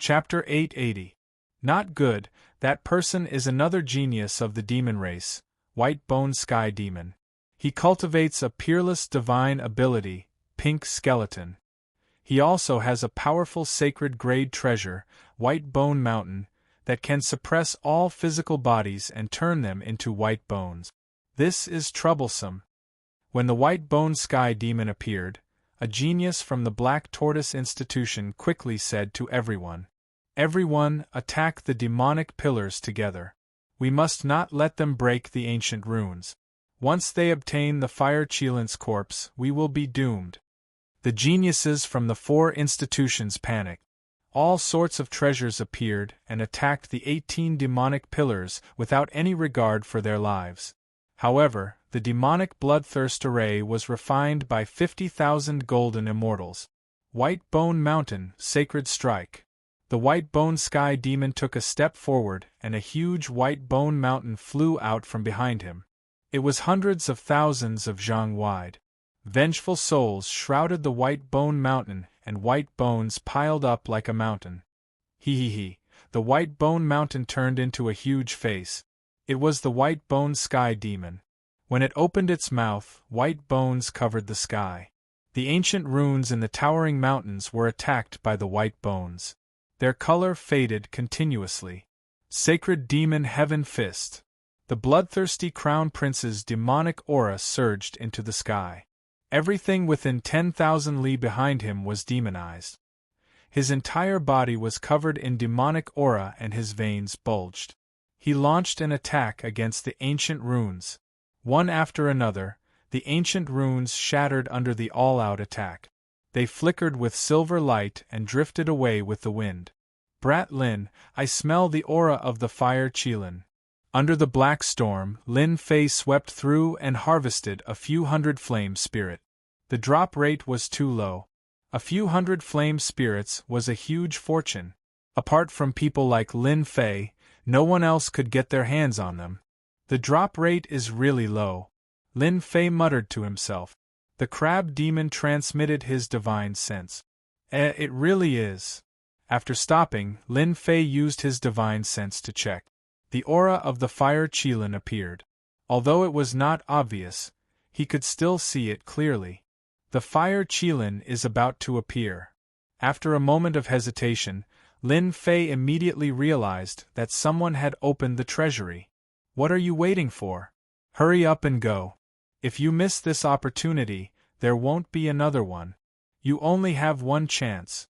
Chapter 880. Not good. That person is another genius of the demon race, White Bone Sky Demon. He cultivates a peerless divine ability, Pink Skeleton. He also has a powerful sacred grade treasure, White Bone Mountain, that can suppress all physical bodies and turn them into white bones. This is troublesome. When the White Bone Sky Demon appeared, a genius from the Black Tortoise Institution quickly said to everyone, "Everyone, attack the demonic pillars together. We must not let them break the ancient runes. Once they obtain the Fire Cheelant's corpse, we will be doomed." The geniuses from the 4 institutions panicked. All sorts of treasures appeared and attacked the 18 demonic pillars without any regard for their lives. However, the demonic bloodthirst array was refined by 50,000 golden immortals. White Bone Mountain, Sacred Strike. The White Bone Sky Demon took a step forward and a huge White Bone Mountain flew out from behind him. It was hundreds of thousands of zhang wide. Vengeful souls shrouded the White Bone Mountain and white bones piled up like a mountain. He. The White Bone Mountain turned into a huge face. It was the White Bone Sky Demon. When it opened its mouth, white bones covered the sky. The ancient runes in the towering mountains were attacked by the white bones. Their color faded continuously. Sacred Demon Heaven Fist. The bloodthirsty Crown Prince's demonic aura surged into the sky. Everything within 10,000 li behind him was demonized. His entire body was covered in demonic aura and his veins bulged. He launched an attack against the ancient runes. One after another, the ancient runes shattered under the all-out attack. They flickered with silver light and drifted away with the wind. Brat Lin, I smell the aura of the Fire Cheelant. Under the black storm, Lin Fei swept through and harvested a few hundred flame spirit. The drop rate was too low. A few hundred flame spirits was a huge fortune. Apart from people like Lin Fei, no one else could get their hands on them. The drop rate is really low. Lin Fei muttered to himself. The crab demon transmitted his divine sense. It really is. After stopping, Lin Fei used his divine sense to check. The aura of the Fire Cheelant appeared. Although it was not obvious, he could still see it clearly. The Fire Cheelant is about to appear. After a moment of hesitation, Lin Fei immediately realized that someone had opened the treasury. What are you waiting for? Hurry up and go. If you miss this opportunity, there won't be another one. You only have one chance.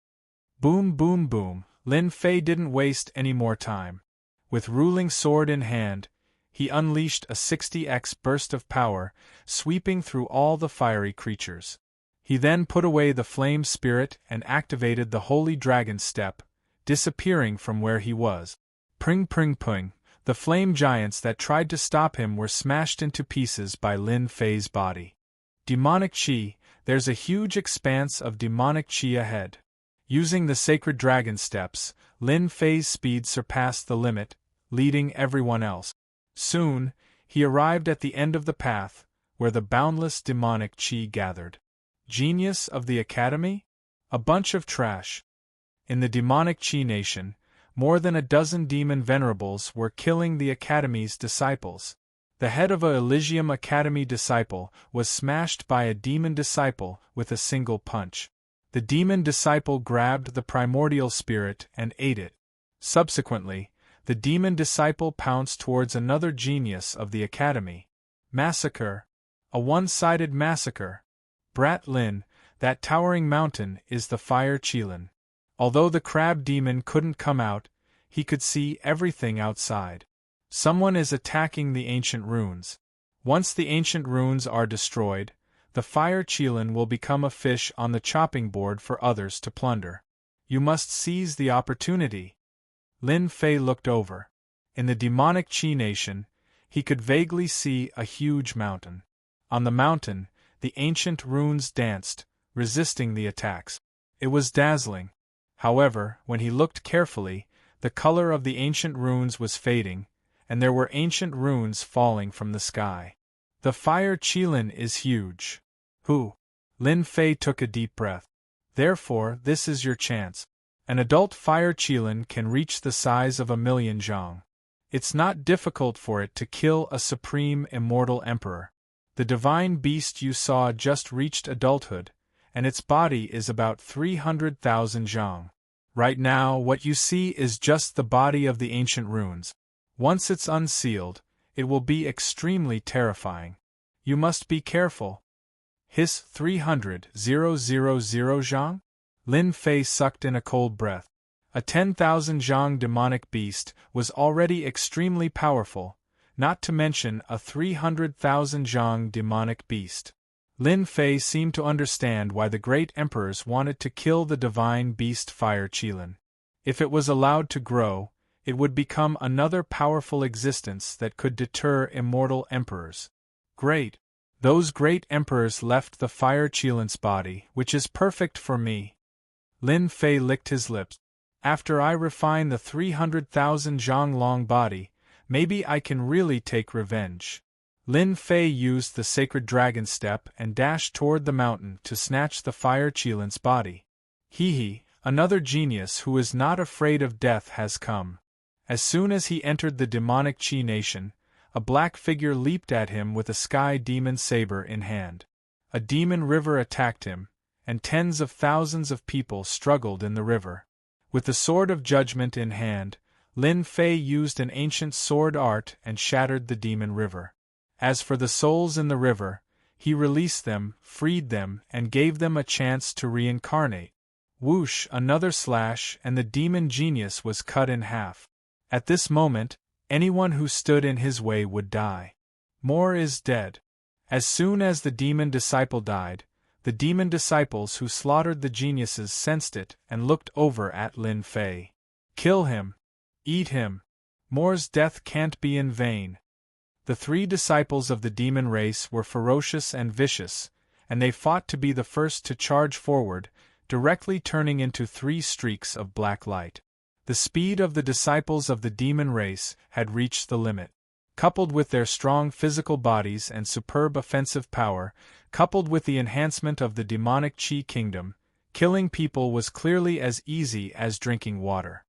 Boom boom boom, Lin Fei didn't waste any more time. With ruling sword in hand, he unleashed a 60x burst of power, sweeping through all the fiery creatures. He then put away the flame spirit and activated the holy dragon step, disappearing from where he was. Pring pring pring, the flame giants that tried to stop him were smashed into pieces by Lin Fei's body. Demonic Qi, there's a huge expanse of demonic Qi ahead. Using the sacred dragon steps, Lin Fei's speed surpassed the limit, leading everyone else. Soon, he arrived at the end of the path, where the boundless demonic Qi gathered. Genius of the Academy? A bunch of trash. In the demonic Qi nation, more than a dozen demon venerables were killing the Academy's disciples. The head of a Elysium Academy disciple was smashed by a demon disciple with a single punch. The demon disciple grabbed the primordial spirit and ate it. Subsequently, the demon disciple pounced towards another genius of the Academy. Massacre. A one-sided massacre. Brat Lin, that towering mountain is the Fire Cheelant. Although the crab demon couldn't come out, he could see everything outside. Someone is attacking the ancient runes. Once the ancient runes are destroyed, the Fire Cheelant will become a fish on the chopping board for others to plunder. You must seize the opportunity. Lin Fei looked over. In the demonic Qi nation, he could vaguely see a huge mountain. On the mountain, the ancient runes danced, resisting the attacks. It was dazzling. However, when he looked carefully, the color of the ancient runes was fading, and there were ancient runes falling from the sky. The Fire Cheelant is huge. Who? Lin Fei took a deep breath. Therefore, this is your chance. An adult fire qilin can reach the size of 1,000,000 zhang. It's not difficult for it to kill a supreme immortal emperor. The divine beast you saw just reached adulthood, and its body is about 300,000 zhang. Right now, what you see is just the body of the ancient runes. Once it's unsealed, it will be extremely terrifying. You must be careful. Hiss 300,000 zhang? Lin Fei sucked in a cold breath. A 10,000 zhang demonic beast was already extremely powerful, not to mention a 300,000 zhang demonic beast. Lin Fei seemed to understand why the great emperors wanted to kill the divine beast fire qilin. If it was allowed to grow, it would become another powerful existence that could deter immortal emperors. Great! Those great emperors left the fire qilin's body, which is perfect for me. Lin Fei licked his lips. After I refine the 300,000 zhang long body, maybe I can really take revenge. Lin Fei used the sacred dragon step and dashed toward the mountain to snatch the fire qilin's body. He, another genius who is not afraid of death, has come. As soon as he entered the demonic Qi nation, a black figure leaped at him with a sky demon saber in hand. A demon river attacked him, and tens of thousands of people struggled in the river. With the sword of judgment in hand, Lin Fei used an ancient sword art and shattered the demon river. As for the souls in the river, he released them, freed them, and gave them a chance to reincarnate. Whoosh, another slash, and the demon genius was cut in half. At this moment, anyone who stood in his way would die. More is dead. As soon as the demon disciple died, the demon disciples who slaughtered the geniuses sensed it and looked over at Lin Fei. Kill him. Eat him. Moore's death can't be in vain. The 3 disciples of the demon race were ferocious and vicious, and they fought to be the first to charge forward, directly turning into 3 streaks of black light. The speed of the disciples of the demon race had reached the limit. Coupled with their strong physical bodies and superb offensive power, coupled with the enhancement of the demonic Qi kingdom, killing people was clearly as easy as drinking water.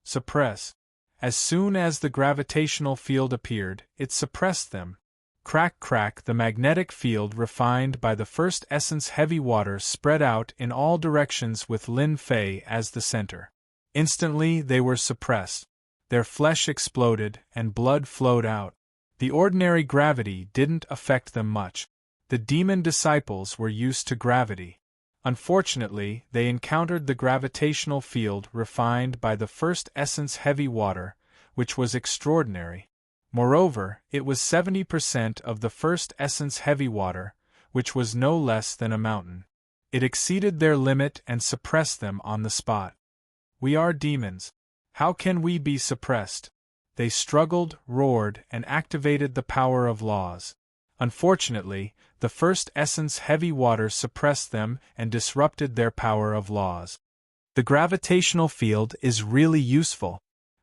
Suppress. As soon as the gravitational field appeared, it suppressed them. Crack crack, the magnetic field refined by the first essence heavy water spread out in all directions with Lin Fei as the center. Instantly they were suppressed. Their flesh exploded and blood flowed out. The ordinary gravity didn't affect them much. The demon disciples were used to gravity. Unfortunately, they encountered the gravitational field refined by the first essence heavy water, which was extraordinary. Moreover, it was 70% of the first essence heavy water, which was no less than a mountain. It exceeded their limit and suppressed them on the spot. We are demons. How can we be suppressed? They struggled, roared, and activated the power of laws. Unfortunately, the first essence heavy water suppressed them and disrupted their power of laws. The gravitational field is really useful.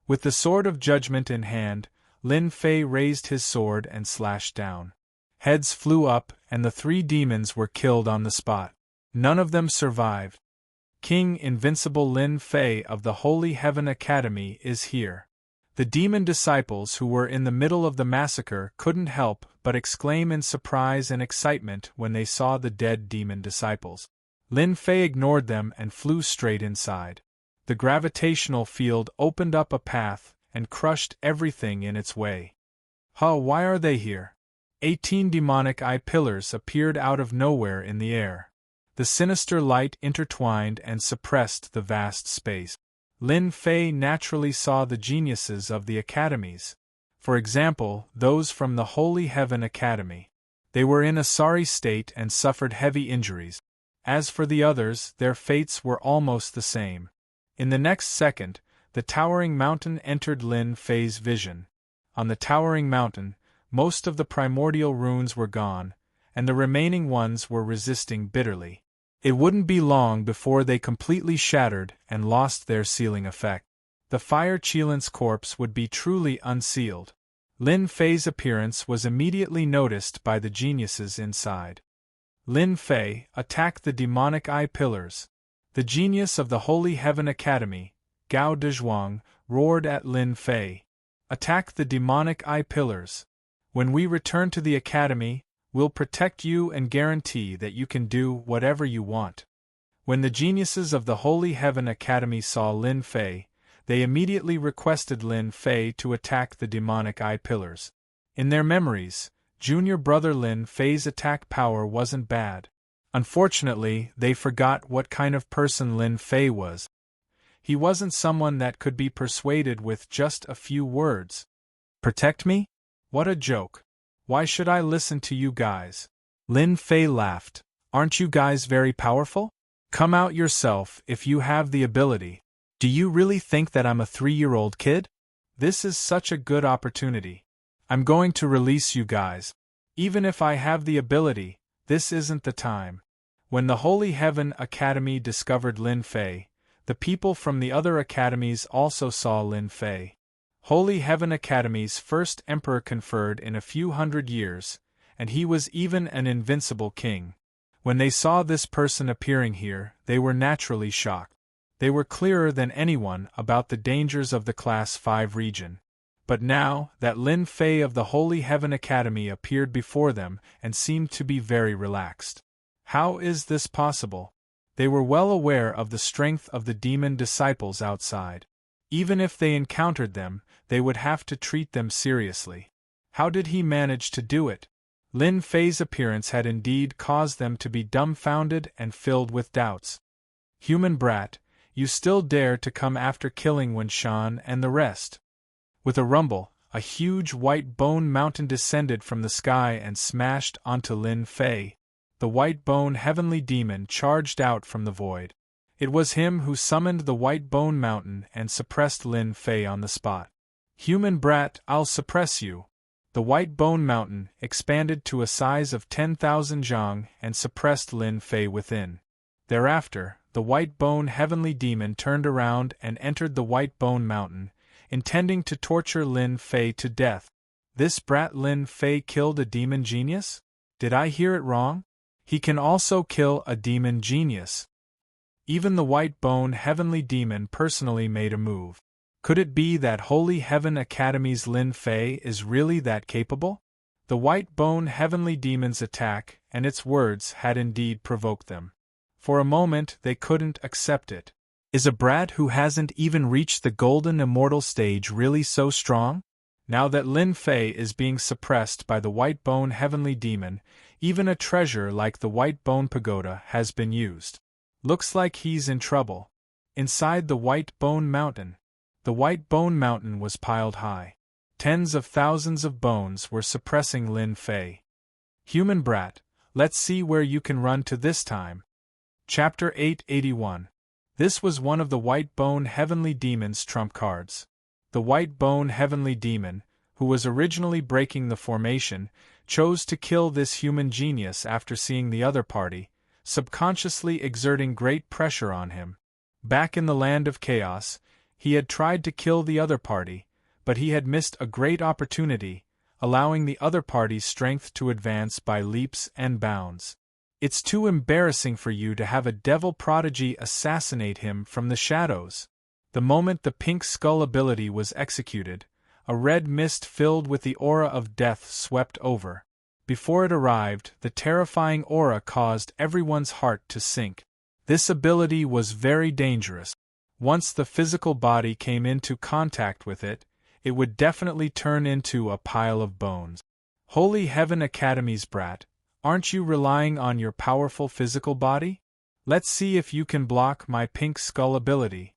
With the sword of judgment in hand, Lin Fei raised his sword and slashed down. Heads flew up, and the 3 demons were killed on the spot. None of them survived. King Invincible Lin Fei of the Holy Heaven Academy is here. The demon disciples who were in the middle of the massacre couldn't help but exclaim in surprise and excitement when they saw the dead demon disciples. Lin Fei ignored them and flew straight inside. The gravitational field opened up a path and crushed everything in its way. Why are they here? 18 demonic eye pillars appeared out of nowhere in the air. The sinister light intertwined and suppressed the vast space. Lin Fei naturally saw the geniuses of the academies. For example, those from the Holy Heaven Academy. They were in a sorry state and suffered heavy injuries. As for the others, their fates were almost the same. In the next second, the towering mountain entered Lin Fei's vision. On the towering mountain, most of the primordial runes were gone, and the remaining ones were resisting bitterly. It wouldn't be long before they completely shattered and lost their sealing effect. The fire qilin's corpse would be truly unsealed. Lin Fei's appearance was immediately noticed by the geniuses inside. Lin Fei, attack the demonic eye pillars. The The genius of the Holy Heaven Academy, Gao Dezhuang, roared at Lin Fei. Attack the demonic eye pillars. When we return to the academy, we'll protect you and guarantee that you can do whatever you want. When the geniuses of the Holy Heaven Academy saw Lin Fei, they immediately requested Lin Fei to attack the demonic eye pillars. In their memories, junior brother Lin Fei's attack power wasn't bad. Unfortunately, they forgot what kind of person Lin Fei was. He wasn't someone that could be persuaded with just a few words. Protect me? What a joke. Why should I listen to you guys? Lin Fei laughed. Aren't you guys very powerful? Come out yourself if you have the ability. Do you really think that I'm a 3-year-old kid? This is such a good opportunity. I'm going to release you guys. Even if I have the ability, this isn't the time. When the Holy Heaven Academy discovered Lin Fei, the people from the other academies also saw Lin Fei. Holy Heaven Academy's first emperor conferred in a few hundred years, and he was even an invincible king. When they saw this person appearing here, they were naturally shocked. They were clearer than anyone about the dangers of the Class 5 region. But now that Lin Fei of the Holy Heaven Academy appeared before them and seemed to be very relaxed. How is this possible? They were well aware of the strength of the demon disciples outside. Even if they encountered them, they would have to treat them seriously. How did he manage to do it? Lin Fei's appearance had indeed caused them to be dumbfounded and filled with doubts. Human brat, you still dare to come after killing Wenshan and the rest? With a rumble, a huge white bone mountain descended from the sky and smashed onto Lin Fei. The white bone heavenly demon charged out from the void. It was him who summoned the white bone mountain and suppressed Lin Fei on the spot. Human brat, I'll suppress you. The white bone mountain expanded to a size of 10,000 zhang and suppressed Lin Fei within. Thereafter, the white bone heavenly demon turned around and entered the white bone mountain, intending to torture Lin Fei to death. This brat Lin Fei killed a demon genius? Did I hear it wrong? He can also kill a demon genius. Even the white bone heavenly demon personally made a move. Could it be that Holy Heaven Academy's Lin Fei is really that capable? The white bone heavenly demon's attack and its words had indeed provoked them. For a moment they couldn't accept it. Is a brat who hasn't even reached the golden immortal stage really so strong? Now that Lin Fei is being suppressed by the white bone heavenly demon, even a treasure like the white bone pagoda has been used. Looks like he's in trouble. Inside the white bone mountain. The white bone mountain was piled high. Tens of thousands of bones were suppressing Lin Fei. Human brat, let's see where you can run to this time. Chapter 881. This was one of the white bone heavenly demon's trump cards. The white bone heavenly demon, who was originally breaking the formation, chose to kill this human genius after seeing the other party, subconsciously exerting great pressure on him. Back in the land of chaos, he had tried to kill the other party, but he had missed a great opportunity, allowing the other party's strength to advance by leaps and bounds. It's too embarrassing for you to have a devil prodigy assassinate him from the shadows. The moment the pink skull ability was executed, a red mist filled with the aura of death swept over. Before it arrived, the terrifying aura caused everyone's heart to sink. This ability was very dangerous. Once the physical body came into contact with it, it would definitely turn into a pile of bones. Holy Heaven Academy's brat, aren't you relying on your powerful physical body? Let's see if you can block my pink skull ability.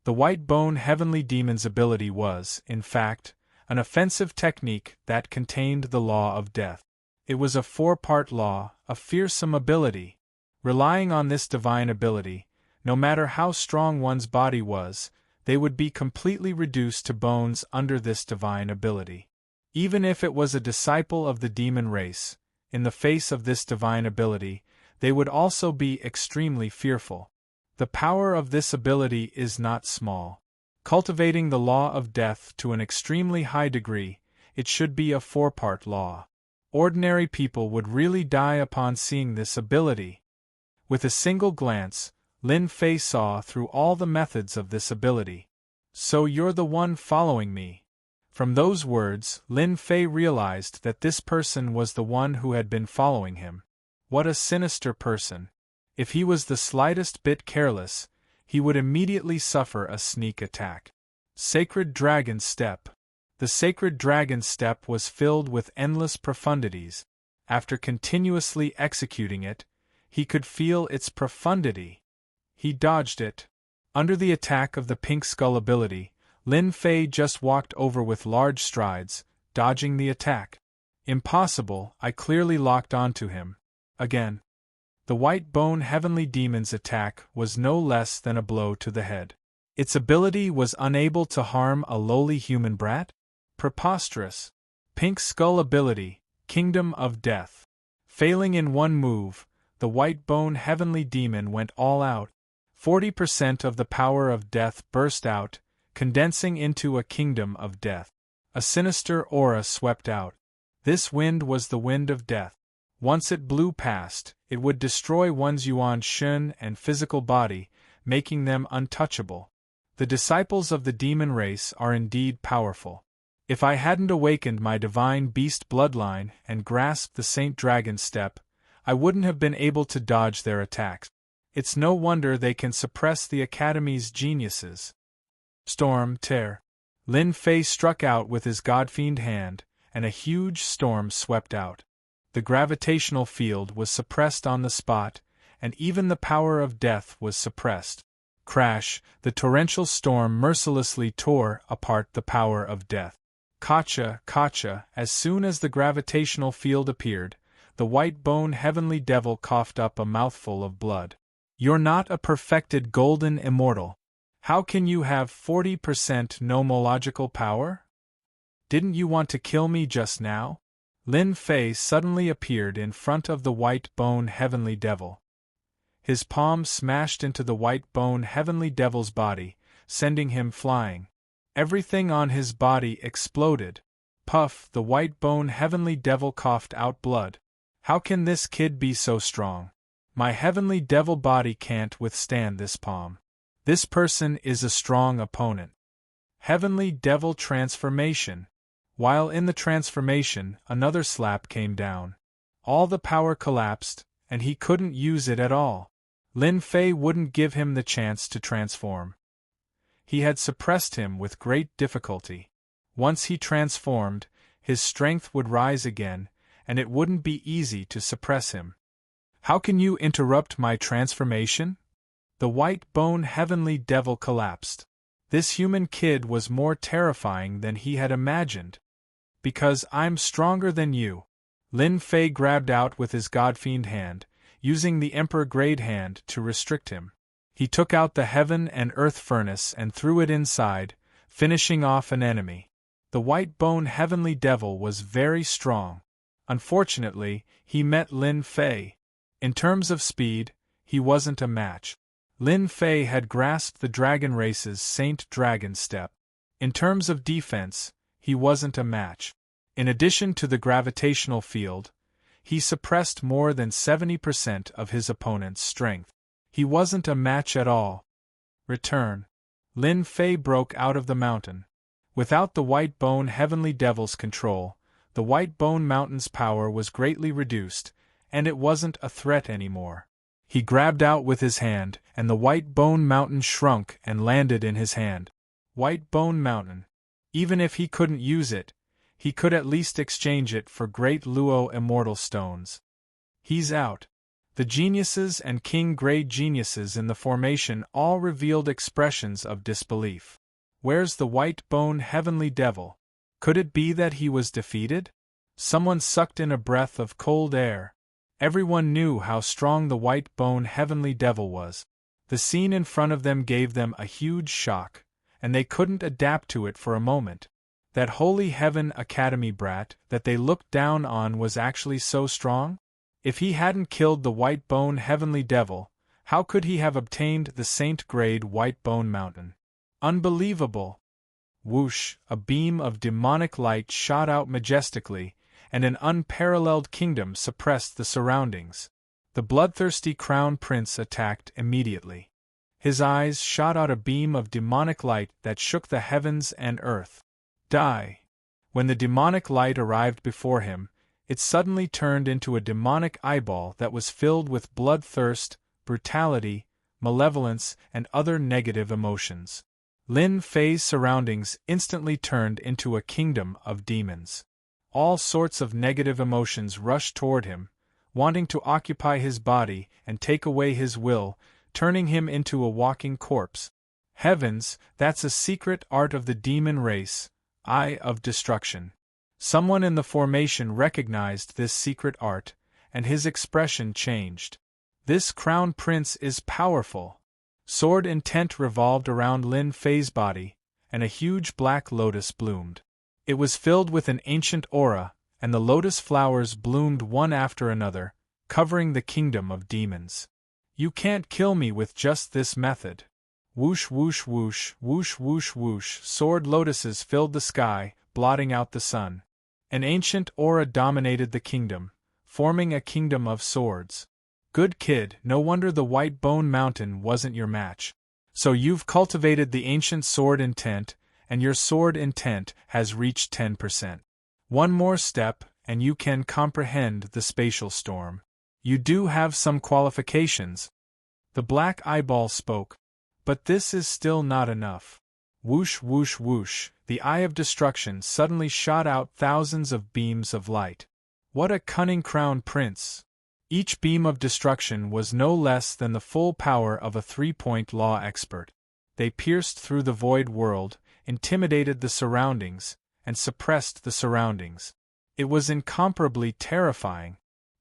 The white bone heavenly demon's ability was, in fact, an offensive technique that contained the law of death. It was a 4-part law, a fearsome ability. Relying on this divine ability, no matter how strong one's body was, they would be completely reduced to bones under this divine ability. Even if it was a disciple of the demon race, in the face of this divine ability, they would also be extremely fearful. The power of this ability is not small. Cultivating the law of death to an extremely high degree, it should be a 4-part law. Ordinary people would really die upon seeing this ability. With a single glance, Lin Fei saw through all the methods of this ability. So you're the one following me. From those words, Lin Fei realized that this person was the one who had been following him. What a sinister person. If he was the slightest bit careless, he would immediately suffer a sneak attack. Sacred Dragon Step. The Sacred Dragon Step was filled with endless profundities. After continuously executing it, he could feel its profundity. He dodged it. Under the attack of the Pink Skull ability, Lin Fei just walked over with large strides, dodging the attack. Impossible, I clearly locked onto him. Again. The White Bone Heavenly Demon's attack was no less than a blow to the head. Its ability was unable to harm a lowly human brat? Preposterous. Pink Skull ability, Kingdom of Death. Failing in one move, the White Bone Heavenly Demon went all out. 40% of the power of death burst out, condensing into a kingdom of death. A sinister aura swept out. This wind was the wind of death. Once it blew past, it would destroy one's Yuan Shun and physical body, making them untouchable. The disciples of the demon race are indeed powerful. If I hadn't awakened my divine beast bloodline and grasped the Saint Dragon Step, I wouldn't have been able to dodge their attacks. It's no wonder they can suppress the Academy's geniuses. Storm Tear. Lin Fei struck out with his godfiend hand, and a huge storm swept out. The gravitational field was suppressed on the spot, and even the power of death was suppressed. Crash, the torrential storm mercilessly tore apart the power of death. Kacha, kacha, as soon as the gravitational field appeared, the White Bone Heavenly Devil coughed up a mouthful of blood. You're not a perfected golden immortal. How can you have 40% nomological power? Didn't you want to kill me just now? Lin Fei suddenly appeared in front of the White Bone Heavenly Devil. His palm smashed into the White Bone Heavenly Devil's body, sending him flying. Everything on his body exploded. Puff, the White Bone Heavenly Devil coughed out blood. How can this kid be so strong? My Heavenly Devil body can't withstand this palm. This person is a strong opponent. Heavenly Devil Transformation. While in the transformation, another slap came down. All the power collapsed, and he couldn't use it at all. Lin Fei wouldn't give him the chance to transform. He had suppressed him with great difficulty. Once he transformed, his strength would rise again, and it wouldn't be easy to suppress him. How can you interrupt my transformation? The White Bone Heavenly Devil collapsed. This human kid was more terrifying than he had imagined. Because I'm stronger than you. Lin Fei grabbed out with his godfiend hand, using the Emperor Grade hand to restrict him. He took out the Heaven and Earth Furnace and threw it inside, finishing off an enemy. The White Bone Heavenly Devil was very strong. Unfortunately, he met Lin Fei. In terms of speed, he wasn't a match. Lin Fei had grasped the Dragon Race's Saint Dragon Step. In terms of defense, he wasn't a match. In addition to the gravitational field, he suppressed more than 70% of his opponent's strength. He wasn't a match at all. Return. Lin Fei broke out of the mountain. Without the White Bone Heavenly Devil's control, the White Bone Mountain's power was greatly reduced, and it wasn't a threat anymore. He grabbed out with his hand, and the White Bone Mountain shrunk and landed in his hand. White Bone Mountain. Even if he couldn't use it, he could at least exchange it for Great Luo Immortal Stones. He's out. The geniuses and King Grade geniuses in the formation all revealed expressions of disbelief. Where's the White Bone Heavenly Devil? Could it be that he was defeated? Someone sucked in a breath of cold air. Everyone knew how strong the White Bone Heavenly Devil was. The scene in front of them gave them a huge shock, and they couldn't adapt to it for a moment. That Holy Heaven Academy brat that they looked down on was actually so strong? If he hadn't killed the White Bone Heavenly Devil, how could he have obtained the Saint Grade White Bone Mountain? Unbelievable! Whoosh, a beam of demonic light shot out majestically, and an unparalleled kingdom suppressed the surroundings. The bloodthirsty Crown Prince attacked immediately. His eyes shot out a beam of demonic light that shook the heavens and earth. Die! When the demonic light arrived before him, it suddenly turned into a demonic eyeball that was filled with bloodthirst, brutality, malevolence, and other negative emotions. Lin Fei's surroundings instantly turned into a kingdom of demons. All sorts of negative emotions rushed toward him, wanting to occupy his body and take away his will, turning him into a walking corpse. Heavens, that's a secret art of the demon race, eye of destruction. Someone in the formation recognized this secret art, and his expression changed. This crown prince is powerful. Sword intent revolved around Lin Fei's body, and a huge black lotus bloomed. It was filled with an ancient aura, and the lotus flowers bloomed one after another, covering the kingdom of demons. You can't kill me with just this method. Whoosh whoosh whoosh, whoosh whoosh whoosh, sword lotuses filled the sky, blotting out the sun. An ancient aura dominated the kingdom, forming a kingdom of swords. Good kid, no wonder the White Bone Mountain wasn't your match. So you've cultivated the ancient sword intent, and your sword intent has reached 10%. One more step, and you can comprehend the spatial storm. You do have some qualifications. The black eyeball spoke. But this is still not enough. Whoosh whoosh whoosh, the eye of destruction suddenly shot out thousands of beams of light. What a cunning crown prince! Each beam of destruction was no less than the full power of a three-point law expert. They pierced through the void world, intimidated the surroundings, and suppressed the surroundings. It was incomparably terrifying.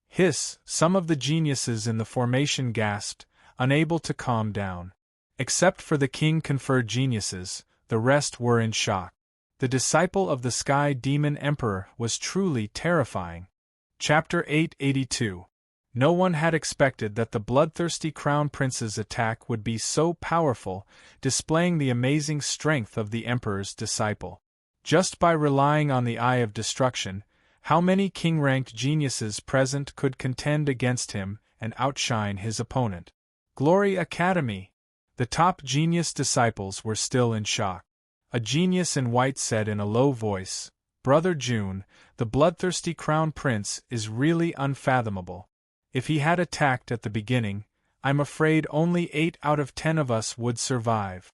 Hiss, some of the geniuses in the formation gasped, unable to calm down. Except for the king-conferred geniuses, the rest were in shock. The disciple of the Sky Demon Emperor was truly terrifying. Chapter 882. No one had expected that the bloodthirsty Crown Prince's attack would be so powerful, displaying the amazing strength of the Emperor's disciple. Just by relying on the Eye of Destruction, how many king-ranked geniuses present could contend against him and outshine his opponent? Glory Academy! The top genius disciples were still in shock. A genius in white said in a low voice, "Brother June, the bloodthirsty Crown Prince is really unfathomable. If he had attacked at the beginning, I'm afraid only 8 out of 10 of us would survive."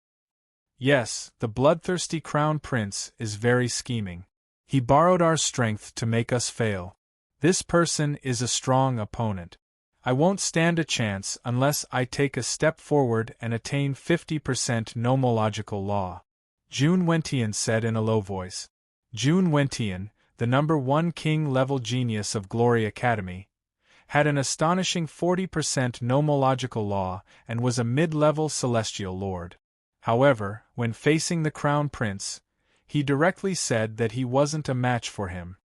Yes, the bloodthirsty Crown Prince is very scheming. He borrowed our strength to make us fail. This person is a strong opponent. I won't stand a chance unless I take a step forward and attain 50% nomological law. Jun Wentian said in a low voice. Jun Wentian, the #1 king-level genius of Glory Academy, had an astonishing 40% nomological law and was a mid-level celestial lord. However, when facing the Crown Prince, he directly said that he wasn't a match for him.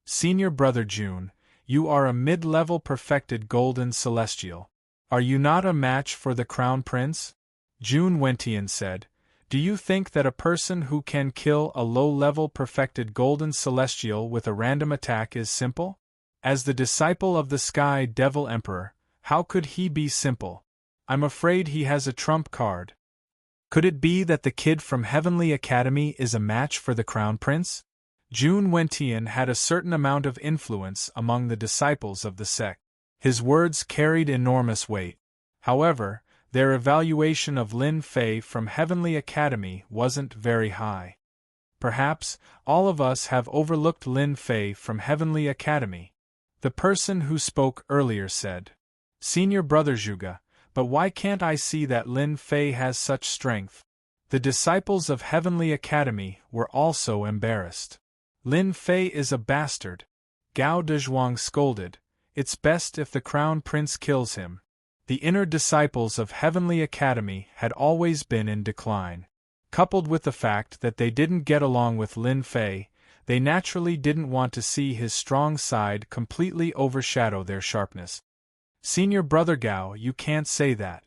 Senior Brother Jun, you are a mid-level perfected golden celestial. Are you not a match for the Crown Prince? Jun Wentian said, do you think that a person who can kill a low-level perfected golden celestial with a random attack is simple? As the disciple of the Sky Devil Emperor, how could he be simple? I'm afraid he has a trump card. Could it be that the kid from Heavenly Academy is a match for the Crown Prince? Jun Wentian had a certain amount of influence among the disciples of the sect. His words carried enormous weight. However, their evaluation of Lin Fei from Heavenly Academy wasn't very high. Perhaps, all of us have overlooked Lin Fei from Heavenly Academy. The person who spoke earlier said, Senior Brother Zhuge, but why can't I see that Lin Fei has such strength? The disciples of Heavenly Academy were also embarrassed. Lin Fei is a bastard. Gao Dezhuang scolded, it's best if the Crown Prince kills him. The inner disciples of Heavenly Academy had always been in decline. Coupled with the fact that they didn't get along with Lin Fei, they naturally didn't want to see his strong side completely overshadow their sharpness. Senior Brother Gao, you can't say that.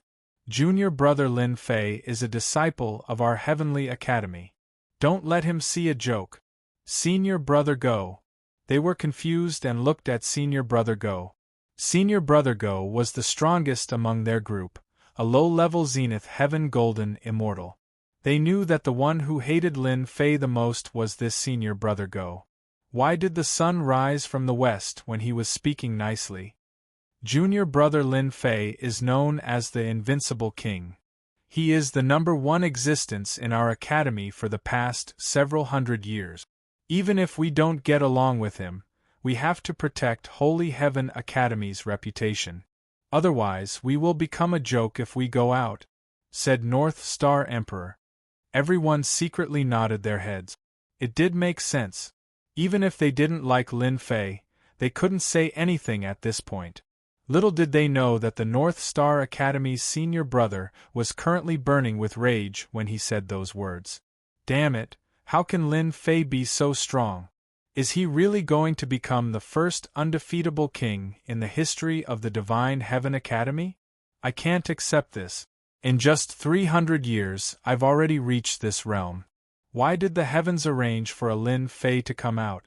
Junior Brother Lin Fei is a disciple of our Heavenly Academy. Don't let him see a joke. Senior Brother Go. They were confused and looked at Senior Brother Go. Senior Brother Go was the strongest among their group, a low-level zenith heaven golden immortal. They knew that the one who hated Lin Fei the most was this senior brother Go. Why did the sun rise from the west when he was speaking nicely? Junior brother Lin Fei is known as the Invincible King. He is the #1 existence in our academy for the past several hundred years. Even if we don't get along with him, we have to protect Holy Heaven Academy's reputation. Otherwise, we will become a joke if we go out, said North Star Emperor. Everyone secretly nodded their heads. It did make sense. Even if they didn't like Lin Fei, they couldn't say anything at this point. Little did they know that the North Star Academy's senior brother was currently burning with rage when he said those words. Damn it, how can Lin Fei be so strong? Is he really going to become the first undefeatable king in the history of the Divine Heaven Academy? I can't accept this. In just 300 years, I've already reached this realm. Why did the heavens arrange for a Lin Fei to come out?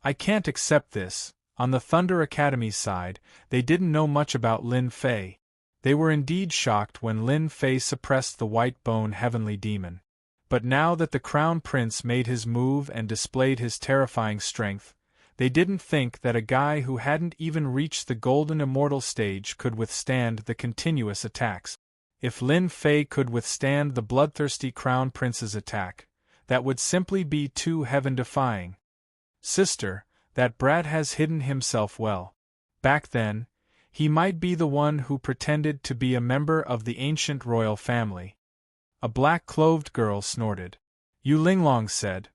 I can't accept this. On the Thunder Academy's side, they didn't know much about Lin Fei. They were indeed shocked when Lin Fei suppressed the White Bone Heavenly Demon. But now that the Crown Prince made his move and displayed his terrifying strength, they didn't think that a guy who hadn't even reached the Golden Immortal stage could withstand the continuous attacks. If Lin Fei could withstand the bloodthirsty Crown Prince's attack, that would simply be too heaven-defying. Sister, that brat has hidden himself well. Back then, he might be the one who pretended to be a member of the ancient royal family. A black-clothed girl snorted. Yu Linglong said,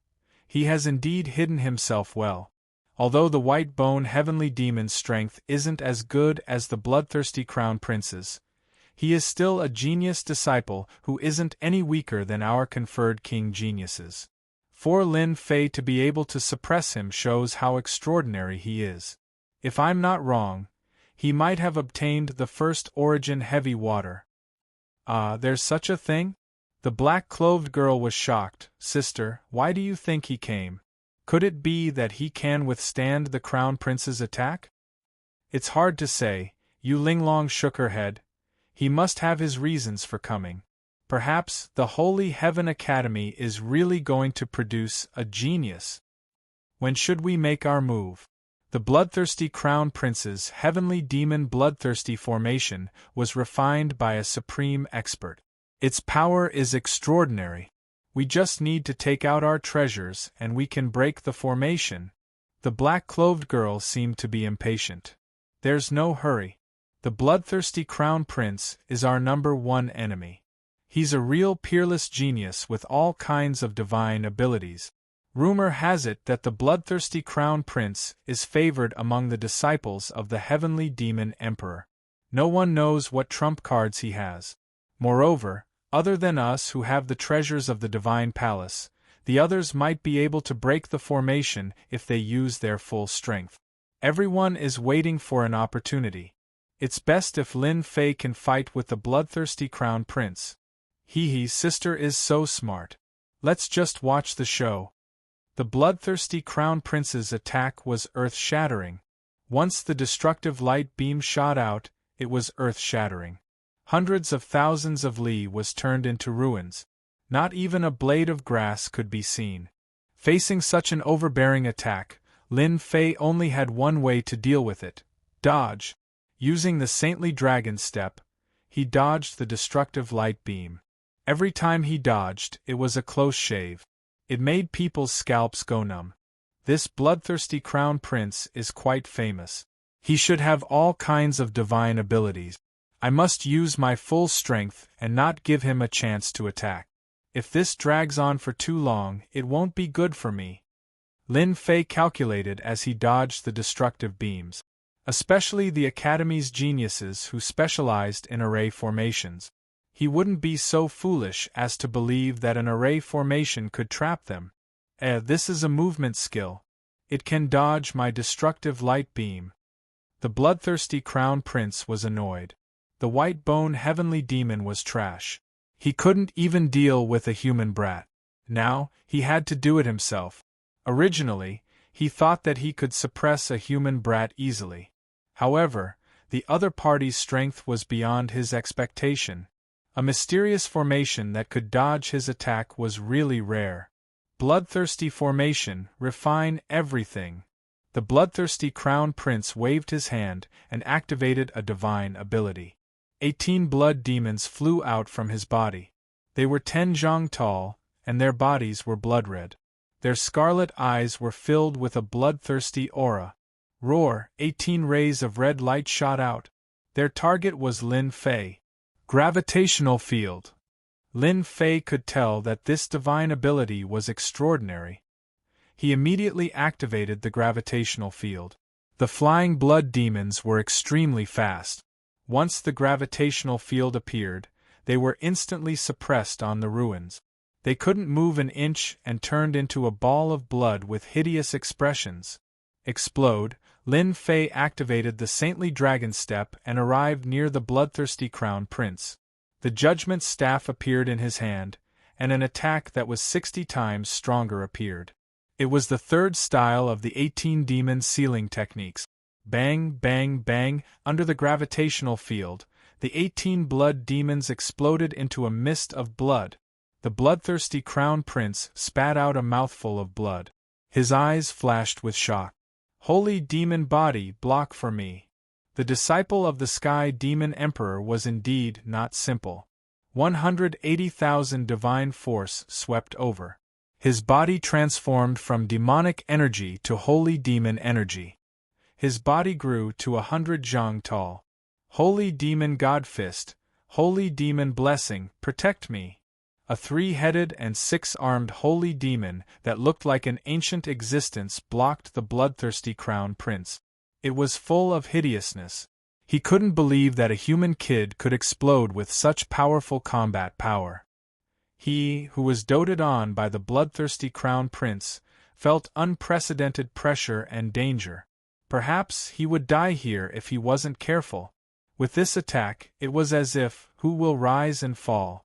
he has indeed hidden himself well. Although the White Bone Heavenly Demon's strength isn't as good as the bloodthirsty Crown Prince's, he is still a genius disciple who isn't any weaker than our conferred king geniuses. For Lin Fei to be able to suppress him shows how extraordinary he is. If I'm not wrong, he might have obtained the first origin heavy water. There's such a thing? The black-clothed girl was shocked. Sister, why do you think he came? Could it be that he can withstand the Crown Prince's attack? It's hard to say. Yu Linglong shook her head. He must have his reasons for coming. Perhaps the Holy Heaven Academy is really going to produce a genius. When should we make our move? The bloodthirsty Crown Prince's heavenly demon bloodthirsty formation was refined by a supreme expert. Its power is extraordinary. We just need to take out our treasures and we can break the formation. The black-clothed girl seemed to be impatient. There's no hurry. The bloodthirsty Crown Prince is our #1 enemy. He's a real peerless genius with all kinds of divine abilities. Rumor has it that the bloodthirsty Crown Prince is favored among the disciples of the Heavenly Demon Emperor. No one knows what trump cards he has. Moreover, other than us who have the treasures of the Divine Palace, the others might be able to break the formation if they use their full strength. Everyone is waiting for an opportunity. It's best if Lin Fei can fight with the bloodthirsty Crown Prince. His sister is so smart. Let's just watch the show. The bloodthirsty Crown Prince's attack was earth-shattering. Once the destructive light beam shot out, it was earth-shattering. Hundreds of thousands of li was turned into ruins. Not even a blade of grass could be seen. Facing such an overbearing attack, Lin Fei only had one way to deal with it: dodge. Using the saintly dragon step, he dodged the destructive light beam. Every time he dodged, it was a close shave. It made people's scalps go numb. This bloodthirsty Crown Prince is quite famous. He should have all kinds of divine abilities. I must use my full strength and not give him a chance to attack. If this drags on for too long, it won't be good for me. Lin Fei calculated as he dodged the destructive beams. Especially the Academy's geniuses who specialized in array formations. He wouldn't be so foolish as to believe that an array formation could trap them. This is a movement skill. It can dodge my destructive light beam. The bloodthirsty Crown Prince was annoyed. The White Bone Heavenly Demon was trash. He couldn't even deal with a human brat. Now, he had to do it himself. Originally, he thought that he could suppress a human brat easily. However, the other party's strength was beyond his expectation. A mysterious formation that could dodge his attack was really rare. Bloodthirsty formation, refine everything. The bloodthirsty crown prince waved his hand and activated a divine ability. 18 blood demons flew out from his body. They were 10 zhang tall, and their bodies were blood-red. Their scarlet eyes were filled with a bloodthirsty aura. Roar! 18 rays of red light shot out. Their target was Lin Fei. Gravitational field. Lin Fei could tell that this divine ability was extraordinary. He immediately activated the gravitational field. The flying blood demons were extremely fast. Once the gravitational field appeared, they were instantly suppressed on the ruins. They couldn't move an inch and turned into a ball of blood with hideous expressions. Explode! Lin Fei activated the saintly dragon step and arrived near the bloodthirsty crown prince. The judgment staff appeared in his hand, and an attack that was 60 times stronger appeared. It was the third style of the 18 demon sealing techniques. Bang, bang, bang! Under the gravitational field, the 18 blood demons exploded into a mist of blood. The bloodthirsty crown prince spat out a mouthful of blood. His eyes flashed with shock. Holy demon body, block for me. The disciple of the Sky Demon Emperor was indeed not simple. 180,000 divine force swept over. His body transformed from demonic energy to holy demon energy. His body grew to 100 zhang tall. Holy demon god fist, holy demon blessing, protect me. A 3-headed and 6-armed holy demon that looked like an ancient existence blocked the bloodthirsty crown prince. It was full of hideousness. He couldn't believe that a human kid could explode with such powerful combat power. He, who was doted on by the bloodthirsty crown prince, felt unprecedented pressure and danger. Perhaps he would die here if he wasn't careful. With this attack, it was as if, who will rise and fall?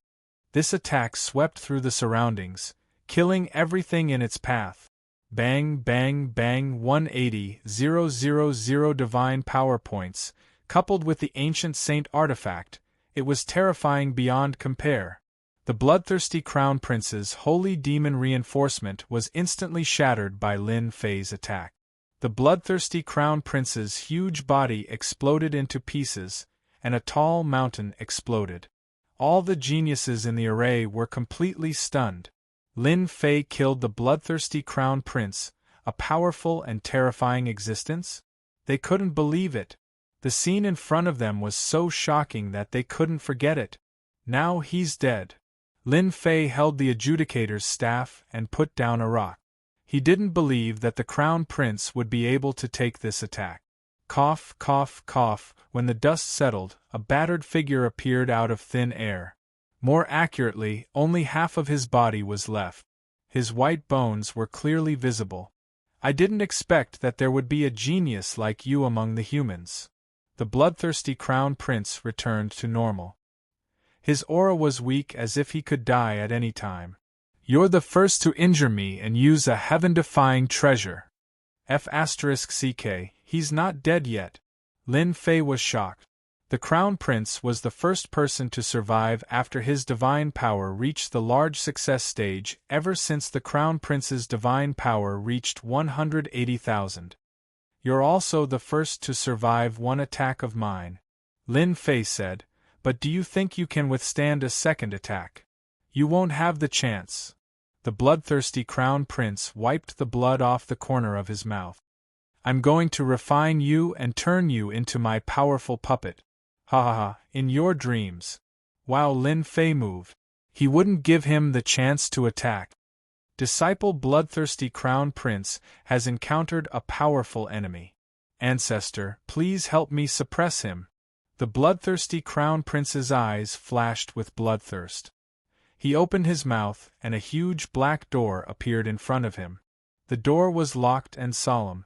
This attack swept through the surroundings, killing everything in its path. Bang, bang, bang! 180,000 divine power points, coupled with the ancient saint artifact. It was terrifying beyond compare. The bloodthirsty crown prince's holy demon reinforcement was instantly shattered by Lin Fei's attack. The bloodthirsty crown prince's huge body exploded into pieces, and a tall mountain exploded. All the geniuses in the array were completely stunned. Lin Fei killed the bloodthirsty crown prince, a powerful and terrifying existence? They couldn't believe it. The scene in front of them was so shocking that they couldn't forget it. Now he's dead. Lin Fei held the adjudicator's staff and put down a rock. He didn't believe that the crown prince would be able to take this attack. Cough, cough, cough. When the dust settled, a battered figure appeared out of thin air. More accurately, only half of his body was left. His white bones were clearly visible. I didn't expect that there would be a genius like you among the humans. The bloodthirsty crown prince returned to normal. His aura was weak as if he could die at any time. You're the first to injure me and use a heaven-defying treasure. F***ck, he's not dead yet. Lin Fei was shocked. The crown prince was the first person to survive after his divine power reached the large success stage ever since the crown prince's divine power reached 180,000. You're also the first to survive one attack of mine, Lin Fei said, but do you think you can withstand a second attack? You won't have the chance. The bloodthirsty crown prince wiped the blood off the corner of his mouth. I'm going to refine you and turn you into my powerful puppet. Ha ha ha, in your dreams. While Lin Fei moved, he wouldn't give him the chance to attack. Disciple bloodthirsty crown prince has encountered a powerful enemy. Ancestor, please help me suppress him. The bloodthirsty crown prince's eyes flashed with bloodthirst. He opened his mouth and a huge black door appeared in front of him. The door was locked and solemn.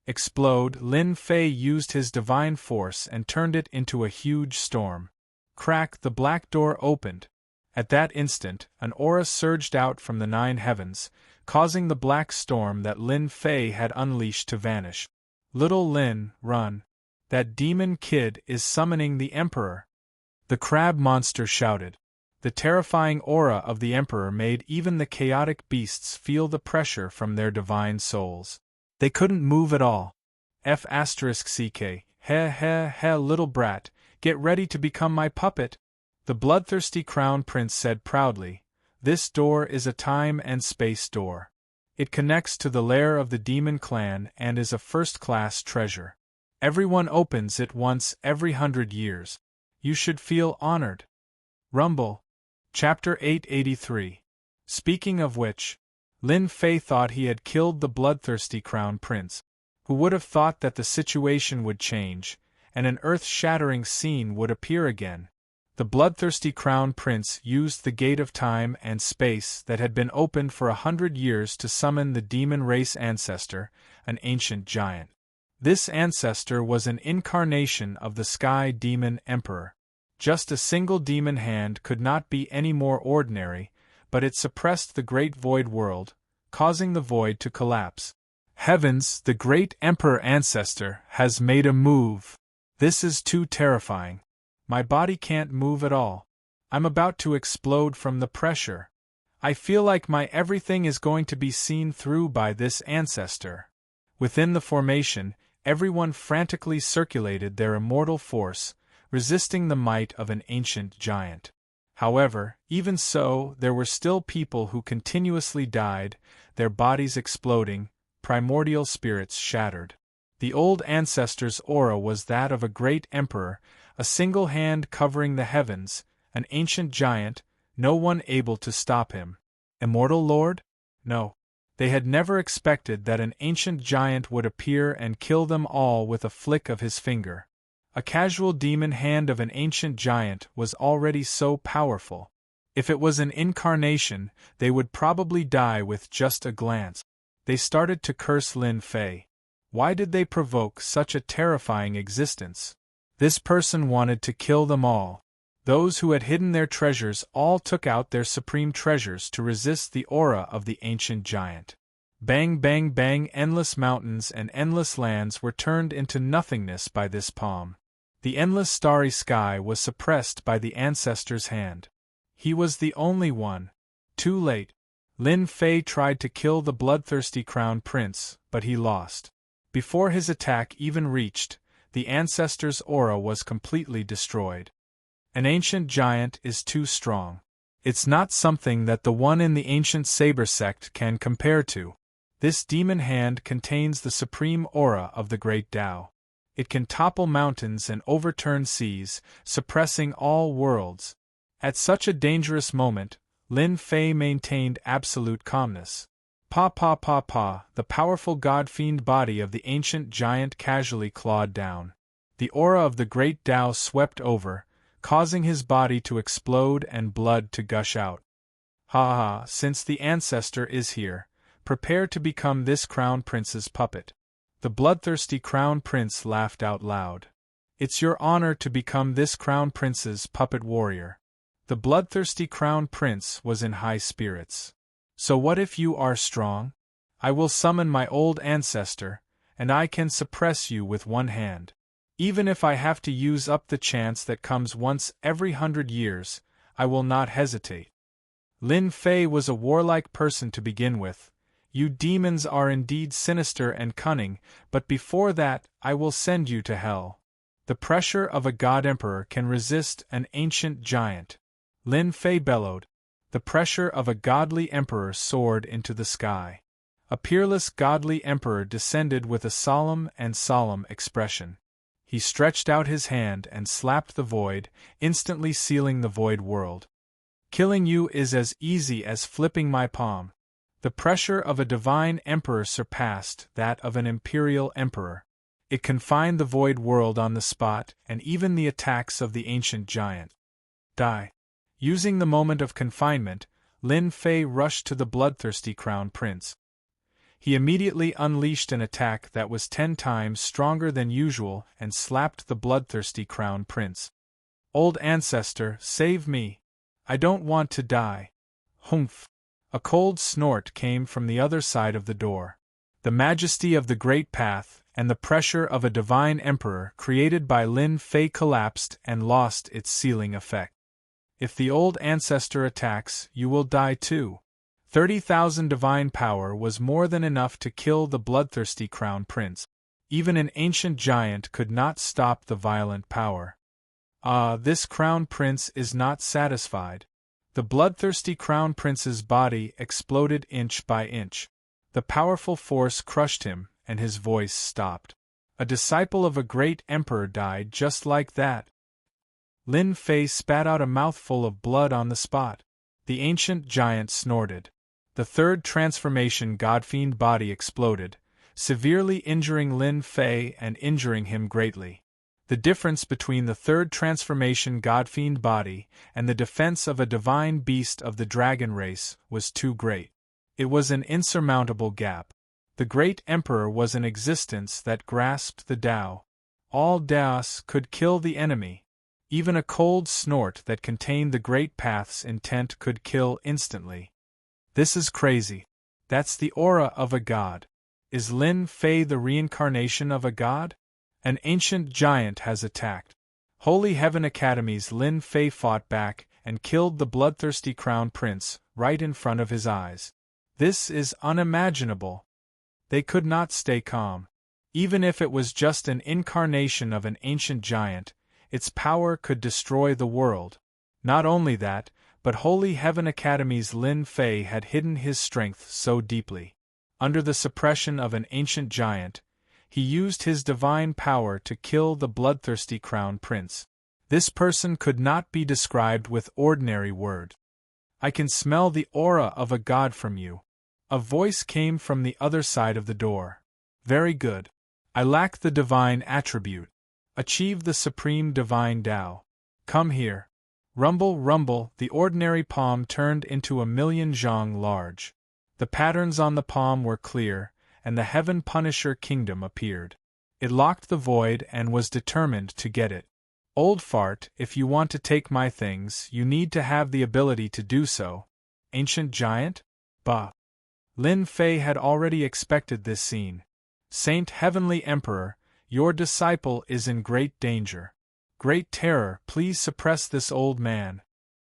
Explode! Lin Fei used his divine force and turned it into a huge storm. Crack! The black door opened. At that instant, an aura surged out from the 9 heavens, causing the black storm that Lin Fei had unleashed to vanish. Little Lin, run. That demon kid is summoning the Emperor. the crab monster shouted. The terrifying aura of the Emperor made even the chaotic beasts feel the pressure from their divine souls. They couldn't move at all. F***ck, heh, little brat, get ready to become my puppet. The bloodthirsty crown prince said proudly, this door is a time and space door. It connects to the lair of the demon clan and is a first-class treasure. Everyone opens it once every 100 years. You should feel honored. Rumble. Chapter 883. Speaking of which, Lin Fei thought he had killed the bloodthirsty crown prince. Who would have thought that the situation would change, and an earth-shattering scene would appear again? The bloodthirsty crown prince used the gate of time and space that had been opened for 100 years to summon the demon race ancestor, an ancient giant. This ancestor was an incarnation of the Sky Demon Emperor. Just a single demon hand could not be any more ordinary, but it suppressed the great void world, causing the void to collapse. Heavens, the great Emperor ancestor has made a move. This is too terrifying. My body can't move at all. I'm about to explode from the pressure. I feel like my everything is going to be seen through by this ancestor. Within the formation, everyone frantically circulated their immortal force, resisting the might of an ancient giant. However, even so, there were still people who continuously died, their bodies exploding, primordial spirits shattered. The old ancestor's aura was that of a great emperor, a single hand covering the heavens, an ancient giant, no one able to stop him. Immortal Lord? No. They had never expected that an ancient giant would appear and kill them all with a flick of his finger. A casual demon hand of an ancient giant was already so powerful. If it was an incarnation, they would probably die with just a glance. They started to curse Lin Fei. Why did they provoke such a terrifying existence? This person wanted to kill them all. Those who had hidden their treasures all took out their supreme treasures to resist the aura of the ancient giant. Bang bang bang, endless mountains and endless lands were turned into nothingness by this palm. The endless starry sky was suppressed by the ancestor's hand. He was the only one. Too late. Lin Fei tried to kill the bloodthirsty crown prince, but he lost. Before his attack even reached, the ancestor's aura was completely destroyed. An ancient giant is too strong. It's not something that the one in the ancient saber sect can compare to. This demon hand contains the supreme aura of the great Tao. It can topple mountains and overturn seas, suppressing all worlds. At such a dangerous moment, Lin Fei maintained absolute calmness. The powerful god-fiend body of the ancient giant casually clawed down. The aura of the great Tao swept over, causing his body to explode and blood to gush out. Since the ancestor is here, prepare to become this crown prince's puppet. The bloodthirsty crown prince laughed out loud. It's your honor to become this crown prince's puppet warrior. The bloodthirsty crown prince was in high spirits. So what if you are strong? I will summon my old ancestor, and I can suppress you with one hand. Even if I have to use up the chance that comes once every 100 years, I will not hesitate. Lin Fei was a warlike person to begin with. You demons are indeed sinister and cunning, but before that, I will send you to hell. The pressure of a god-emperor can resist an ancient giant. Lin Fei bellowed. The pressure of a godly emperor soared into the sky. A peerless godly emperor descended with a solemn expression. He stretched out his hand and slapped the void, instantly sealing the void world. Killing you is as easy as flipping my palm. The pressure of a divine emperor surpassed that of an imperial emperor. It confined the void world on the spot, and even the attacks of the ancient giant. Die. Using the moment of confinement, Lin Fei rushed to the bloodthirsty crown prince. He immediately unleashed an attack that was 10 times stronger than usual and slapped the bloodthirsty crown prince. Old ancestor, save me. I don't want to die. Humph. A cold snort came from the other side of the door. The majesty of the great path and the pressure of a divine emperor created by Lin Fei collapsed and lost its sealing effect. If the old ancestor attacks, you will die too. 30,000 divine power was more than enough to kill the bloodthirsty crown prince. Even an ancient giant could not stop the violent power. Ah, this crown prince is not satisfied. The bloodthirsty crown prince's body exploded inch by inch. The powerful force crushed him, and his voice stopped. A disciple of a great emperor died just like that. Lin Fei spat out a mouthful of blood on the spot. The ancient giant snorted. The third transformation godfiend body exploded, severely injuring Lin Fei and injuring him greatly. The difference between the third transformation godfiend body and the defense of a divine beast of the dragon race was too great. It was an insurmountable gap. The great emperor was an existence that grasped the Tao. All Taos could kill the enemy. Even a cold snort that contained the great path's intent could kill instantly. This is crazy. That's the aura of a god. Is Lin Fei the reincarnation of a god? An ancient giant has attacked. Holy Heaven Academy's Lin Fei fought back and killed the bloodthirsty crown prince right in front of his eyes. This is unimaginable. They could not stay calm. Even if it was just an incarnation of an ancient giant, its power could destroy the world. Not only that, but Holy Heaven Academy's Lin Fei had hidden his strength so deeply. Under the suppression of an ancient giant, he used his divine power to kill the bloodthirsty crown prince. This person could not be described with ordinary word. I can smell the aura of a god from you. A voice came from the other side of the door. Very good. I lack the divine attribute. Achieve the supreme divine Tao. Come here. Rumble, rumble, the ordinary palm turned into a million zhang large. The patterns on the palm were clear, and the Heaven Punisher Kingdom appeared. It locked the void and was determined to get it. Old fart, if you want to take my things, you need to have the ability to do so. Ancient giant? Bah. Lin Fei had already expected this scene. Saint Heavenly Emperor, your disciple is in great danger. Great terror, please suppress this old man.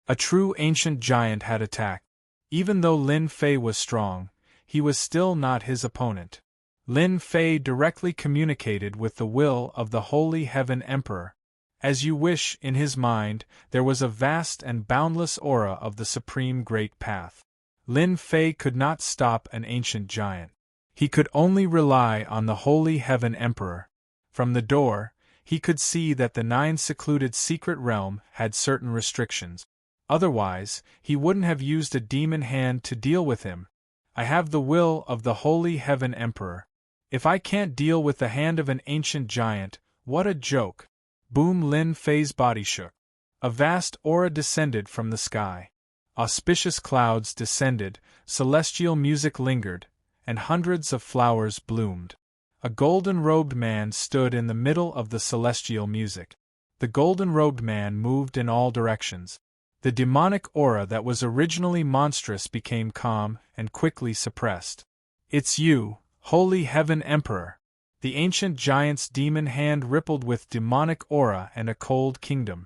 A true ancient giant had attacked. Even though Lin Fei was strong, he was still not his opponent. Lin Fei directly communicated with the will of the Holy Heaven Emperor. As you wish, in his mind, there was a vast and boundless aura of the Supreme Great Path. Lin Fei could not stop an ancient giant. He could only rely on the Holy Heaven Emperor. From the door, he could see that the 9 secluded secret realm had certain restrictions. Otherwise, he wouldn't have used a demon hand to deal with him. I have the will of the Holy Heaven Emperor. If I can't deal with the hand of an ancient giant, what a joke. Boom! Lin Fei's body shook. A vast aura descended from the sky. Auspicious clouds descended, celestial music lingered, and hundreds of flowers bloomed. A golden-robed man stood in the middle of the celestial music. The golden-robed man moved in all directions. The demonic aura that was originally monstrous became calm and quickly suppressed. It's you, Holy Heaven Emperor. The ancient giant's demon hand rippled with demonic aura and a cold kingdom.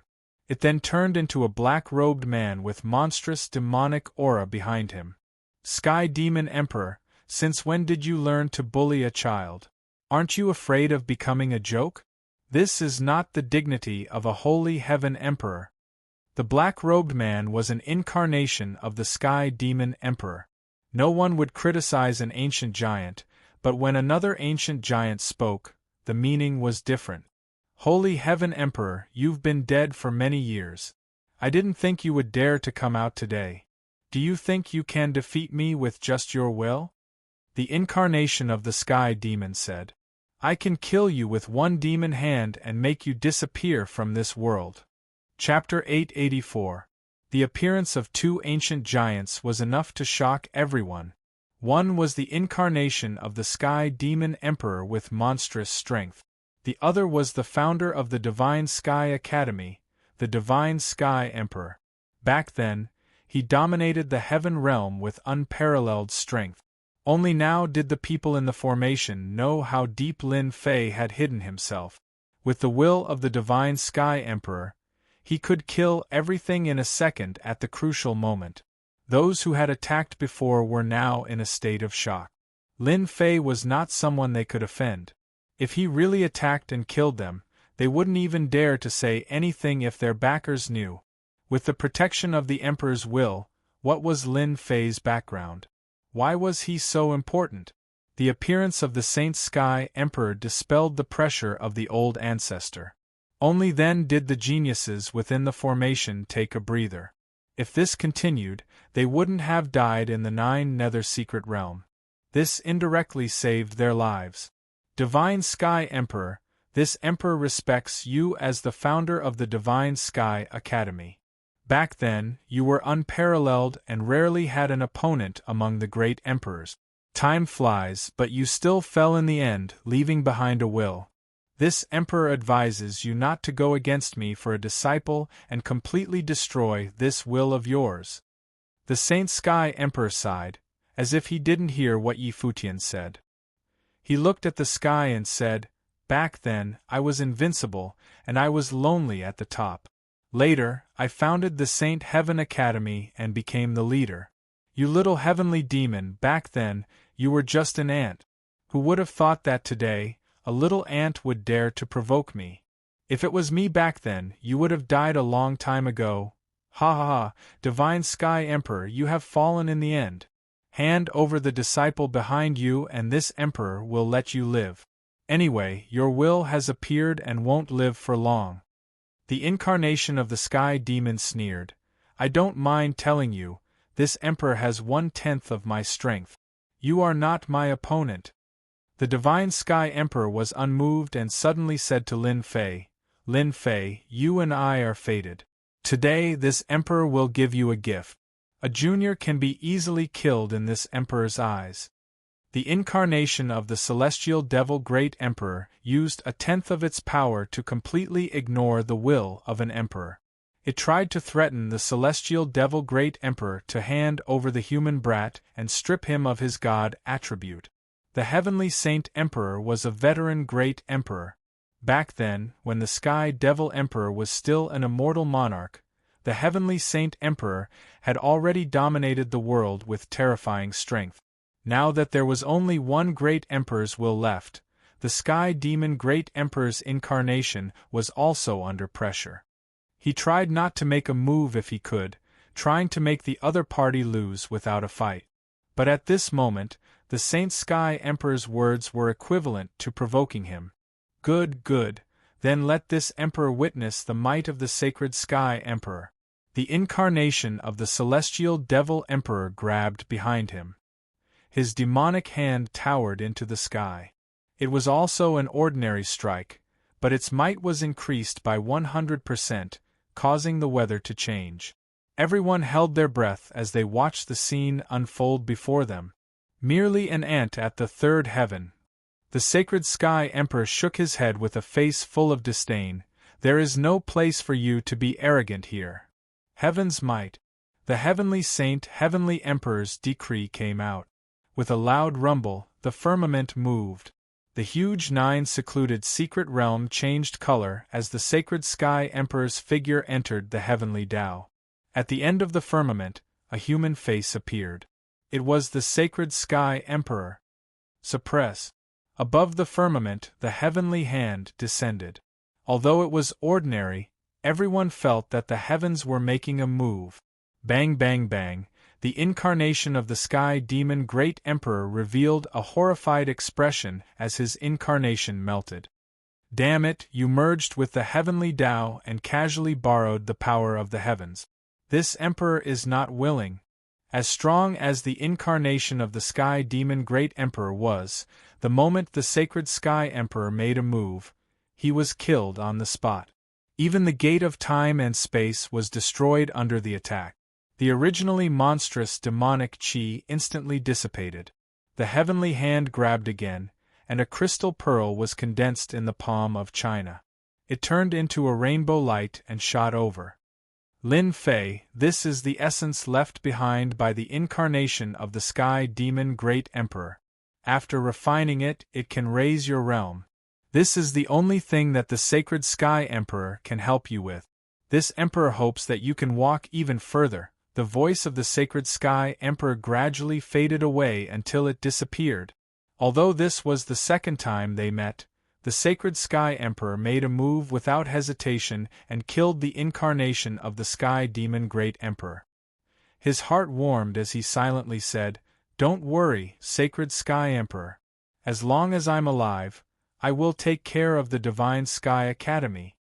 It then turned into a black-robed man with monstrous demonic aura behind him. Sky Demon Emperor, since when did you learn to bully a child? Aren't you afraid of becoming a joke? This is not the dignity of a Holy Heaven Emperor. The black-robed man was an incarnation of the Sky Demon Emperor. No one would criticize an ancient giant, but when another ancient giant spoke, the meaning was different. Holy Heaven Emperor, you've been dead for many years. I didn't think you would dare to come out today. Do you think you can defeat me with just your will? The incarnation of the Sky Demon said. I can kill you with one demon hand and make you disappear from this world. Chapter 884. The appearance of 2 ancient giants was enough to shock everyone. One was the incarnation of the Sky Demon Emperor with monstrous strength. The other was the founder of the Divine Sky Academy, the Divine Sky Emperor. Back then, he dominated the heaven realm with unparalleled strength. Only now did the people in the formation know how deep Lin Fei had hidden himself. With the will of the Divine Sky Emperor, he could kill everything in a second at the crucial moment. Those who had attacked before were now in a state of shock. Lin Fei was not someone they could offend. If he really attacked and killed them, they wouldn't even dare to say anything if their backers knew. With the protection of the Emperor's will, what was Lin Fei's background? Why was he so important? The appearance of the Saint Sky Emperor dispelled the pressure of the old ancestor. Only then did the geniuses within the formation take a breather. If this continued, they wouldn't have died in the Nine Nether Secret Realm. This indirectly saved their lives. Divine Sky Emperor, this emperor respects you as the founder of the Divine Sky Academy. Back then, you were unparalleled and rarely had an opponent among the great emperors. Time flies, but you still fell in the end, leaving behind a will. This emperor advises you not to go against me for a disciple and completely destroy this will of yours. The Saint Sky Emperor sighed, as if he didn't hear what Yi Futian said. He looked at the sky and said, "Back then, I was invincible, and I was lonely at the top. Later, I founded the Saint Heaven Academy and became the leader. You little heavenly demon, back then, you were just an ant. Who would have thought that today, a little ant would dare to provoke me? If it was me back then, you would have died a long time ago. Ha ha ha, Divine Sky Emperor, you have fallen in the end. Hand over the disciple behind you and this emperor will let you live. Anyway, your will has appeared and won't live for long." The incarnation of the Sky Demon sneered, "I don't mind telling you, this emperor has 1/10 of my strength. You are not my opponent." The Divine Sky Emperor was unmoved and suddenly said to Lin Fei, "Lin Fei, you and I are fated. Today this emperor will give you a gift. A junior can be easily killed in this emperor's eyes." The incarnation of the Celestial Devil Great Emperor used 1/10 of its power to completely ignore the will of an emperor. It tried to threaten the Celestial Devil Great Emperor to hand over the human brat and strip him of his god attribute. The Heavenly Saint Emperor was a veteran great emperor. Back then, when the Sky Devil Emperor was still an immortal monarch, the Heavenly Saint Emperor had already dominated the world with terrifying strength. Now that there was only one great emperor's will left, the Sky Demon Great Emperor's incarnation was also under pressure. He tried not to make a move if he could, trying to make the other party lose without a fight. But at this moment, the Saint Sky Emperor's words were equivalent to provoking him. "Good, good, then let this emperor witness the might of the Sacred Sky Emperor." The incarnation of the Celestial Devil Emperor grabbed behind him. His demonic hand towered into the sky. It was also an ordinary strike, but its might was increased by 100%, causing the weather to change. Everyone held their breath as they watched the scene unfold before them. Merely an ant at the third heaven. The Sacred Sky Emperor shook his head with a face full of disdain. "There is no place for you to be arrogant here." Heaven's might. The Heavenly Saint Heavenly Emperor's decree came out. With a loud rumble, the firmament moved. The huge secluded secret realm changed color as the Sacred Sky Emperor's figure entered the heavenly Tao. At the end of the firmament, a human face appeared. It was the Sacred Sky Emperor. Suppress. Above the firmament, the heavenly hand descended. Although it was ordinary, everyone felt that the heavens were making a move. Bang bang bang. The incarnation of the Sky Demon Great Emperor revealed a horrified expression as his incarnation melted. "Damn it, you merged with the heavenly Tao and casually borrowed the power of the heavens. This emperor is not willing." As strong as the incarnation of the Sky Demon Great Emperor was, the moment the Sacred Sky Emperor made a move, he was killed on the spot. Even the gate of time and space was destroyed under the attack. The originally monstrous demonic chi instantly dissipated. The heavenly hand grabbed again, and a crystal pearl was condensed in the palm of China. It turned into a rainbow light and shot over. Lin Fei, this is the essence left behind by the incarnation of the Sky Demon Great Emperor. After refining it, it can raise your realm. This is the only thing that the sacred Sky Emperor can help you with. This Emperor hopes that you can walk even further. The voice of the sacred Sky Emperor gradually faded away until it disappeared. Although this was the second time they met, the sacred Sky Emperor made a move without hesitation and killed the incarnation of the Sky Demon Great Emperor. His heart warmed as he silently said, "Don't worry, sacred Sky Emperor. As long as I'm alive, I will take care of the Divine Sky Academy."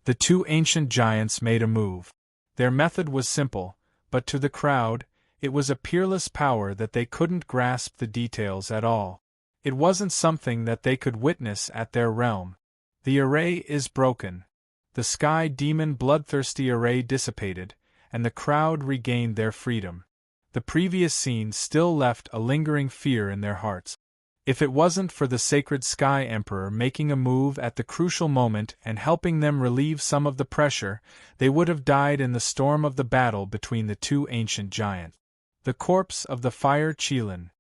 The two ancient giants made a move. Their method was simple, but to the crowd, it was a peerless power that they couldn't grasp the details at all. It wasn't something that they could witness at their realm. The array is broken. The Sky Demon bloodthirsty array dissipated, and the crowd regained their freedom. The previous scene still left a lingering fear in their hearts. If it wasn't for the sacred Sky Emperor making a move at the crucial moment and helping them relieve some of the pressure, they would have died in the storm of the battle between the two ancient giants. The corpse of the Fire Qilin.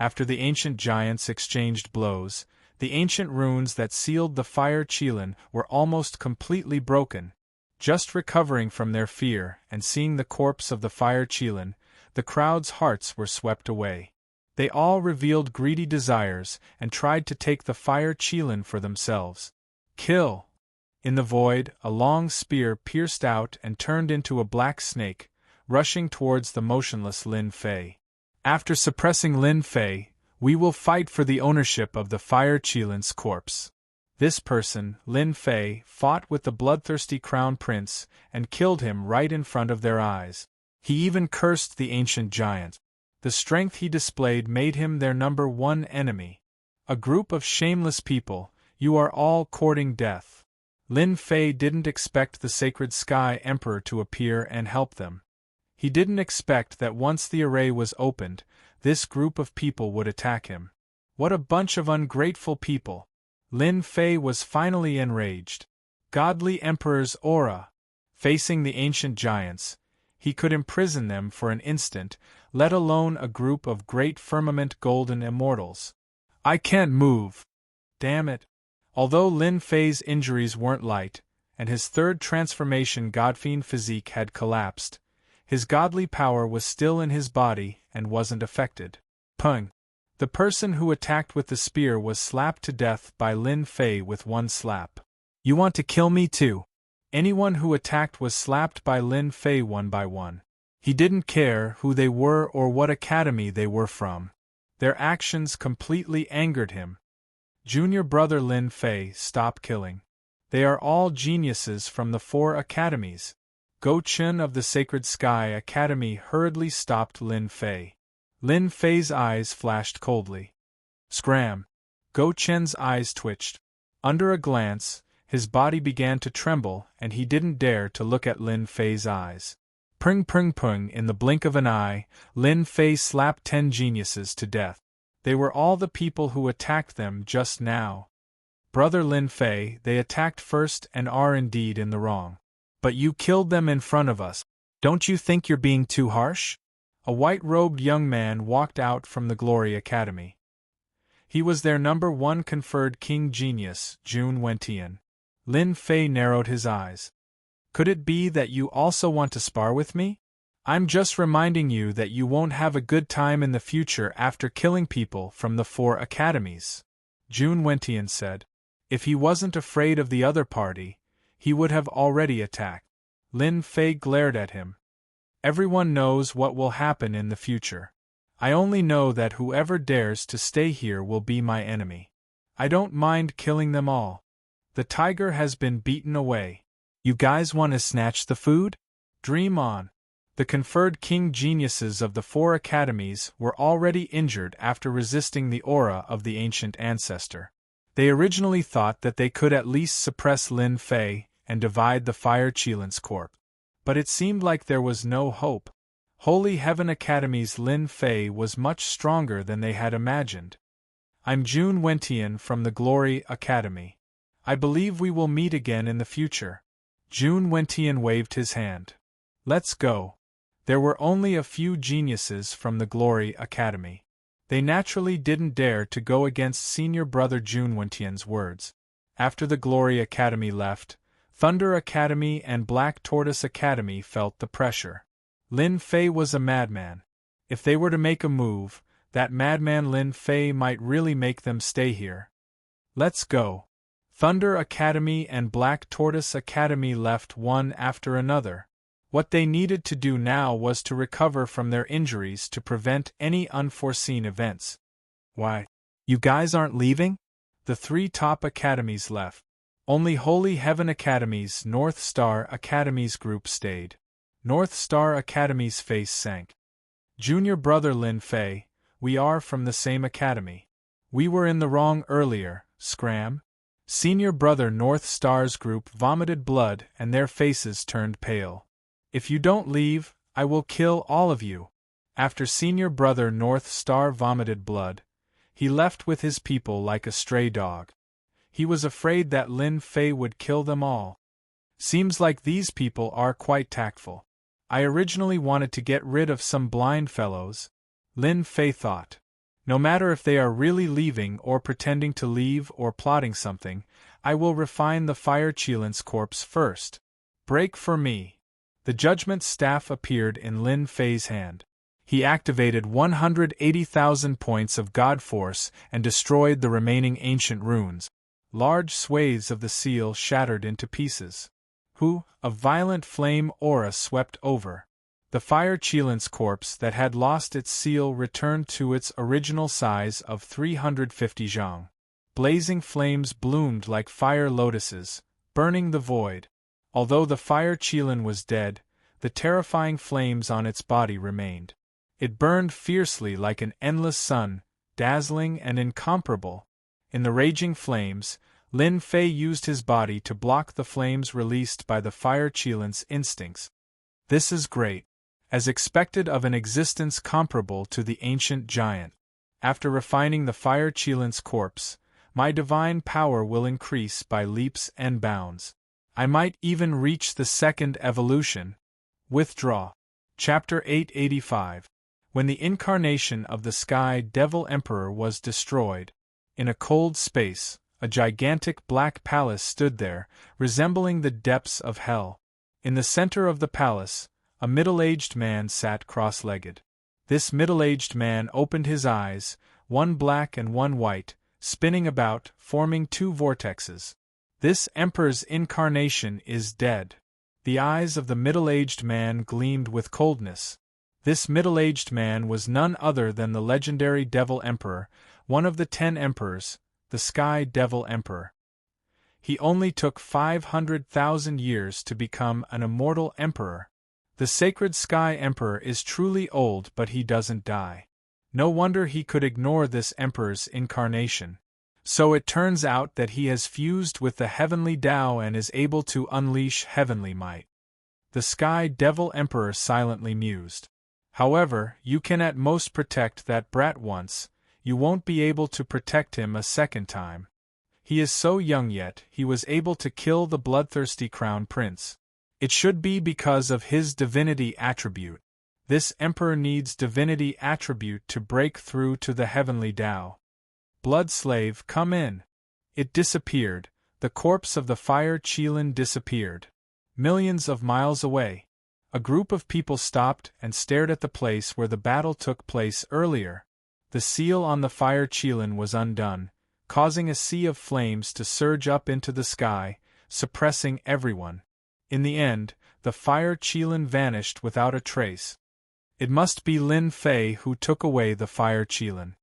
After the ancient giants exchanged blows, the ancient runes that sealed the Fire Qilin were almost completely broken. Just recovering from their fear and seeing the corpse of the Fire Qilin, the crowd's hearts were swept away. They all revealed greedy desires and tried to take the Fire Qilin for themselves. Kill! In the void, a long spear pierced out and turned into a black snake, rushing towards the motionless Lin Fei. After suppressing Lin Fei, we will fight for the ownership of the Fire Qilin's corpse. This person, Lin Fei, fought with the bloodthirsty crown prince and killed him right in front of their eyes. He even cursed the ancient giant. The strength he displayed made him their #1 enemy. A group of shameless people, you are all courting death. Lin Fei didn't expect the sacred Sky Emperor to appear and help them. He didn't expect that once the array was opened, this group of people would attack him. What a bunch of ungrateful people! Lin Fei was finally enraged. Godly Emperor's aura! Facing the ancient giants, he could imprison them for an instant, let alone a group of great firmament golden immortals. I can't move! Damn it! Although Lin Fei's injuries weren't light, and his third transformation Godfiend physique had collapsed, his godly power was still in his body and wasn't affected. Pung! The person who attacked with the spear was slapped to death by Lin Fei with one slap. You want to kill me too? Anyone who attacked was slapped by Lin Fei one by one. He didn't care who they were or what academy they were from. Their actions completely angered him. Junior brother Lin Fei, stop killing. They are all geniuses from the 4 academies. Go Chen of the Sacred Sky Academy hurriedly stopped Lin Fei. Lin Fei's eyes flashed coldly. Scram! Go Chen's eyes twitched. Under a glance, his body began to tremble and he didn't dare to look at Lin Fei's eyes. Pring pring pring, in the blink of an eye, Lin Fei slapped 10 geniuses to death. They were all the people who attacked them just now. Brother Lin Fei, they attacked first and are indeed in the wrong. But you killed them in front of us. Don't you think you're being too harsh? A white-robed young man walked out from the Glory Academy. He was their #1 conferred king genius, Jun Wentian. Lin Fei narrowed his eyes. Could it be that you also want to spar with me? I'm just reminding you that you won't have a good time in the future after killing people from the 4 academies, Jun Wentian said. If he wasn't afraid of the other party, he would have already attacked. Lin Fei glared at him. Everyone knows what will happen in the future. I only know that whoever dares to stay here will be my enemy. I don't mind killing them all. The tiger has been beaten away. You guys want to snatch the food? Dream on. The conferred king geniuses of the 4 academies were already injured after resisting the aura of the ancient ancestor. They originally thought that they could at least suppress Lin Fei and divide the Fire Qilin's corpse. But it seemed like there was no hope. Holy Heaven Academy's Lin Fei was much stronger than they had imagined. I'm Jun Wentian from the Glory Academy. I believe we will meet again in the future. Jun Wentian waved his hand. Let's go. There were only a few geniuses from the Glory Academy. They naturally didn't dare to go against senior brother Junwentian's words. After the Glory Academy left, Thunder Academy and Black Tortoise Academy felt the pressure. Lin Fei was a madman. If they were to make a move, that madman Lin Fei might really make them stay here. Let's go. Thunder Academy and Black Tortoise Academy left one after another. What they needed to do now was to recover from their injuries to prevent any unforeseen events. Why? You guys aren't leaving? The 3 top academies left. Only Holy Heaven Academy's North Star Academy's group stayed. North Star Academy's face sank. Junior brother Lin Fei, we are from the same academy. We were in the wrong earlier, scram. Senior brother North Star's group vomited blood and their faces turned pale. If you don't leave, I will kill all of you. After senior brother North Star vomited blood, he left with his people like a stray dog. He was afraid that Lin Fei would kill them all. Seems like these people are quite tactful. I originally wanted to get rid of some blind fellows, Lin Fei thought. No matter if they are really leaving or pretending to leave or plotting something, I will refine the Fire Qilin's corpse first. Break for me. The judgment staff appeared in Lin Fei's hand. He activated 180,000 points of God Force and destroyed the remaining ancient runes. Large swathes of the seal shattered into pieces. A violent flame aura swept over. The Fire Qilin's corpse that had lost its seal returned to its original size of 350 zhang. Blazing flames bloomed like fire lotuses, burning the void. Although the Fire Qilin was dead, the terrifying flames on its body remained. It burned fiercely like an endless sun, dazzling and incomparable. In the raging flames, Lin Fei used his body to block the flames released by the Fire Qilin's instincts. This is great. As expected of an existence comparable to the ancient giant. After refining the Fire Qilin's corpse, my divine power will increase by leaps and bounds. I might even reach the second evolution. Withdraw. Chapter 885. When the incarnation of the Sky Devil Emperor was destroyed, in a cold space, a gigantic black palace stood there, resembling the depths of hell. In the center of the palace, a middle-aged man sat cross-legged. This middle-aged man opened his eyes, one black and one white, spinning about, forming 2 vortexes. This emperor's incarnation is dead. The eyes of the middle-aged man gleamed with coldness. This middle-aged man was none other than the legendary Devil Emperor, one of the 10 emperors, the Sky Devil Emperor. He only took 500,000 years to become an immortal emperor. The sacred Sky Emperor is truly old, but he doesn't die. No wonder he could ignore this emperor's incarnation. So it turns out that he has fused with the heavenly Tao and is able to unleash heavenly might. The Sky Devil Emperor silently mused. However, you can at most protect that brat once, you won't be able to protect him a second time. He is so young yet, he was able to kill the bloodthirsty crown prince. It should be because of his divinity attribute. This emperor needs divinity attribute to break through to the heavenly Tao. Blood slave, come in. It disappeared. The corpse of the Fire Qilin disappeared. Millions of miles away, a group of people stopped and stared at the place where the battle took place earlier. The seal on the Fire Qilin was undone, causing a sea of flames to surge up into the sky, suppressing everyone. In the end, the Fire Qilin vanished without a trace. It must be Lin Fei who took away the Fire Qilin.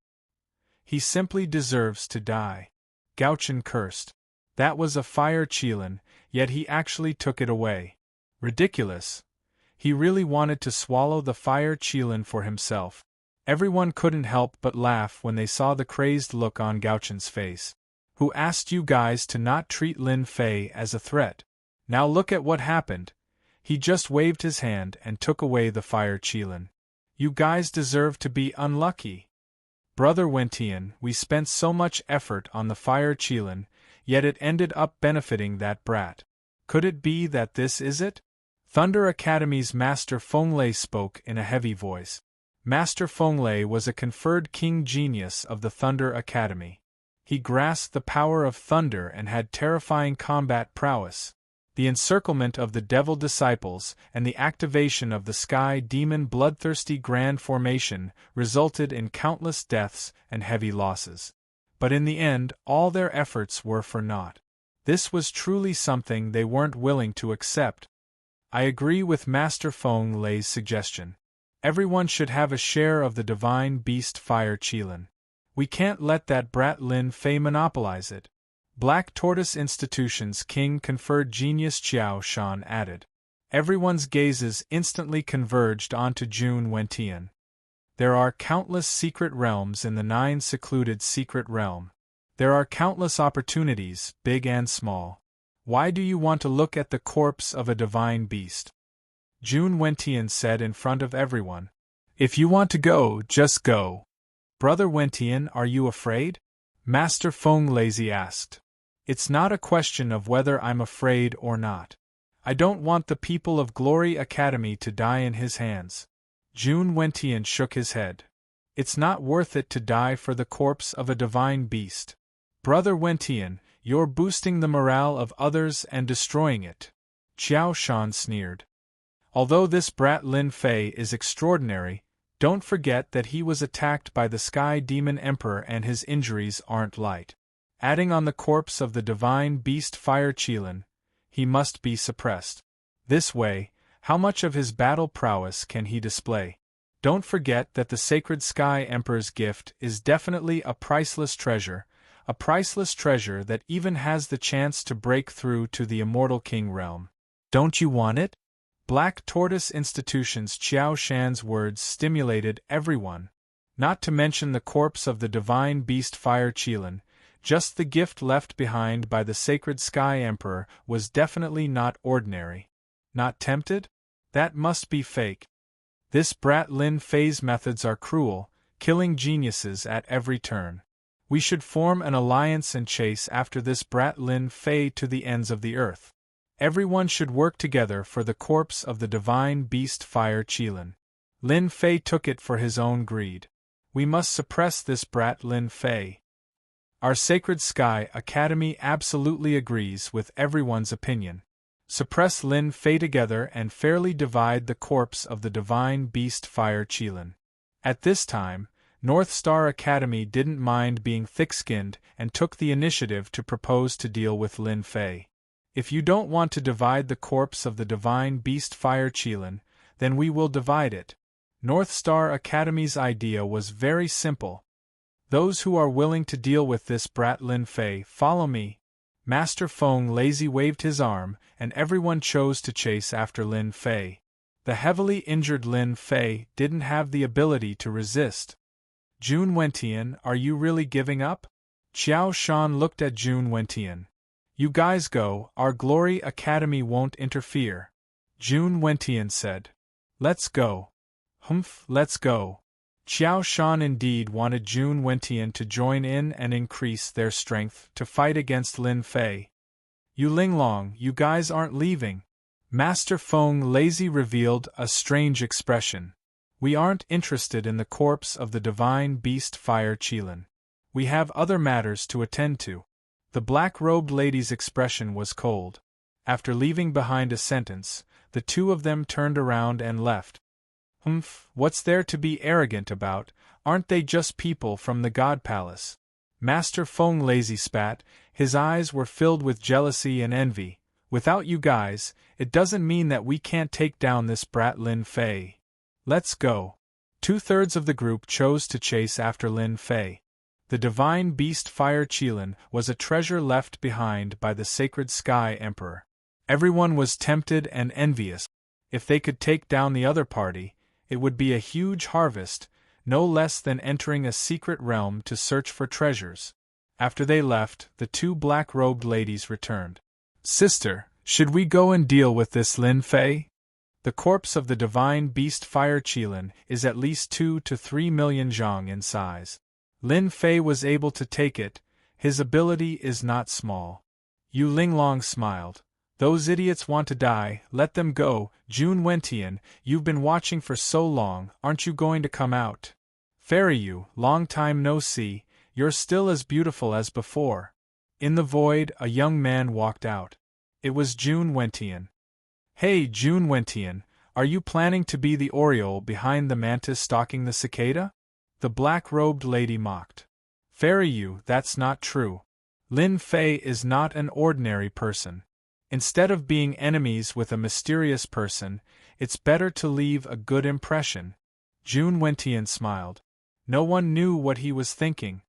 He simply deserves to die. Gauchen cursed. That was a Fire Qilin, yet he actually took it away. Ridiculous. He really wanted to swallow the Fire Qilin for himself. Everyone couldn't help but laugh when they saw the crazed look on Gauchen's face. Who asked you guys to not treat Lin Fei as a threat? Now look at what happened. He just waved his hand and took away the Fire Qilin. You guys deserve to be unlucky. Brother Wentian, we spent so much effort on the Fire Qilin, yet it ended up benefiting that brat. Could it be that this is it? Thunder Academy's Master Fenglai spoke in a heavy voice. Master Fenglai was a conferred king genius of the Thunder Academy. He grasped the power of thunder and had terrifying combat prowess. The encirclement of the devil disciples and the activation of the sky demon bloodthirsty grand formation resulted in countless deaths and heavy losses. But in the end, all their efforts were for naught. This was truly something they weren't willing to accept. I agree with Master Fenglai's suggestion. Everyone should have a share of the divine beast fire Qilin. We can't let that brat Lin Fei monopolize it. Black Tortoise Institution's king conferred genius Qiao Shan added. Everyone's gazes instantly converged onto Jun Wentian. There are countless secret realms in the 9 secluded secret realm. There are countless opportunities, big and small. Why do you want to look at the corpse of a divine beast? Jun Wentian said in front of everyone. If you want to go, just go. Brother Wentian, are you afraid? Master Fenglai asked. It's not a question of whether I'm afraid or not. I don't want the people of Glory Academy to die in his hands. Jun Wentian shook his head. It's not worth it to die for the corpse of a divine beast. Brother Wentian, you're boosting the morale of others and destroying it. Qiao Shan sneered. Although this brat Lin Fei is extraordinary, don't forget that he was attacked by the Sky Demon Emperor and his injuries aren't light. Adding on the corpse of the divine beast fire Qilin, he must be suppressed. This way, how much of his battle prowess can he display? Don't forget that the sacred Sky Emperor's gift is definitely a priceless treasure that even has the chance to break through to the immortal king realm. Don't you want it? Black Tortoise Institution's Qiao Shan's words stimulated everyone. Not to mention the corpse of the divine beast fire Qilin, just the gift left behind by the sacred Sky Emperor was definitely not ordinary. Not tempted? That must be fake. This brat Lin Fei's methods are cruel, killing geniuses at every turn. We should form an alliance and chase after this brat Lin Fei to the ends of the earth. Everyone should work together for the corpse of the divine beast fire Qilin. Lin Fei took it for his own greed. We must suppress this brat Lin Fei. Our Sacred Sky Academy absolutely agrees with everyone's opinion. Suppress Lin Fei together and fairly divide the corpse of the divine beast fire Qilin. At this time, North Star Academy didn't mind being thick-skinned and took the initiative to propose to deal with Lin Fei. If you don't want to divide the corpse of the divine beast fire Qilin, then we will divide it. North Star Academy's idea was very simple. Those who are willing to deal with this brat Lin Fei, follow me. Master Fenglai waved his arm, and everyone chose to chase after Lin Fei. The heavily injured Lin Fei didn't have the ability to resist. Jun Wentian, are you really giving up? Qiao Shan looked at Jun Wentian. You guys go, our Glory Academy won't interfere. Jun Wentian said. Let's go. Humph, let's go. Qiao Shan indeed wanted Jun Wentian to join in and increase their strength to fight against Lin Fei. You Linglong, you guys aren't leaving. Master Fenglai revealed a strange expression. We aren't interested in the corpse of the divine beast fire Qilin. We have other matters to attend to. The black-robed lady's expression was cold. After leaving behind a sentence, the two of them turned around and left. Humph, what's there to be arrogant about? Aren't they just people from the God Palace? Master Fenglai spat, his eyes were filled with jealousy and envy. Without you guys, it doesn't mean that we can't take down this brat Lin Fei. Let's go. 2/3 of the group chose to chase after Lin Fei. The divine beast fire Qilin was a treasure left behind by the sacred Sky Emperor. Everyone was tempted and envious. If they could take down the other party, it would be a huge harvest, no less than entering a secret realm to search for treasures. After they left, the two black-robed ladies returned. Sister, should we go and deal with this Lin Fei? The corpse of the divine beast fire Qilin is at least 2 to 3 million zhang in size. Lin Fei was able to take it, his ability is not small. Yu Linglong smiled. Those idiots want to die, let them go. June Wentian, you've been watching for so long, aren't you going to come out? Fairy you, long time no see, you're still as beautiful as before. In the void, a young man walked out. It was June Wentian. Hey June Wentian, are you planning to be the oriole behind the mantis stalking the cicada? The black-robed lady mocked. Fairy you, that's not true. Lin Fei is not an ordinary person. Instead of being enemies with a mysterious person, it's better to leave a good impression. June Wentian smiled. No one knew what he was thinking.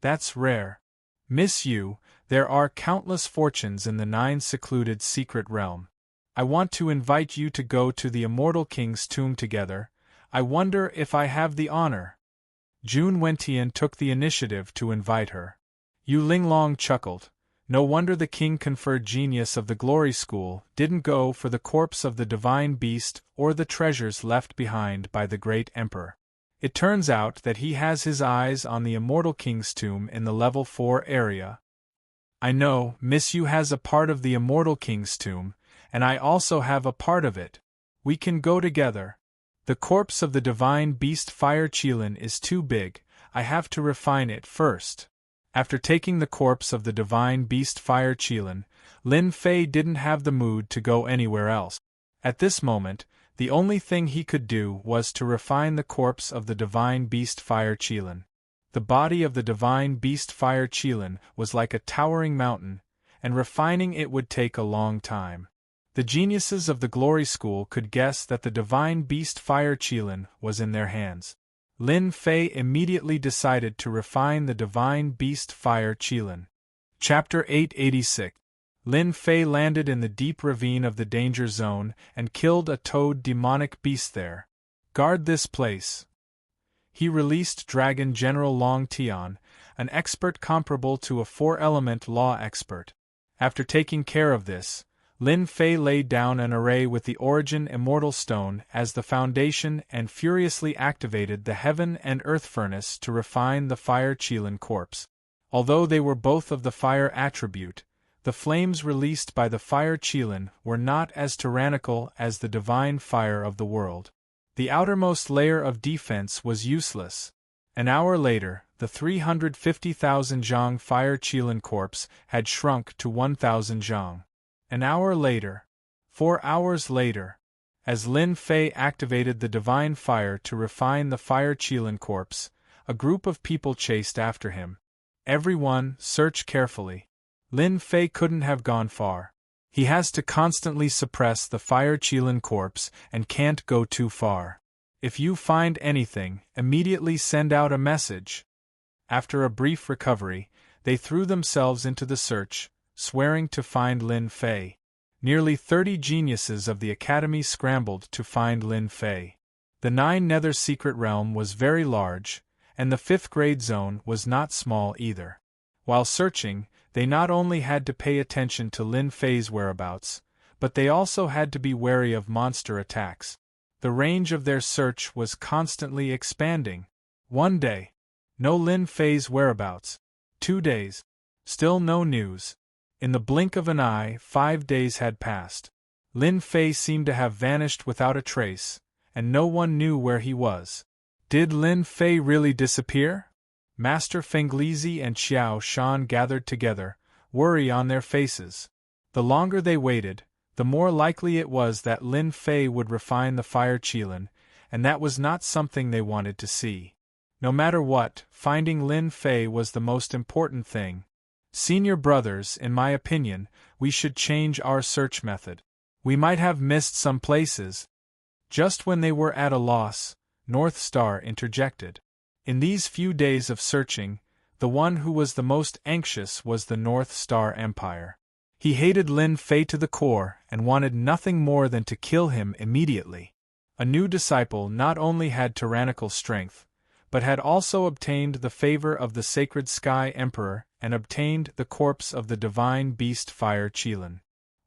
That's rare. Miss Yu, there are countless fortunes in the 9 secluded secret realm. I want to invite you to go to the immortal king's tomb together. I wonder if I have the honor. June Wentian took the initiative to invite her. Yu Linglong chuckled. No wonder the king conferred genius of the glory school didn't go for the corpse of the divine beast or the treasures left behind by the great emperor. It turns out that he has his eyes on the immortal king's tomb in the level 4 area. I know, Miss Yu has a part of the immortal king's tomb, and I also have a part of it. We can go together. The corpse of the divine beast Fire Qilin is too big, I have to refine it first. After taking the corpse of the divine beast Fire Qilin, Lin Fei didn't have the mood to go anywhere else. At this moment, the only thing he could do was to refine the corpse of the divine beast Fire Qilin. The body of the divine beast Fire Qilin was like a towering mountain, and refining it would take a long time. The geniuses of the glory school could guess that the divine beast Fire Qilin was in their hands. Lin Fei immediately decided to refine the divine beast Fire Qilin. Chapter 886. Lin Fei landed in the deep ravine of the danger zone and killed a toad demonic beast there. Guard this place. He released Dragon General Long Tian, an expert comparable to a 4-element law expert. After taking care of this, Lin Fei laid down an array with the Origin Immortal Stone as the foundation and furiously activated the Heaven and Earth Furnace to refine the Fire Qilin corpse. Although they were both of the fire attribute, the flames released by the Fire Qilin were not as tyrannical as the divine fire of the world. The outermost layer of defense was useless. An hour later, the 350,000 zhang Fire Qilin corpse had shrunk to 1,000 zhang. An hour later, 4 hours later, as Lin Fei activated the divine fire to refine the Fire Qilin corpse, a group of people chased after him. Everyone, search carefully. Lin Fei couldn't have gone far. He has to constantly suppress the Fire Qilin corpse and can't go too far. If you find anything, immediately send out a message. After a brief recovery, they threw themselves into the search, swearing to find Lin Fei. Nearly 30 geniuses of the Academy scrambled to find Lin Fei. The 9 Nether secret realm was very large, and the 5th grade zone was not small either. While searching, they not only had to pay attention to Lin Fei's whereabouts, but they also had to be wary of monster attacks. The range of their search was constantly expanding. 1 day. No Lin Fei's whereabouts. 2 days. Still no news. In the blink of an eye, 5 days had passed. Lin Fei seemed to have vanished without a trace, and no one knew where he was. Did Lin Fei really disappear? Master Fenglizi and Xiao Shan gathered together, worry on their faces. The longer they waited, the more likely it was that Lin Fei would refine the Fire Qilin, and that was not something they wanted to see. No matter what, finding Lin Fei was the most important thing. Senior brothers, in my opinion, we should change our search method. We might have missed some places. Just when they were at a loss, North Star interjected. In these few days of searching, the one who was the most anxious was the North Star Empire. He hated Lin Fei to the core and wanted nothing more than to kill him immediately. A new disciple not only had tyrannical strength, but had also obtained the favor of the Sacred Sky Emperor and obtained the corpse of the divine beast Fire Qilin.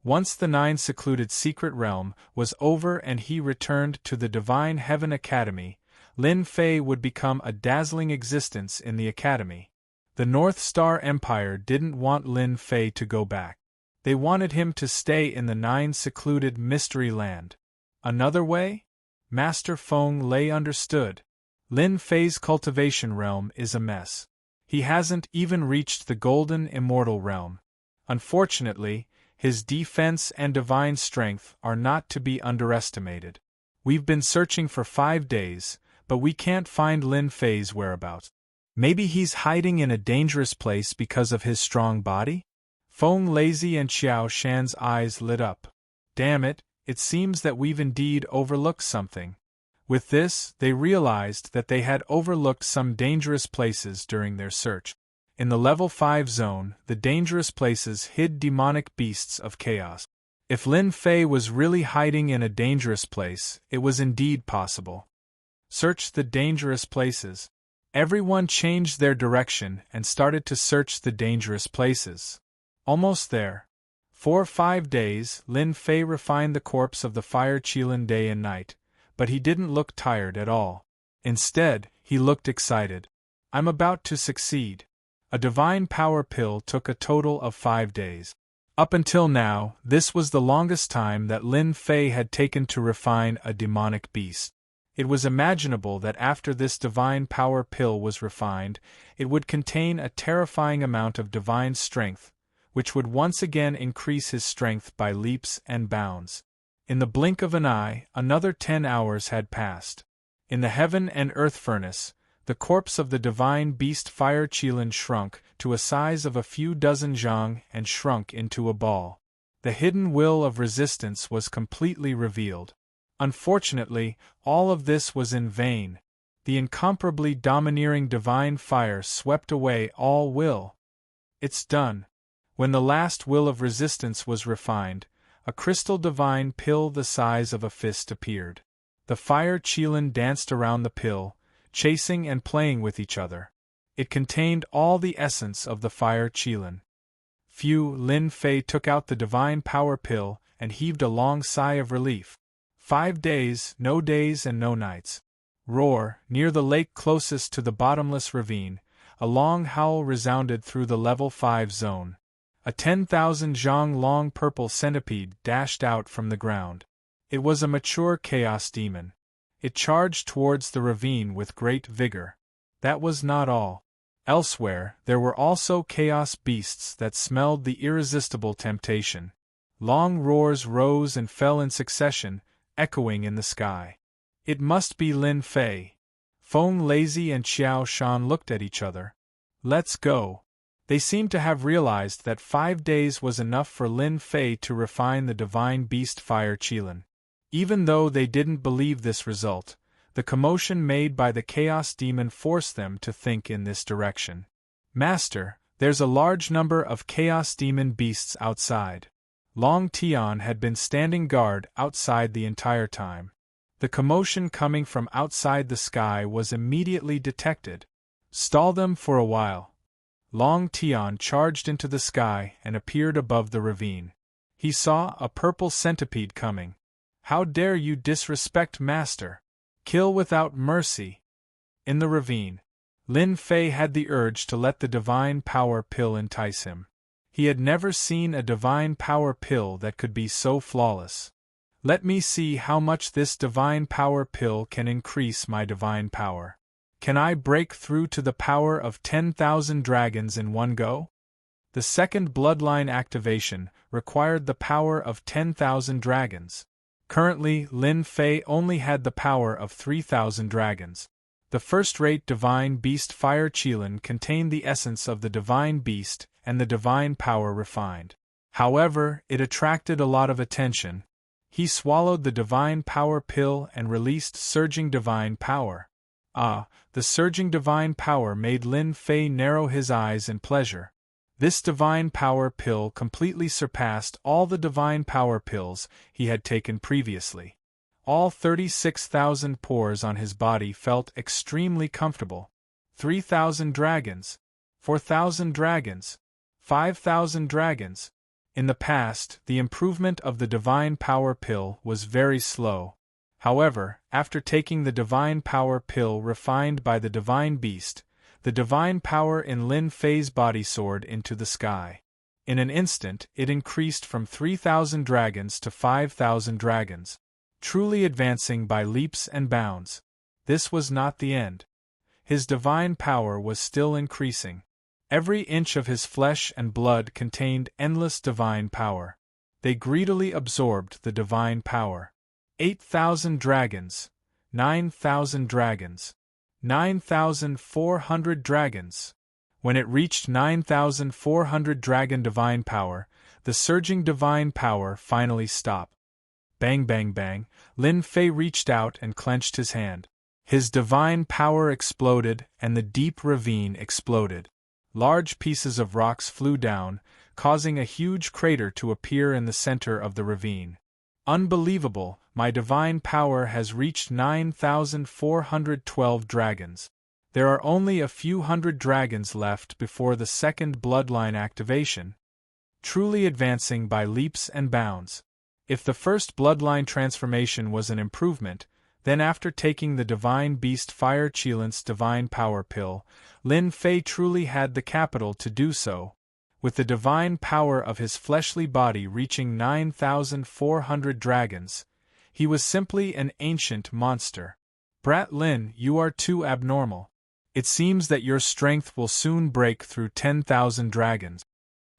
Once the 9 secluded secret realm was over and he returned to the Divine Heaven Academy, Lin Fei would become a dazzling existence in the academy. The North Star Empire didn't want Lin Fei to go back. They wanted him to stay in the 9 secluded mystery land. Another way? Master Feng Lei understood. Lin Fei's cultivation realm is a mess. He hasn't even reached the golden immortal realm. Unfortunately, his defense and divine strength are not to be underestimated. We've been searching for 5 days, but we can't find Lin Fei's whereabouts. Maybe he's hiding in a dangerous place because of his strong body? Feng Lazy and Xiao Shan's eyes lit up. Damn it, it seems that we've indeed overlooked something. With this, they realized that they had overlooked some dangerous places during their search. In the level 5 zone, the dangerous places hid demonic beasts of chaos. If Lin Fei was really hiding in a dangerous place, it was indeed possible. Search the dangerous places. Everyone changed their direction and started to search the dangerous places. Almost there. For 5 days, Lin Fei refined the corpse of the fire Qilin day and night, but he didn't look tired at all. Instead, he looked excited. I'm about to succeed. A divine power pill took a total of 5 days. Up until now, this was the longest time that Lin Fei had taken to refine a demonic beast. It was imaginable that after this divine power pill was refined, it would contain a terrifying amount of divine strength, which would once again increase his strength by leaps and bounds. In the blink of an eye, another 10 hours had passed. In the heaven and earth furnace, the corpse of the divine beast fire Qilin shrunk to a size of a few dozen zhang and shrunk into a ball. The hidden will of resistance was completely revealed. Unfortunately, all of this was in vain. The incomparably domineering divine fire swept away all will. It's done. When the last will of resistance was refined, a crystal divine pill the size of a fist appeared. The fire Qilin danced around the pill, chasing and playing with each other. It contained all the essence of the fire Qilin. Lin Fei took out the divine power pill and heaved a long sigh of relief. 5 days, no days and no nights. Roar, near the lake closest to the bottomless ravine, a long howl resounded through the level 5 zone. A 10,000 zhang long purple centipede dashed out from the ground. It was a mature chaos demon. It charged towards the ravine with great vigor. That was not all. Elsewhere, there were also chaos beasts that smelled the irresistible temptation. Long roars rose and fell in succession, echoing in the sky. It must be Lin Fei. Feng Lazy and Xiao Shan looked at each other. Let's go. They seemed to have realized that 5 days was enough for Lin Fei to refine the divine beast fire Qilin. Even though they didn't believe this result, the commotion made by the chaos demon forced them to think in this direction. Master, there's a large number of chaos demon beasts outside. Long Tian had been standing guard outside the entire time. The commotion coming from outside the sky was immediately detected. Stall them for a while. Long Tian charged into the sky and appeared above the ravine. He saw a purple centipede coming. How dare you disrespect Master? Kill without mercy. In the ravine, Lin Fei had the urge to let the divine power pill entice him. He had never seen a divine power pill that could be so flawless. Let me see how much this divine power pill can increase my divine power. Can I break through to the power of 10,000 dragons in one go? The second bloodline activation required the power of 10,000 dragons. Currently, Lin Fei only had the power of 3,000 dragons. The first-rate divine beast fire Qilin contained the essence of the divine beast and the divine power refined. However, it attracted a lot of attention. He swallowed the divine power pill and released surging divine power. The surging divine power made Lin Fei narrow his eyes in pleasure. This divine power pill completely surpassed all the divine power pills he had taken previously. All 36,000 pores on his body felt extremely comfortable. 3,000 dragons. 4,000 dragons. 5,000 dragons. In the past, the improvement of the divine power pill was very slow. However, after taking the divine power pill refined by the divine beast, the divine power in Lin Fei's body soared into the sky. In an instant, it increased from 3,000 dragons to 5,000 dragons, truly advancing by leaps and bounds. This was not the end. His divine power was still increasing. Every inch of his flesh and blood contained endless divine power. They greedily absorbed the divine power. 8,000 dragons, 9,000 dragons, 9,400 dragons. When it reached 9,400 dragon divine power, the surging divine power finally stopped. Bang bang bang, Lin Fei reached out and clenched his hand. His divine power exploded and the deep ravine exploded. Large pieces of rocks flew down, causing a huge crater to appear in the center of the ravine. Unbelievable, my divine power has reached 9,412 dragons. There are only a few hundred dragons left before the second bloodline activation, truly advancing by leaps and bounds. If the first bloodline transformation was an improvement, then after taking the Divine Beast Fire Qilin's Divine Power Pill, Lin Fei truly had the capital to do so. With the divine power of his fleshly body reaching 9,400 dragons, he was simply an ancient monster. Brat Lin, you are too abnormal. It seems that your strength will soon break through 10,000 dragons.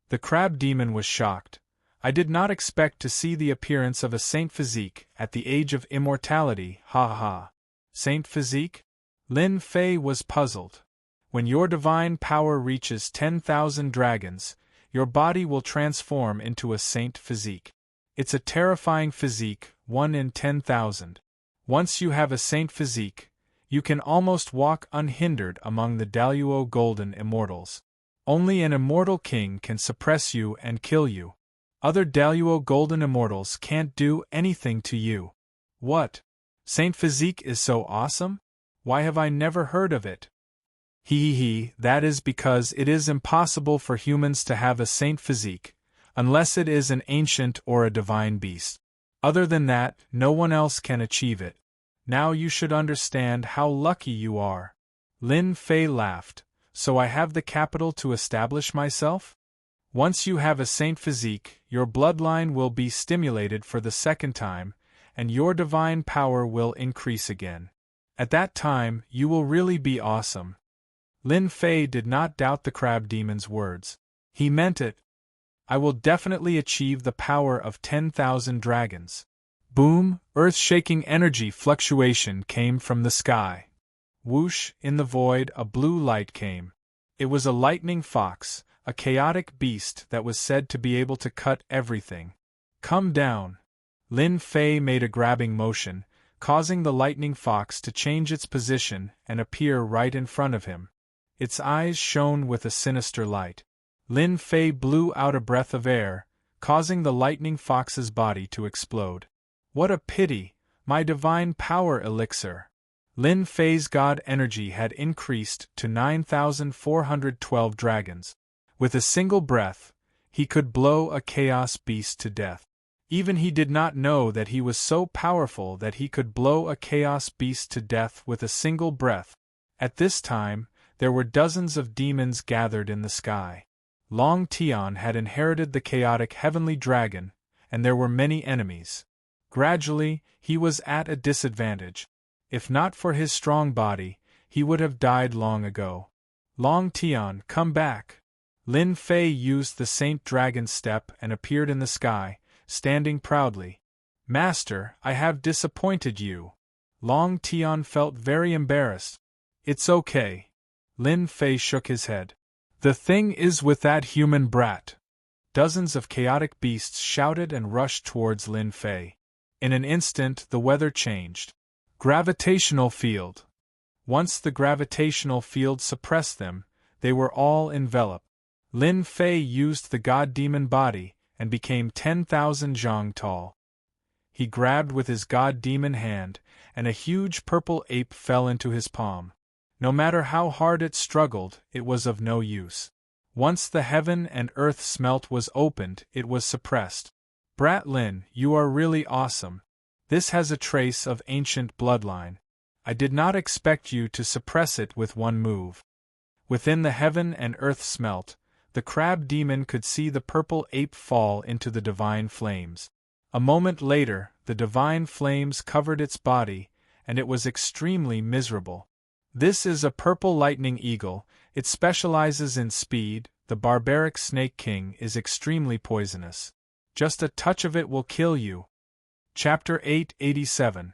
The crab demon was shocked. I did not expect to see the appearance of a Saint Physique at the age of immortality, ha ha. Saint Physique? Lin Fei was puzzled. When your divine power reaches 10,000 dragons, your body will transform into a Saint Physique. It's a terrifying physique, 1 in 10,000. Once you have a Saint Physique, you can almost walk unhindered among the Daluo Golden Immortals. Only an immortal king can suppress you and kill you. Other Daluo Golden Immortals can't do anything to you. What? Saint Physique is so awesome? Why have I never heard of it? That is because it is impossible for humans to have a Saint Physique, unless it is an ancient or a divine beast. Other than that, no one else can achieve it. Now you should understand how lucky you are. Lin Fei laughed. So I have the capital to establish myself? Once you have a Saint Physique, your bloodline will be stimulated for the second time, and your divine power will increase again. At that time, you will really be awesome. Lin Fei did not doubt the crab demon's words. He meant it. I will definitely achieve the power of 10,000 dragons. Boom, earth-shaking energy fluctuation came from the sky. Whoosh, in the void a blue light came. It was a lightning fox, a chaotic beast that was said to be able to cut everything. Come down. Lin Fei made a grabbing motion, causing the lightning fox to change its position and appear right in front of him. Its eyes shone with a sinister light. Lin Fei blew out a breath of air, causing the lightning fox's body to explode. What a pity, my divine power elixir. Lin Fei's god energy had increased to 9,412 dragons. With a single breath, he could blow a chaos beast to death. Even he did not know that he was so powerful that he could blow a chaos beast to death with a single breath. At this time, there were dozens of demons gathered in the sky. Long Tian had inherited the chaotic heavenly dragon, and there were many enemies. Gradually, he was at a disadvantage. If not for his strong body, he would have died long ago. Long Tian, come back! Lin Fei used the Saint Dragon Step and appeared in the sky, standing proudly. Master, I have disappointed you. Long Tian felt very embarrassed. It's okay. Lin Fei shook his head. The thing is with that human brat. Dozens of chaotic beasts shouted and rushed towards Lin Fei. In an instant, the weather changed. Gravitational field. Once the gravitational field suppressed them, they were all enveloped. Lin Fei used the god-demon body and became 10,000 zhang tall. He grabbed with his god-demon hand, and a huge purple ape fell into his palm. No matter how hard it struggled, it was of no use. Once the heaven and earth smelt was opened, it was suppressed. Brat Lin, you are really awesome. This has a trace of ancient bloodline. I did not expect you to suppress it with one move. Within the heaven and earth smelt, The crab demon could see the purple ape fall into the divine flames. A moment later, the divine flames covered its body, and it was extremely miserable. This is a purple lightning eagle. It specializes in speed. The barbaric snake king is extremely poisonous. Just a touch of it will kill you. Chapter 887.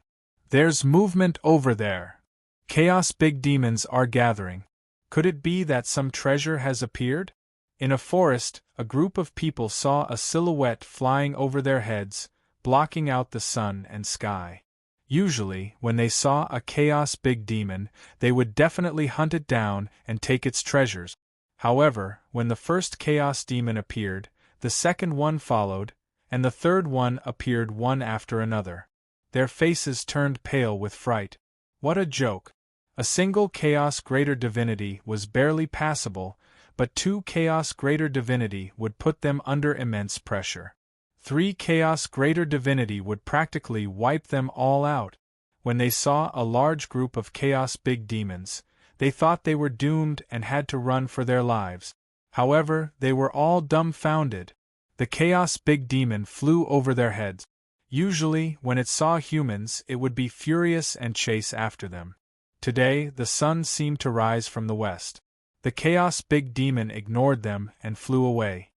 There's movement over there. Chaos big demons are gathering. Could it be that some treasure has appeared? In a forest, a group of people saw a silhouette flying over their heads, blocking out the sun and sky. Usually, when they saw a chaos big demon, they would definitely hunt it down and take its treasures. However, when the first chaos demon appeared, the second one followed, and the third one appeared one after another. Their faces turned pale with fright. What a joke! A single chaos greater divinity was barely passable, but 2 chaos greater divinity would put them under immense pressure. 3 chaos greater divinity would practically wipe them all out. When they saw a large group of chaos big demons, they thought they were doomed and had to run for their lives. However, they were all dumbfounded. The chaos big demon flew over their heads. Usually, when it saw humans, it would be furious and chase after them. Today, the sun seemed to rise from the west. The chaos big demon ignored them and flew away.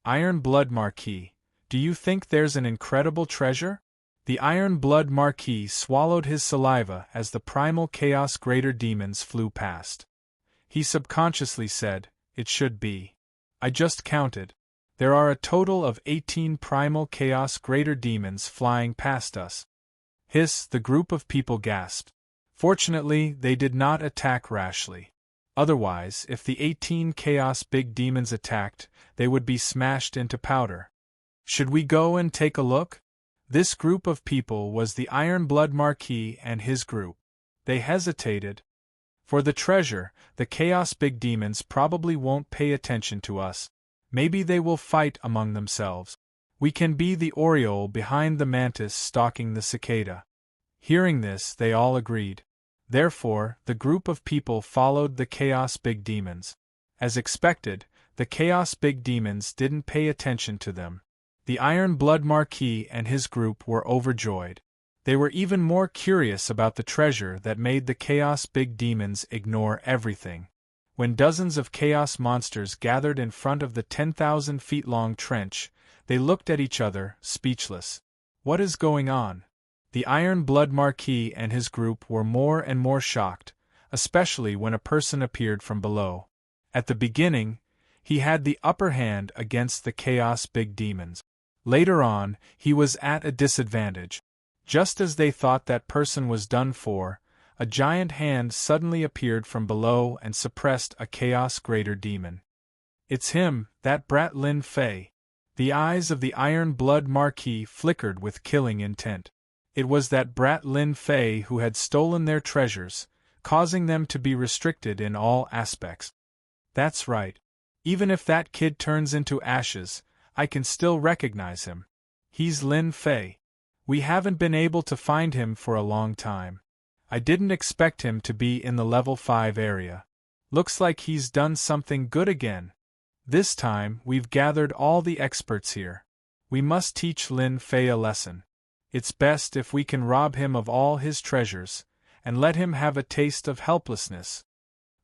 Iron Blood Marquis, do you think there's an incredible treasure? The Iron Blood Marquis swallowed his saliva as the primal chaos greater demons flew past. He subconsciously said, "It should be. I just counted. There are a total of 18 primal chaos greater demons flying past us." Hiss, the group of people gasped. Fortunately, they did not attack rashly. Otherwise, if the 18 chaos big demons attacked, they would be smashed into powder. Should we go and take a look? This group of people was the Iron Blood Marquis and his group. They hesitated. For the treasure, the chaos big demons probably won't pay attention to us. Maybe they will fight among themselves. We can be the oriole behind the mantis stalking the cicada. Hearing this, they all agreed. Therefore, the group of people followed the chaos big demons. As expected, the chaos big demons didn't pay attention to them. The Iron Blood Marquis and his group were overjoyed. They were even more curious about the treasure that made the chaos big demons ignore everything. When dozens of chaos monsters gathered in front of the 10,000 feet long trench, they looked at each other, speechless. What is going on? The Iron Blood Marquis and his group were more and more shocked, especially when a person appeared from below. At the beginning, he had the upper hand against the chaos big demons. Later on, he was at a disadvantage. Just as they thought that person was done for, a giant hand suddenly appeared from below and suppressed a chaos greater demon. It's him, that brat Lin Fei. The eyes of the Iron Blood Marquis flickered with killing intent. It was that brat Lin Fei who had stolen their treasures, causing them to be restricted in all aspects. That's right. Even if that kid turns into ashes, I can still recognize him. He's Lin Fei. We haven't been able to find him for a long time. I didn't expect him to be in the level 5 area. Looks like he's done something good again. This time, we've gathered all the experts here. We must teach Lin Fei a lesson. It's best if we can rob him of all his treasures, and let him have a taste of helplessness.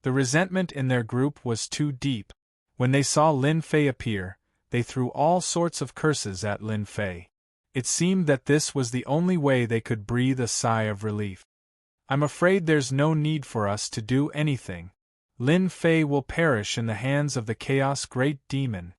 The resentment in their group was too deep. When they saw Lin Fei appear, they threw all sorts of curses at Lin Fei. It seemed that this was the only way they could breathe a sigh of relief. I'm afraid there's no need for us to do anything. Lin Fei will perish in the hands of the Chaos Great Demon.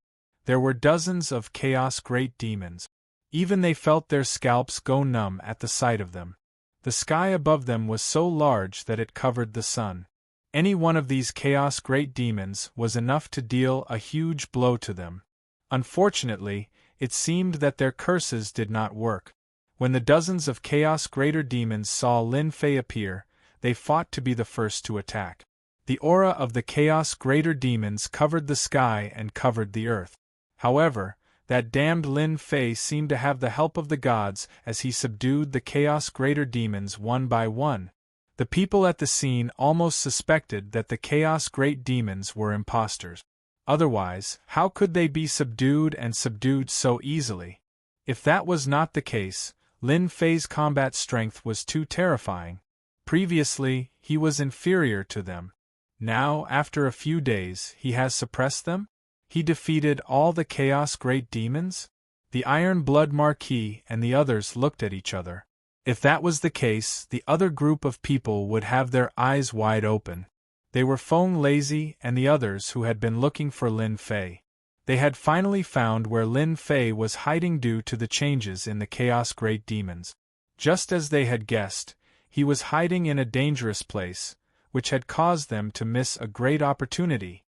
There were dozens of Chaos Great Demons. Even they felt their scalps go numb at the sight of them. The sky above them was so large that it covered the sun. Any one of these Chaos Great Demons was enough to deal a huge blow to them. Unfortunately, it seemed that their curses did not work. When the dozens of Chaos Greater Demons saw Lin Fei appear, they fought to be the first to attack. The aura of the Chaos Greater Demons covered the sky and covered the earth. However, that damned Lin Fei seemed to have the help of the gods as he subdued the Chaos Greater Demons one by one. The people at the scene almost suspected that the Chaos Great Demons were impostors. Otherwise, how could they be subdued and subdued so easily? If that was not the case, Lin Fei's combat strength was too terrifying. Previously, he was inferior to them. Now, after a few days, he has suppressed them? He defeated all the Chaos Great Demons? The Iron Blood Marquis and the others looked at each other. If that was the case, the other group of people would have their eyes wide open. They were Feng Lazy and the others who had been looking for Lin Fei. They had finally found where Lin Fei was hiding due to the changes in the Chaos Great Demons. Just as they had guessed, he was hiding in a dangerous place, which had caused them to miss a great opportunity.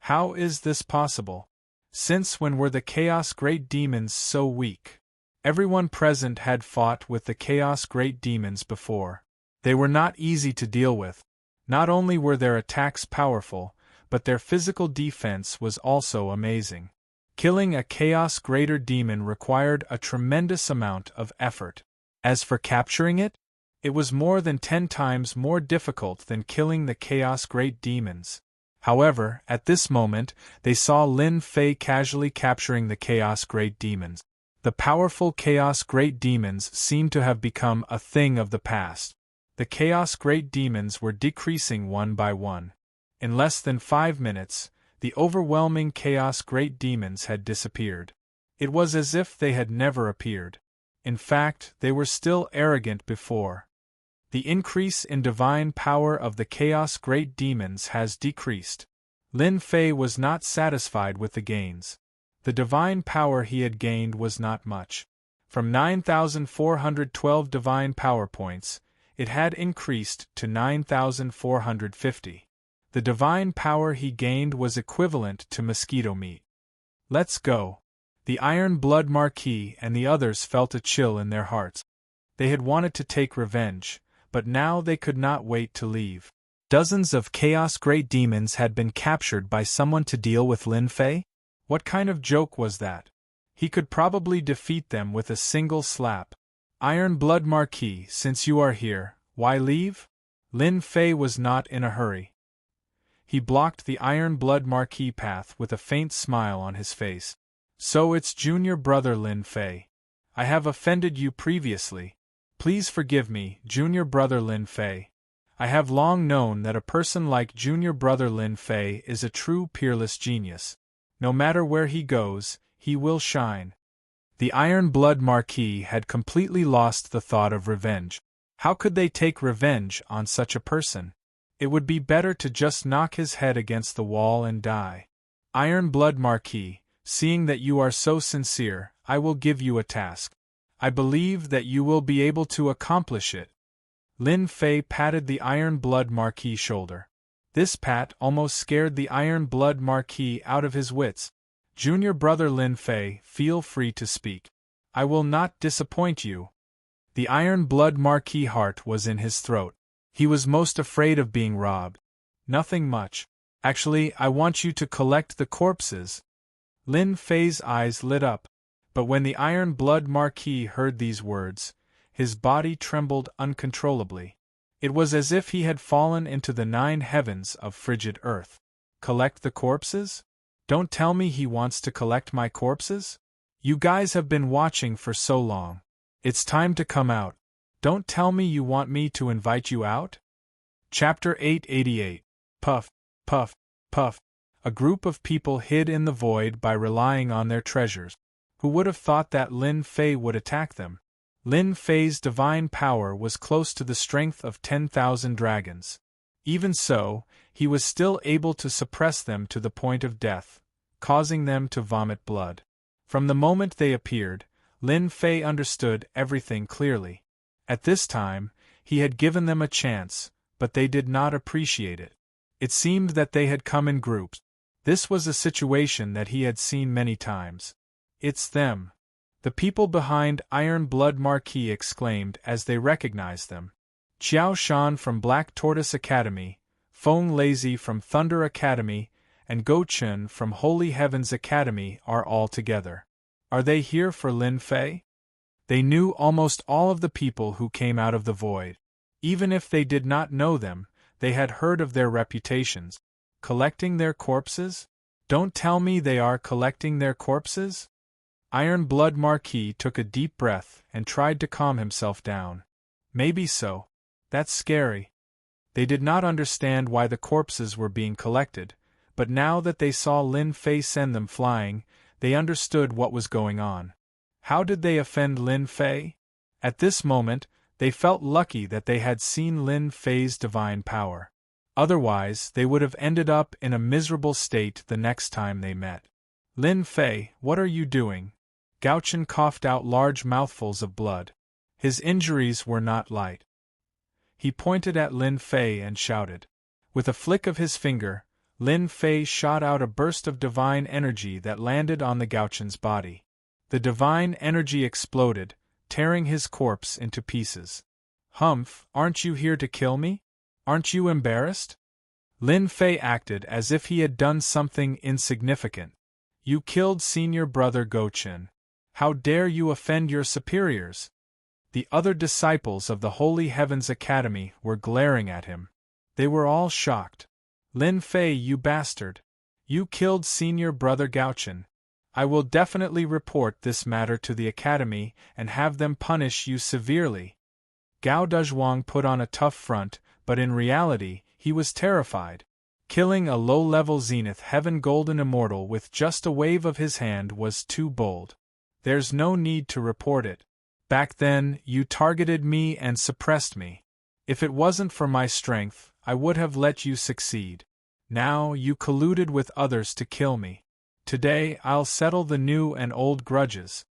How is this possible? Since when were the Chaos Great Demons so weak? Everyone present had fought with the Chaos Great Demons before. They were not easy to deal with. Not only were their attacks powerful, but their physical defense was also amazing. Killing a Chaos Greater Demon required a tremendous amount of effort. As for capturing it, it was more than 10 times more difficult than killing the Chaos Great Demons. However, at this moment, they saw Lin Fei casually capturing the Chaos Great Demons. The powerful Chaos Great Demons seemed to have become a thing of the past. The Chaos Great Demons were decreasing one by one. In less than 5 minutes, the overwhelming Chaos Great Demons had disappeared. It was as if they had never appeared. In fact, they were still arrogant before. The increase in divine power of the Chaos Great Demons has decreased. Lin Fei was not satisfied with the gains. The divine power he had gained was not much. From 9,412 divine power points, it had increased to 9,450. The divine power he gained was equivalent to mosquito meat. Let's go. The Iron Blood Marquis and the others felt a chill in their hearts. They had wanted to take revenge, but now they could not wait to leave. Dozens of Chaos Great Demons had been captured by someone to deal with Lin Fei? What kind of joke was that? He could probably defeat them with a single slap. Iron Blood Marquis, since you are here, why leave? Lin Fei was not in a hurry. He blocked the Iron Blood Marquis path with a faint smile on his face. So it's junior brother Lin Fei. I have offended you previously. Please forgive me, junior brother Lin Fei. I have long known that a person like junior brother Lin Fei is a true peerless genius. No matter where he goes, he will shine. The Iron Blood Marquis had completely lost the thought of revenge. How could they take revenge on such a person? It would be better to just knock his head against the wall and die. Iron Blood Marquis, seeing that you are so sincere, I will give you a task. I believe that you will be able to accomplish it. Lin Fei patted the Iron Blood Marquis' shoulder. This pat almost scared the Iron Blood Marquis out of his wits. Junior brother Lin Fei, feel free to speak. I will not disappoint you. The Iron Blood Marquis' heart was in his throat. He was most afraid of being robbed. Nothing much. Actually, I want you to collect the corpses. Lin Fei's eyes lit up. But when the Iron Blood Marquis heard these words, his body trembled uncontrollably. It was as if he had fallen into the 9 heavens of frigid earth. Collect the corpses? Don't tell me he wants to collect my corpses? You guys have been watching for so long. It's time to come out. Don't tell me you want me to invite you out? Chapter 888. Puff, puff, puff. A group of people hid in the void by relying on their treasures. Who would have thought that Lin Fei would attack them? Lin Fei's divine power was close to the strength of 10,000 dragons. Even so, he was still able to suppress them to the point of death, causing them to vomit blood. From the moment they appeared, Lin Fei understood everything clearly. At this time, he had given them a chance, but they did not appreciate it. It seemed that they had come in groups. This was a situation that he had seen many times. It's them. The people behind Iron Blood Marquis exclaimed as they recognized them. Qiao Shan from Black Tortoise Academy, Feng Lazy from Thunder Academy, and Go Chun from Holy Heavens Academy are all together. Are they here for Lin Fei? They knew almost all of the people who came out of the void. Even if they did not know them, they had heard of their reputations. Collecting their corpses? Don't tell me they are collecting their corpses? Iron Blood Marquis took a deep breath and tried to calm himself down. Maybe so. That's scary. They did not understand why the corpses were being collected, but now that they saw Lin Fei send them flying, they understood what was going on. How did they offend Lin Fei? At this moment, they felt lucky that they had seen Lin Fei's divine power. Otherwise, they would have ended up in a miserable state the next time they met. Lin Fei, what are you doing? Gao Chen coughed out large mouthfuls of blood. His injuries were not light. He pointed at Lin Fei and shouted. With a flick of his finger, Lin Fei shot out a burst of divine energy that landed on the Gao Chen's body. The divine energy exploded, tearing his corpse into pieces. Humph, aren't you here to kill me? Aren't you embarrassed? Lin Fei acted as if he had done something insignificant. You killed senior brother Gao Chen. How dare you offend your superiors? The other disciples of the Holy Heavens Academy were glaring at him. They were all shocked. Lin Fei, you bastard! You killed senior brother Gao Chen. I will definitely report this matter to the Academy and have them punish you severely. Gao Dezhuang put on a tough front, but in reality, he was terrified. Killing a low-level Zenith Heaven Golden Immortal with just a wave of his hand was too bold. There's no need to report it. Back then, you targeted me and suppressed me. If it wasn't for my strength, I would have let you succeed. Now, you colluded with others to kill me. Today, I'll settle the new and old grudges.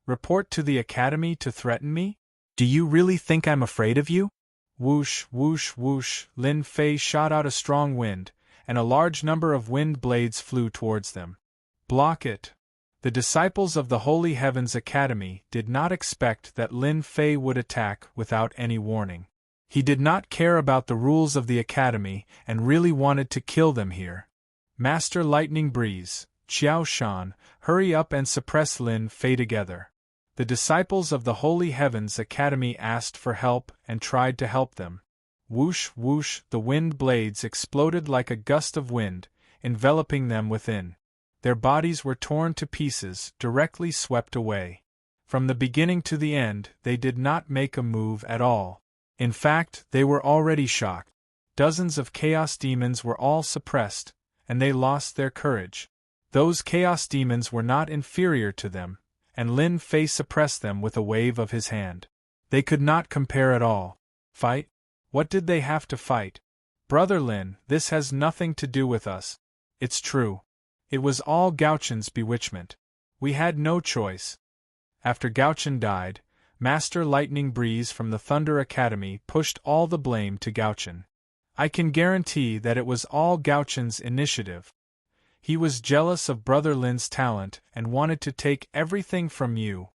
Report to the Academy to threaten me? Do you really think I'm afraid of you? Whoosh, whoosh, whoosh, Lin Fei shot out a strong wind, and a large number of wind blades flew towards them. Block it. The disciples of the Holy Heavens Academy did not expect that Lin Fei would attack without any warning. He did not care about the rules of the Academy and really wanted to kill them here. Master Lightning Breeze, Qiao Shan, hurry up and suppress Lin Fei together. The disciples of the Holy Heavens Academy asked for help and tried to help them. Whoosh, whoosh, the wind blades exploded like a gust of wind, enveloping them within. Their bodies were torn to pieces, directly swept away. From the beginning to the end, they did not make a move at all. In fact, they were already shocked. Dozens of chaos demons were all suppressed, and they lost their courage. Those chaos demons were not inferior to them, and Lin Fei suppressed them with a wave of his hand. They could not compare at all. Fight? What did they have to fight? Brother Lin, this has nothing to do with us. It's true. It was all Gao Chen's bewitchment. We had no choice. After Gao Chen died, Master Lightning Breeze from the Thunder Academy pushed all the blame to Gao Chen. I can guarantee that it was all Gao Chen's initiative. He was jealous of Brother Lin's talent and wanted to take everything from you.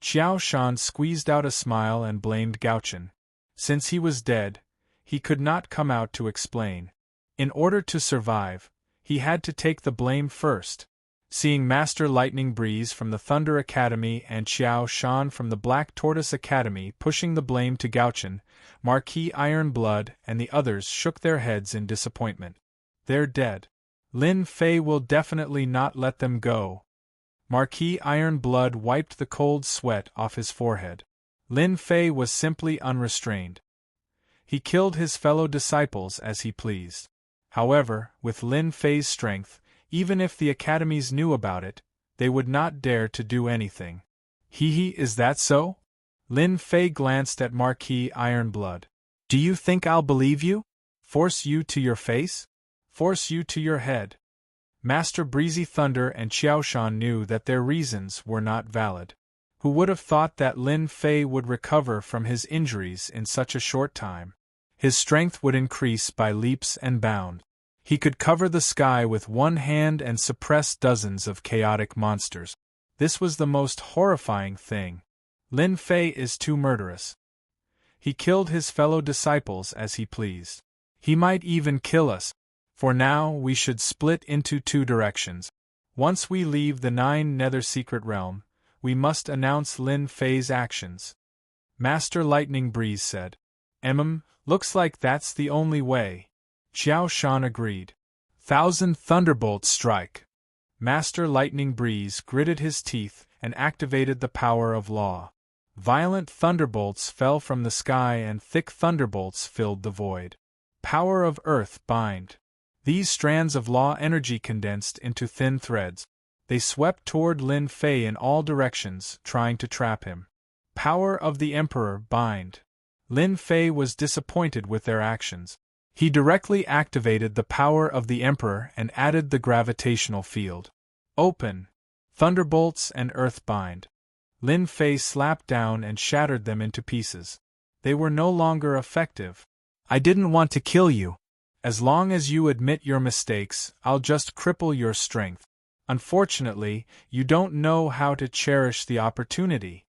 Qiao Shan squeezed out a smile and blamed Gao Chen. Since he was dead, he could not come out to explain. In order to survive, he had to take the blame first. Seeing Master Lightning Breeze from the Thunder Academy and Qiao Shan from the Black Tortoise Academy pushing the blame to Gao Chen, Marquis Iron Blood and the others shook their heads in disappointment. They're dead. Lin Fei will definitely not let them go. Marquis Iron Blood wiped the cold sweat off his forehead. Lin Fei was simply unrestrained. He killed his fellow disciples as he pleased. However, with Lin Fei's strength, even if the academies knew about it, they would not dare to do anything. Is that so? Lin Fei glanced at Marquis Iron Blood. Do you think I'll believe you? Force you to your face? Force you to your head? Master Breezy Thunder and Qiao Shan knew that their reasons were not valid. Who would have thought that Lin Fei would recover from his injuries in such a short time? His strength would increase by leaps and bounds. He could cover the sky with one hand and suppress dozens of chaotic monsters. This was the most horrifying thing. Lin Fei is too murderous. He killed his fellow disciples as he pleased. He might even kill us. For now, we should split into two directions. Once we leave the 9 Nether Secret Realm, we must announce Lin Fei's actions. Master Lightning Breeze said. Looks like that's the only way. Qiao Shan agreed. 1,000 thunderbolts strike. Master Lightning Breeze gritted his teeth and activated the power of law. Violent thunderbolts fell from the sky and thick thunderbolts filled the void. Power of Earth bind. These strands of law energy condensed into thin threads. They swept toward Lin Fei in all directions, trying to trap him. Power of the Emperor bind. Lin Fei was disappointed with their actions. He directly activated the power of the Emperor and added the gravitational field. Open. Thunderbolts and Earth bind. Lin Fei slapped down and shattered them into pieces. They were no longer effective. I didn't want to kill you. As long as you admit your mistakes, I'll just cripple your strength. Unfortunately, you don't know how to cherish the opportunity.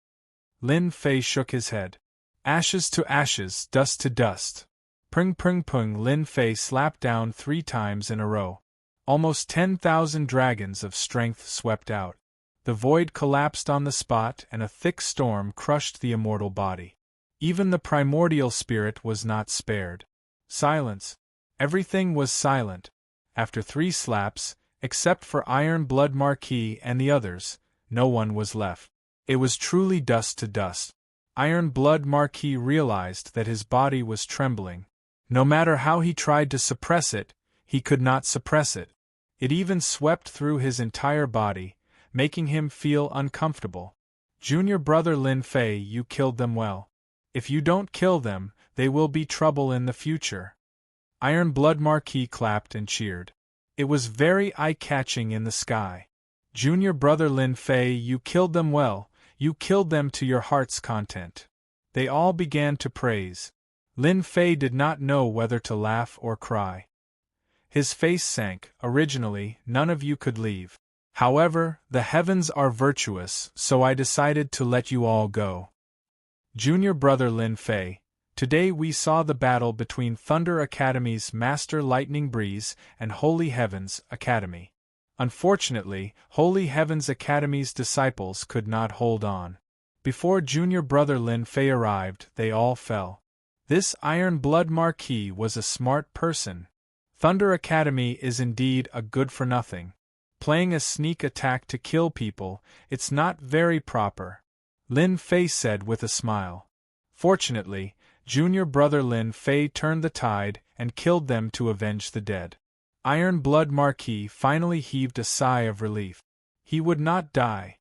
Lin Fei shook his head. Ashes to ashes, dust to dust. Pring pring pung. Lin Fei slapped down 3 times in a row. Almost 10,000 dragons of strength swept out. The void collapsed on the spot and a thick storm crushed the immortal body. Even the primordial spirit was not spared. Silence. Everything was silent. After 3 slaps, except for Iron Blood Marquis and the others, no one was left. It was truly dust to dust. Iron Blood Marquis realized that his body was trembling. No matter how he tried to suppress it, he could not suppress it. It even swept through his entire body, making him feel uncomfortable. Junior brother Lin Fei, you killed them well. If you don't kill them, they will be trouble in the future. Iron Blood Marquis clapped and cheered. It was very eye-catching in the sky. Junior brother Lin Fei, you killed them well, you killed them to your heart's content. They all began to praise. Lin Fei did not know whether to laugh or cry. His face sank. Originally, none of you could leave. However, the heavens are virtuous, so I decided to let you all go. Junior brother Lin Fei, today we saw the battle between Thunder Academy's Master Lightning Breeze and Holy Heavens Academy. Unfortunately, Holy Heavens Academy's disciples could not hold on. Before junior brother Lin Fei arrived, they all fell. This Iron Blood Marquis was a smart person. Thunder Academy is indeed a good-for-nothing. Playing a sneak attack to kill people, it's not very proper, Lin Fei said with a smile. Fortunately, junior brother Lin Fei turned the tide and killed them to avenge the dead. Iron Blood Marquis finally heaved a sigh of relief. He would not die.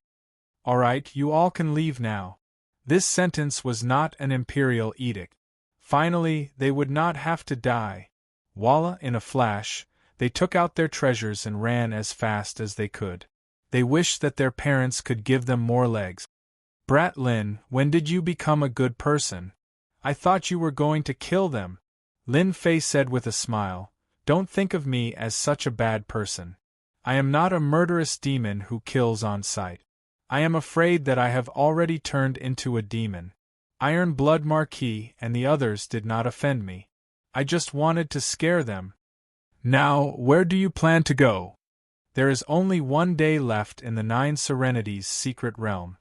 All right, you all can leave now. This sentence was not an imperial edict. Finally, they would not have to die. Voila, in a flash, they took out their treasures and ran as fast as they could. They wished that their parents could give them more legs. Brat Lin, when did you become a good person? I thought you were going to kill them. Lin Fei said with a smile. Don't think of me as such a bad person. I am not a murderous demon who kills on sight. I am afraid that I have already turned into a demon. Iron Blood Marquis and the others did not offend me. I just wanted to scare them. Now, where do you plan to go? There is only 1 day left in the 9 Serenities' secret realm.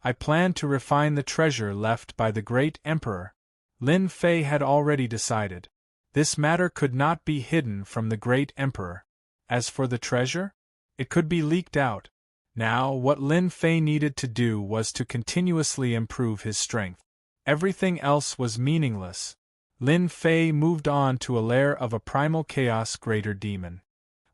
I plan to refine the treasure left by the great Emperor. Lin Fei had already decided. This matter could not be hidden from the great Emperor. As for the treasure, it could be leaked out. Now, what Lin Fei needed to do was to continuously improve his strength. Everything else was meaningless. Lin Fei moved on to a lair of a primal chaos greater demon.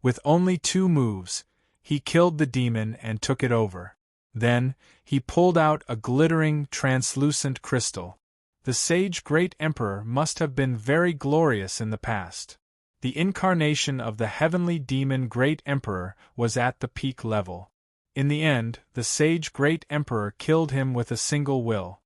With only 2 moves, he killed the demon and took it over. Then, he pulled out a glittering, translucent crystal. The sage great emperor must have been very glorious in the past. The incarnation of the heavenly demon great emperor was at the peak level. In the end, the sage great emperor killed him with a single will.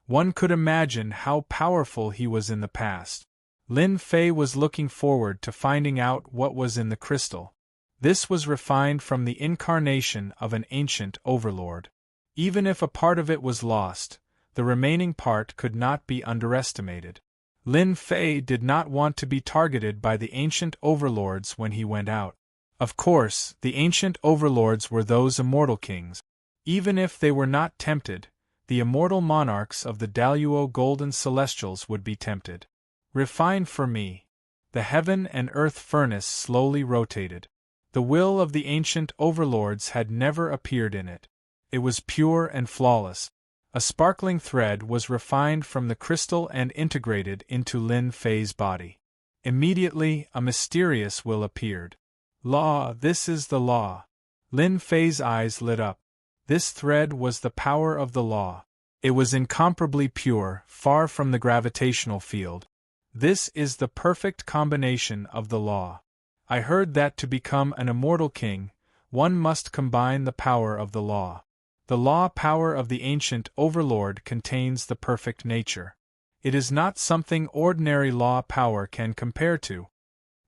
One could imagine how powerful he was in the past. Lin Fei was looking forward to finding out what was in the crystal. This was refined from the incarnation of an ancient overlord. Even if a part of it was lost, the remaining part could not be underestimated. Lin Fei did not want to be targeted by the ancient overlords when he went out. Of course, the ancient overlords were those immortal kings. Even if they were not tempted, the immortal monarchs of the Daluo Golden Celestials would be tempted. Refine for me. The heaven and earth furnace slowly rotated. The will of the ancient overlords had never appeared in it. It was pure and flawless. A sparkling thread was refined from the crystal and integrated into Lin Fei's body. Immediately, a mysterious will appeared. Law, this is the law. Lin Fei's eyes lit up. This thread was the power of the law. It was incomparably pure, far from the gravitational field. This is the perfect combination of the law. I heard that to become an immortal king, one must combine the power of the law. The law power of the ancient overlord contains the perfect nature. It is not something ordinary law power can compare to.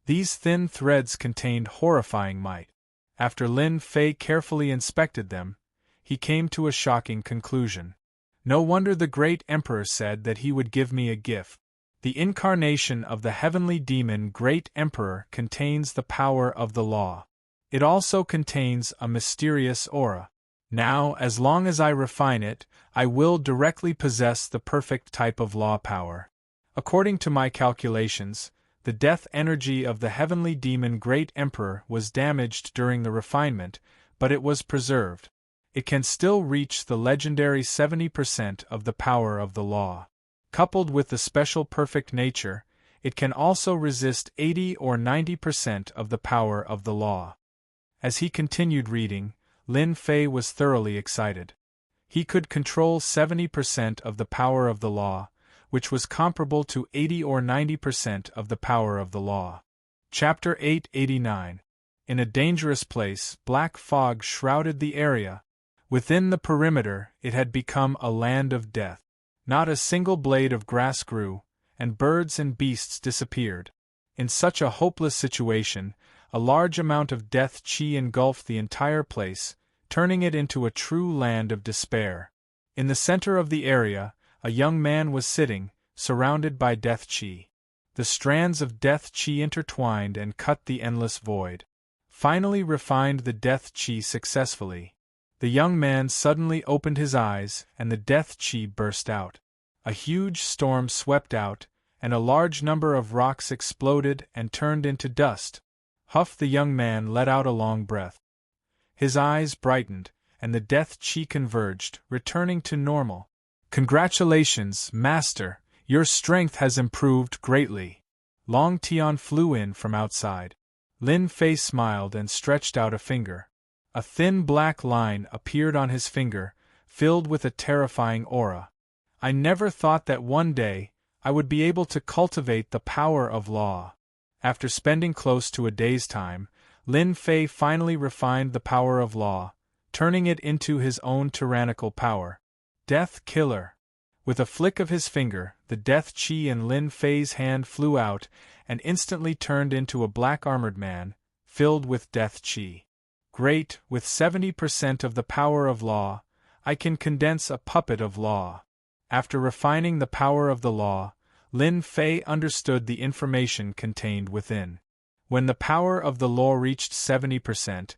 These thin threads contained horrifying might. After Lin Fei carefully inspected them, he came to a shocking conclusion. No wonder the great emperor said that he would give me a gift. The incarnation of the heavenly demon Great Emperor contains the power of the law. It also contains a mysterious aura. Now, as long as I refine it, I will directly possess the perfect type of law power. According to my calculations, the death energy of the heavenly demon Great Emperor was damaged during the refinement, but it was preserved. It can still reach the legendary 70% of the power of the law. Coupled with the special perfect nature, it can also resist 80 or 90% of the power of the law. As he continued reading, Lin Fei was thoroughly excited. He could control 70% of the power of the law, which was comparable to 80 or 90% of the power of the law. Chapter 889. In a dangerous place, black fog shrouded the area. Within the perimeter, it had become a land of death. Not a single blade of grass grew, and birds and beasts disappeared. In such a hopeless situation, a large amount of death chi engulfed the entire place, turning it into a true land of despair. In the center of the area, a young man was sitting, surrounded by death chi. The strands of death chi intertwined and cut the endless void. Finally refined the death chi successfully. The young man suddenly opened his eyes, and the death chi burst out. A huge storm swept out, and a large number of rocks exploded and turned into dust. Huff, the young man let out a long breath. His eyes brightened, and the death chi converged, returning to normal. Congratulations, Master, your strength has improved greatly. Long Tian flew in from outside. Lin Fei smiled and stretched out a finger. A thin black line appeared on his finger, filled with a terrifying aura. I never thought that one day I would be able to cultivate the power of law. After spending close to a day's time, Lin Fei finally refined the power of law, turning it into his own tyrannical power. Death Killer. With a flick of his finger, the death chi in Lin Fei's hand flew out and instantly turned into a black armored man, filled with death chi. Great, with 70% of the power of law, I can condense a puppet of law. After refining the power of the law, Lin Fei understood the information contained within. When the power of the law reached 70%,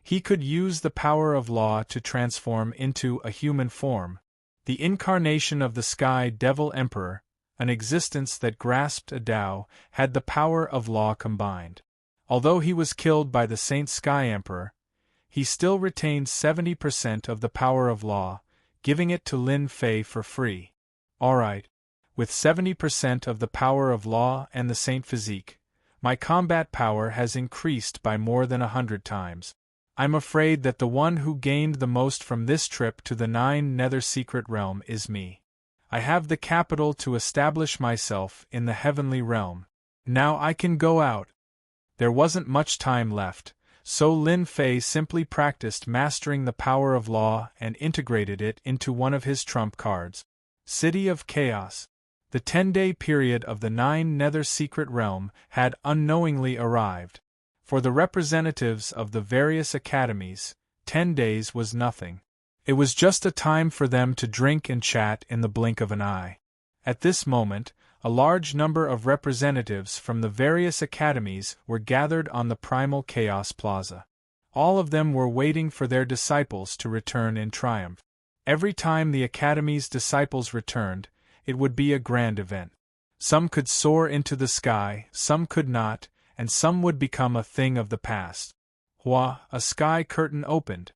he could use the power of law to transform into a human form. The incarnation of the Sky Devil Emperor, an existence that grasped a Tao, had the power of law combined. Although he was killed by the Saint Sky Emperor, he still retained 70% of the power of law, giving it to Lin Fei for free. Alright. With 70% of the power of law and the Saint Physique, my combat power has increased by more than 100 times. I'm afraid that the one who gained the most from this trip to the 9 Nether Secret Realm is me. I have the capital to establish myself in the heavenly realm. Now I can go out. There wasn't much time left, so Lin Fei simply practiced mastering the power of law and integrated it into one of his trump cards. City of Chaos. The 10-day period of the 9 Nether Secret Realm had unknowingly arrived. For the representatives of the various academies, 10 days was nothing. It was just a time for them to drink and chat in the blink of an eye. At this moment, a large number of representatives from the various academies were gathered on the Primal Chaos Plaza. All of them were waiting for their disciples to return in triumph. Every time the academy's disciples returned, it would be a grand event. Some could soar into the sky, some could not, and some would become a thing of the past. Hua, a sky curtain opened.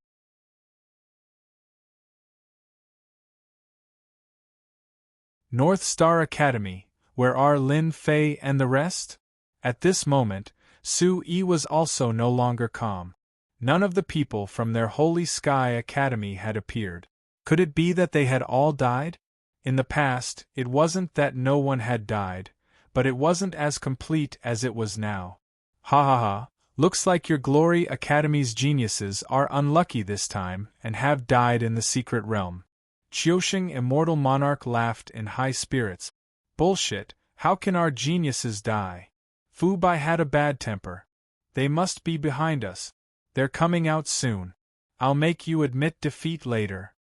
North Star Academy, where are Lin Fei and the rest? At this moment, Su Yi was also no longer calm. None of the people from their Holy Sky Academy had appeared. Could it be that they had all died? In the past, it wasn't that no one had died, but it wasn't as complete as it was now. Ha ha ha, looks like your Glory Academy's geniuses are unlucky this time and have died in the secret realm. Qiusheng Immortal Monarch laughed in high spirits. Bullshit, how can our geniuses die? Fu Bai had a bad temper. They must be behind us. They're coming out soon. I'll make you admit defeat later.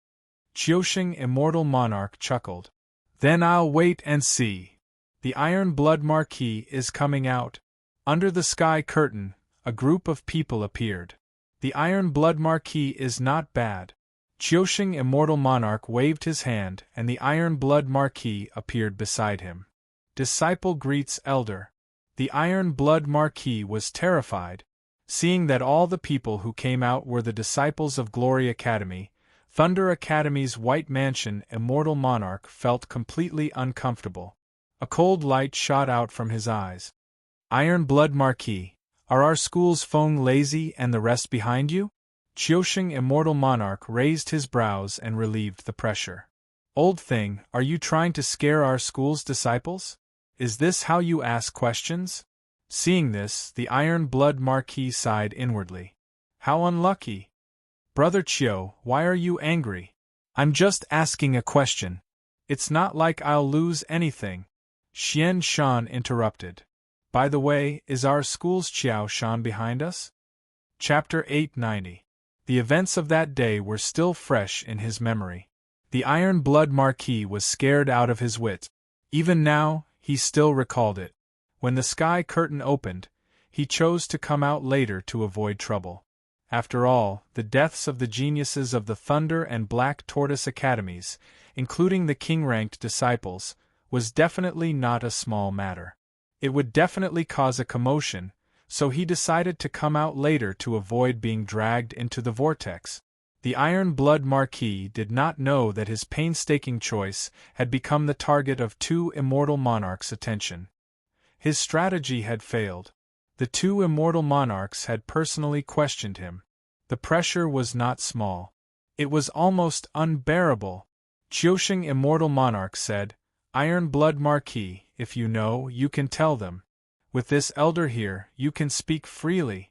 Qiusheng Immortal Monarch chuckled. Then I'll wait and see. The Iron Blood Marquis is coming out. Under the sky curtain, a group of people appeared. The Iron Blood Marquis is not bad. Qiusheng Immortal Monarch waved his hand and the Iron Blood Marquis appeared beside him. Disciple greets elder. The Iron Blood Marquis was terrified. Seeing that all the people who came out were the disciples of Glory Academy, Thunder Academy's White Mansion Immortal Monarch felt completely uncomfortable. A cold light shot out from his eyes. Iron Blood Marquis, are our school's Feng lazy and the rest behind you? Qiusheng Immortal Monarch raised his brows and relieved the pressure. Old thing, are you trying to scare our school's disciples? Is this how you ask questions? Seeing this, the Iron Blood Marquis sighed inwardly. How unlucky. Brother Qiu, why are you angry? I'm just asking a question. It's not like I'll lose anything. Xian Shan interrupted. By the way, is our school's Qiao Shan behind us? Chapter 890. The events of that day were still fresh in his memory. The Iron Blood Marquis was scared out of his wits. Even now, he still recalled it. When the sky curtain opened, he chose to come out later to avoid trouble. After all, the deaths of the geniuses of the Thunder and Black Tortoise Academies, including the king-ranked disciples, was definitely not a small matter. It would definitely cause a commotion, so he decided to come out later to avoid being dragged into the vortex. The Iron Blood Marquis did not know that his painstaking choice had become the target of two immortal monarchs' attention. His strategy had failed. The two immortal monarchs had personally questioned him. The pressure was not small. It was almost unbearable. Qiusheng Immortal Monarch said, Iron Blood Marquis, if you know, you can tell them. With this elder here, you can speak freely.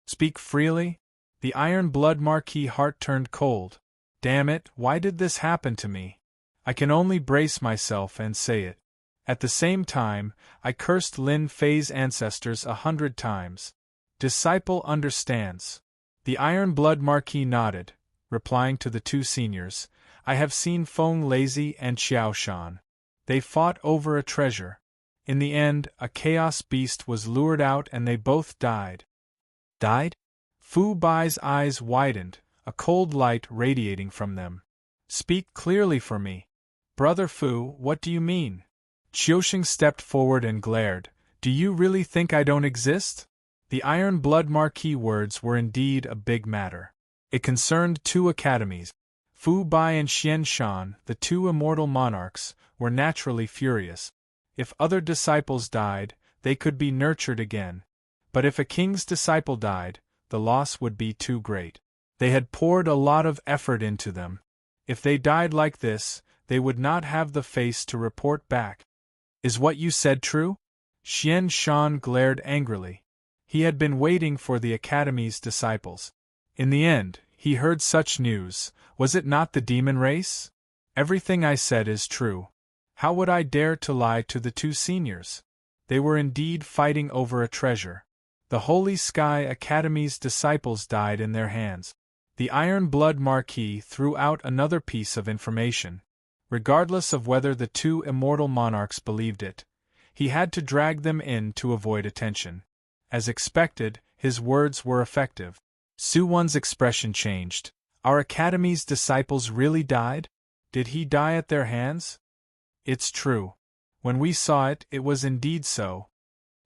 Speak freely? The Iron Blood Marquis heart turned cold. Damn it, why did this happen to me? I can only brace myself and say it. At the same time, I cursed Lin Fei's ancestors 100 times. Disciple understands. The Iron Blood Marquis nodded, replying to the two seniors, I have seen Feng Lazy and Qiao Shan. They fought over a treasure. In the end, a chaos beast was lured out and they both died. Died? Fu Bai's eyes widened, a cold light radiating from them. Speak clearly for me. Brother Fu, what do you mean? Qiusheng stepped forward and glared. Do you really think I don't exist? The Iron Blood Marquis words were indeed a big matter. It concerned two academies. Fu Bai and Xian Shan, the two immortal monarchs, were naturally furious. If other disciples died, they could be nurtured again. But if a king's disciple died, the loss would be too great. They had poured a lot of effort into them. If they died like this, they would not have the face to report back. Is what you said true? Xian Shan glared angrily. He had been waiting for the Academy's disciples. In the end, he heard such news. Was it not the demon race? Everything I said is true. How would I dare to lie to the two seniors? They were indeed fighting over a treasure. The Holy Sky Academy's disciples died in their hands. The Iron Blood Marquis threw out another piece of information. Regardless of whether the two immortal monarchs believed it, he had to drag them in to avoid attention. As expected, his words were effective. Su-Won's expression changed. Our Academy's disciples really died? Did he die at their hands? It's true. When we saw it, it was indeed so.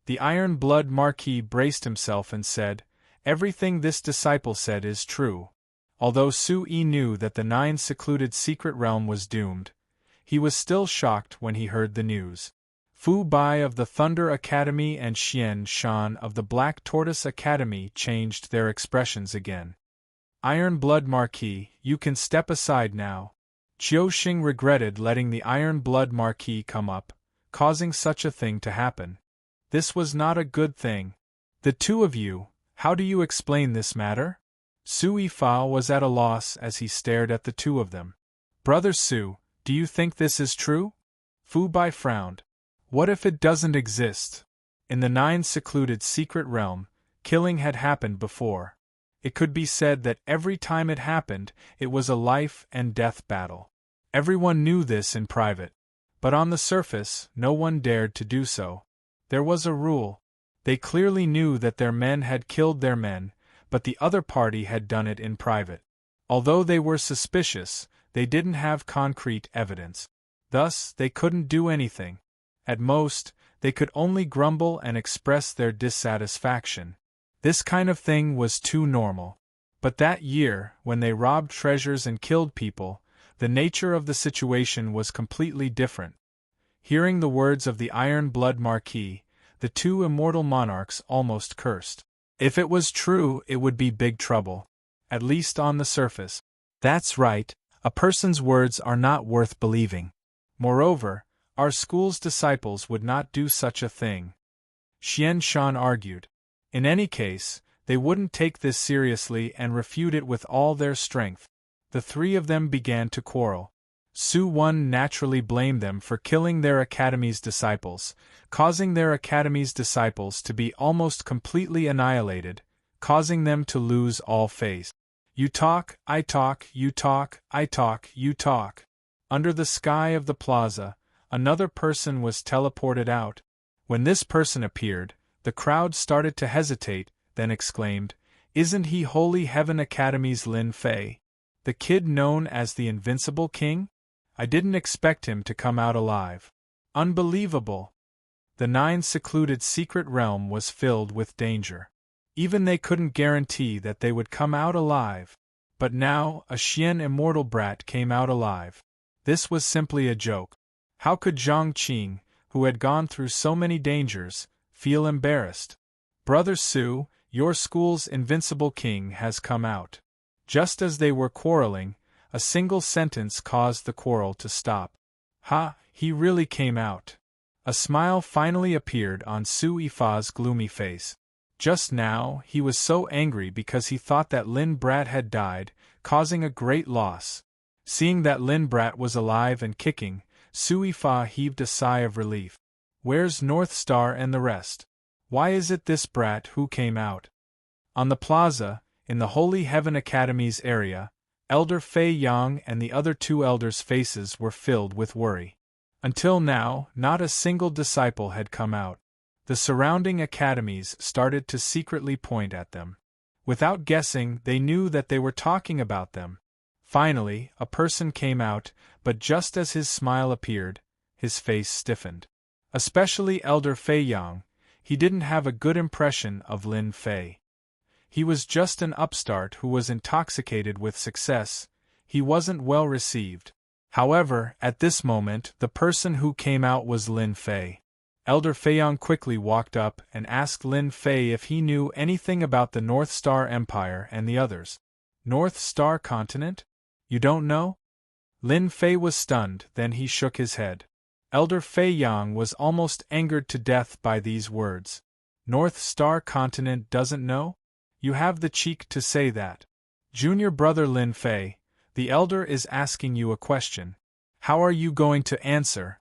The iron-blood Marquis braced himself and said, "Everything this disciple said is true." Although Sui knew that the 9 secluded secret realm was doomed, he was still shocked when he heard the news. Fu Bai of the Thunder Academy and Xian Shan of the Black Tortoise Academy changed their expressions again. "Iron-blood Marquis, you can step aside now." Qiu Xing regretted letting the Iron-blood Marquis come up, causing such a thing to happen. This was not a good thing. "The two of you, how do you explain this matter?" Sui Fa was at a loss as he stared at the two of them. "Brother Su, do you think this is true?" Fu Bai frowned. "What if it doesn't exist?" In the 9 secluded secret realm, killing had happened before. It could be said that every time it happened, it was a life-and-death battle. Everyone knew this in private. But on the surface, no one dared to do so. There was a rule. They clearly knew that their men had killed their men, but the other party had done it in private. Although they were suspicious, they didn't have concrete evidence. Thus, they couldn't do anything. At most, they could only grumble and express their dissatisfaction. This kind of thing was too normal. But that year, when they robbed treasures and killed people, the nature of the situation was completely different. Hearing the words of the Iron-blood Marquis, the 2 immortal monarchs almost cursed. If it was true, it would be big trouble. At least on the surface. That's right, a person's words are not worth believing. Moreover, our school's disciples would not do such a thing. Xian Shan argued. In any case, they wouldn't take this seriously and refute it with all their strength. The 3 of them began to quarrel. Su Wen naturally blamed them for killing their academy's disciples, causing their academy's disciples to be almost completely annihilated, causing them to lose all faith. "You talk, I talk, you talk, I talk, you talk." Under the sky of the plaza, another person was teleported out. When this person appeared, the crowd started to hesitate, then exclaimed, "Isn't he Holy Heaven Academy's Lin Fei? The kid known as the Invincible King? I didn't expect him to come out alive. Unbelievable!" The 9 secluded secret realm was filled with danger. Even they couldn't guarantee that they would come out alive. But now, a Xian immortal brat came out alive. This was simply a joke. How could Zhang Qing, who had gone through so many dangers, feel embarrassed? "Brother Su, your school's Invincible King has come out." Just as they were quarreling, a single sentence caused the quarrel to stop. "Ha, he really came out." A smile finally appeared on Su Yifa's gloomy face. Just now, he was so angry because he thought that Lin Brat had died, causing a great loss. Seeing that Lin Brat was alive and kicking, Su Yifa heaved a sigh of relief. "Where's North Star and the rest? Why is it this brat who came out?" On the plaza, in the Holy Heaven Academy's area, Elder Fei Yang and the other 2 elders' faces were filled with worry. Until now, not a single disciple had come out. The surrounding academies started to secretly point at them. Without guessing, they knew that they were talking about them. Finally, a person came out, but just as his smile appeared, his face stiffened. Especially Elder Fei Yang, he didn't have a good impression of Lin Fei. He was just an upstart who was intoxicated with success. He wasn't well received. However, at this moment, the person who came out was Lin Fei. Elder Fei Yang quickly walked up and asked Lin Fei if he knew anything about the North Star Empire and the others. "North Star Continent? You don't know?" Lin Fei was stunned, then he shook his head. Elder Fei Yang was almost angered to death by these words. "North Star Continent doesn't know? You have the cheek to say that. Junior brother Lin Fei, the elder is asking you a question. How are you going to answer?"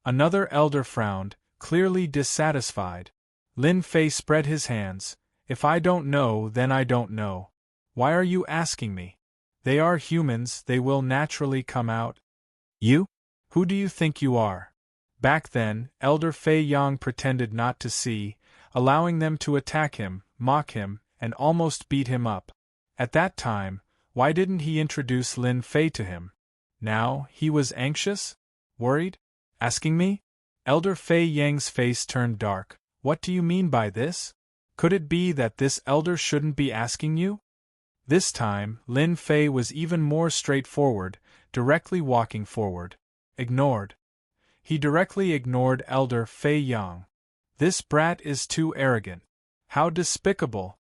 Another elder frowned, clearly dissatisfied. Lin Fei spread his hands. "If I don't know, then I don't know. Why are you asking me? They are humans, they will naturally come out." "You? Who do you think you are?" Back then, Elder Fei Yang pretended not to see, allowing them to attack him, mock him, and almost beat him up. At that time, why didn't he introduce Lin Fei to him? Now, he was anxious? Worried? Asking me? Elder Fei Yang's face turned dark. What do you mean by this? Could it be that this elder shouldn't be asking you? This time, Lin Fei was even more straightforward, directly walking forward. Ignored. He directly ignored Elder Fei Yang. This brat is too arrogant. How despicable!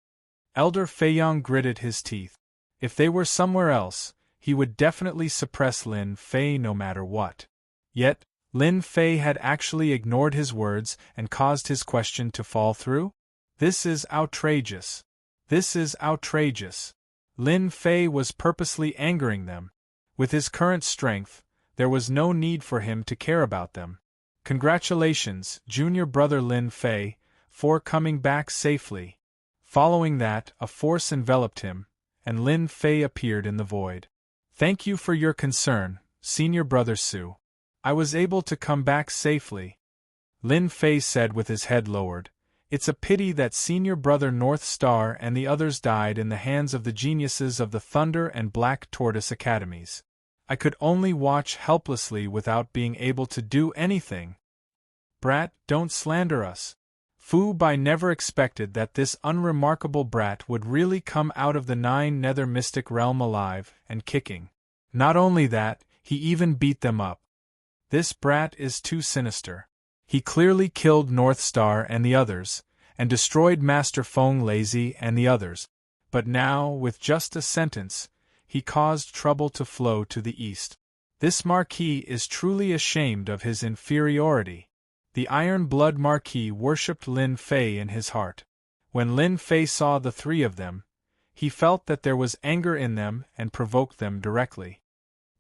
Elder Fei Yang gritted his teeth. If they were somewhere else, he would definitely suppress Lin Fei no matter what. Yet, Lin Fei had actually ignored his words and caused his question to fall through? This is outrageous. This is outrageous. Lin Fei was purposely angering them. With his current strength, there was no need for him to care about them. Congratulations, junior brother Lin Fei, for coming back safely. Following that, a force enveloped him, and Lin Fei appeared in the void. Thank you for your concern, senior brother Su. I was able to come back safely. Lin Fei said with his head lowered. It's a pity that senior brother North Star and the others died in the hands of the geniuses of the Thunder and Black Tortoise Academies. I could only watch helplessly without being able to do anything. Brat, don't slander us. Fu Bai never expected that this unremarkable brat would really come out of the Nine Nether Mystic Realm alive and kicking. Not only that, he even beat them up. This brat is too sinister. He clearly killed North Star and the others, and destroyed Master Feng Lazy and the others. But now, with just a sentence, he caused trouble to flow to the east. This Marquis is truly ashamed of his inferiority. The Iron Blood Marquis worshipped Lin Fei in his heart. When Lin Fei saw the three of them, he felt that there was anger in them and provoked them directly.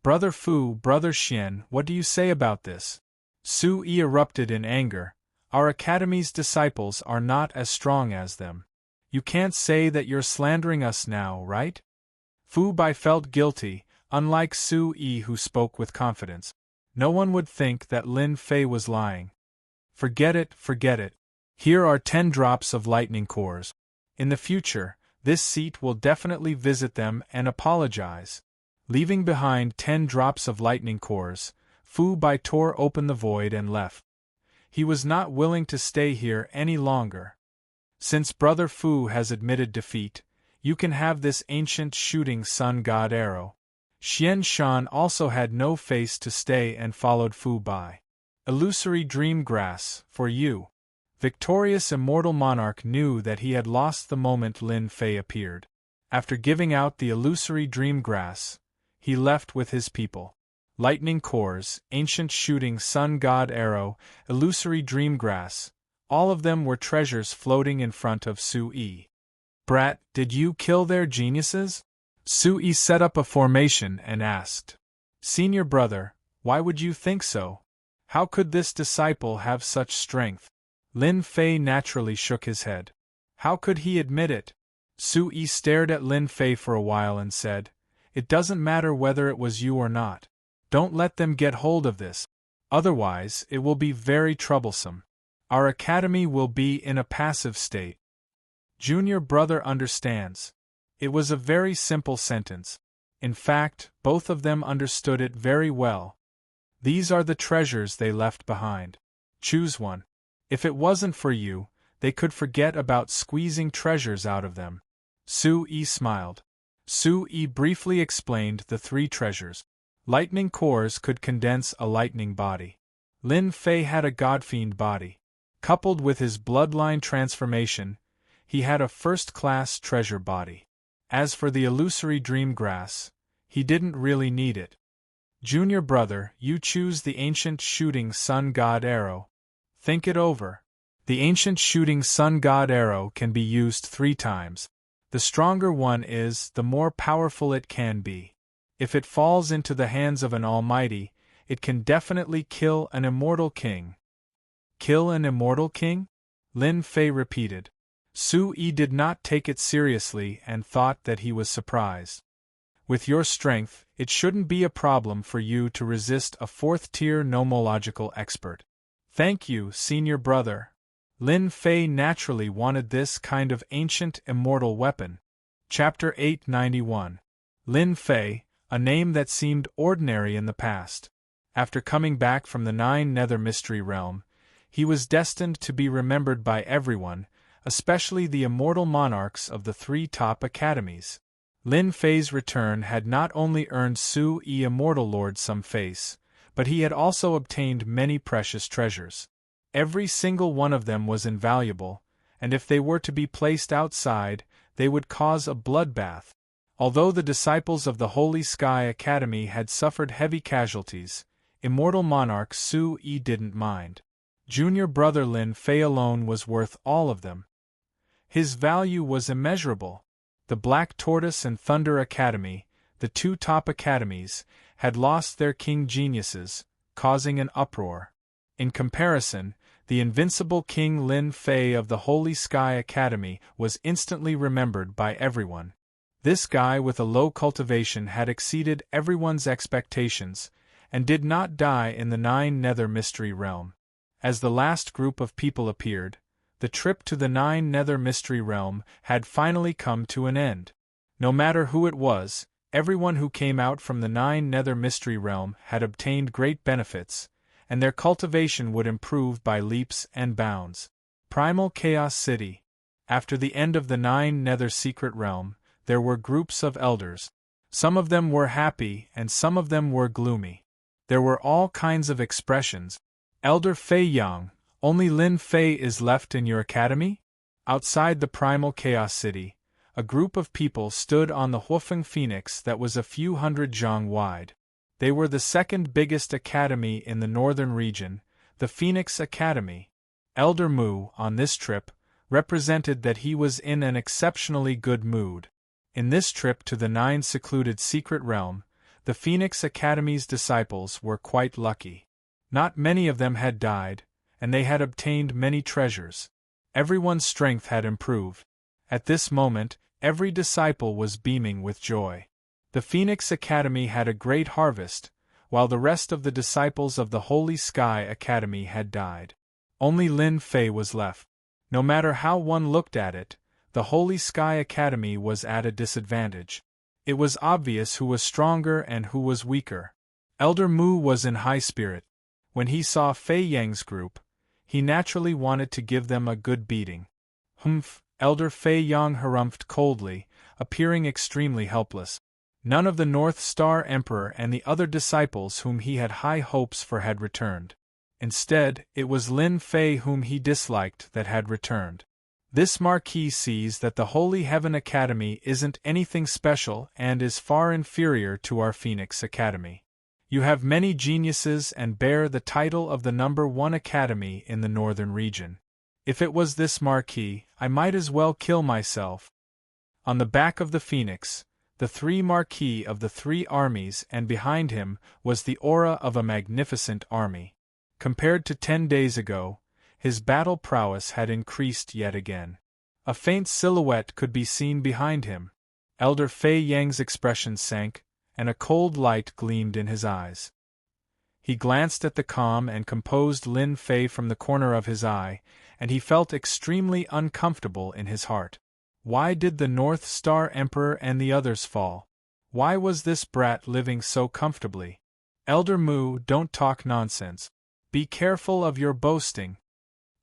Brother Fu, Brother Xian, what do you say about this? Su Yi erupted in anger. Our academy's disciples are not as strong as them. You can't say that you're slandering us now, right? Fu Bai felt guilty, unlike Su Yi who spoke with confidence. No one would think that Lin Fei was lying. Forget it, forget it. Here are 10 drops of lightning cores. In the future, this seat will definitely visit them and apologize. Leaving behind 10 drops of lightning cores, Fu Bai tore open the void and left. He was not willing to stay here any longer. Since Brother Fu has admitted defeat, you can have this ancient shooting sun god arrow. Xian Shan also had no face to stay and followed Fu Bai. Illusory dream grass, for you. Victorious immortal monarch knew that he had lost the moment Lin Fei appeared. After giving out the illusory dream grass, he left with his people. Lightning cores, ancient shooting sun god arrow, illusory dream grass, all of them were treasures floating in front of Su Yi. Brat, did you kill their geniuses? Su Yi set up a formation and asked. Senior brother, why would you think so? How could this disciple have such strength? Lin Fei naturally shook his head. How could he admit it? Su Yi stared at Lin Fei for a while and said, It doesn't matter whether it was you or not. Don't let them get hold of this. Otherwise, it will be very troublesome. Our academy will be in a passive state. Junior brother understands. It was a very simple sentence. In fact, both of them understood it very well. These are the treasures they left behind. Choose one. If it wasn't for you, they could forget about squeezing treasures out of them. Su Yi smiled. Su Yi briefly explained the 3 treasures. Lightning cores could condense a lightning body. Lin Fei had a godfiend body. Coupled with his bloodline transformation, he had a first-class treasure body. As for the illusory dream grass, he didn't really need it. Junior brother, you choose the ancient shooting sun god arrow. Think it over. The ancient shooting sun god arrow can be used 3 times. The stronger one is, the more powerful it can be. If it falls into the hands of an almighty, it can definitely kill an immortal king. Kill an immortal king? Lin Fei repeated. Su Yi did not take it seriously and thought that he was surprised. With your strength, it shouldn't be a problem for you to resist a 4th-tier nomological expert. Thank you, senior brother. Lin Fei naturally wanted this kind of ancient immortal weapon. Chapter 891. Lin Fei, a name that seemed ordinary in the past. After coming back from the 9 Nether Mystery Realm, He was destined to be remembered by everyone, especially the immortal monarchs of the three top academies. Lin Fei's return had not only earned Su-yi Immortal Lord some face, but he had also obtained many precious treasures. Every single one of them was invaluable, and if they were to be placed outside, they would cause a bloodbath. Although the disciples of the Holy Sky Academy had suffered heavy casualties, Immortal Monarch Su-yi didn't mind. Junior brother Lin Fei alone was worth all of them. His value was immeasurable. The Black Tortoise and Thunder Academy, the two top academies, had lost their king geniuses, causing an uproar. In comparison, the invincible King Lin Fei of the Holy Sky Academy was instantly remembered by everyone. This guy with a low cultivation had exceeded everyone's expectations, and did not die in the Nine Nether Mystery Realm. As the last group of people appeared, the trip to the Nine Nether Mystery Realm had finally come to an end. No matter who it was, everyone who came out from the Nine Nether Mystery Realm had obtained great benefits, and their cultivation would improve by leaps and bounds. Primal Chaos City. After the end of the Nine Nether Secret Realm, there were groups of elders. Some of them were happy and some of them were gloomy. There were all kinds of expressions. Elder Fei Yang, only Lin Fei is left in your academy? Outside the Primal Chaos City, a group of people stood on the Huofeng Phoenix that was a few hundred zhang wide. They were the second biggest academy in the northern region, the Phoenix Academy. Elder Mu, on this trip, represented that he was in an exceptionally good mood. In this trip to the Nine Secluded Secret Realm, the Phoenix Academy's disciples were quite lucky. Not many of them had died, and they had obtained many treasures. Everyone's strength had improved. At this moment, every disciple was beaming with joy. The Phoenix Academy had a great harvest, while the rest of the disciples of the Holy Sky Academy had died. Only Lin Fei was left. No matter how one looked at it, the Holy Sky Academy was at a disadvantage. It was obvious who was stronger and who was weaker. Elder Mu was in high spirit. When he saw Fei Yang's group, he naturally wanted to give them a good beating. Humph, Elder Fei Yang harumphed coldly, appearing extremely helpless. None of the North Star Emperor and the other disciples whom he had high hopes for had returned. Instead, it was Lin Fei whom he disliked that had returned. This Marquis sees that the Holy Heaven Academy isn't anything special and is far inferior to our Phoenix Academy. You have many geniuses and bear the title of the #1 academy in the northern region. If it was this Marquis, I might as well kill myself. On the back of the Phoenix, the three Marquis of the three armies, and behind him was the aura of a magnificent army. Compared to 10 days ago, his battle prowess had increased yet again. A faint silhouette could be seen behind him. Elder Fei Yang's expression sank, and a cold light gleamed in his eyes. He glanced at the calm and composed Lin Fei from the corner of his eye, and he felt extremely uncomfortable in his heart. Why did the North Star Emperor and the others fall? Why was this brat living so comfortably? Elder Mu, don't talk nonsense. Be careful of your boasting.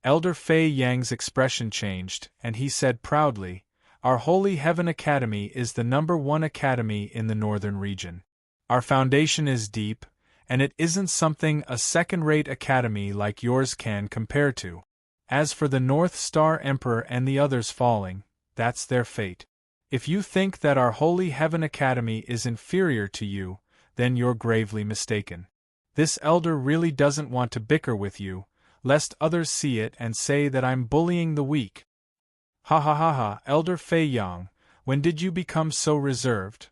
Elder Fei Yang's expression changed, and he said proudly, Our Holy Heaven Academy is the #1 academy in the northern region. Our foundation is deep, and it isn't something a second-rate academy like yours can compare to. As for the North Star Emperor and the others falling, that's their fate. If you think that our Holy Heaven Academy is inferior to you, then you're gravely mistaken. This elder really doesn't want to bicker with you, lest others see it and say that I'm bullying the weak. Ha ha ha ha, Elder Fei Yang, when did you become so reserved?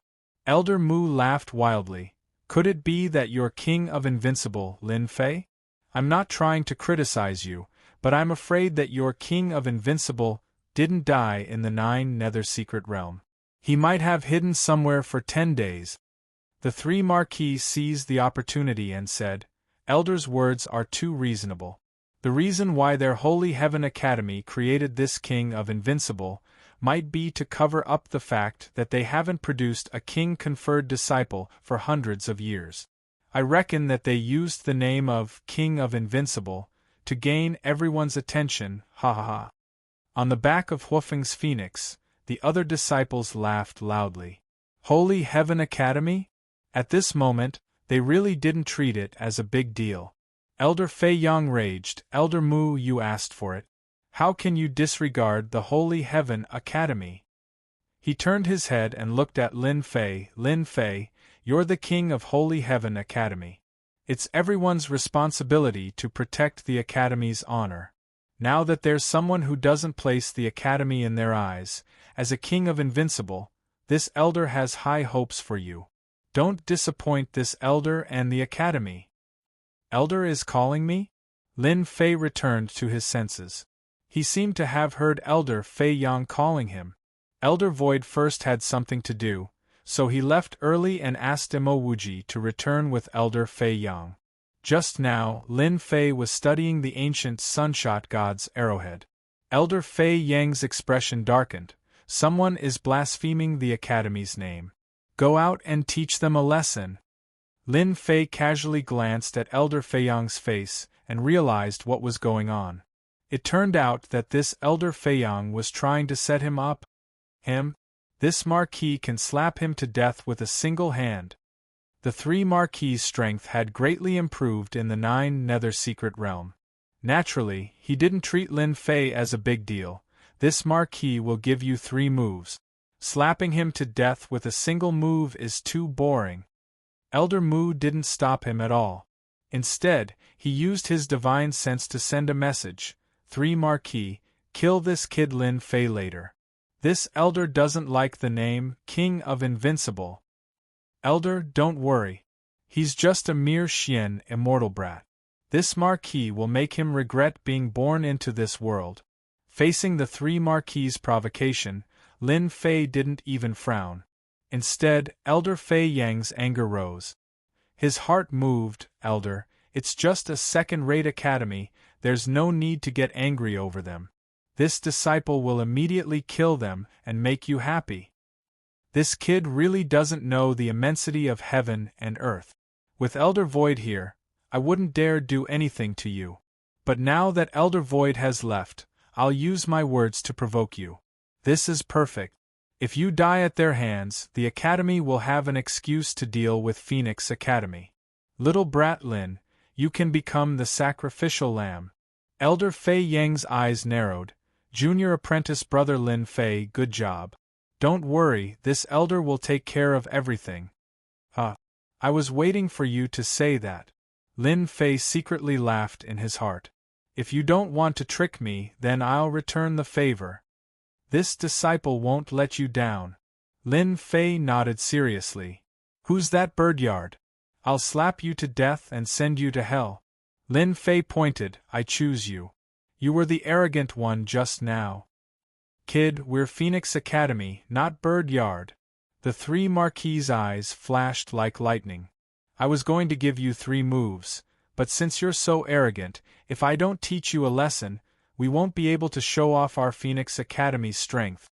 Elder Mu laughed wildly. Could it be that you're king of invincible, Lin Fei? I'm not trying to criticize you, but I'm afraid that your king of invincible didn't die in the Nine Nether Secret Realm. He might have hidden somewhere for 10 days. The three Marquis seized the opportunity and said, Elder's words are too reasonable. The reason why their Holy Heaven Academy created this king of invincible might be to cover up the fact that they haven't produced a king-conferred disciple for hundreds of years. I reckon that they used the name of King of Invincible to gain everyone's attention, ha ha ha. On the back of Huofeng's phoenix, the other disciples laughed loudly. Holy Heaven Academy? At this moment, they really didn't treat it as a big deal. Elder Fei Yang raged, Elder Mu, you asked for it. How can you disregard the Holy Heaven Academy? He turned his head and looked at Lin Fei. Lin Fei, you're the king of Holy Heaven Academy. It's everyone's responsibility to protect the Academy's honor. Now that there's someone who doesn't place the Academy in their eyes, as a king of Invincible, this elder has high hopes for you. Don't disappoint this elder and the Academy. Elder is calling me? Lin Fei returned to his senses. He seemed to have heard Elder Fei Yang calling him. Elder Void first had something to do, so he left early and asked Imo Wuji to return with Elder Fei Yang. Just now, Lin Fei was studying the ancient Sunshot God's arrowhead. Elder Fei Yang's expression darkened. Someone is blaspheming the Academy's name. Go out and teach them a lesson. Lin Fei casually glanced at Elder Fei Yang's face and realized what was going on. It turned out that this Elder Fei Yang was trying to set him up. This Marquis can slap him to death with a single hand. The three Marquis' strength had greatly improved in the 9 Nether Secret Realm. Naturally, he didn't treat Lin Fei as a big deal. This Marquis will give you 3 moves. Slapping him to death with a single move is too boring. Elder Mu didn't stop him at all. Instead, he used his divine sense to send a message. 3 Marquis, kill this kid Lin Fei later. This elder doesn't like the name, King of Invincible. Elder, don't worry. He's just a mere Xian immortal brat. This Marquis will make him regret being born into this world. Facing the 3 Marquis' provocation, Lin Fei didn't even frown. Instead, Elder Fei Yang's anger rose. His heart moved. Elder, it's just a second-rate academy, there's no need to get angry over them. This disciple will immediately kill them and make you happy. This kid really doesn't know the immensity of heaven and earth. With Elder Void here, I wouldn't dare do anything to you. But now that Elder Void has left, I'll use my words to provoke you. This is perfect. If you die at their hands, the Academy will have an excuse to deal with Phoenix Academy. Little brat Lin, you can become the sacrificial lamb. Elder Fei Yang's eyes narrowed. Junior apprentice brother Lin Fei, good job. Don't worry, this elder will take care of everything. I was waiting for you to say that. Lin Fei secretly laughed in his heart. If you don't want to trick me, then I'll return the favor. This disciple won't let you down. Lin Fei nodded seriously. Who's that birdyard? I'll slap you to death and send you to hell. Lin Fei pointed, I choose you. You were the arrogant one just now. Kid, we're Phoenix Academy, not Birdyard. The 3 Marquis' eyes flashed like lightning. I was going to give you 3 moves, but since you're so arrogant, if I don't teach you a lesson, we won't be able to show off our Phoenix Academy's strength.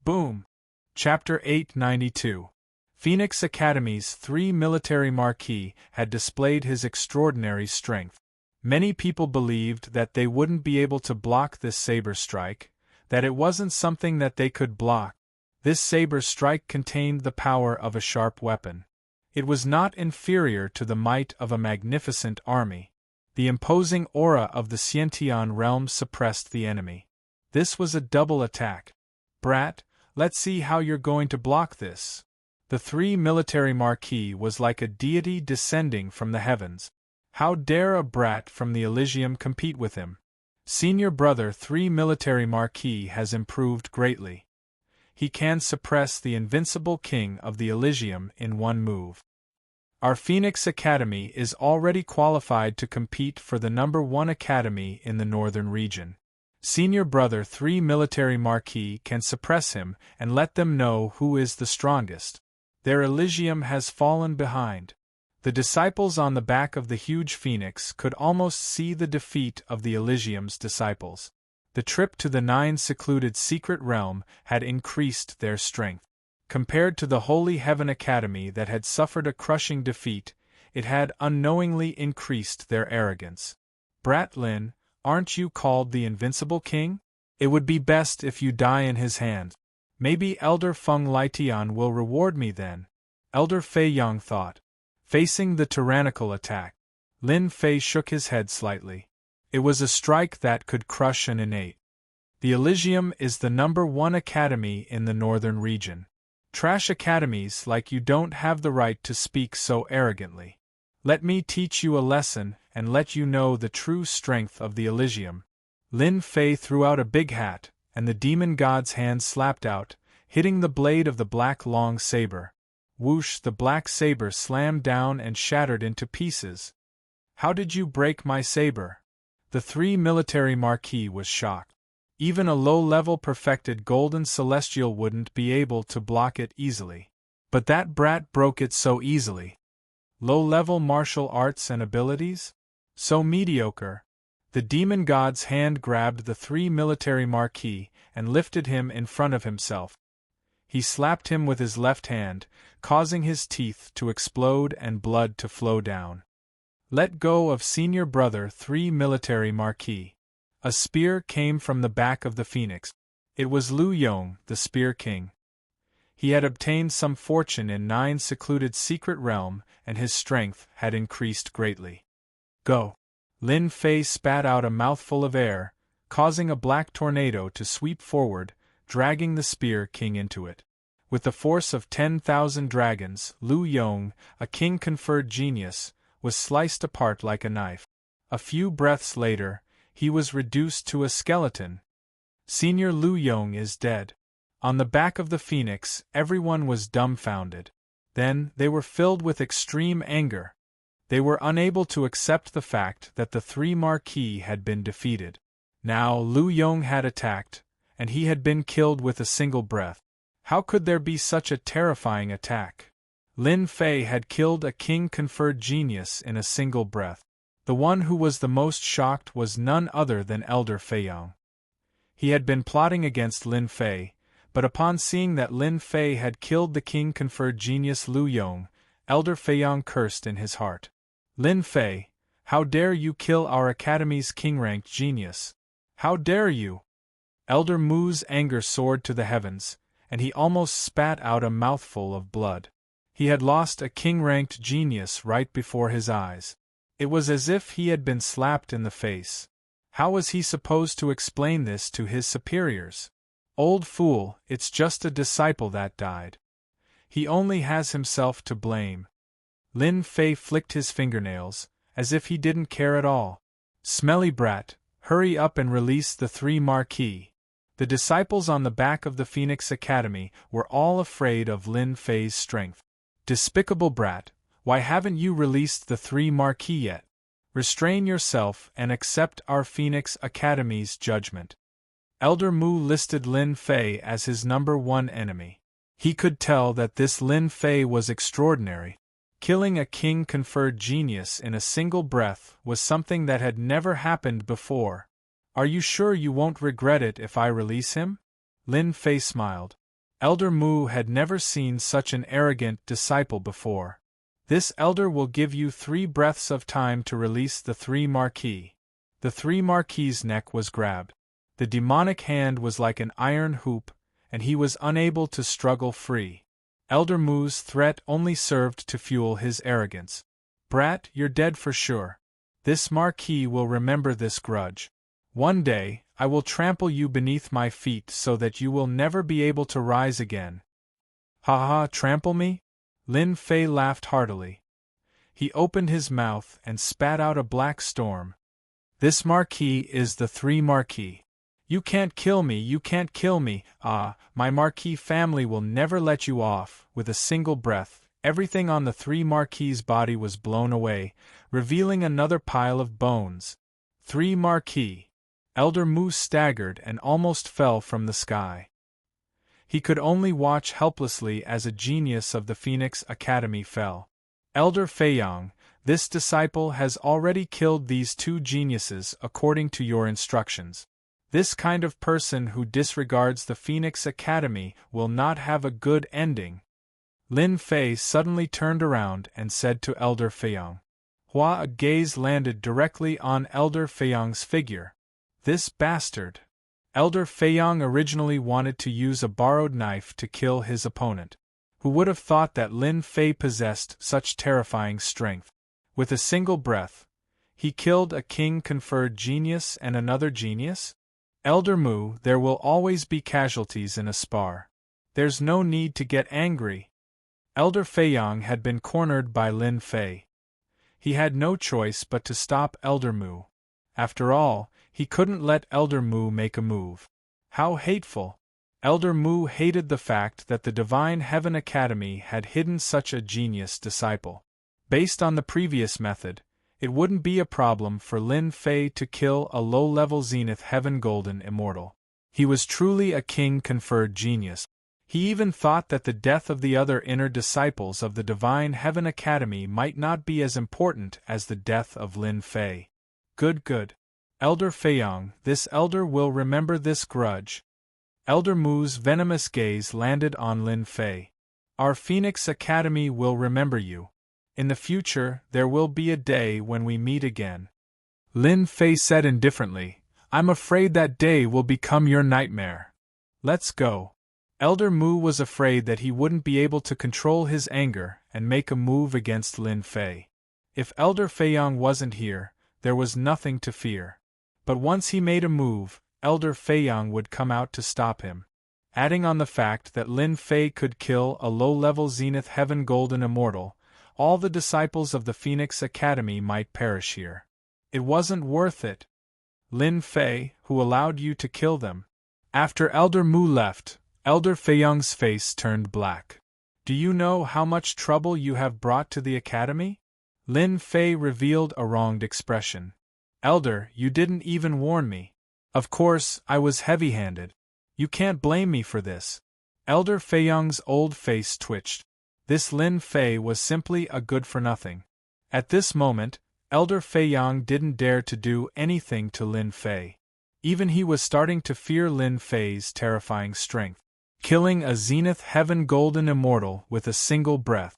Boom! Chapter 892. Phoenix Academy's 3 military Marquis had displayed his extraordinary strength. Many people believed that they wouldn't be able to block this saber strike, that it wasn't something that they could block. This saber strike contained the power of a sharp weapon. It was not inferior to the might of a magnificent army. The imposing aura of the Xiantian realm suppressed the enemy. This was a double attack. Brat, let's see how you're going to block this. The 3 military Marquis was like a deity descending from the heavens. How dare a brat from the Elysium compete with him? Senior brother 3 military Marquis has improved greatly. He can suppress the invincible king of the Elysium in one move. Our Phoenix Academy is already qualified to compete for the number 1 academy in the northern region. Senior brother 3 military Marquis can suppress him and let them know who is the strongest. Their Elysium has fallen behind. The disciples on the back of the huge phoenix could almost see the defeat of the Elysium's disciples. The trip to the 9 secluded secret realm had increased their strength. Compared to the Holy Heaven Academy that had suffered a crushing defeat, it had unknowingly increased their arrogance. Brat Lin, Aren't you called the Invincible King? It would be best if you die in his hand. Maybe Elder Feng Litian will reward me then, Elder Fei Yang thought. Facing the tyrannical attack, Lin Fei shook his head slightly. It was a strike that could crush an innate. The Elysium is the #1 academy in the northern region. Trash academies like you don't have the right to speak so arrogantly. Let me teach you a lesson and let you know the true strength of the Elysium. Lin Fei threw out a big hat, and the demon god's hand slapped out, hitting the blade of the black long saber. Whoosh! The black saber slammed down and shattered into pieces. How did you break my saber? The 3 military marquis was shocked. Even a low-level perfected golden celestial wouldn't be able to block it easily. But that brat broke it so easily. Low-level martial arts and abilities? So mediocre. The demon god's hand grabbed the 3 military marquis and lifted him in front of himself. He slapped him with his left hand, causing his teeth to explode and blood to flow down. Let go of senior brother 3 military marquis. A spear came from the back of the phoenix. It was Lu Yong, the Spear King. He had obtained some fortune in 9 secluded secret realm, and his strength had increased greatly. Go! Lin Fei spat out a mouthful of air, causing a black tornado to sweep forward, dragging the Spear King into it. With the force of 10,000 dragons, Lu Yong, a king-conferred genius, was sliced apart like a knife. A few breaths later, he was reduced to a skeleton. Senior Lu Yong is dead. On the back of the phoenix, everyone was dumbfounded. Then, they were filled with extreme anger. They were unable to accept the fact that the 3 marquis had been defeated. Now Lu Yong had attacked, and he had been killed with a single breath. How could there be such a terrifying attack? Lin Fei had killed a king-conferred genius in a single breath. The one who was the most shocked was none other than Elder Feiyang. He had been plotting against Lin Fei, but upon seeing that Lin Fei had killed the king-conferred genius Lu Yong, Elder Feiyang cursed in his heart. Lin Fei, how dare you kill our academy's king-ranked genius? How dare you? Elder Mu's anger soared to the heavens, and he almost spat out a mouthful of blood. He had lost a king-ranked genius right before his eyes. It was as if he had been slapped in the face. How was he supposed to explain this to his superiors? Old fool, it's just a disciple that died. He only has himself to blame. Lin Fei flicked his fingernails, as if he didn't care at all. Smelly brat, hurry up and release the 3 marquis. The disciples on the back of the Phoenix Academy were all afraid of Lin Fei's strength. Despicable brat, why haven't you released the 3 marquis yet? Restrain yourself and accept our Phoenix Academy's judgment. Elder Mu listed Lin Fei as his #1 enemy. He could tell that this Lin Fei was extraordinary. Killing a king-conferred genius in a single breath was something that had never happened before. Are you sure you won't regret it if I release him? Lin Fei smiled. Elder Mu had never seen such an arrogant disciple before. This elder will give you 3 breaths of time to release the 3 marquis. The 3 marquis' neck was grabbed. The demonic hand was like an iron hoop, and he was unable to struggle free. Elder Mu's threat only served to fuel his arrogance. Brat, you're dead for sure. This marquis will remember this grudge. One day, I will trample you beneath my feet so that you will never be able to rise again. Ha ha, trample me? Lin Fei laughed heartily. He opened his mouth and spat out a black storm. This marquis is the 3 marquis. You can't kill me, you can't kill me. Ah, my marquis family will never let you off. With a single breath, everything on the 3 marquis' body was blown away, revealing another pile of bones. 3 marquis. Elder Mu staggered and almost fell from the sky. He could only watch helplessly as a genius of the Phoenix Academy fell. Elder Feiyang, this disciple has already killed these 2 geniuses according to your instructions. This kind of person who disregards the Phoenix Academy will not have a good ending. Lin Fei suddenly turned around and said to Elder Feiyang, Hua, a gaze landed directly on Elder Feiyang's figure. This bastard. Elder Feiyang originally wanted to use a borrowed knife to kill his opponent. Who would have thought that Lin Fei possessed such terrifying strength? With a single breath, he killed a king-conferred genius and another genius? Elder Mu, there will always be casualties in a spar. There's no need to get angry. Elder Feiyang had been cornered by Lin Fei. He had no choice but to stop Elder Mu. After all, he couldn't let Elder Mu make a move. How hateful! Elder Mu hated the fact that the Divine Heaven Academy had hidden such a genius disciple. Based on the previous method, it wouldn't be a problem for Lin Fei to kill a low-level Zenith Heaven Golden Immortal. He was truly a king-conferred genius. He even thought that the death of the other inner disciples of the Divine Heaven Academy might not be as important as the death of Lin Fei. Good. Elder Feiyang, this elder will remember this grudge. Elder Mu's venomous gaze landed on Lin Fei. Our Phoenix Academy will remember you. In the future, there will be a day when we meet again. Lin Fei said indifferently, I'm afraid that day will become your nightmare. Let's go. Elder Mu was afraid that he wouldn't be able to control his anger and make a move against Lin Fei. If Elder Feiyang wasn't here, there was nothing to fear. But once he made a move, Elder Feiyang would come out to stop him. Adding on the fact that Lin Fei could kill a low-level Zenith Heaven Golden Immortal, all the disciples of the Phoenix Academy might perish here. It wasn't worth it. Lin Fei, who allowed you to kill them? After Elder Mu left, Elder Feiyang's face turned black. Do you know how much trouble you have brought to the Academy? Lin Fei revealed a wronged expression. Elder, you didn't even warn me. Of course, I was heavy-handed. You can't blame me for this. Elder Feiyang's old face twitched. This Lin Fei was simply a good-for-nothing. At this moment, Elder Feiyang didn't dare to do anything to Lin Fei. Even he was starting to fear Lin Fei's terrifying strength. Killing a Zenith Heaven Golden Immortal with a single breath.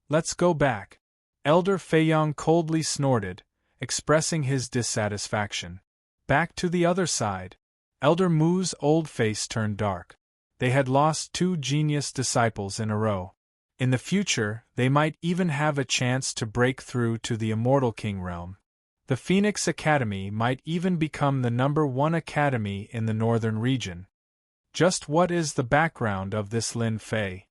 Let's go back. Elder Feiyang coldly snorted, expressing his dissatisfaction. Back to the other side. Elder Mu's old face turned dark. They had lost 2 genius disciples in a row. In the future, they might even have a chance to break through to the Immortal King realm. The Phoenix Academy might even become the #1 academy in the northern region. Just what is the background of this Lin Fei?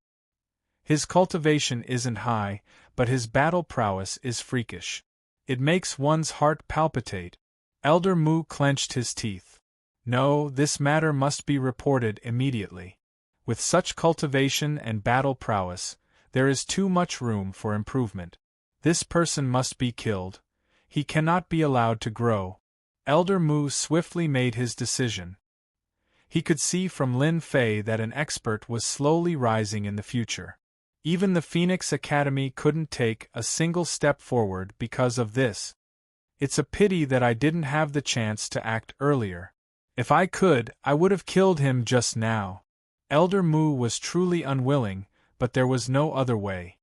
His cultivation isn't high, but his battle prowess is freakish. It makes one's heart palpitate. Elder Mu clenched his teeth. No, this matter must be reported immediately. With such cultivation and battle prowess, there is too much room for improvement. This person must be killed. He cannot be allowed to grow. Elder Mu swiftly made his decision. He could see from Lin Fei that an expert was slowly rising in the future. Even the Phoenix Academy couldn't take a single step forward because of this. It's a pity that I didn't have the chance to act earlier. If I could, I would have killed him just now. Elder Mu was truly unwilling, but there was no other way.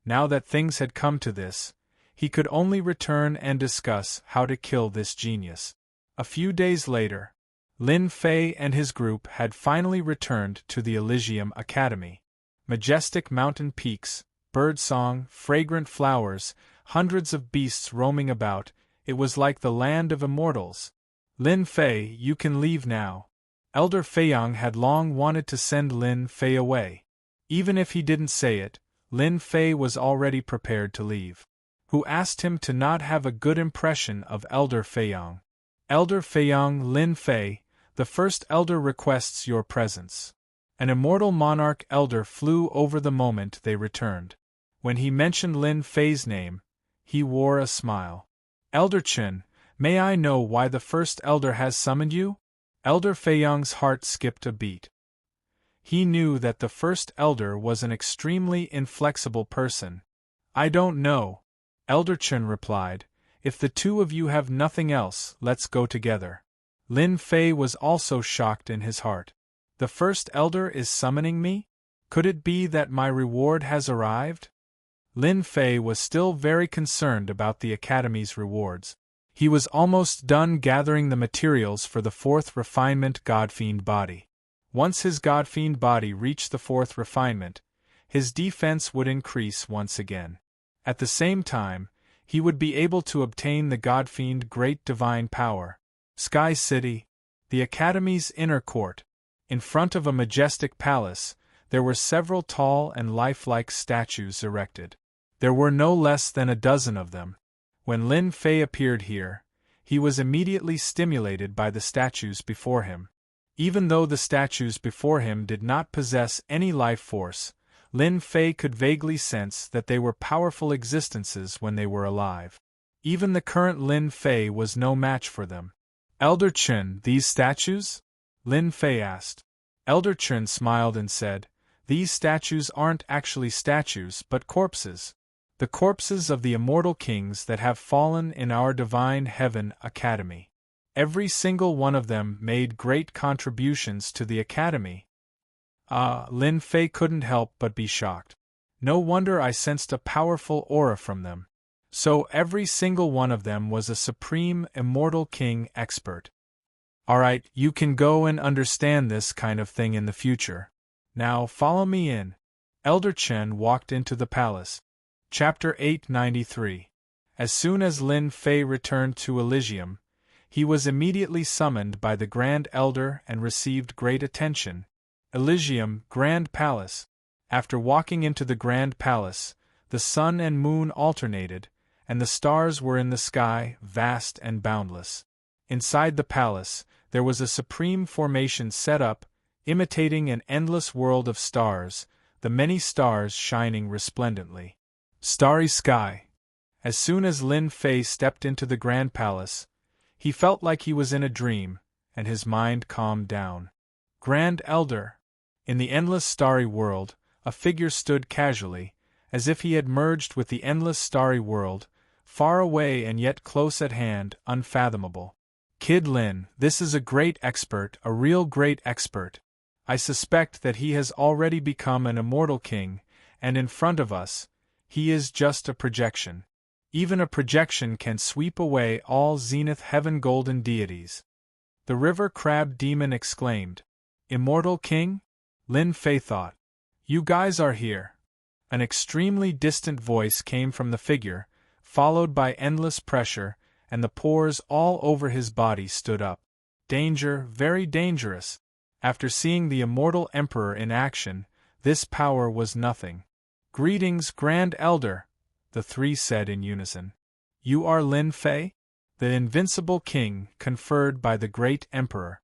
Now that things had come to this, he could only return and discuss how to kill this genius. A few days later, Lin Fei and his group had finally returned to the Elysium Academy. Majestic mountain peaks, birdsong, fragrant flowers, hundreds of beasts roaming about, it was like the land of immortals. Lin Fei, you can leave now. Elder Feiyang had long wanted to send Lin Fei away. Even if he didn't say it, Lin Fei was already prepared to leave. Who asked him to not have a good impression of Elder Feiyang? Elder Feiyang, Lin Fei, the first elder requests your presence. An immortal monarch elder flew over the moment they returned. When he mentioned Lin Fei's name, he wore a smile. Elder Chen, may I know why the first elder has summoned you? Elder Feiyang's heart skipped a beat. He knew that the first elder was an extremely inflexible person. I don't know. Elder Chen replied, if the two of you have nothing else, let's go together. Lin Fei was also shocked in his heart. The first elder is summoning me? Could it be that my reward has arrived? Lin Fei was still very concerned about the Academy's rewards. He was almost done gathering the materials for the fourth refinement Godfiend body. Once his Godfiend body reached the fourth refinement, his defense would increase once again. At the same time, he would be able to obtain the Godfiend Great Divine Power. Sky City, the Academy's inner court. In front of a majestic palace, there were several tall and lifelike statues erected. There were no less than a dozen of them. When Lin Fei appeared here, he was immediately stimulated by the statues before him. Even though the statues before him did not possess any life force, Lin Fei could vaguely sense that they were powerful existences when they were alive. Even the current Lin Fei was no match for them. Elder Chen, these statues? Lin Fei asked. Elder Chen smiled and said, "These statues aren't actually statues but corpses. The corpses of the immortal kings that have fallen in our Divine Heaven Academy. Every single one of them made great contributions to the Academy." Lin Fei couldn't help but be shocked. No wonder I sensed a powerful aura from them. So every single one of them was a supreme immortal king expert. Alright, you can go and understand this kind of thing in the future. Now follow me in. Elder Chen walked into the palace. Chapter 893. As soon as Lin Fei returned to Elysium, he was immediately summoned by the Grand Elder and received great attention. Elysium, Grand Palace. After walking into the Grand Palace, the sun and moon alternated, and the stars were in the sky, vast and boundless. Inside the palace, there was a supreme formation set up, imitating an endless world of stars, the many stars shining resplendently. Starry sky. As soon as Lin Fei stepped into the Grand Palace, he felt like he was in a dream, and his mind calmed down. Grand Elder. In the endless starry world, a figure stood casually, as if he had merged with the endless starry world, far away and yet close at hand, unfathomable. Kid Lin, this is a great expert, a real great expert. I suspect that he has already become an immortal king, and in front of us, he is just a projection. Even a projection can sweep away all Zenith Heaven golden deities. The river crab demon exclaimed. Immortal king? Lin Fei thought. You guys are here. An extremely distant voice came from the figure, followed by endless pressure, and the pores all over his body stood up. Danger, very dangerous. After seeing the immortal emperor in action, this power was nothing. Greetings, Grand Elder, the three said in unison. You are Lin Fei? The invincible king, conferred by the great emperor.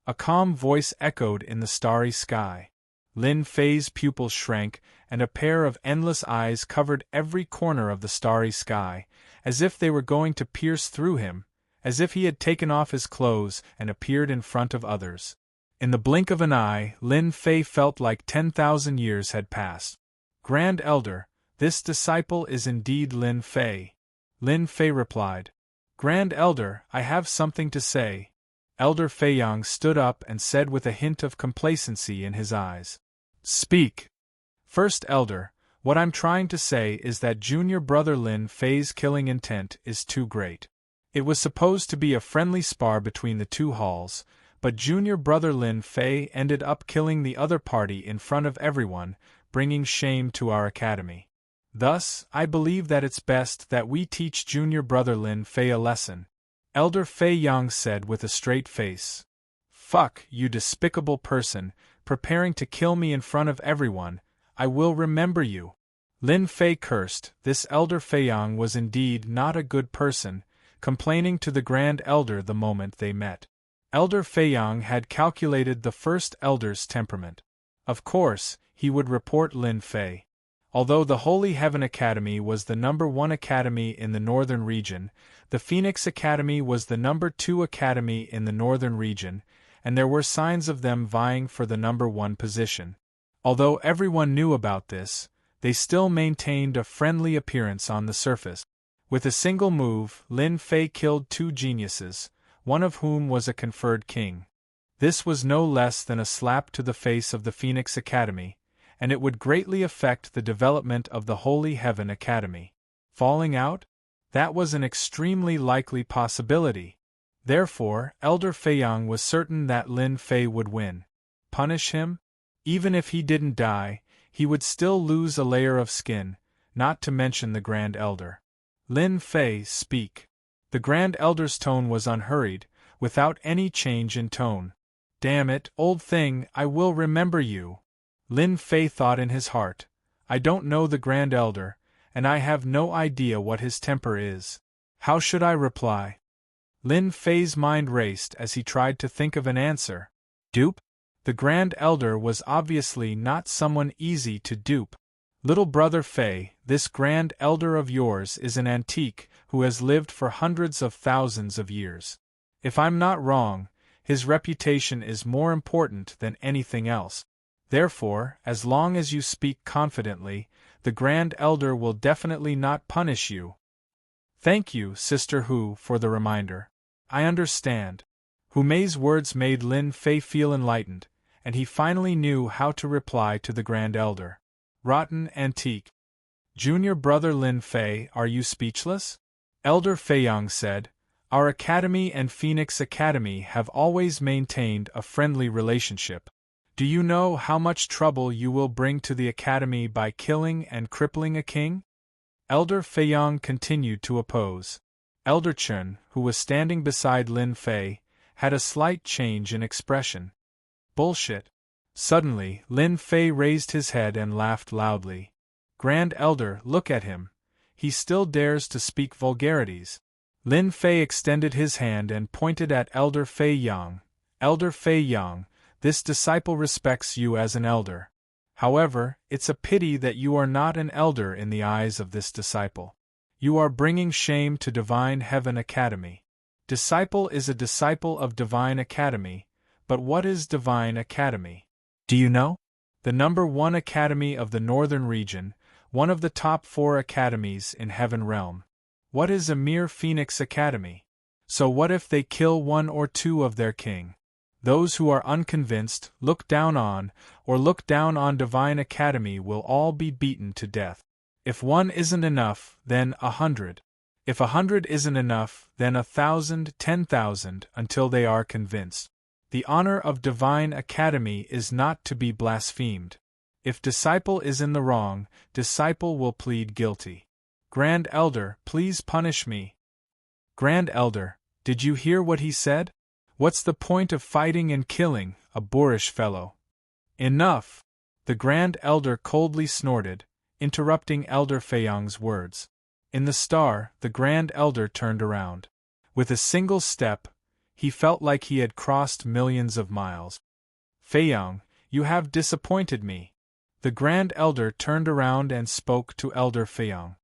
A calm voice echoed in the starry sky. Lin Fei's pupils shrank, and a pair of endless eyes covered every corner of the starry sky, as if they were going to pierce through him, as if he had taken off his clothes and appeared in front of others. In the blink of an eye, Lin Fei felt like 10,000 years had passed. Grand Elder, this disciple is indeed Lin Fei. Lin Fei replied. Grand Elder, I have something to say. Elder Feiyang stood up and said with a hint of complacency in his eyes. Speak. First Elder, what I'm trying to say is that junior brother Lin Fei's killing intent is too great. It was supposed to be a friendly spar between the two halls, but junior brother Lin Fei ended up killing the other party in front of everyone, bringing shame to our academy. Thus, I believe that it's best that we teach junior brother Lin Fei a lesson. Elder Fei Yang said with a straight face. Fuck, you despicable person, preparing to kill me in front of everyone, I will remember you. Lin Fei cursed. This Elder Feiyang was indeed not a good person, complaining to the Grand Elder the moment they met. Elder Feiyang had calculated the first Elder's temperament. Of course, he would report Lin Fei. Although the Holy Heaven Academy was the #1 academy in the northern region, the Phoenix Academy was the #2 academy in the northern region, and there were signs of them vying for the #1 position. Although everyone knew about this, they still maintained a friendly appearance on the surface. With a single move, Lin Fei killed 2 geniuses, one of whom was a conferred king. This was no less than a slap to the face of the Phoenix Academy, and it would greatly affect the development of the Holy Heaven Academy. Falling out? That was an extremely likely possibility. Therefore, Elder Feiyang was certain that Lin Fei would win. Punish him? Even if he didn't die, he would still lose a layer of skin, not to mention the Grand Elder. Lin Fei, speak. The Grand Elder's tone was unhurried, without any change in tone. Damn it, old thing, I will remember you. Lin Fei thought in his heart. I don't know the Grand Elder, and I have no idea what his temper is. How should I reply? Lin Fei's mind raced as he tried to think of an answer. Dupe? The Grand Elder was obviously not someone easy to dupe. Little brother Fei, this Grand Elder of yours is an antique who has lived for hundreds of thousands of years. If I'm not wrong, his reputation is more important than anything else. Therefore, as long as you speak confidently, the Grand Elder will definitely not punish you. Thank you, Sister Hu, for the reminder. I understand. Hu Mei's words made Lin Fei feel enlightened, and he finally knew how to reply to the Grand Elder. Rotten antique. Junior brother Lin Fei, are you speechless? Elder Feiyang said, Our academy and Phoenix Academy have always maintained a friendly relationship. Do you know how much trouble you will bring to the academy by killing and crippling a king? Elder Feiyang continued to oppose. Elder Chen, who was standing beside Lin Fei, had a slight change in expression. Bullshit. Suddenly, Lin Fei raised his head and laughed loudly. Grand Elder, look at him. He still dares to speak vulgarities. Lin Fei extended his hand and pointed at Elder Feiyang. Elder Feiyang, this disciple respects you as an elder. However, it's a pity that you are not an elder in the eyes of this disciple. You are bringing shame to Divine Heaven Academy. Disciple is a disciple of Divine Academy, but what is Divine Academy? Do you know? The #1 academy of the Northern region, one of the top 4 academies in Heaven Realm. What is a mere Phoenix Academy? So what if they kill 1 or 2 of their king? Those who are unconvinced, look down on Divine Academy will all be beaten to death. If 1 isn't enough, then 100. If 100 isn't enough, then 1,000, 10,000, until they are convinced. The honor of Divine Academy is not to be blasphemed. If disciple is in the wrong, disciple will plead guilty. Grand Elder, please punish me. Grand Elder, did you hear what he said? What's the point of fighting and killing, a boorish fellow? Enough! The Grand Elder coldly snorted, interrupting Elder Feiyang's words. In the star, the Grand Elder turned around. With a single step, he felt like he had crossed millions of miles. Feiyang, you have disappointed me. The Grand Elder turned around and spoke to Elder Feiyang.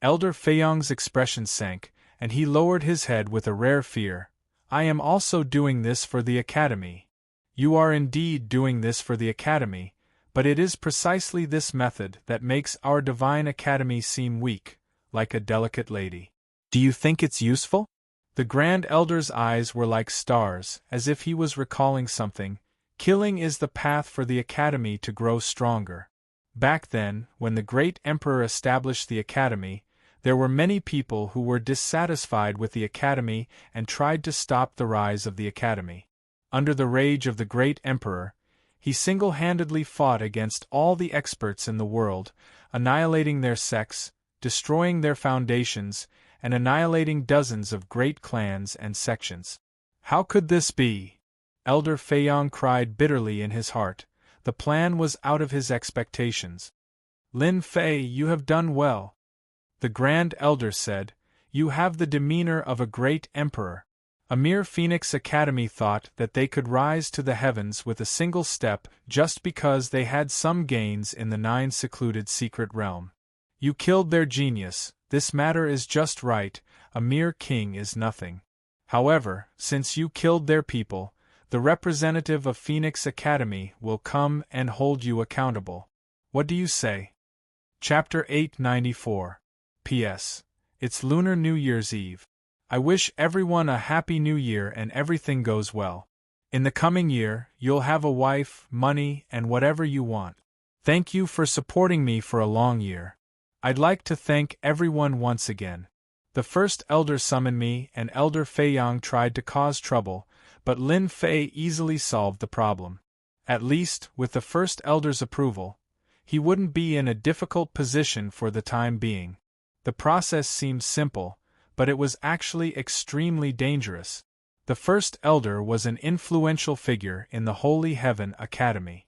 Elder Feiyang's expression sank, and he lowered his head with a rare fear. I am also doing this for the Academy. You are indeed doing this for the Academy, but it is precisely this method that makes our Divine Academy seem weak, like a delicate lady. Do you think it's useful? The Grand Elder's eyes were like stars, as if he was recalling something. Killing is the path for the Academy to grow stronger. Back then, when the great Emperor established the Academy, there were many people who were dissatisfied with the Academy and tried to stop the rise of the Academy. Under the rage of the great Emperor, he single-handedly fought against all the experts in the world, annihilating their sects, destroying their foundations, and annihilating dozens of great clans and sections. How could this be? Elder Feiyang cried bitterly in his heart. The plan was out of his expectations. Lin Fei, you have done well. The Grand Elder said, You have the demeanor of a great emperor. A mere Phoenix Academy thought that they could rise to the heavens with a single step just because they had some gains in the 9 secluded secret realm. You killed their genius. This matter is just right, a mere king is nothing. However, since you killed their people, the representative of Phoenix Academy will come and hold you accountable. What do you say? Chapter 894. P.S. It's Lunar New Year's Eve. I wish everyone a Happy New Year and everything goes well. In the coming year, you'll have a wife, money, and whatever you want. Thank you for supporting me for a long year. I'd like to thank everyone once again. The first elder summoned me and Elder Feiyang tried to cause trouble, but Lin Fei easily solved the problem. At least, with the first elder's approval, he wouldn't be in a difficult position for the time being. The process seemed simple, but it was actually extremely dangerous. The first elder was an influential figure in the Holy Heaven Academy.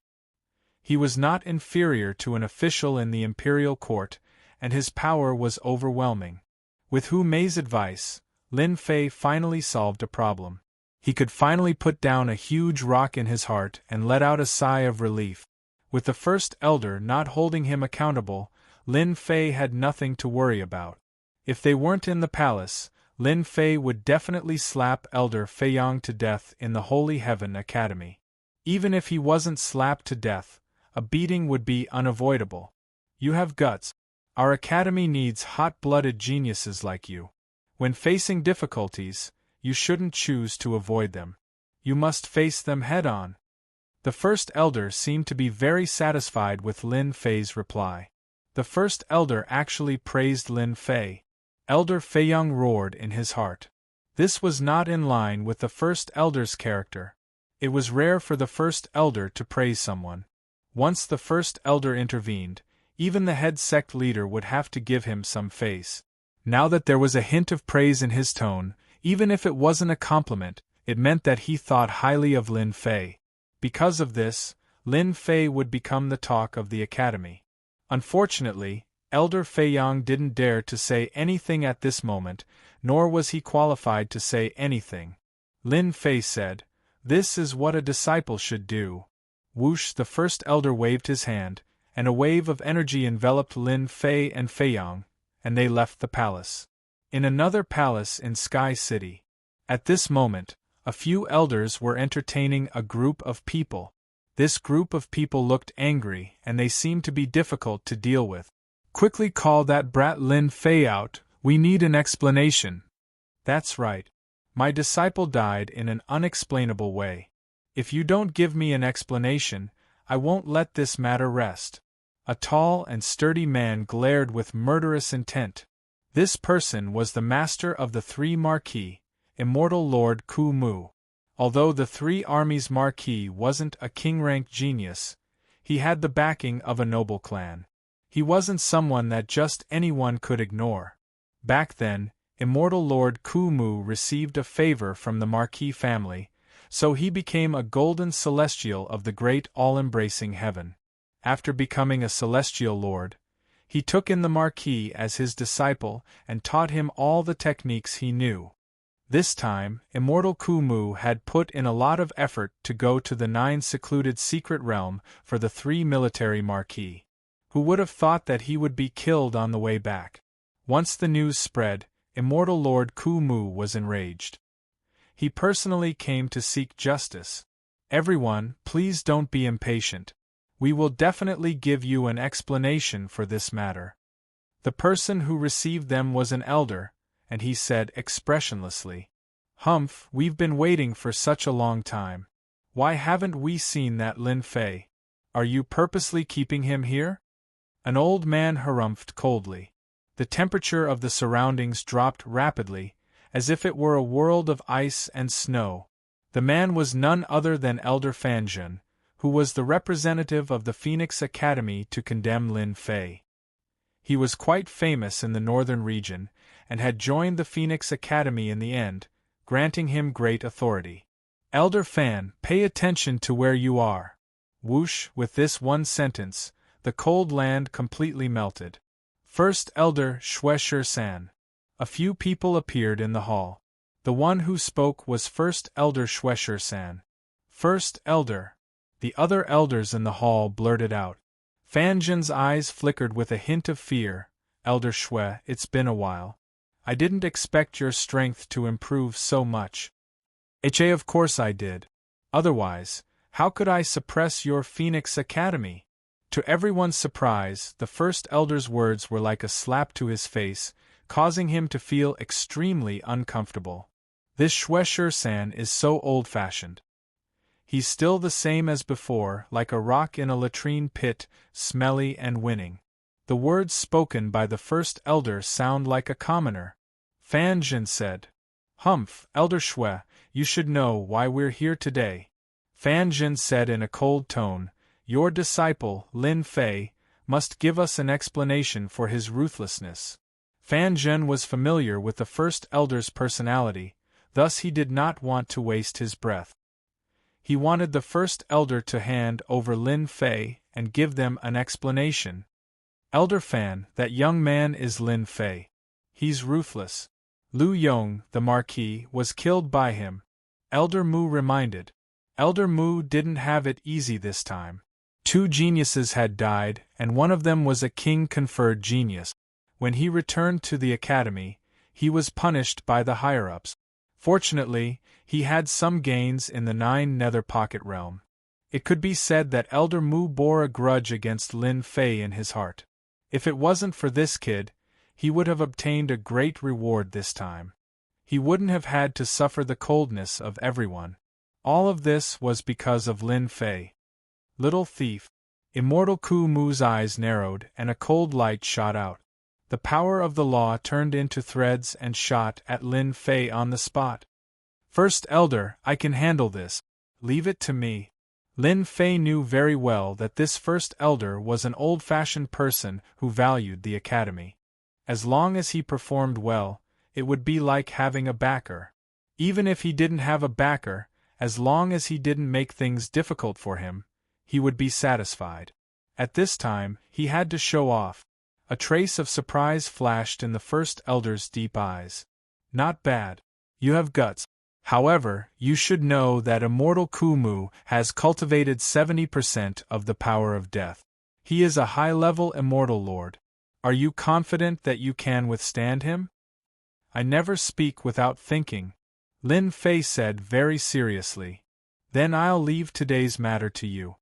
He was not inferior to an official in the imperial court, and his power was overwhelming. With Hu Mei's advice, Lin Fei finally solved a problem. He could finally put down a huge rock in his heart and let out a sigh of relief. With the first elder not holding him accountable, Lin Fei had nothing to worry about. If they weren't in the palace, Lin Fei would definitely slap Elder Feiyang to death in the Holy Heaven Academy. Even if he wasn't slapped to death, a beating would be unavoidable. You have guts. Our academy needs hot-blooded geniuses like you. When facing difficulties, you shouldn't choose to avoid them. You must face them head-on. The first elder seemed to be very satisfied with Lin Fei's reply. The first elder actually praised Lin Fei. Elder Feiyang roared in his heart. This was not in line with the first elder's character. It was rare for the first elder to praise someone. Once the first elder intervened, even the head sect leader would have to give him some face. Now that there was a hint of praise in his tone, even if it wasn't a compliment, it meant that he thought highly of Lin Fei. Because of this, Lin Fei would become the talk of the academy. Unfortunately, Elder Feiyang didn't dare to say anything at this moment, nor was he qualified to say anything. Lin Fei said, "This is what a disciple should do." Whoosh! The first elder waved his hand, and a wave of energy enveloped Lin Fei and Feiyang, and they left the palace. In another palace in Sky City. At this moment, a few elders were entertaining a group of people. This group of people looked angry, and they seemed to be difficult to deal with. "Quickly call that brat Lin Fei out, we need an explanation." "That's right. My disciple died in an unexplainable way. If you don't give me an explanation, I won't let this matter rest." A tall and sturdy man glared with murderous intent. This person was the master of the three Marquis, Immortal Lord Ku Mu. Although the three armies Marquis wasn't a king-rank genius, he had the backing of a noble clan. He wasn't someone that just anyone could ignore. Back then, Immortal Lord Ku Mu received a favor from the Marquis family, so he became a golden celestial of the great all-embracing heaven. After becoming a celestial lord, he took in the Marquis as his disciple and taught him all the techniques he knew. This time, Immortal Ku Mu had put in a lot of effort to go to the 9 secluded secret realm for the 3 military Marquis. Who would have thought that he would be killed on the way back? Once the news spread, Immortal Lord Ku Mu was enraged. He personally came to seek justice. "Everyone, please don't be impatient. We will definitely give you an explanation for this matter." The person who received them was an elder, and he said expressionlessly, "Humph, we've been waiting for such a long time. Why haven't we seen that Lin Fei? Are you purposely keeping him here?" An old man harumphed coldly. The temperature of the surroundings dropped rapidly, as if it were a world of ice and snow. The man was none other than Elder Fanjun, who was the representative of the Phoenix Academy to condemn Lin Fei. He was quite famous in the northern region, and had joined the Phoenix Academy in the end, granting him great authority. "Elder Fan, pay attention to where you are." Whoosh! With this one sentence, the cold land completely melted. First Elder Shueshur-san. A few people appeared in the hall. The one who spoke was First Elder Shueshur-san. "First Elder." The other elders in the hall blurted out. Fanjun's eyes flickered with a hint of fear. "Elder Shue, it's been a while. I didn't expect your strength to improve so much." Of course I did. Otherwise, how could I suppress your Phoenix Academy?" To everyone's surprise, the first elder's words were like a slap to his face, causing him to feel extremely uncomfortable. This Shueshur-san is so old-fashioned. He's still the same as before, like a rock in a latrine pit, smelly and winning. The words spoken by the first elder sound like a commoner. Fan Zhen said. Humph, Elder Shui, you should know why we're here today. Fan Zhen said in a cold tone, your disciple, Lin Fei, must give us an explanation for his ruthlessness. Fan Zhen was familiar with the first elder's personality, thus he did not want to waste his breath. He wanted the first elder to hand over Lin Fei and give them an explanation. Elder Fan, that young man is Lin Fei. He's ruthless. Lu Yong, the Marquis, was killed by him. Elder Mu reminded. Elder Mu didn't have it easy this time. 2 geniuses had died, and one of them was a king-conferred genius. When he returned to the academy, he was punished by the higher-ups. Fortunately, he had some gains in the 9 Nether Pocket realm. It could be said that Elder Mu bore a grudge against Lin Fei in his heart. If it wasn't for this kid, he would have obtained a great reward this time. He wouldn't have had to suffer the coldness of everyone. All of this was because of Lin Fei. Little thief. Immortal Ku Mu's eyes narrowed and a cold light shot out. The power of the law turned into threads and shot at Lin Fei on the spot. First Elder, I can handle this. Leave it to me. Lin Fei knew very well that this first elder was an old-fashioned person who valued the academy. As long as he performed well, it would be like having a backer. Even if he didn't have a backer, as long as he didn't make things difficult for him, he would be satisfied. At this time, he had to show off. A trace of surprise flashed in the first elder's deep eyes. Not bad. You have guts. However, you should know that Immortal Ku Mu has cultivated 70% of the power of death. He is a high-level immortal lord. Are you confident that you can withstand him? I never speak without thinking, Lin Fei said very seriously. Then I'll leave today's matter to you.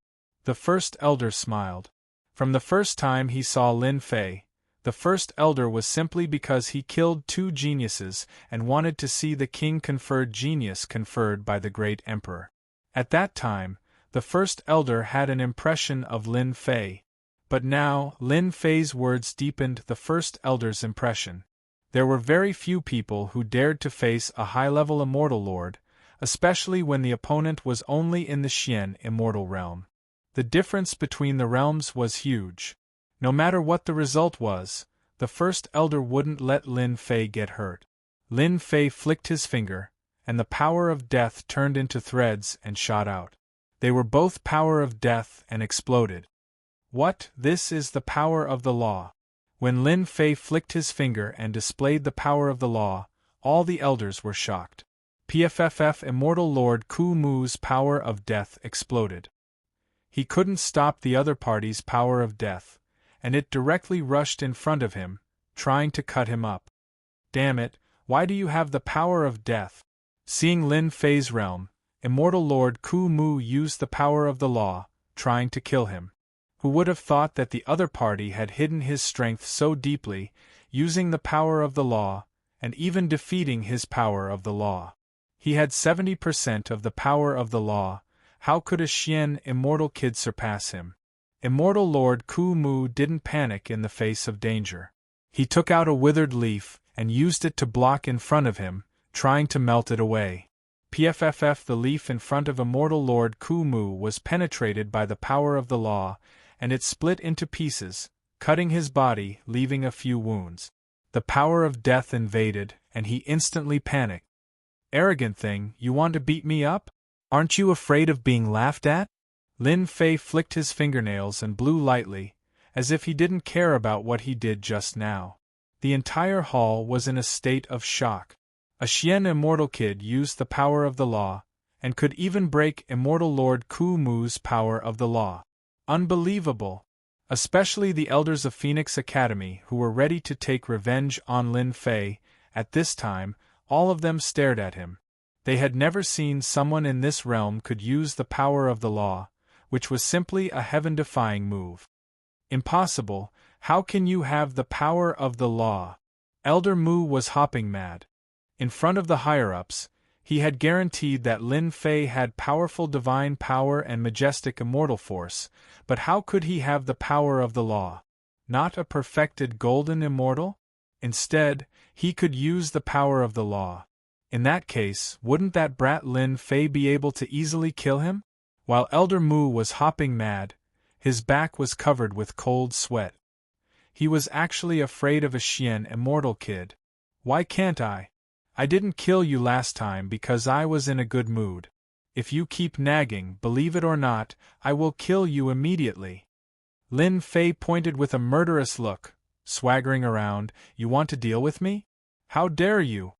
The first elder smiled. From the first time he saw Lin Fei, the first elder was simply because he killed 2 geniuses and wanted to see the king-conferred genius conferred by the great emperor. At that time, the first elder had an impression of Lin Fei. But now, Lin Fei's words deepened the first elder's impression. There were very few people who dared to face a high-level immortal lord, especially when the opponent was only in the Xian immortal realm. The difference between the realms was huge. No matter what the result was, the first elder wouldn't let Lin Fei get hurt. Lin Fei flicked his finger, and the power of death turned into threads and shot out. They were both power of death and exploded. What? This is the power of the law. When Lin Fei flicked his finger and displayed the power of the law, all the elders were shocked. PFFF Immortal Lord Ku Mu's power of death exploded. He couldn't stop the other party's power of death, and it directly rushed in front of him, trying to cut him up. Damn it, why do you have the power of death? Seeing Lin Fei's realm, Immortal Lord Ku Mu used the power of the law, trying to kill him. Who would have thought that the other party had hidden his strength so deeply, using the power of the law, and even defeating his power of the law? He had 70% of the power of the law. How could a Xian immortal kid surpass him? Immortal Lord Ku Mu didn't panic in the face of danger. He took out a withered leaf and used it to block in front of him, trying to melt it away. PFFF The leaf in front of Immortal Lord Ku Mu was penetrated by the power of the law, and it split into pieces, cutting his body, leaving a few wounds. The power of death invaded, and he instantly panicked. Arrogant thing, you want to beat me up? Aren't you afraid of being laughed at? Lin Fei flicked his fingernails and blew lightly, as if he didn't care about what he did just now. The entire hall was in a state of shock. A Xian immortal kid used the power of the law, and could even break Immortal Lord Ku Mu's power of the law. Unbelievable! Especially the elders of Phoenix Academy who were ready to take revenge on Lin Fei. At this time, all of them stared at him. They had never seen someone in this realm could use the power of the law, which was simply a heaven-defying move. Impossible, how can you have the power of the law? Elder Mu was hopping mad. In front of the higher-ups, He had guaranteed that Lin Fei had powerful divine power and majestic immortal force, but how could he have the power of the law? Not a perfected golden immortal? Instead, he could use the power of the law. In that case, wouldn't that brat Lin Fei be able to easily kill him? While Elder Mu was hopping mad, his back was covered with cold sweat. He was actually afraid of a Xian immortal kid. Why can't I? I didn't kill you last time because I was in a good mood. If you keep nagging, believe it or not, I will kill you immediately. Lin Fei pointed with a murderous look, swaggering around. You want to deal with me? How dare you?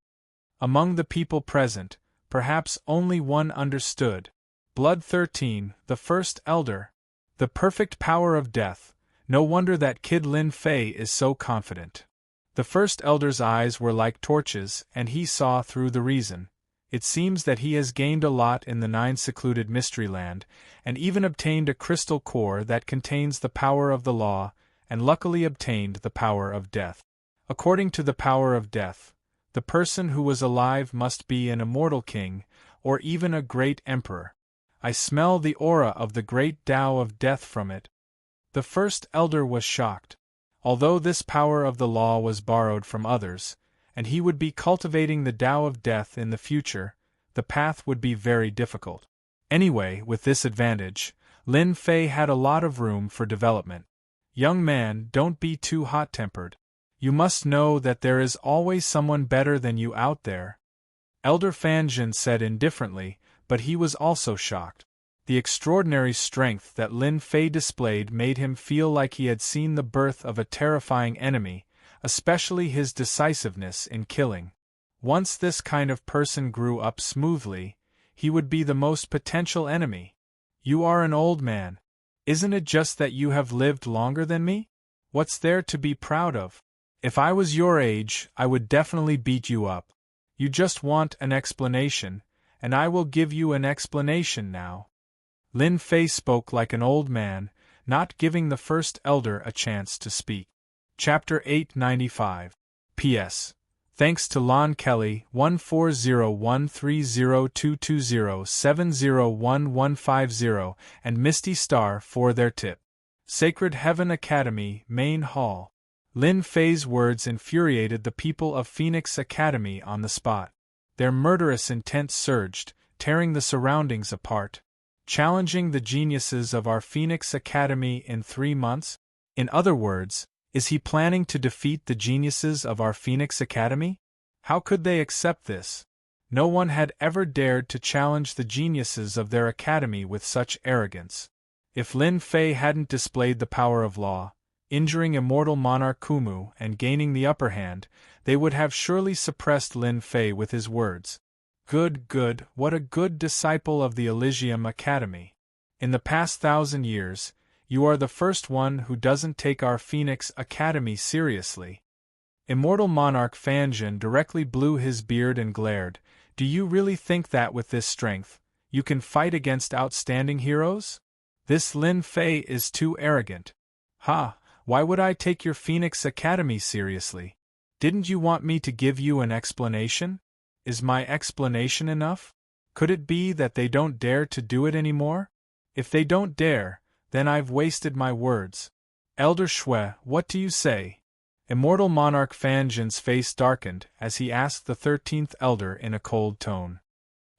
Among the people present, perhaps only one understood. Blood 13, the first elder. The perfect power of death. No wonder that kid Lin Fei is so confident. The first elder's eyes were like torches, and he saw through the reason. It seems that he has gained a lot in the 9 secluded mystery land, and even obtained a crystal core that contains the power of the law, and luckily obtained the power of death. According to the power of death, the person who was alive must be an immortal king, or even a great emperor. I smell the aura of the great Tao of death from it. The first elder was shocked. Although this power of the law was borrowed from others, and he would be cultivating the Tao of death in the future, the path would be very difficult. Anyway, with this advantage, Lin Fei had a lot of room for development. Young man, don't be too hot-tempered. You must know that there is always someone better than you out there. Elder Fanjin said indifferently, but he was also shocked. The extraordinary strength that Lin Fei displayed made him feel like he had seen the birth of a terrifying enemy, especially his decisiveness in killing. Once this kind of person grew up smoothly, he would be the most potential enemy. You are an old man. Isn't it just that you have lived longer than me? What's there to be proud of? If I was your age, I would definitely beat you up. You just want an explanation, and I will give you an explanation now. Lin Fei spoke like an old man, not giving the first elder a chance to speak. Chapter 895. P.S. Thanks to Lon Kelly 140130220701150 and Misty Star for their tip. Sacred Heaven Academy, Main Hall. Lin Fei's words infuriated the people of Phoenix Academy on the spot. Their murderous intent surged, tearing the surroundings apart. Challenging the geniuses of our Phoenix Academy in 3 months? In other words, is he planning to defeat the geniuses of our Phoenix Academy? How could they accept this? No one had ever dared to challenge the geniuses of their academy with such arrogance. If Lin Fei hadn't displayed the power of law, injuring immortal monarch Kumu and gaining the upper hand, they would have surely suppressed Lin Fei with his words. Good, what a good disciple of the Elysium Academy. In the past 1,000 years, you are the first one who doesn't take our Phoenix Academy seriously. Immortal monarch Fanjin directly blew his beard and glared. Do you really think that with this strength, you can fight against outstanding heroes? This Lin Fei is too arrogant. Ha, why would I take your Phoenix Academy seriously? Didn't you want me to give you an explanation? Is my explanation enough? Could it be that they don't dare to do it anymore? If they don't dare, then I've wasted my words. Elder Shui, what do you say? Immortal monarch Fanjin's face darkened as he asked the 13th elder in a cold tone.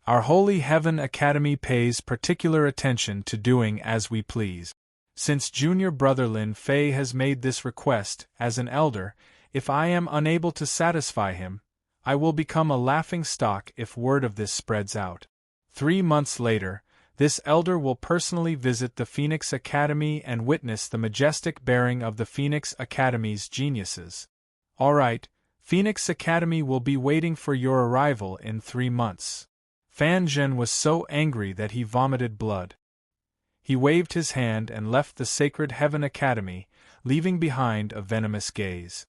Our Holy Heaven Academy pays particular attention to doing as we please. Since junior brother Lin Fei has made this request as an elder, if I am unable to satisfy him, I will become a laughingstock if word of this spreads out. 3 months later, this elder will personally visit the Phoenix Academy and witness the majestic bearing of the Phoenix Academy's geniuses. All right, Phoenix Academy will be waiting for your arrival in 3 months. Fanjin was so angry that he vomited blood. He waved his hand and left the Sacred Heaven Academy, leaving behind a venomous gaze.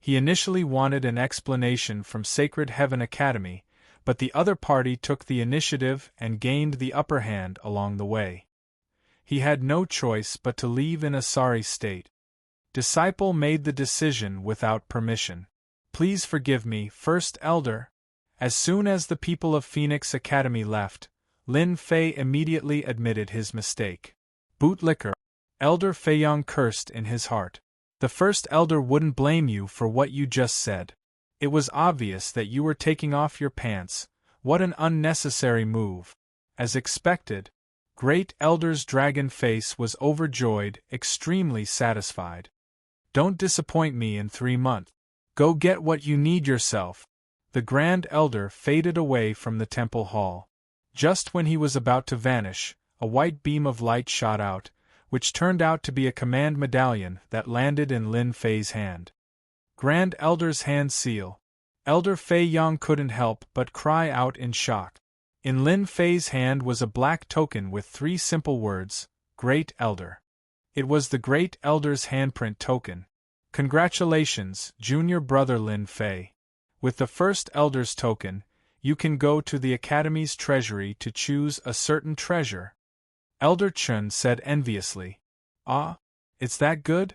He initially wanted an explanation from Sacred Heaven Academy, but the other party took the initiative and gained the upper hand along the way. He had no choice but to leave in a sorry state. Disciple made the decision without permission. Please forgive me, First Elder. As soon as the people of Phoenix Academy left, Lin Fei immediately admitted his mistake. Bootlicker. Elder Feiyang cursed in his heart. The first elder wouldn't blame you for what you just said. It was obvious that you were taking off your pants. What an unnecessary move. As expected, Great Elder's dragon face was overjoyed, extremely satisfied. Don't disappoint me in 3 months. Go get what you need yourself. The Grand Elder faded away from the temple hall. Just when he was about to vanish, a white beam of light shot out, which turned out to be a command medallion that landed in Lin Fei's hand. Grand Elder's hand seal. Elder Feiyang couldn't help but cry out in shock. In Lin Fei's hand was a black token with 3 simple words, Great Elder. It was the Great Elder's handprint token. Congratulations, junior brother Lin Fei. With the first Elder's token, you can go to the Academy's treasury to choose a certain treasure. Elder Chun said enviously. Ah, it's that good?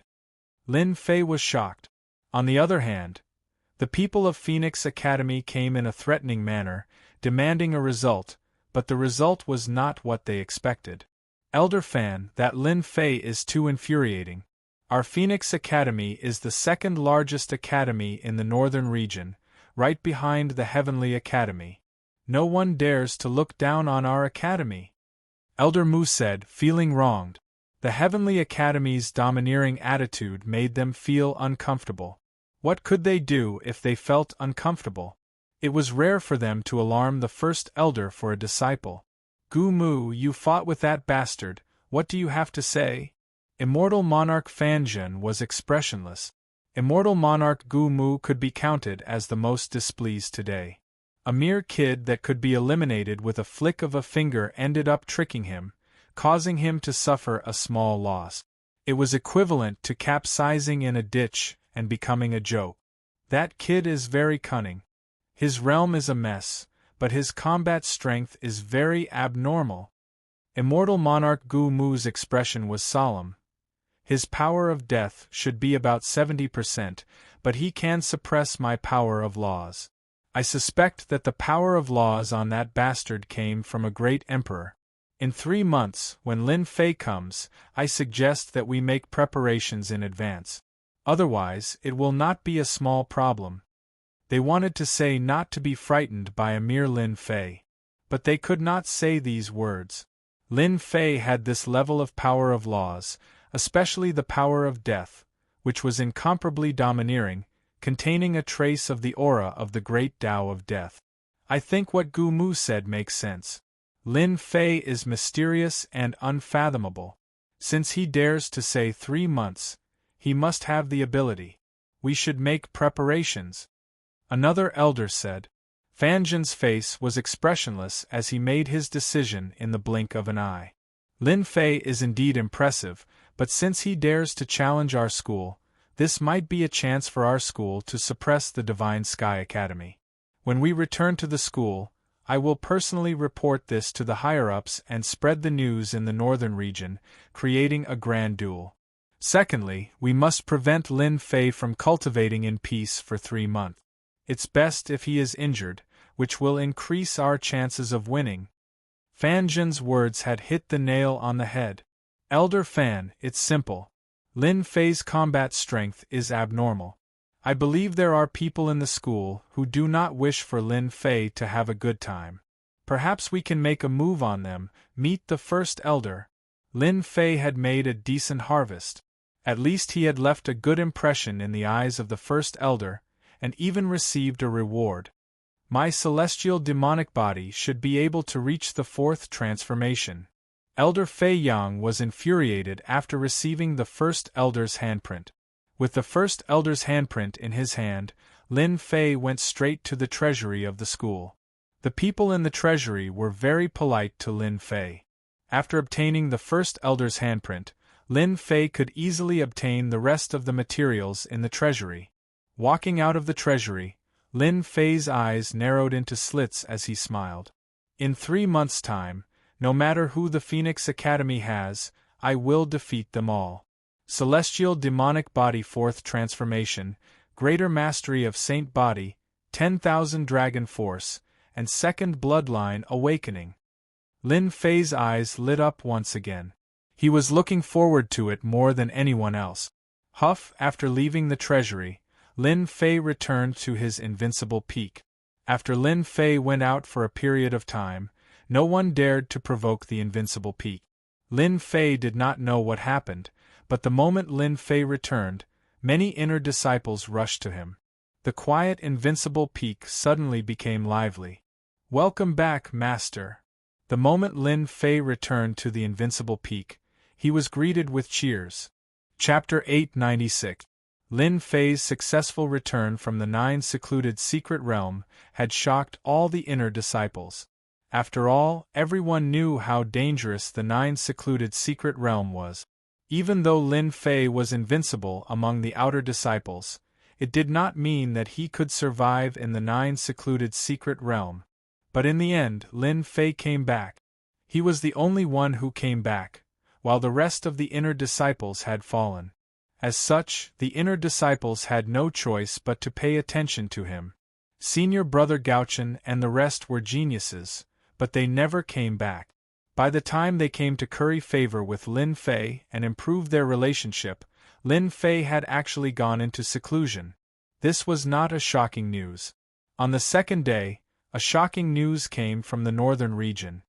Lin Fei was shocked. On the other hand, the people of Phoenix Academy came in a threatening manner, demanding a result, but the result was not what they expected. Elder Fan, that Lin Fei is too infuriating. Our Phoenix Academy is the second largest academy in the northern region, right behind the Heavenly Academy. No one dares to look down on our academy. Elder Mu said, feeling wronged. The Heavenly Academy's domineering attitude made them feel uncomfortable. What could they do if they felt uncomfortable? It was rare for them to alarm the first elder for a disciple. Gu Mu, you fought with that bastard, what do you have to say? Immortal Monarch Fanjin was expressionless. Immortal Monarch Gu Mu could be counted as the most displeased today. A mere kid that could be eliminated with a flick of a finger ended up tricking him, causing him to suffer a small loss. It was equivalent to capsizing in a ditch and becoming a joke. That kid is very cunning. His realm is a mess, but his combat strength is very abnormal. Immortal Monarch Gu Mu's expression was solemn. His power of death should be about 70%, but he can suppress my power of laws. I suspect that the power of laws on that bastard came from a great emperor. In 3 months, when Lin Fei comes, I suggest that we make preparations in advance. Otherwise, it will not be a small problem. They wanted to say not to be frightened by a mere Lin Fei. But they could not say these words. Lin Fei had this level of power of laws, especially the power of death, which was incomparably domineering, containing a trace of the aura of the great Tao of death. I think what Gu Mu said makes sense. Lin Fei is mysterious and unfathomable. Since he dares to say 3 months, he must have the ability. We should make preparations. Another elder said. Fanjin's face was expressionless as he made his decision in the blink of an eye. Lin Fei is indeed impressive, but since he dares to challenge our school, this might be a chance for our school to suppress the Divine Sky Academy. When we return to the school, I will personally report this to the higher-ups and spread the news in the northern region, creating a grand duel. Secondly, we must prevent Lin Fei from cultivating in peace for 3 months. It's best if he is injured, which will increase our chances of winning. Fanjin's words had hit the nail on the head. Elder Fan, it's simple. Lin Fei's combat strength is abnormal. I believe there are people in the school who do not wish for Lin Fei to have a good time. Perhaps we can make a move on them. Meet the first elder. Lin Fei had made a decent harvest. At least he had left a good impression in the eyes of the first elder, and even received a reward. My celestial demonic body should be able to reach the 4th transformation. Elder Feiyang was infuriated after receiving the first elder's handprint. With the first elder's handprint in his hand, Lin Fei went straight to the treasury of the school. The people in the treasury were very polite to Lin Fei. After obtaining the first elder's handprint, Lin Fei could easily obtain the rest of the materials in the treasury. Walking out of the treasury, Lin Fei's eyes narrowed into slits as he smiled. In 3 months' time, no matter who the Phoenix Academy has, I will defeat them all. Celestial Demonic Body 4th Transformation, Greater Mastery of Saint Body, 10,000 dragon force, and second bloodline awakening. Lin Fei's eyes lit up once again. He was looking forward to it more than anyone else. After leaving the treasury, Lin Fei returned to his invincible peak. After Lin Fei went out for a period of time, no one dared to provoke the invincible peak. Lin Fei did not know what happened, but the moment Lin Fei returned, many inner disciples rushed to him. The quiet invincible peak suddenly became lively. "Welcome back, Master." The moment Lin Fei returned to the invincible peak, he was greeted with cheers. Chapter 896. Lin Fei's successful return from the 9 secluded secret realm had shocked all the inner disciples. After all, everyone knew how dangerous the 9 secluded secret realm was. Even though Lin Fei was invincible among the outer disciples, it did not mean that he could survive in the 9 secluded secret realm. But in the end, Lin Fei came back. He was the only one who came back, while the rest of the inner disciples had fallen. As such, the inner disciples had no choice but to pay attention to him. Senior Brother Gaochen and the rest were geniuses, but they never came back. By the time they came to curry favor with Lin Fei and improve their relationship, Lin Fei had actually gone into seclusion. This was not a shocking news. On the second day, a shocking news came from the northern region.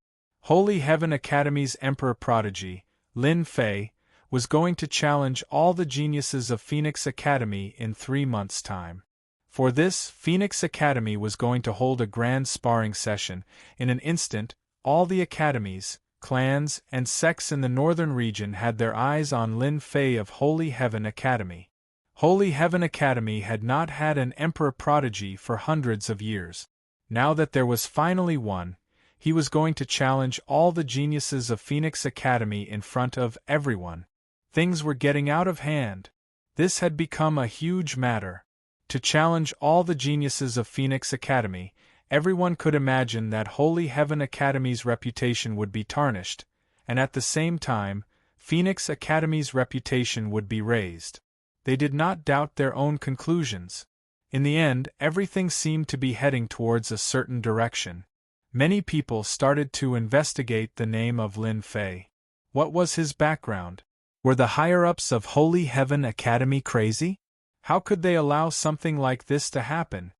Holy Heaven Academy's Emperor Prodigy, Lin Fei, was going to challenge all the geniuses of Phoenix Academy in 3 months' time. For this, Phoenix Academy was going to hold a grand sparring session. In an instant, all the academies, clans, and sects in the northern region had their eyes on Lin Fei of Holy Heaven Academy. Holy Heaven Academy had not had an Emperor Prodigy for hundreds of years. Now that there was finally one, he was going to challenge all the geniuses of Phoenix Academy in front of everyone. Things were getting out of hand. This had become a huge matter. To challenge all the geniuses of Phoenix Academy, everyone could imagine that Holy Heaven Academy's reputation would be tarnished, and at the same time, Phoenix Academy's reputation would be raised. They did not doubt their own conclusions. In the end, everything seemed to be heading towards a certain direction. Many people started to investigate the name of Lin Fei. What was his background? Were the higher-ups of Holy Heaven Academy crazy? How could they allow something like this to happen?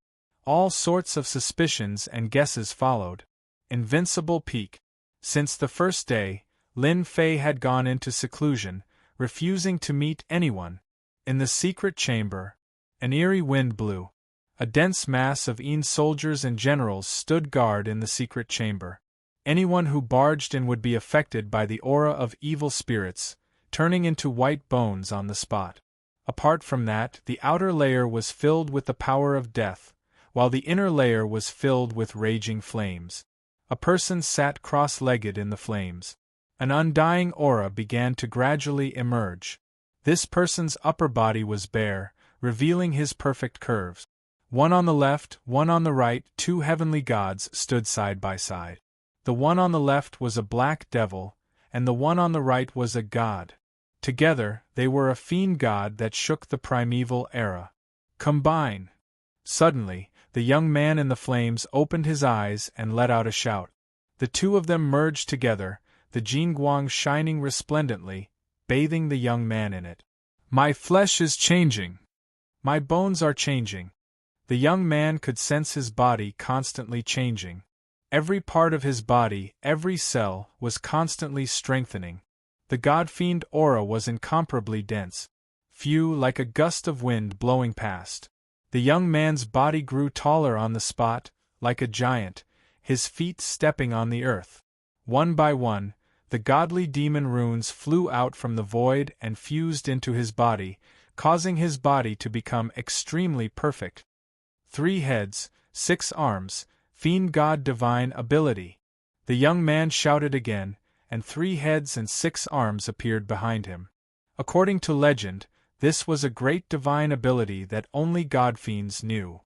All sorts of suspicions and guesses followed. Invincible Peak. Since the first day, Lin Fei had gone into seclusion, refusing to meet anyone. In the secret chamber, an eerie wind blew. A dense mass of soldiers and generals stood guard in the secret chamber. Anyone who barged in would be affected by the aura of evil spirits, turning into white bones on the spot. Apart from that, the outer layer was filled with the power of death, while the inner layer was filled with raging flames. A person sat cross-legged in the flames. An undying aura began to gradually emerge. This person's upper body was bare, revealing his perfect curves. One on the left, one on the right, 2 heavenly gods stood side by side. The one on the left was a black devil, and the one on the right was a god. Together, they were a fiend god that shook the primeval era. Combine! Suddenly, the young man in the flames opened his eyes and let out a shout. The two of them merged together, the Jingguang shining resplendently, bathing the young man in it. My flesh is changing. My bones are changing. The young man could sense his body constantly changing. Every part of his body, every cell, was constantly strengthening. The god-fiend aura was incomparably dense. Few, like a gust of wind blowing past. The young man's body grew taller on the spot, like a giant, his feet stepping on the earth. One by one, the godly demon runes flew out from the void and fused into his body, causing his body to become extremely perfect. 3 heads, 6 arms, fiend god divine ability. The young man shouted again, and 3 heads and 6 arms appeared behind him. According to legend, this was a great divine ability that only god-fiends knew.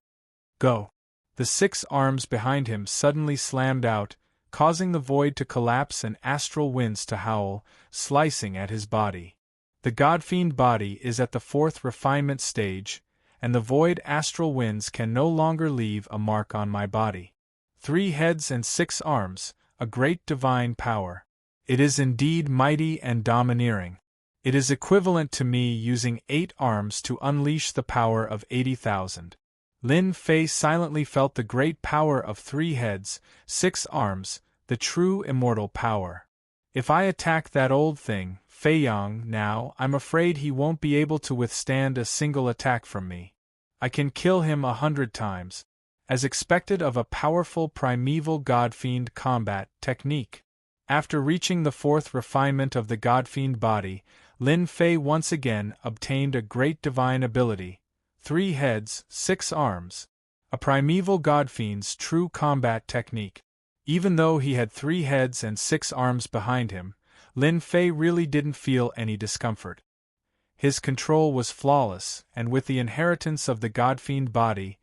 Go! The 6 arms behind him suddenly slammed out, causing the void to collapse and astral winds to howl, slicing at his body. The god-fiend body is at the 4th refinement stage, and the void astral winds can no longer leave a mark on my body. 3 heads and 6 arms, a great divine power. It is indeed mighty and domineering. It is equivalent to me using 8 arms to unleash the power of 80,000. Lin Fei silently felt the great power of 3 heads, 6 arms, the true immortal power. If I attack that old thing, Fei Yang, now, I'm afraid he won't be able to withstand a single attack from me. I can kill him 100 times. As expected of a powerful primeval godfiend combat technique. After reaching the 4th refinement of the godfiend body, Lin Fei once again obtained a great divine ability, 3 heads, 6 arms. A primeval godfiend's true combat technique. Even though he had 3 heads and 6 arms behind him, Lin Fei really didn't feel any discomfort. His control was flawless, and with the inheritance of the godfiend body,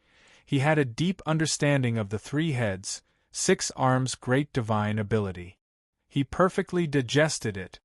he had a deep understanding of the 3 heads, 6 arms great divine ability. He perfectly digested it.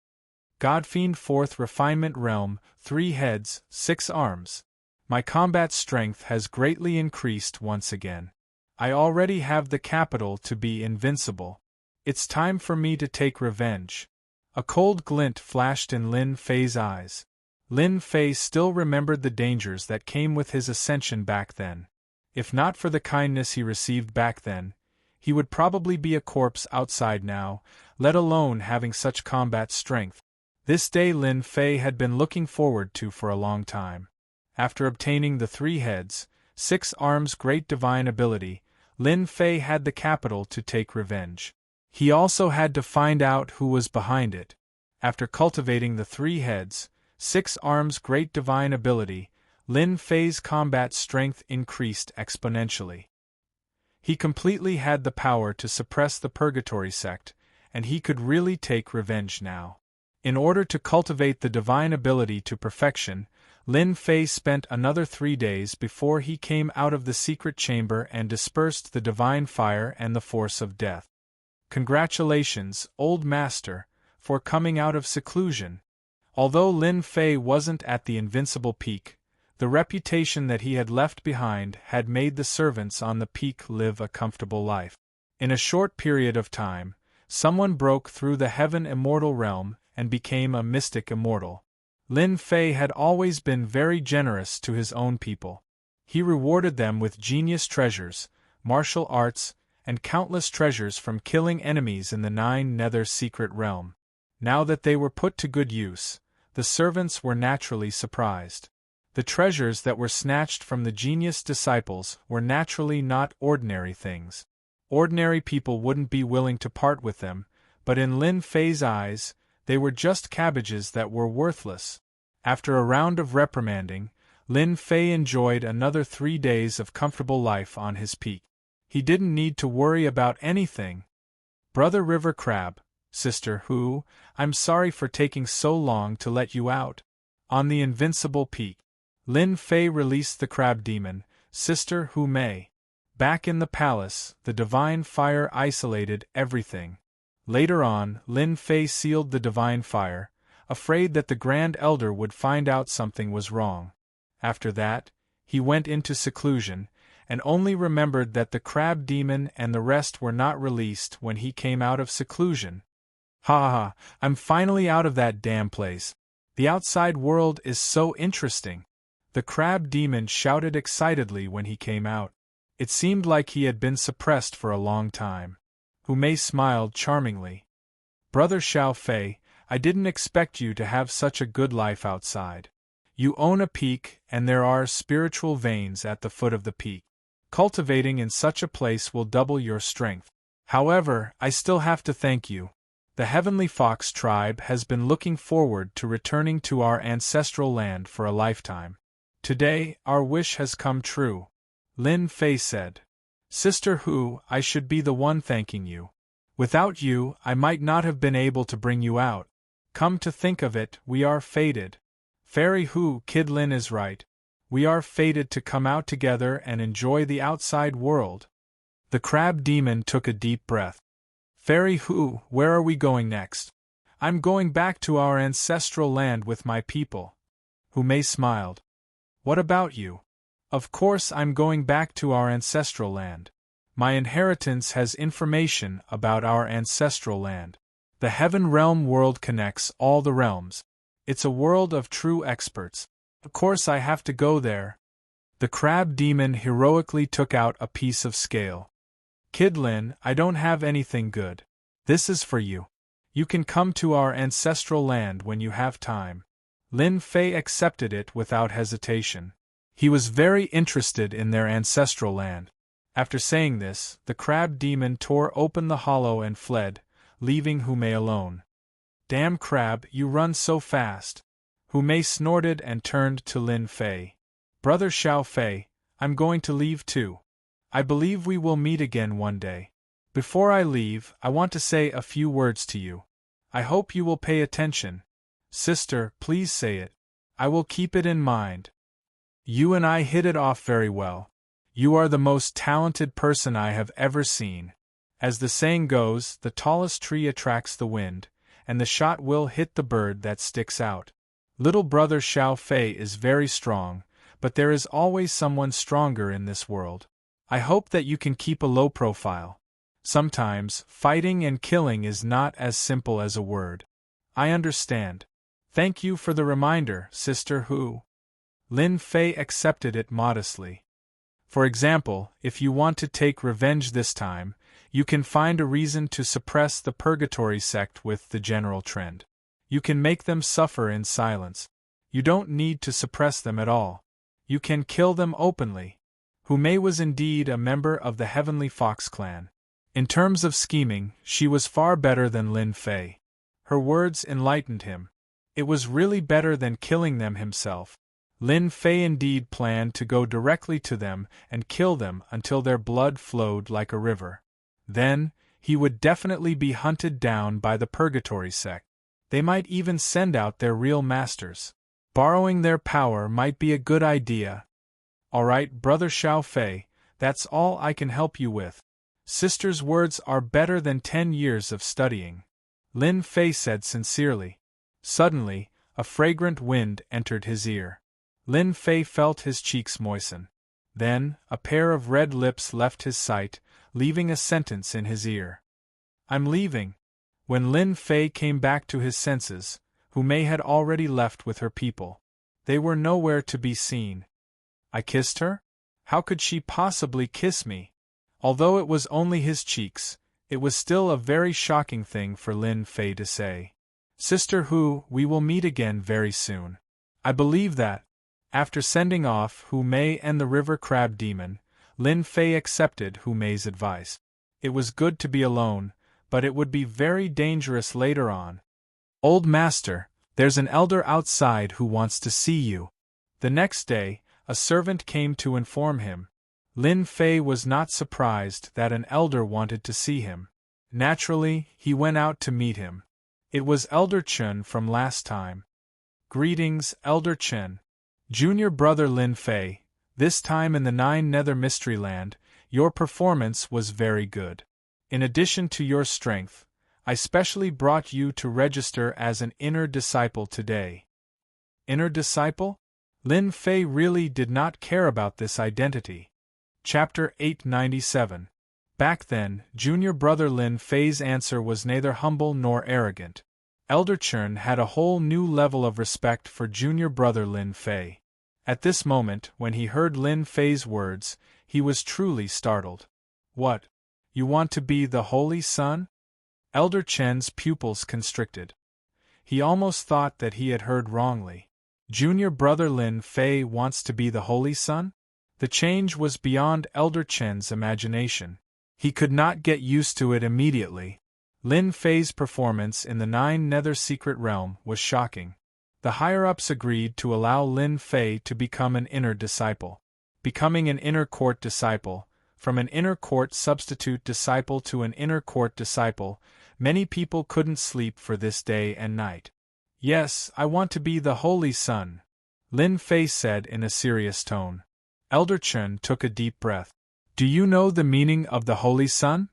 Godfiend 4th refinement realm, 3 heads, 6 arms. My combat strength has greatly increased once again. I already have the capital to be invincible. It's time for me to take revenge. A cold glint flashed in Lin Fei's eyes. Lin Fei still remembered the dangers that came with his ascension back then. If not for the kindness he received back then, he would probably be a corpse outside now, let alone having such combat strength. This day Lin Fei had been looking forward to for a long time. After obtaining the 3 heads, 6 arms great divine ability, Lin Fei had the capital to take revenge. He also had to find out who was behind it. After cultivating the 3 heads, 6 arms great divine ability, Lin Fei's combat strength increased exponentially. He completely had the power to suppress the Purgatory sect, and he could really take revenge now. In order to cultivate the divine ability to perfection, Lin Fei spent another 3 days before he came out of the secret chamber and dispersed the divine fire and the force of death. Congratulations, old master, for coming out of seclusion. Although Lin Fei wasn't at the invincible peak, the reputation that he had left behind had made the servants on the peak live a comfortable life. In a short period of time, someone broke through the heaven immortal realm and became a mystic immortal. Lin Fei had always been very generous to his own people. He rewarded them with genius treasures, martial arts, and countless treasures from killing enemies in the 9 nether secret realm. Now that they were put to good use, the servants were naturally surprised. The treasures that were snatched from the genius disciples were naturally not ordinary things. Ordinary people wouldn't be willing to part with them, but in Lin Fei's eyes, they were just cabbages that were worthless. After a round of reprimanding, Lin Fei enjoyed another 3 days of comfortable life on his peak. He didn't need to worry about anything. Brother River Crab, Sister Hu, I'm sorry for taking so long to let you out. On the invincible peak, Lin Fei released the crab demon, Sister Hu Mei. Back in the palace, the divine fire isolated everything. Later on, Lin Fei sealed the divine fire, afraid that the Grand Elder would find out something was wrong. After that, he went into seclusion, and only remembered that the crab demon and the rest were not released when he came out of seclusion. Ha ha ha, I'm finally out of that damn place. The outside world is so interesting. The crab demon shouted excitedly when he came out. It seemed like he had been suppressed for a long time. Hu Mei smiled charmingly. Brother Xiao Fei, I didn't expect you to have such a good life outside. You own a peak, and there are spiritual veins at the foot of the peak. Cultivating in such a place will double your strength. However, I still have to thank you. The Heavenly Fox tribe has been looking forward to returning to our ancestral land for a lifetime. Today, our wish has come true. Lin Fei said. Sister Hu, I should be the one thanking you. Without you, I might not have been able to bring you out. Come to think of it, we are fated. Fairy Hu, Kid Lin is right. We are fated to come out together and enjoy the outside world. The crab demon took a deep breath. Fairy Hu, where are we going next? I'm going back to our ancestral land with my people. Hu Mei smiled. What about you? Of course I'm going back to our ancestral land. My inheritance has information about our ancestral land. The Heaven Realm world connects all the realms. It's a world of true experts. Of course I have to go there. The crab demon heroically took out a piece of scale. Kid Lin, I don't have anything good. This is for you. You can come to our ancestral land when you have time. Lin Fei accepted it without hesitation. He was very interested in their ancestral land. After saying this, the crab demon tore open the hollow and fled, leaving Hu Mei alone. Damn crab, you run so fast. Hu Mei snorted and turned to Lin Fei. Brother Xiao Fei, I'm going to leave too. I believe we will meet again one day. Before I leave, I want to say a few words to you. I hope you will pay attention. Sister, please say it. I will keep it in mind. You and I hit it off very well. You are the most talented person I have ever seen. As the saying goes, the tallest tree attracts the wind, and the shot will hit the bird that sticks out. Little brother Xiao Fei is very strong, but there is always someone stronger in this world. I hope that you can keep a low profile. Sometimes, fighting and killing is not as simple as a word. I understand. Thank you for the reminder, Sister Hu. Lin Fei accepted it modestly. For example, if you want to take revenge this time, you can find a reason to suppress the purgatory sect with the general trend. You can make them suffer in silence. You don't need to suppress them at all. You can kill them openly. Hu Mei was indeed a member of the Heavenly Fox clan. In terms of scheming, she was far better than Lin Fei. Her words enlightened him. It was really better than killing them himself. Lin Fei indeed planned to go directly to them and kill them until their blood flowed like a river. Then, he would definitely be hunted down by the purgatory sect. They might even send out their real masters. Borrowing their power might be a good idea. Alright, Brother Xiao Fei, that's all I can help you with. Sister's words are better than 10 years of studying. Lin Fei said sincerely. Suddenly, a fragrant wind entered his ear. Lin Fei felt his cheeks moisten. Then, a pair of red lips left his sight, leaving a sentence in his ear. I'm leaving. When Lin Fei came back to his senses, Hu Mei had already left with her people. They were nowhere to be seen. I kissed her? How could she possibly kiss me? Although it was only his cheeks, it was still a very shocking thing for Lin Fei to say. Sister Hu, we will meet again very soon. I believe that. After sending off Hu Mei and the river crab demon, Lin Fei accepted Hu Mei's advice. It was good to be alone, but it would be very dangerous later on. Old master, there's an elder outside who wants to see you. The next day, a servant came to inform him. Lin Fei was not surprised that an elder wanted to see him. Naturally, he went out to meet him. It was Elder Chen from last time. Greetings, Elder Chen. Junior brother Lin Fei, this time in the Nine Nether Mystery Land, your performance was very good. In addition to your strength, I specially brought you to register as an inner disciple today. Inner disciple? Lin Fei really did not care about this identity. Chapter 897. Back then, junior brother Lin Fei's answer was neither humble nor arrogant. Elder Chen had a whole new level of respect for junior brother Lin Fei. At this moment, when he heard Lin Fei's words, he was truly startled. What? You want to be the Holy Son? Elder Chen's pupils constricted. He almost thought that he had heard wrongly. Junior brother Lin Fei wants to be the Holy Son? The change was beyond Elder Chen's imagination. He could not get used to it immediately. Lin Fei's performance in the Nine Nether Secret Realm was shocking. The higher-ups agreed to allow Lin Fei to become an inner disciple. Becoming an inner court disciple, from an inner court substitute disciple to an inner court disciple, many people couldn't sleep for this day and night. Yes, I want to be the Holy Son, Lin Fei said in a serious tone. Elder Chen took a deep breath. Do you know the meaning of the Holy Son?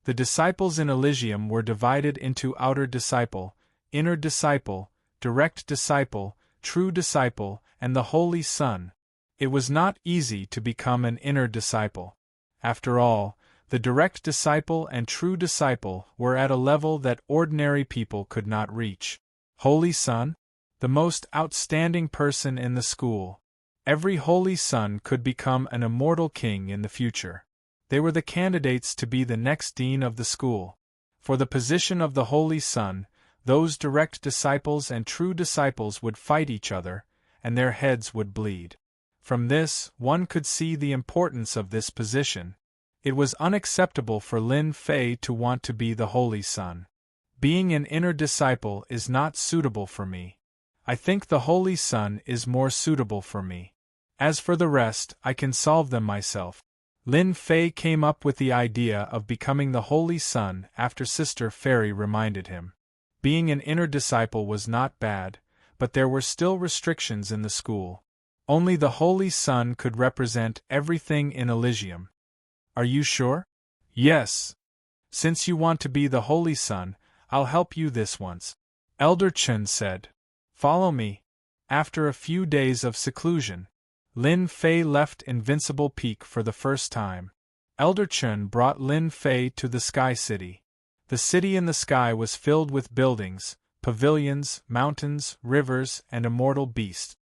The disciples in Elysium were divided into outer disciple, inner disciple, direct disciple, true disciple, and the Holy Son. It was not easy to become an inner disciple. After all, the direct disciple and true disciple were at a level that ordinary people could not reach. Holy Son? The most outstanding person in the school. Every holy son could become an immortal king in the future. They were the candidates to be the next dean of the school. For the position of the holy son, those direct disciples and true disciples would fight each other, and their heads would bleed. From this, one could see the importance of this position. It was unacceptable for Lin Fei to want to be the holy son. Being an inner disciple is not suitable for me. I think the holy son is more suitable for me. As for the rest, I can solve them myself. Lin Fei came up with the idea of becoming the holy son after Sister Fairy reminded him. Being an inner disciple was not bad, but there were still restrictions in the school. Only the holy son could represent everything in Elysium. Are you sure? Yes. Since you want to be the holy son, I'll help you this once. Elder Chen said. Follow me. After a few days of seclusion, Lin Fei left Invincible Peak for the first time. Elder Chen brought Lin Fei to the Sky City. The city in the sky was filled with buildings, pavilions, mountains, rivers, and immortal beasts.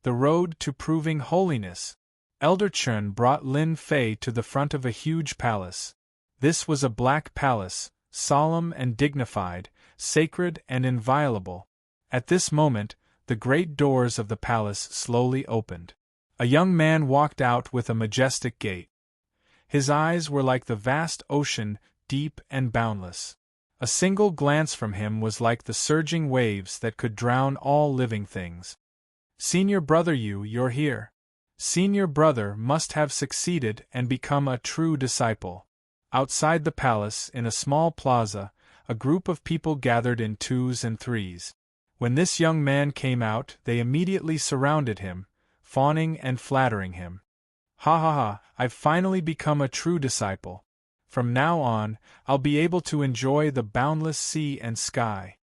The road to proving holiness. Elder Chen brought Lin Fei to the front of a huge palace. This was a black palace, solemn and dignified, sacred and inviolable. At this moment, the great doors of the palace slowly opened. A young man walked out with a majestic gait. His eyes were like the vast ocean, deep and boundless. A single glance from him was like the surging waves that could drown all living things. Senior brother, you're here. Senior brother must have succeeded and become a true disciple. Outside the palace, in a small plaza, a group of people gathered in twos and threes. When this young man came out, they immediately surrounded him, fawning and flattering him. Ha ha ha, I've finally become a true disciple. From now on, I'll be able to enjoy the boundless sea and sky.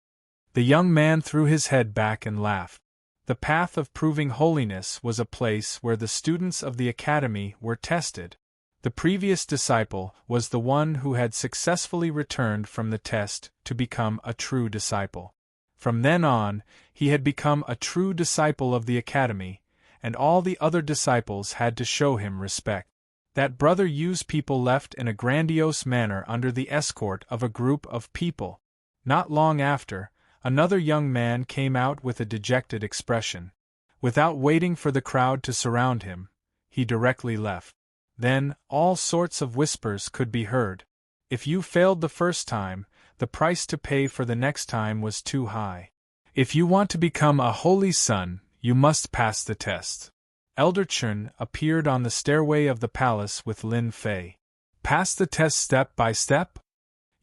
The young man threw his head back and laughed. The path of proving holiness was a place where the students of the academy were tested. The previous disciple was the one who had successfully returned from the test to become a true disciple. From then on, he had become a true disciple of the academy, and all the other disciples had to show him respect. That brother Yu's people left in a grandiose manner under the escort of a group of people. Not long after, another young man came out with a dejected expression. Without waiting for the crowd to surround him, he directly left. Then, all sorts of whispers could be heard. If you failed the first time, the price to pay for the next time was too high. If you want to become a holy son, you must pass the test. Elder Chen appeared on the stairway of the palace with Lin Fei. Pass the test step by step?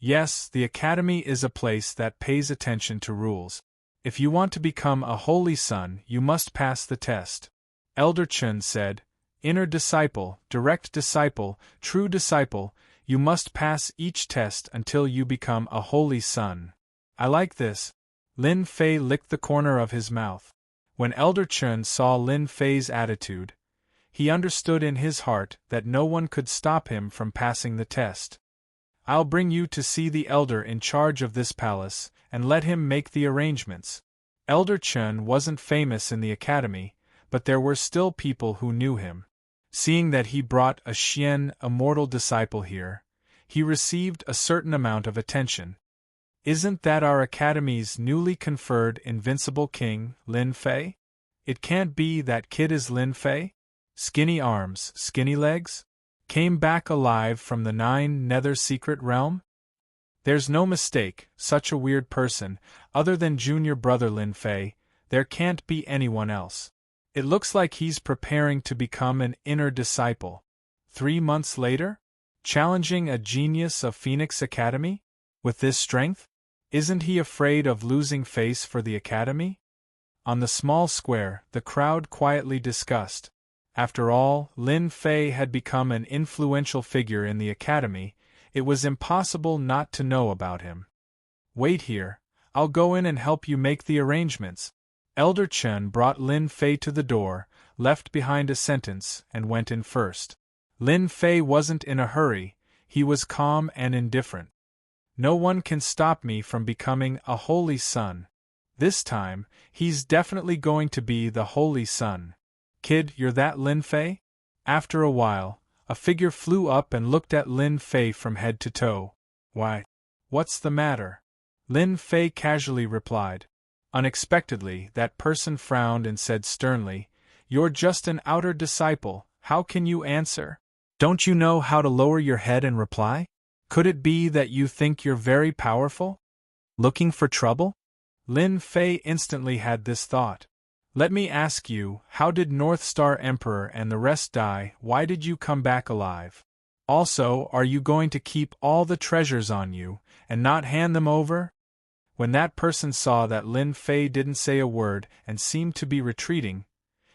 Yes, the academy is a place that pays attention to rules. If you want to become a holy son, you must pass the test. Elder Chen said, Inner disciple, direct disciple, true disciple, you must pass each test until you become a holy son. I like this. Lin Fei licked the corner of his mouth. When Elder Chen saw Lin Fei's attitude, he understood in his heart that no one could stop him from passing the test. I'll bring you to see the elder in charge of this palace, and let him make the arrangements. Elder Chen wasn't famous in the academy, but there were still people who knew him. Seeing that he brought a Xian, immortal disciple here, he received a certain amount of attention. Isn't that our academy's newly conferred invincible king, Lin Fei? It can't be that kid is Lin Fei? Skinny arms, skinny legs? Came back alive from the 9 Nether secret realm? There's no mistake, such a weird person, other than junior brother Lin Fei, there can't be anyone else. It looks like he's preparing to become an inner disciple. 3 months later? Challenging a genius of Phoenix Academy? With this strength? Isn't he afraid of losing face for the academy? On the small square, the crowd quietly discussed. After all, Lin Fei had become an influential figure in the academy, it was impossible not to know about him. Wait here, I'll go in and help you make the arrangements. Elder Chen brought Lin Fei to the door, left behind a sentence, and went in first. Lin Fei wasn't in a hurry, he was calm and indifferent. No one can stop me from becoming a holy son. This time, he's definitely going to be the holy son. Kid, you're that Lin Fei? After a while, a figure flew up and looked at Lin Fei from head to toe. Why? What's the matter? Lin Fei casually replied. Unexpectedly, that person frowned and said sternly, "You're just an outer disciple, how can you answer? Don't you know how to lower your head and reply? Could it be that you think you're very powerful? Looking for trouble?" Lin Fei instantly had this thought. "Let me ask you, how did North Star Emperor and the rest die? Why did you come back alive? Also, are you going to keep all the treasures on you, and not hand them over?" When that person saw that Lin Fei didn't say a word and seemed to be retreating,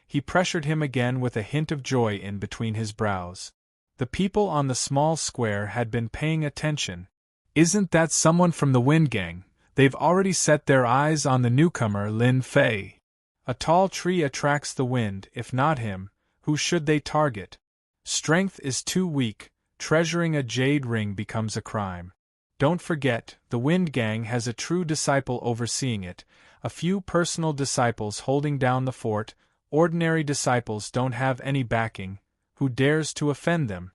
he pressured him again with a hint of joy in between his brows. The people on the small square had been paying attention. "Isn't that someone from the Wind Gang? They've already set their eyes on the newcomer Lin Fei. A tall tree attracts the wind, if not him, who should they target? Strength is too weak, treasuring a jade ring becomes a crime. Don't forget, the Wind Gang has a true disciple overseeing it, a few personal disciples holding down the fort. Ordinary disciples don't have any backing. Who dares to offend them?"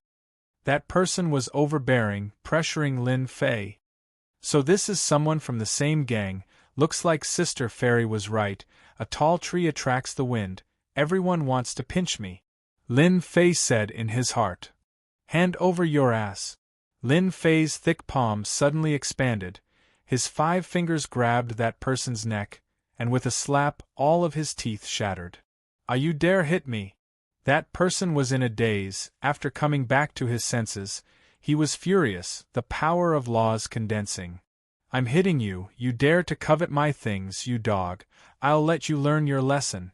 That person was overbearing, pressuring Lin Fei. "So this is someone from the same gang, looks like Sister Fairy was right, a tall tree attracts the wind, everyone wants to pinch me," Lin Fei said in his heart. "Hand over your ass." Lin Fei's thick palms suddenly expanded, his 5 fingers grabbed that person's neck, and with a slap all of his teeth shattered. "Ah, you dare hit me?" That person was in a daze. After coming back to his senses, he was furious, the power of laws condensing. "I'm hitting you, you dare to covet my things, you dog, I'll let you learn your lesson."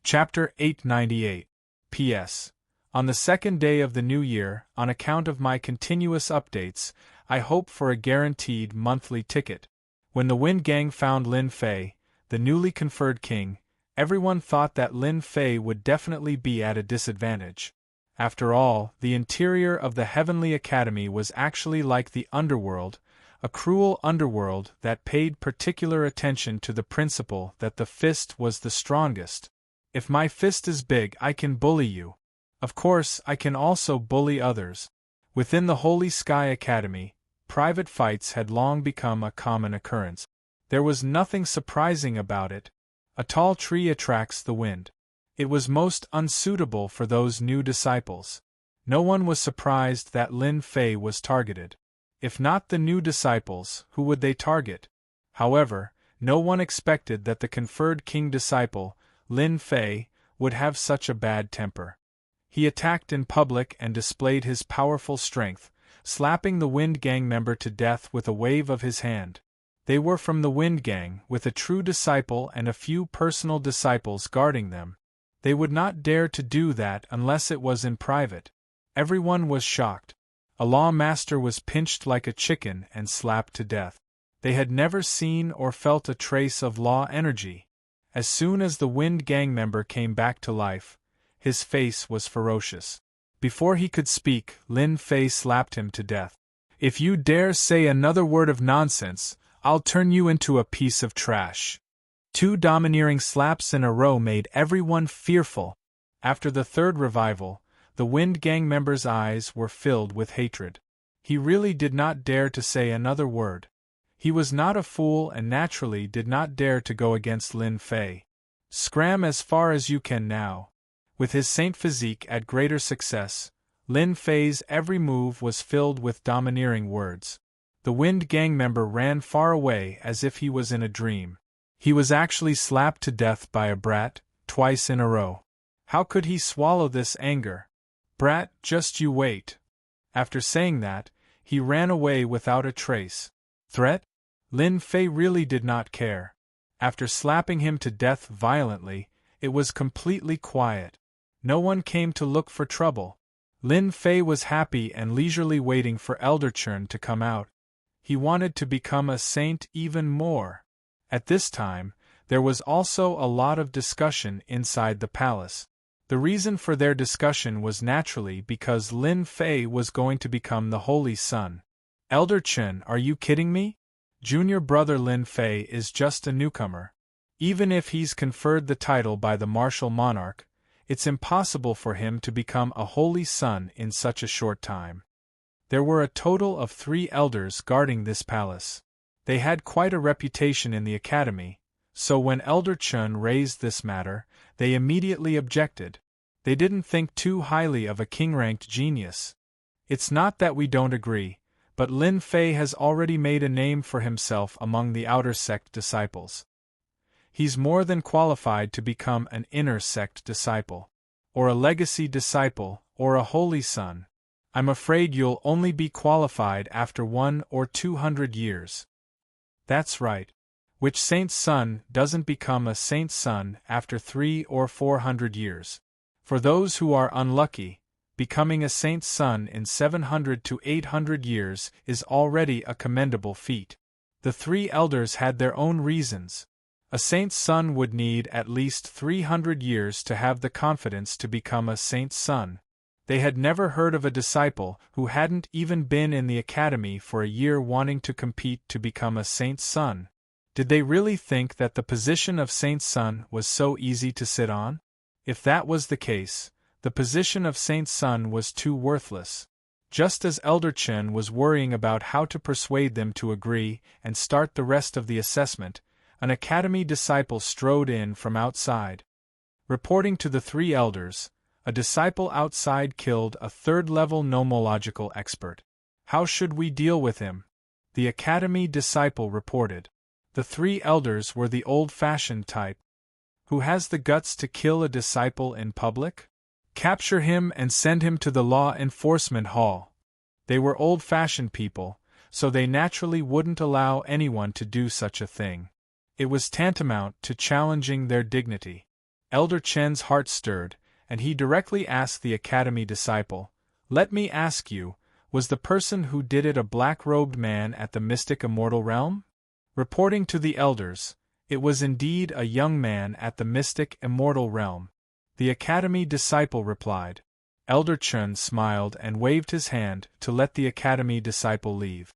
Chapter 898. P.S. On the second day of the new year, on account of my continuous updates, I hope for a guaranteed monthly ticket. When the Wind Gang found Lin Fei, the newly conferred king, everyone thought that Lin Fei would definitely be at a disadvantage. After all, the interior of the Heavenly Academy was actually like the underworld, a cruel underworld that paid particular attention to the principle that the fist was the strongest. If my fist is big, I can bully you. Of course, I can also bully others. Within the Holy Sky Academy, private fights had long become a common occurrence. There was nothing surprising about it. A tall tree attracts the wind. It was most unsuitable for those new disciples. No one was surprised that Lin Fei was targeted. If not the new disciples, who would they target? However, no one expected that the conferred king disciple, Lin Fei, would have such a bad temper. He attacked in public and displayed his powerful strength, slapping the Wind Gang member to death with a wave of his hand. They were from the Wind Gang, with a true disciple and a few personal disciples guarding them. They would not dare to do that unless it was in private. Everyone was shocked. A law master was pinched like a chicken and slapped to death. They had never seen or felt a trace of law energy. As soon as the Wind Gang member came back to life, his face was ferocious. Before he could speak, Lin Fei slapped him to death. "If you dare say another word of nonsense, I'll turn you into a piece of trash." 2 domineering slaps in a row made everyone fearful. After the third revival, the Wind Gang member's eyes were filled with hatred. He really did not dare to say another word. He was not a fool and naturally did not dare to go against Lin Fei. Scram as far as you can now. With his saint physique at greater success, Lin Fei's every move was filled with domineering words. The Wind Gang member ran far away as if he was in a dream. He was actually slapped to death by a brat, twice in a row. How could he swallow this anger? "Brat, just you wait." After saying that, he ran away without a trace. Threat? Lin Fei really did not care. After slapping him to death violently, it was completely quiet. No one came to look for trouble. Lin Fei was happy and leisurely waiting for Elder Churn to come out. He wanted to become a saint even more. At this time, there was also a lot of discussion inside the palace. The reason for their discussion was naturally because Lin Fei was going to become the Holy Son. Elder Chen, are you kidding me? Junior brother Lin Fei is just a newcomer. Even if he's conferred the title by the martial monarch, it's impossible for him to become a Holy Son in such a short time. There were a total of 3 elders guarding this palace. They had quite a reputation in the academy, so when Elder Chen raised this matter, they immediately objected. They didn't think too highly of a king-ranked genius. It's not that we don't agree, but Lin Fei has already made a name for himself among the outer sect disciples. He's more than qualified to become an inner sect disciple, or a legacy disciple, or a holy son. I'm afraid you'll only be qualified after 100 or 200 years. That's right. Which saint's son doesn't become a saint's son after 300 or 400 years? For those who are unlucky, becoming a saint's son in 700 to 800 years is already a commendable feat. The 3 elders had their own reasons. A saint's son would need at least 300 years to have the confidence to become a saint's son. They had never heard of a disciple who hadn't even been in the academy for a year wanting to compete to become a saint's son. Did they really think that the position of saint's son was so easy to sit on? If that was the case, the position of saint's son was too worthless. Just as Elder Chen was worrying about how to persuade them to agree and start the rest of the assessment, an academy disciple strode in from outside. Reporting to the 3 elders, a disciple outside killed a 3rd-level nomological expert. How should we deal with him? The academy disciple reported. The 3 elders were the old-fashioned type. Who has the guts to kill a disciple in public? Capture him and send him to the law enforcement hall. They were old-fashioned people, so they naturally wouldn't allow anyone to do such a thing. It was tantamount to challenging their dignity. Elder Chen's heart stirred, and he directly asked the academy disciple, "Let me ask you, was the person who did it a black-robed man at the mystic immortal realm?" Reporting to the elders, it was indeed a young man at the mystic immortal realm. The academy disciple replied. Elder Chen smiled and waved his hand to let the academy disciple leave.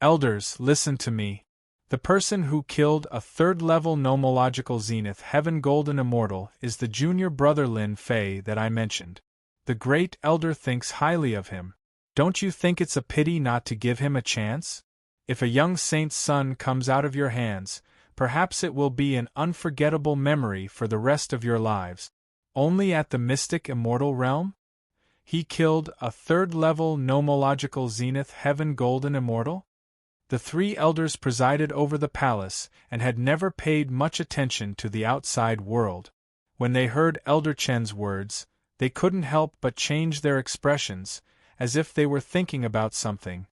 Elders, listen to me. The person who killed a 3rd-level nomological zenith heaven golden immortal is the junior brother Lin Fei that I mentioned. The great elder thinks highly of him. Don't you think it's a pity not to give him a chance? If a young saint's son comes out of your hands, perhaps it will be an unforgettable memory for the rest of your lives. Only at the mystic immortal realm? He killed a 3rd-level nomological zenith heaven golden immortal? The 3 elders presided over the palace and had never paid much attention to the outside world. When they heard Elder Chen's words, they couldn't help but change their expressions, as if they were thinking about something.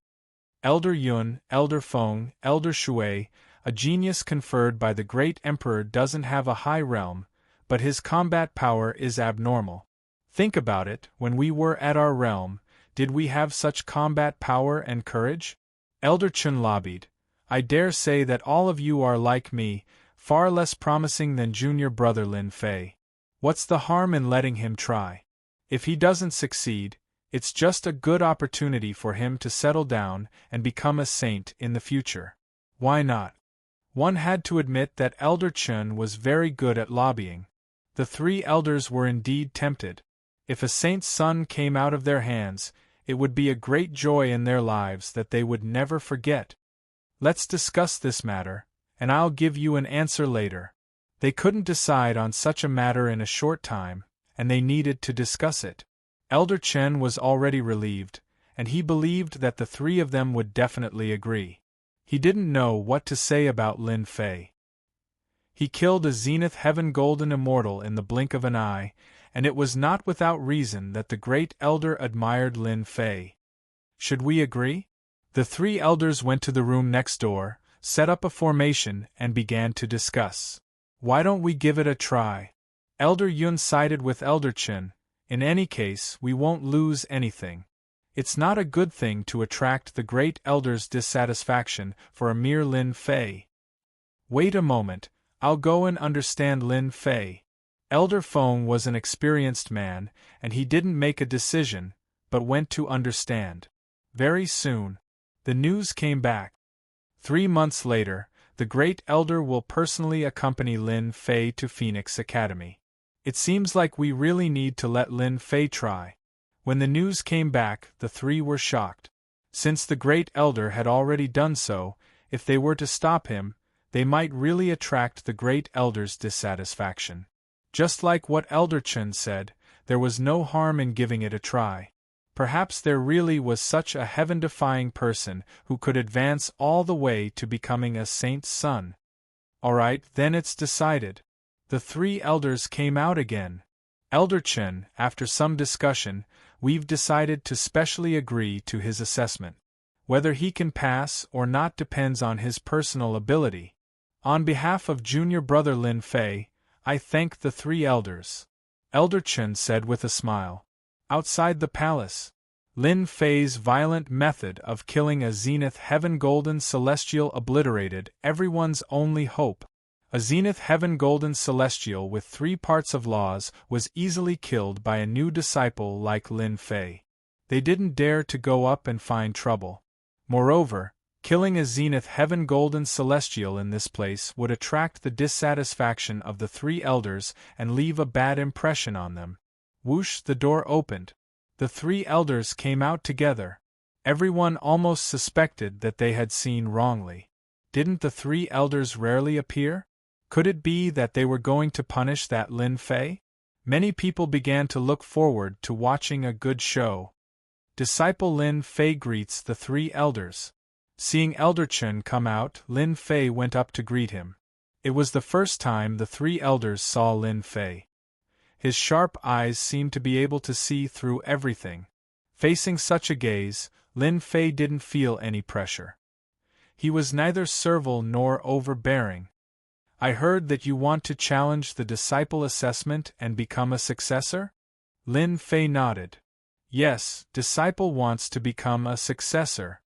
Elder Yun, Elder Feng, Elder Shui, a genius conferred by the great emperor doesn't have a high realm, but his combat power is abnormal. Think about it, when we were at our realm, did we have such combat power and courage? Elder Chen lobbied. I dare say that all of you are like me, far less promising than junior brother Lin Fei. What's the harm in letting him try? If he doesn't succeed, it's just a good opportunity for him to settle down and become a saint in the future. Why not? One had to admit that Elder Chen was very good at lobbying. The 3 elders were indeed tempted. If a saint's son came out of their hands, it would be a great joy in their lives that they would never forget. Let's discuss this matter, and I'll give you an answer later. They couldn't decide on such a matter in a short time, and they needed to discuss it. Elder Chen was already relieved, and he believed that the 3 of them would definitely agree. He didn't know what to say about Lin Fei. He killed a zenith heaven golden immortal in the blink of an eye, and it was not without reason that the great elder admired Lin Fei. Should we agree? The 3 elders went to the room next door, set up a formation, and began to discuss. Why don't we give it a try? Elder Yun sided with Elder Chen. In any case, we won't lose anything. It's not a good thing to attract the great elder's dissatisfaction for a mere Lin Fei. Wait a moment, I'll go and understand Lin Fei. Elder Feng was an experienced man, and he didn't make a decision, but went to understand. Very soon, the news came back. 3 months later, the Great Elder will personally accompany Lin Fei to Phoenix Academy. It seems like we really need to let Lin Fei try. When the news came back, the three were shocked. Since the Great Elder had already done so, if they were to stop him, they might really attract the Great Elder's dissatisfaction. Just like what Elder Chen said, there was no harm in giving it a try. Perhaps there really was such a heaven-defying person who could advance all the way to becoming a saint's son. Alright, then it's decided. The three elders came out again. Elder Chen, after some discussion, we've decided to specially agree to his assessment. Whether he can pass or not depends on his personal ability. On behalf of junior brother Lin Fei, I thank the three elders. Elder Chen said with a smile. Outside the palace, Lin Fei's violent method of killing a Zenith Heaven Golden Celestial obliterated everyone's only hope. A Zenith Heaven Golden Celestial with 3 parts of laws was easily killed by a new disciple like Lin Fei. They didn't dare to go up and find trouble. Moreover, killing a Zenith Heaven Golden Celestial in this place would attract the dissatisfaction of the three elders and leave a bad impression on them. Whoosh, the door opened. The three elders came out together. Everyone almost suspected that they had seen wrongly. Didn't the three elders rarely appear? Could it be that they were going to punish that Lin Fei? Many people began to look forward to watching a good show. Disciple Lin Fei greets the three elders. Seeing Elder Chen come out, Lin Fei went up to greet him. It was the first time the three elders saw Lin Fei. His sharp eyes seemed to be able to see through everything. Facing such a gaze, Lin Fei didn't feel any pressure. He was neither servile nor overbearing. I heard that you want to challenge the disciple assessment and become a successor? Lin Fei nodded. Yes, disciple wants to become a successor.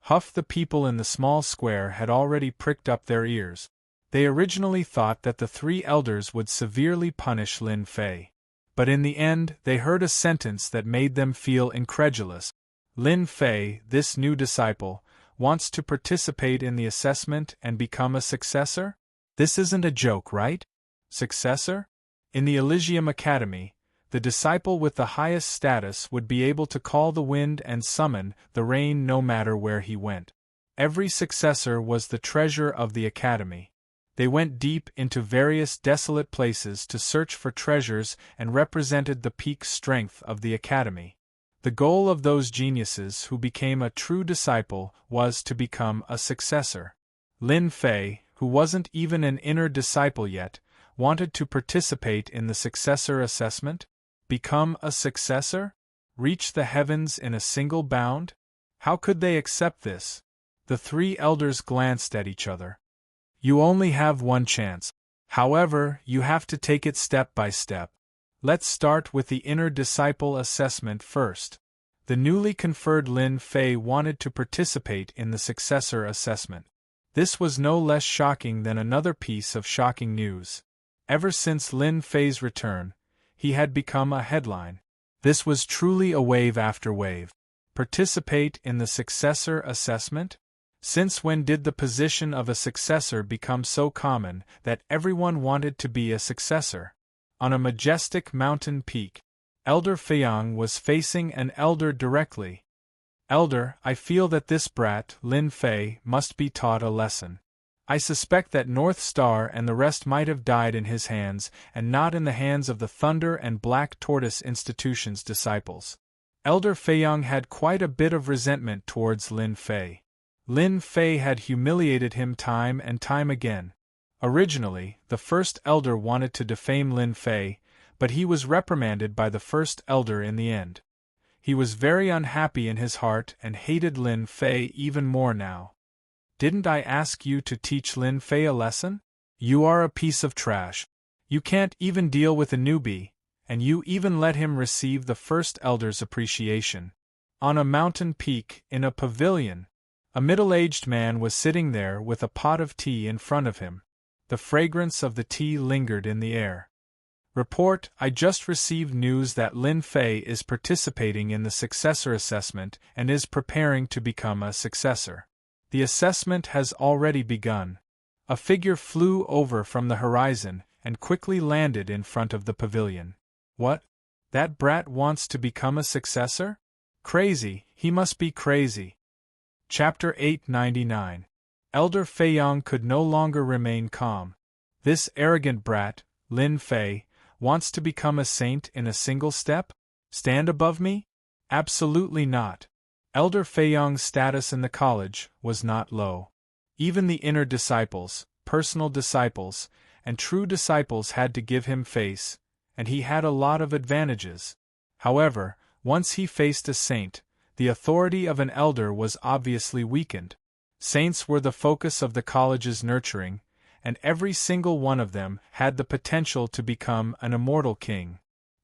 Huff, the people in the small square had already pricked up their ears. They originally thought that the three elders would severely punish Lin Fei. But in the end, they heard a sentence that made them feel incredulous. Lin Fei, this new disciple, wants to participate in the assessment and become a successor? This isn't a joke, right? Successor? In the Elysium Academy, the disciple with the highest status would be able to call the wind and summon the rain no matter where he went. Every successor was the treasure of the academy. They went deep into various desolate places to search for treasures and represented the peak strength of the academy. The goal of those geniuses who became a true disciple was to become a successor. Lin Fei, who wasn't even an inner disciple yet, wanted to participate in the successor assessment? Become a successor? Reach the heavens in a single bound? How could they accept this? The three elders glanced at each other. You only have one chance. However, you have to take it step by step. Let's start with the inner disciple assessment first. The newly conferred Lin Fei wanted to participate in the successor assessment. This was no less shocking than another piece of shocking news. Ever since Lin Fei's return, he had become a headline. This was truly a wave after wave. Participate in the successor assessment? Since when did the position of a successor become so common that everyone wanted to be a successor? On a majestic mountain peak, Elder Feiyang was facing an elder directly. Elder, I feel that this brat, Lin Fei, must be taught a lesson. I suspect that North Star and the rest might have died in his hands and not in the hands of the Thunder and Black Tortoise Institution's disciples. Elder Feiyang had quite a bit of resentment towards Lin Fei. Lin Fei had humiliated him time and time again. Originally, the first elder wanted to defame Lin Fei, but he was reprimanded by the first elder in the end. He was very unhappy in his heart and hated Lin Fei even more now. Didn't I ask you to teach Lin Fei a lesson? You are a piece of trash. You can't even deal with a newbie, and you even let him receive the first elder's appreciation. On a mountain peak, in a pavilion, a middle-aged man was sitting there with a pot of tea in front of him. The fragrance of the tea lingered in the air. Report, I just received news that Lin Fei is participating in the successor assessment and is preparing to become a successor. The assessment has already begun. A figure flew over from the horizon and quickly landed in front of the pavilion. What? That brat wants to become a successor? Crazy, he must be crazy. Chapter 899. Elder Feiyang could no longer remain calm. This arrogant brat, Lin Fei, wants to become a saint in a single step? Stand above me? Absolutely not. Elder Feiyang's status in the college was not low. Even the inner disciples, personal disciples, and true disciples had to give him face, and he had a lot of advantages. However, once he faced a saint, the authority of an elder was obviously weakened. Saints were the focus of the college's nurturing, and every single one of them had the potential to become an immortal king.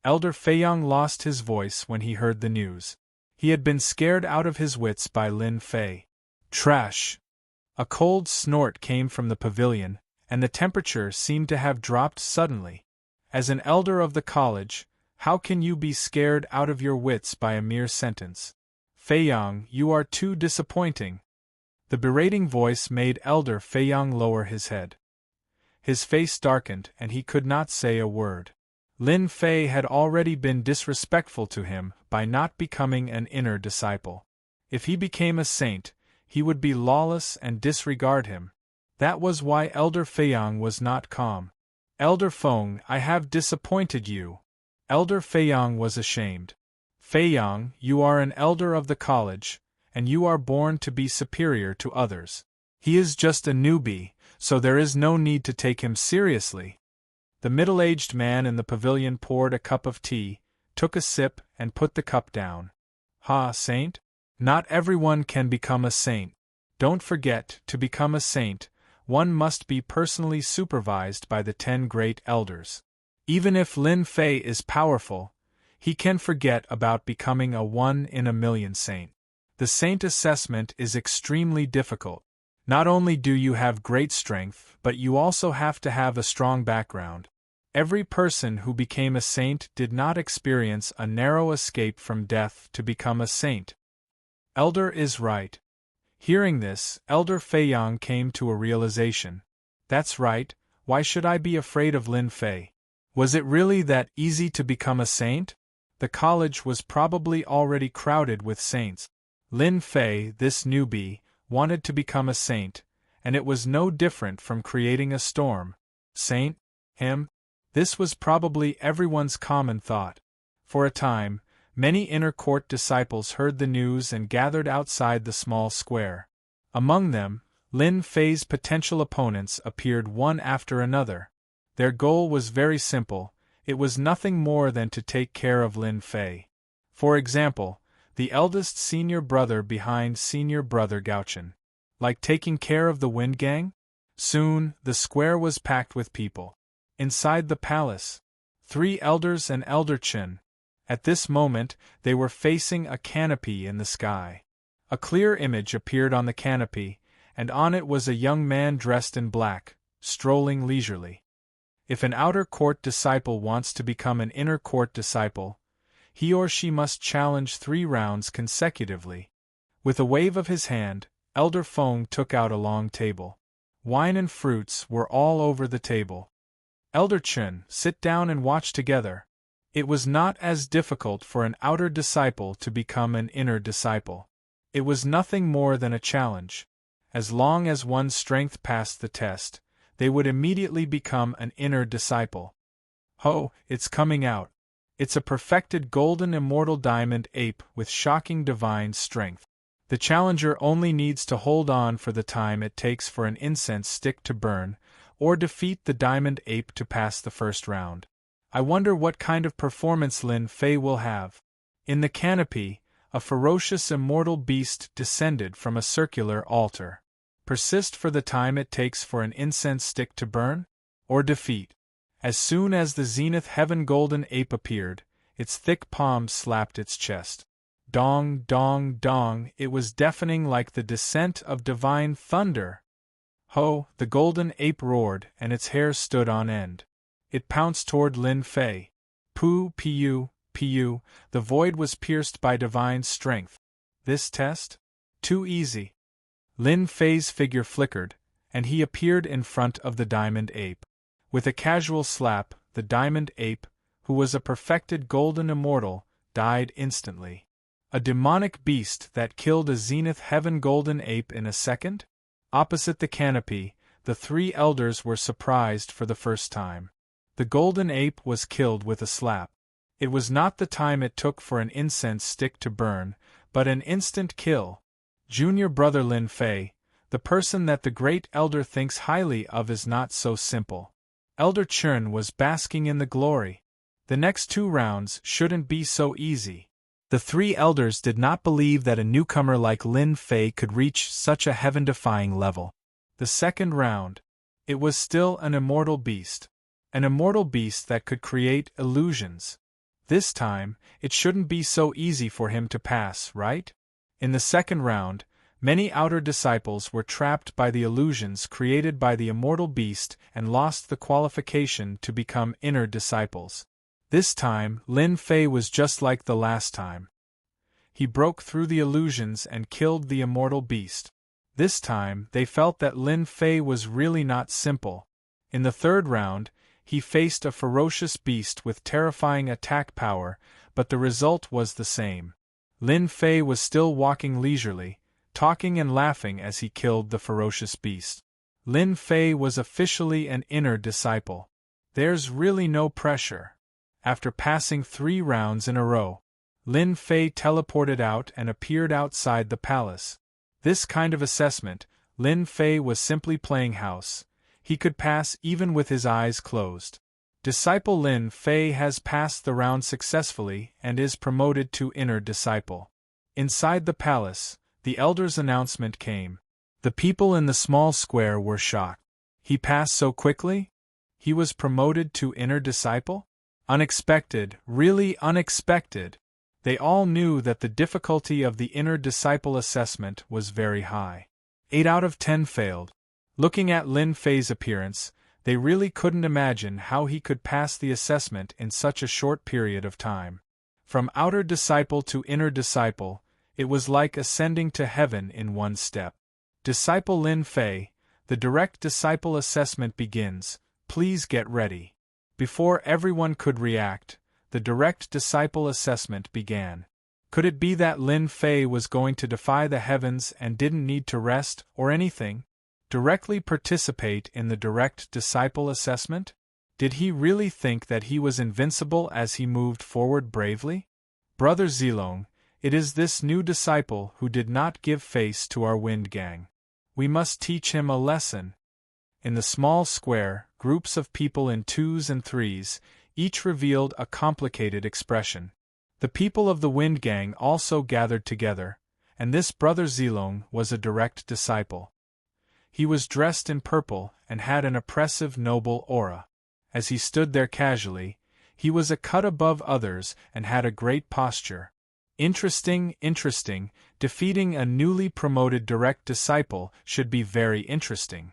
Elder Feiyang lost his voice when he heard the news. He had been scared out of his wits by Lin Fei. Trash! A cold snort came from the pavilion, and the temperature seemed to have dropped suddenly. As an elder of the college, how can you be scared out of your wits by a mere sentence? Feiyang, you are too disappointing. The berating voice made Elder Feiyang lower his head. His face darkened and he could not say a word. Lin Fei had already been disrespectful to him by not becoming an inner disciple. If he became a saint, he would be lawless and disregard him. That was why Elder Feiyang was not calm. Elder Feng, I have disappointed you. Elder Feiyang was ashamed. Feiyang, you are an elder of the college, and you are born to be superior to others. He is just a newbie, so there is no need to take him seriously. The middle-aged man in the pavilion poured a cup of tea, took a sip, and put the cup down. Ha, saint? Not everyone can become a saint. Don't forget, to become a saint, one must be personally supervised by the 10 great elders. Even if Lin Fei is powerful, he can forget about becoming a 1-in-a-million saint. The saint assessment is extremely difficult. Not only do you have great strength, but you also have to have a strong background. Every person who became a saint did not experience a narrow escape from death to become a saint. Elder is right. Hearing this, Elder Feiyang came to a realization. That's right, why should I be afraid of Lin Fei? Was it really that easy to become a saint? The college was probably already crowded with saints. Lin Fei, this newbie, wanted to become a saint, and it was no different from creating a storm. Saint? Him? This was probably everyone's common thought. For a time, many inner court disciples heard the news and gathered outside the small square. Among them, Lin Fei's potential opponents appeared one after another. Their goal was very simple, it was nothing more than to take care of Lin Fei. For example, the eldest senior brother behind senior brother Gaochen. Like taking care of the Wind Gang? Soon, the square was packed with people. Inside the palace, 3 elders and Elder Chen. At this moment, they were facing a canopy in the sky. A clear image appeared on the canopy, and on it was a young man dressed in black, strolling leisurely. If an outer court disciple wants to become an inner court disciple, he or she must challenge 3 rounds consecutively. With a wave of his hand, Elder Feng took out a long table. Wine and fruits were all over the table. Elder Chen, sit down and watch together. It was not as difficult for an outer disciple to become an inner disciple. It was nothing more than a challenge. As long as one's strength passed the test, they would immediately become an inner disciple. Ho, it's coming out. It's a perfected golden immortal diamond ape with shocking divine strength. The challenger only needs to hold on for the time it takes for an incense stick to burn, or defeat the diamond ape to pass the first round. I wonder what kind of performance Lin Fei will have. In the canopy, a ferocious immortal beast descended from a circular altar. Persist for the time it takes for an incense stick to burn? Or defeat? As soon as the zenith heaven golden ape appeared, its thick palms slapped its chest. Dong, dong, dong, it was deafening like the descent of divine thunder. Ho, the golden ape roared and its hair stood on end. It pounced toward Lin Fei. Pu, pu, the void was pierced by divine strength. This test? Too easy. Lin Fei's figure flickered, and he appeared in front of the diamond ape. With a casual slap, the diamond ape, who was a perfected golden immortal, died instantly. A demonic beast that killed a zenith heaven golden ape in a second? Opposite the canopy, the three elders were surprised for the first time. The golden ape was killed with a slap. It was not the time it took for an incense stick to burn, but an instant kill. Junior brother Lin Fei, the person that the great elder thinks highly of, is not so simple. Elder Chun was basking in the glory. The next 2 rounds shouldn't be so easy. The 3 elders did not believe that a newcomer like Lin Fei could reach such a heaven-defying level. The second round. It was still an immortal beast. An immortal beast that could create illusions. This time, it shouldn't be so easy for him to pass, right? In the second round, many outer disciples were trapped by the illusions created by the immortal beast and lost the qualification to become inner disciples. This time, Lin Fei was just like the last time. He broke through the illusions and killed the immortal beast. This time, they felt that Lin Fei was really not simple. In the third round, he faced a ferocious beast with terrifying attack power, but the result was the same. Lin Fei was still walking leisurely, talking and laughing as he killed the ferocious beast. Lin Fei was officially an inner disciple. There's really no pressure. After passing 3 rounds in a row, Lin Fei teleported out and appeared outside the palace. This kind of assessment, Lin Fei was simply playing house. He could pass even with his eyes closed. Disciple Lin Fei has passed the round successfully and is promoted to inner disciple. Inside the palace, the elder's announcement came. The people in the small square were shocked. He passed so quickly? He was promoted to inner disciple? Unexpected, really unexpected. They all knew that the difficulty of the inner disciple assessment was very high. 8 out of 10 failed. Looking at Lin Fei's appearance, they really couldn't imagine how he could pass the assessment in such a short period of time. From outer disciple to inner disciple, it was like ascending to heaven in one step. Disciple Lin Fei, the direct disciple assessment begins. Please get ready. Before everyone could react, the direct disciple assessment began. Could it be that Lin Fei was going to defy the heavens and didn't need to rest or anything? Directly participate in the direct disciple assessment? Did he really think that he was invincible as he moved forward bravely? Brother Zilong, it is this new disciple who did not give face to our wind gang. We must teach him a lesson. In the small square, groups of people in 2s and 3s, each revealed a complicated expression. The people of the wind gang also gathered together, and this brother Zilong was a direct disciple. He was dressed in purple and had an oppressive noble aura. As he stood there casually, he was a cut above others and had a great posture. Interesting, defeating a newly promoted direct disciple should be very interesting.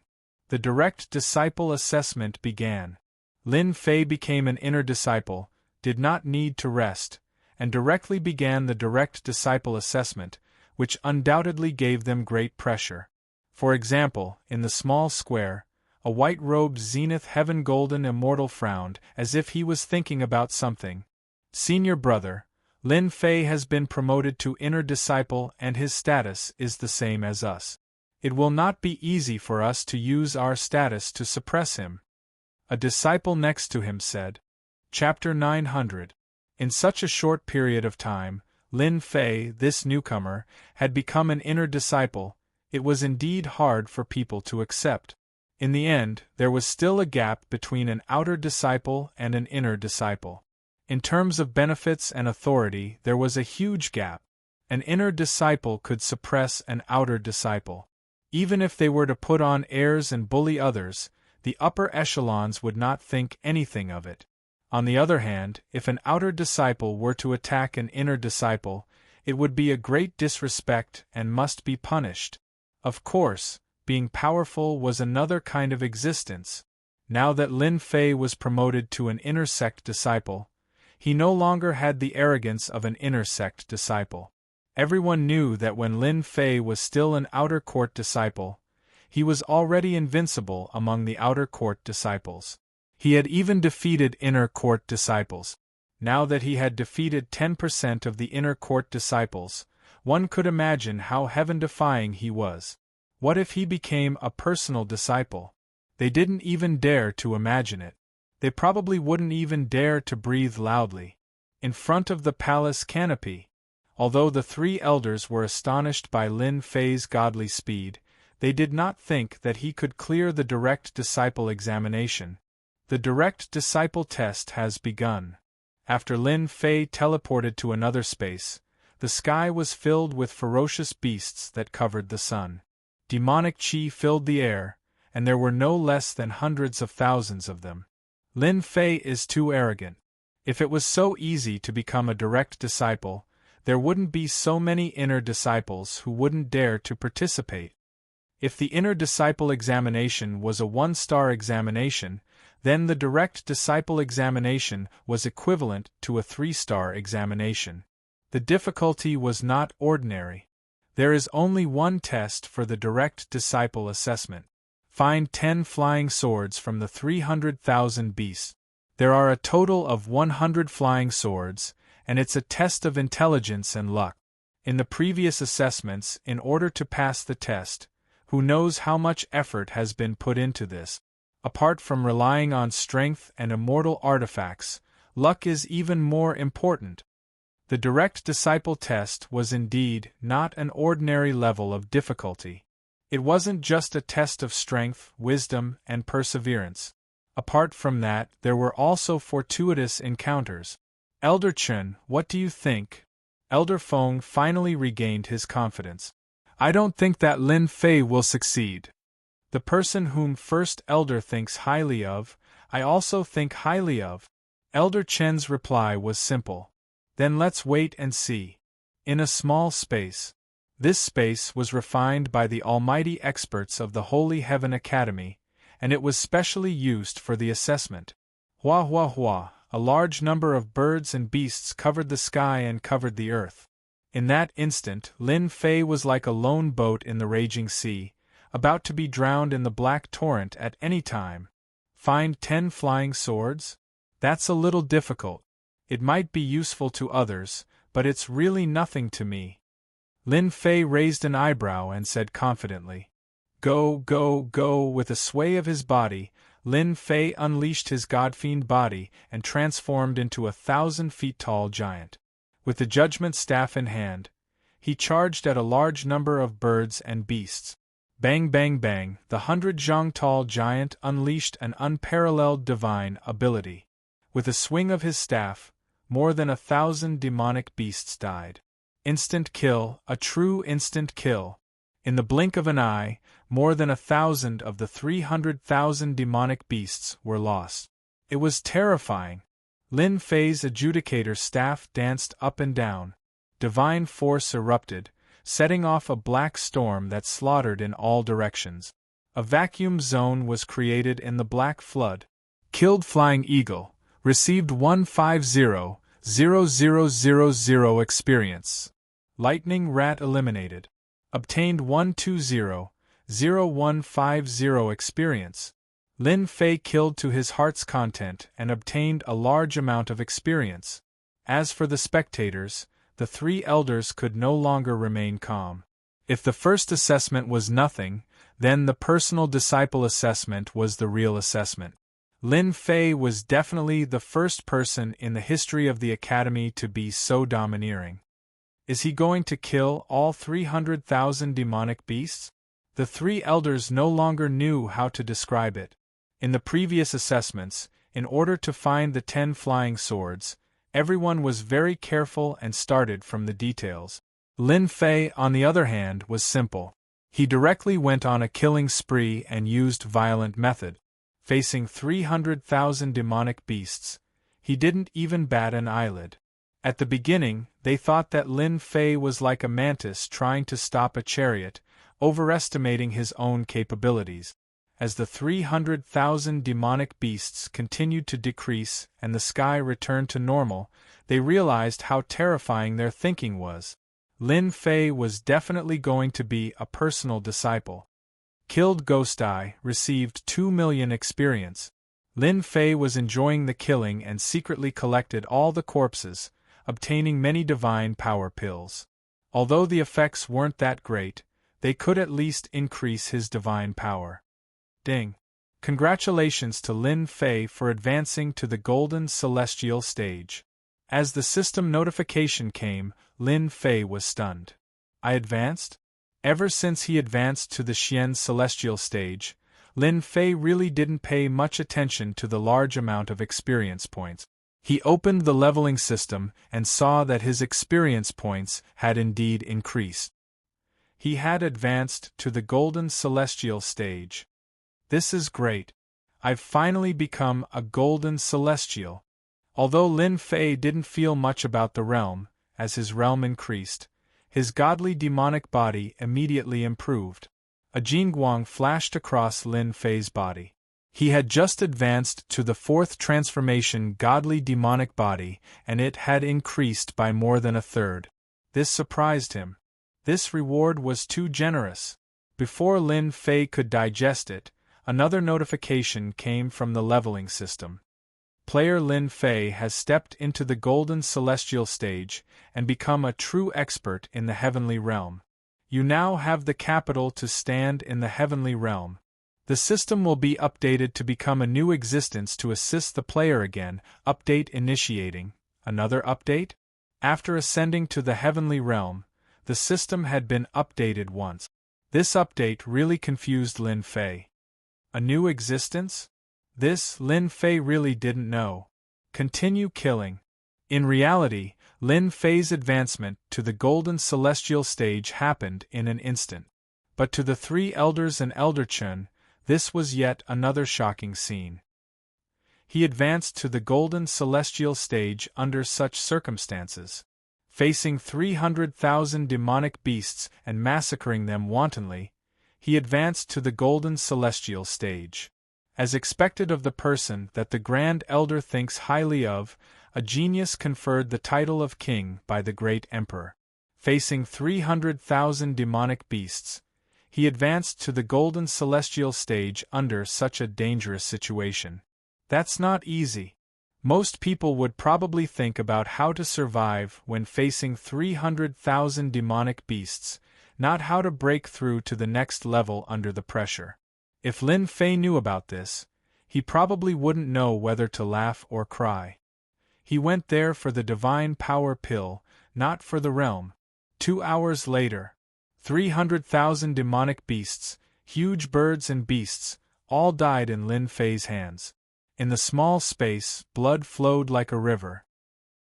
The direct disciple assessment began. Lin Fei became an inner disciple, did not need to rest, and directly began the direct disciple assessment, which undoubtedly gave them great pressure. For example, in the small square, a white-robed zenith heaven golden immortal frowned as if he was thinking about something. Senior brother, Lin Fei has been promoted to inner disciple and his status is the same as us. It will not be easy for us to use our status to suppress him. A disciple next to him said. Chapter 900. In such a short period of time, Lin Fei, this newcomer, had become an inner disciple. It was indeed hard for people to accept. In the end, there was still a gap between an outer disciple and an inner disciple. In terms of benefits and authority, there was a huge gap. An inner disciple could suppress an outer disciple. Even if they were to put on airs and bully others, the upper echelons would not think anything of it. On the other hand, if an outer disciple were to attack an inner disciple, it would be a great disrespect and must be punished. Of course, being powerful was another kind of existence. Now that Lin Fei was promoted to an inner sect disciple, he no longer had the arrogance of an inner sect disciple. Everyone knew that when Lin Fei was still an outer court disciple, he was already invincible among the outer court disciples. He had even defeated inner court disciples. Now that he had defeated 10% of the inner court disciples, one could imagine how heaven-defying he was. What if he became a personal disciple? They didn't even dare to imagine it. They probably wouldn't even dare to breathe loudly in front of the palace canopy. Although the three elders were astonished by Lin Fei's godly speed, they did not think that he could clear the direct disciple examination. The direct disciple test has begun. After Lin Fei teleported to another space, the sky was filled with ferocious beasts that covered the sun. Demonic chi filled the air, and there were no less than hundreds of thousands of them. Lin Fei is too arrogant. If it was so easy to become a direct disciple, there wouldn't be so many inner disciples who wouldn't dare to participate. If the inner disciple examination was a 1-star examination, then the direct disciple examination was equivalent to a 3-star examination. The difficulty was not ordinary. There is only one test for the direct disciple assessment. Find 10 flying swords from the 300,000 beasts. There are a total of 100 flying swords, and it's a test of intelligence and luck. In the previous assessments, in order to pass the test, who knows how much effort has been put into this? Apart from relying on strength and immortal artifacts, luck is even more important. The direct disciple test was indeed not an ordinary level of difficulty. It wasn't just a test of strength, wisdom, and perseverance. Apart from that, there were also fortuitous encounters. Elder Chen, what do you think? Elder Feng finally regained his confidence. I don't think that Lin Fei will succeed. The person whom First Elder thinks highly of, I also think highly of. Elder Chen's reply was simple. Then let's wait and see. In a small space. This space was refined by the almighty experts of the Holy Heaven Academy, and it was specially used for the assessment. Hua hua hua, a large number of birds and beasts covered the sky and covered the earth. In that instant, Lin Fei was like a lone boat in the raging sea, about to be drowned in the black torrent at any time. Find 10 flying swords? That's a little difficult. It might be useful to others, but it's really nothing to me. Lin Fei raised an eyebrow and said confidently. Go, go, go. With a sway of his body, Lin Fei unleashed his godfiend body and transformed into a 1,000-feet-tall giant. With the judgment staff in hand, he charged at a large number of birds and beasts. Bang bang bang, the 100-zhang-tall giant unleashed an unparalleled divine ability. With a swing of his staff, more than 1,000 demonic beasts died. Instant kill, a true instant kill. In the blink of an eye, more than 1,000 of the 300,000 demonic beasts were lost. It was terrifying. Lin Fei's adjudicator staff danced up and down. Divine force erupted, setting off a black storm that slaughtered in all directions. A vacuum zone was created in the black flood. Killed Flying Eagle, received 150,000 experience. Lightning Rat eliminated. Obtained 120,050 experience. Lin Fei killed to his heart's content and obtained a large amount of experience. As for the spectators, the 3 elders could no longer remain calm. If the first assessment was nothing, then the personal disciple assessment was the real assessment. Lin Fei was definitely the first person in the history of the Academy to be so domineering. Is he going to kill all 300,000 demonic beasts? The 3 elders no longer knew how to describe it. In the previous assessments, in order to find the 10 flying swords, everyone was very careful and started from the details. Lin Fei, on the other hand, was simple. He directly went on a killing spree and used violent method. Facing 300,000 demonic beasts, he didn't even bat an eyelid. At the beginning, they thought that Lin Fei was like a mantis trying to stop a chariot, overestimating his own capabilities. As the 300,000 demonic beasts continued to decrease and the sky returned to normal, they realized how terrifying their thinking was. Lin Fei was definitely going to be a personal disciple. Killed Ghost Eye received 2 million experience. Lin Fei was enjoying the killing and secretly collected all the corpses, obtaining many divine power pills. Although the effects weren't that great, they could at least increase his divine power. Ding! Congratulations to Lin Fei for advancing to the Golden Celestial stage. As the system notification came, Lin Fei was stunned. I advanced? Ever since he advanced to the Xian Celestial stage, Lin Fei really didn't pay much attention to the large amount of experience points. He opened the leveling system and saw that his experience points had indeed increased. He had advanced to the Golden Celestial stage. This is great. I've finally become a Golden Celestial. Although Lin Fei didn't feel much about the realm, as his realm increased, his godly demonic body immediately improved. A Jingguang flashed across Lin Fei's body. He had just advanced to the 4th transformation godly demonic body, and it had increased by more than a third. This surprised him. This reward was too generous. Before Lin Fei could digest it, another notification came from the leveling system. Player Lin Fei has stepped into the Golden Celestial stage and become a true expert in the heavenly realm. You now have the capital to stand in the heavenly realm. The system will be updated to become a new existence to assist the player again. Update initiating. Another update? After ascending to the heavenly realm, the system had been updated once. This update really confused Lin Fei. A new existence? This Lin Fei really didn't know. Continue killing. In reality, Lin Fei's advancement to the Golden Celestial stage happened in an instant. But to the 3 elders and Elder Chun, this was yet another shocking scene. He advanced to the Golden Celestial stage under such circumstances. Facing 300,000 demonic beasts and massacring them wantonly, he advanced to the Golden Celestial stage. As expected of the person that the Grand Elder thinks highly of, a genius conferred the title of king by the great emperor. Facing 300,000 demonic beasts, he advanced to the Golden Celestial stage under such a dangerous situation. That's not easy. Most people would probably think about how to survive when facing 300,000 demonic beasts, not how to break through to the next level under the pressure. If Lin Fei knew about this, he probably wouldn't know whether to laugh or cry. He went there for the divine power pill, not for the realm. 2 hours later, 300,000 demonic beasts, huge birds and beasts, all died in Lin Fei's hands. In the small space, blood flowed like a river.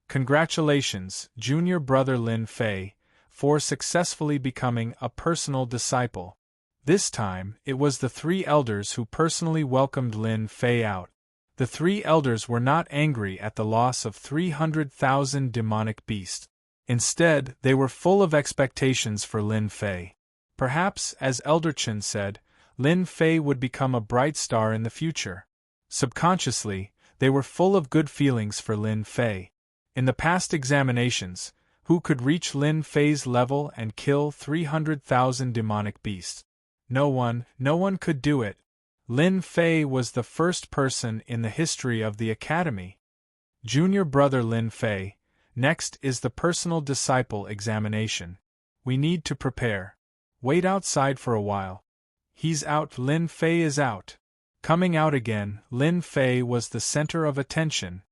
Congratulations, junior brother Lin Fei, for successfully becoming a personal disciple. This time, it was the 3 elders who personally welcomed Lin Fei out. The 3 elders were not angry at the loss of 300,000 demonic beasts. Instead, they were full of expectations for Lin Fei. Perhaps, as Elder Chen said, Lin Fei would become a bright star in the future. Subconsciously, they were full of good feelings for Lin Fei. In the past examinations, who could reach Lin Fei's level and kill 300,000 demonic beasts? No one could do it. Lin Fei was the first person in the history of the academy. Junior brother Lin Fei, next is the personal disciple examination. We need to prepare. Wait outside for a while. He's out. Lin Fei is out. Coming out again, Lin Fei was the center of attention.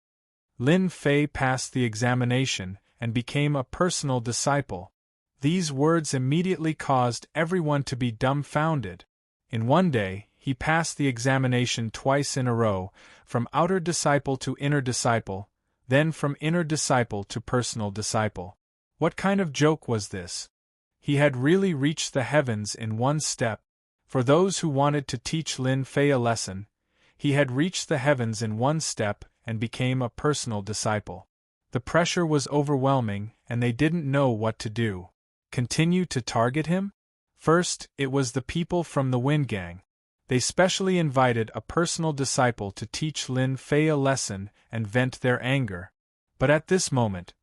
Lin Fei passed the examination and became a personal disciple. These words immediately caused everyone to be dumbfounded. In one day, he passed the examination twice in a row, from outer disciple to inner disciple, then from inner disciple to personal disciple. What kind of joke was this? He had really reached the heavens in one step. For those who wanted to teach Lin Fei a lesson, he had reached the heavens in one step and became a personal disciple. The pressure was overwhelming, and they didn't know what to do. Continue to target him? First, it was the people from the Wind Gang. They specially invited a personal disciple to teach Lin Fei a lesson and vent their anger. But at this moment,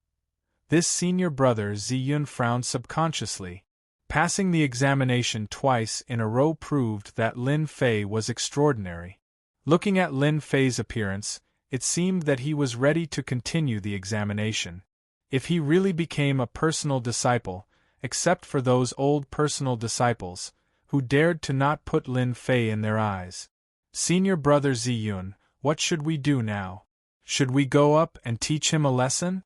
this senior brother Ziyun frowned subconsciously. Passing the examination twice in a row proved that Lin Fei was extraordinary. Looking at Lin Fei's appearance, it seemed that he was ready to continue the examination. If he really became a personal disciple, except for those old personal disciples, who dared to not put Lin Fei in their eyes. Senior brother Ziyun, what should we do now? Should we go up and teach him a lesson?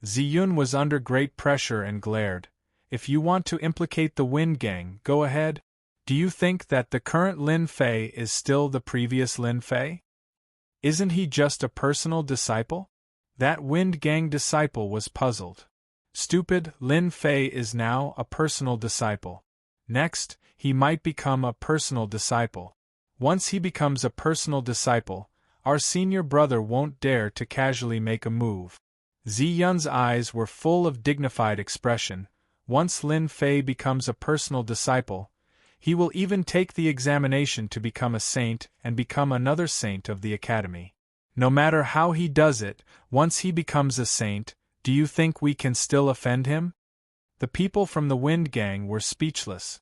Ziyun was under great pressure and glared. If you want to implicate the Wind Gang, go ahead. Do you think that the current Lin Fei is still the previous Lin Fei? Isn't he just a personal disciple? That Wind Gang disciple was puzzled. Stupid, Lin Fei is now a personal disciple. Next, he might become a personal disciple. Once he becomes a personal disciple, our senior brother won't dare to casually make a move. Ziyun's eyes were full of dignified expression. Once Lin Fei becomes a personal disciple, he will even take the examination to become a saint and become another saint of the academy. No matter how he does it, once he becomes a saint, do you think we can still offend him? The people from the Wind Gang were speechless.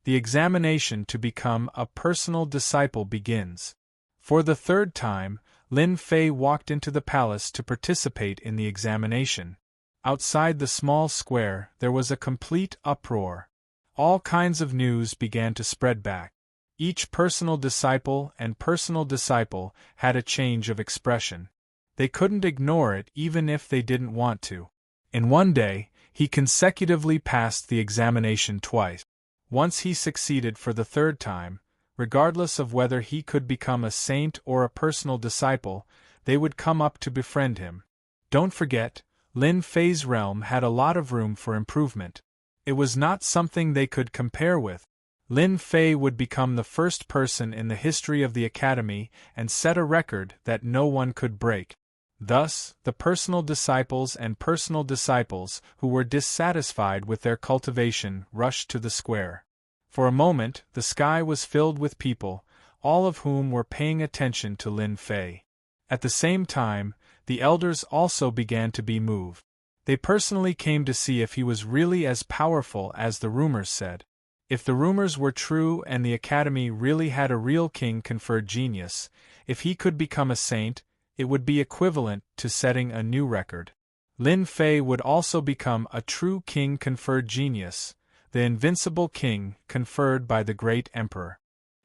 The examination to become a personal disciple begins. For the third time, Lin Fei walked into the palace to participate in the examination. Outside the small square, there was a complete uproar. All kinds of news began to spread back. Each personal disciple and personal disciple had a change of expression. They couldn't ignore it even if they didn't want to. In one day, he consecutively passed the examination twice. Once he succeeded for the third time, regardless of whether he could become a saint or a personal disciple, they would come up to befriend him. Don't forget, Lin Fei's realm had a lot of room for improvement. It was not something they could compare with. Lin Fei would become the first person in the history of the academy and set a record that no one could break. Thus, the personal disciples and personal disciples who were dissatisfied with their cultivation rushed to the square. For a moment, the sky was filled with people, all of whom were paying attention to Lin Fei. At the same time, the elders also began to be moved. They personally came to see if he was really as powerful as the rumors said. If the rumors were true and the academy really had a real king-conferred genius, if he could become a saint, it would be equivalent to setting a new record. Lin Fei would also become a true king-conferred genius, the invincible king conferred by the great emperor.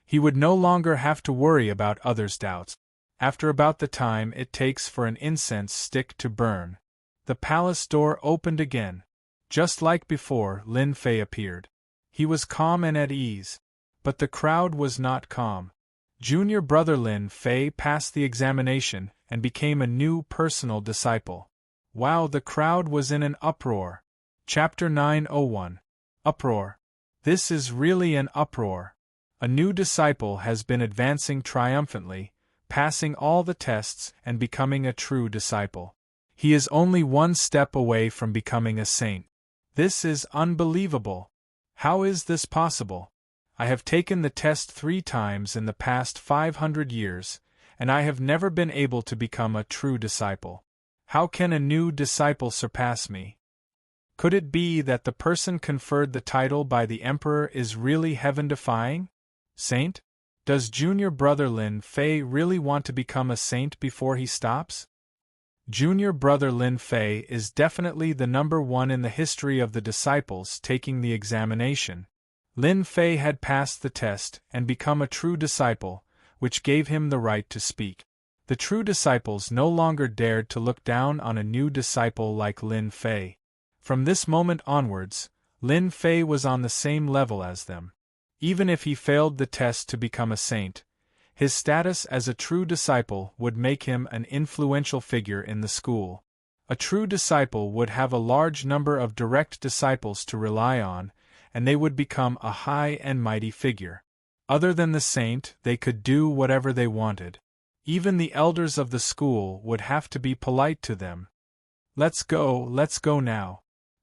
He would no longer have to worry about others' doubts. After about the time it takes for an incense stick to burn, the palace door opened again. Just like before, Lin Fei appeared. He was calm and at ease. But the crowd was not calm. Junior brother Lin Fei passed the examination and became a new personal disciple. Wow, the crowd was in an uproar. Chapter 901. Uproar. This is really an uproar. A new disciple has been advancing triumphantly, passing all the tests and becoming a true disciple. He is only one step away from becoming a saint. This is unbelievable. How is this possible? I have taken the test 3 times in the past 500 years, and I have never been able to become a true disciple. How can a new disciple surpass me? Could it be that the person conferred the title by the emperor is really heaven-defying? Saint? Does junior brother Lin Fei really want to become a saint before he stops? Junior brother Lin Fei is definitely the number 1 in the history of the disciples taking the examination. Lin Fei had passed the test and become a true disciple, which gave him the right to speak. The true disciples no longer dared to look down on a new disciple like Lin Fei. From this moment onwards, Lin Fei was on the same level as them. Even if he failed the test to become a saint, his status as a true disciple would make him an influential figure in the school. A true disciple would have a large number of direct disciples to rely on, and they would become a high and mighty figure. Other than the saint, they could do whatever they wanted. Even the elders of the school would have to be polite to them. Let's go now.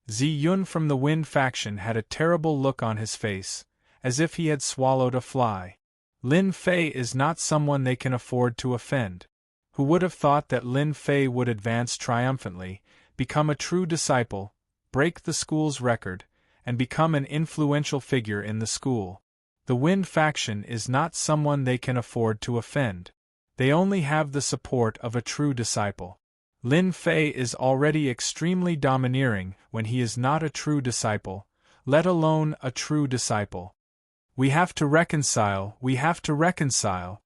Ziyun from the Wind faction had a terrible look on his face, as if he had swallowed a fly. Lin Fei is not someone they can afford to offend. Who would have thought that Lin Fei would advance triumphantly, become a true disciple, break the school's record, and become an influential figure in the school? The Wind faction is not someone they can afford to offend. They only have the support of a true disciple. Lin Fei is already extremely domineering when he is not a true disciple, let alone a true disciple. We have to reconcile, we have to reconcile.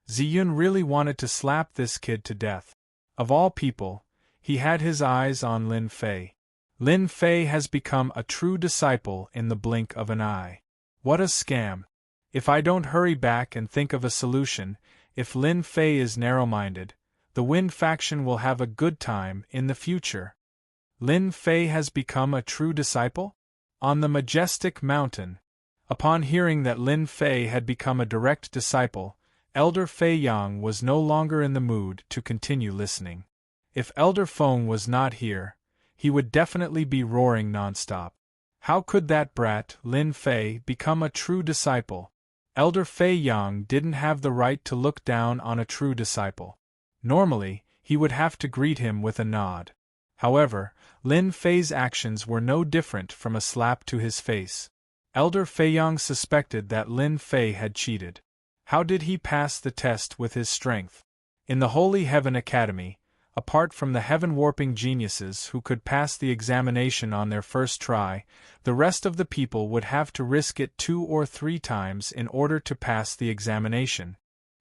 Ziyun really wanted to slap this kid to death. Of all people, he had his eyes on Lin Fei. Lin Fei has become a true disciple in the blink of an eye. What a scam! If I don't hurry back and think of a solution, if Lin Fei is narrow-minded, the Wind faction will have a good time in the future. Lin Fei has become a true disciple? On the majestic mountain. Upon hearing that Lin Fei had become a direct disciple, Elder Fei Yang was no longer in the mood to continue listening. If Elder Feng was not here, he would definitely be roaring nonstop. How could that brat, Lin Fei, become a true disciple? Elder Fei Yang didn't have the right to look down on a true disciple. Normally, he would have to greet him with a nod. However, Lin Fei's actions were no different from a slap to his face. Elder Fei Yang suspected that Lin Fei had cheated. How did he pass the test with his strength? In the Holy Heaven Academy, apart from the heaven-warping geniuses who could pass the examination on their first try, the rest of the people would have to risk it 2 or 3 times in order to pass the examination.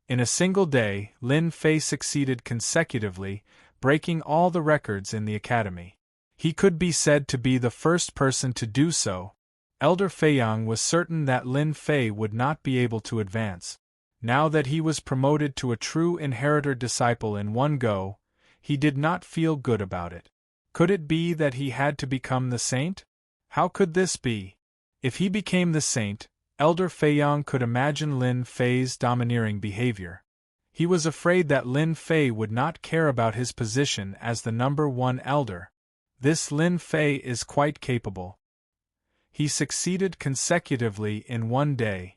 In a single day, Lin Fei succeeded consecutively, breaking all the records in the academy. He could be said to be the first person to do so. Elder Fei Yang was certain that Lin Fei would not be able to advance. Now that he was promoted to a true inheritor disciple in one go, he did not feel good about it. Could it be that he had to become the saint? How could this be? If he became the saint, Elder Fei Yang could imagine Lin Fei's domineering behavior. He was afraid that Lin Fei would not care about his position as the #1 elder. This Lin Fei is quite capable. He succeeded consecutively in one day.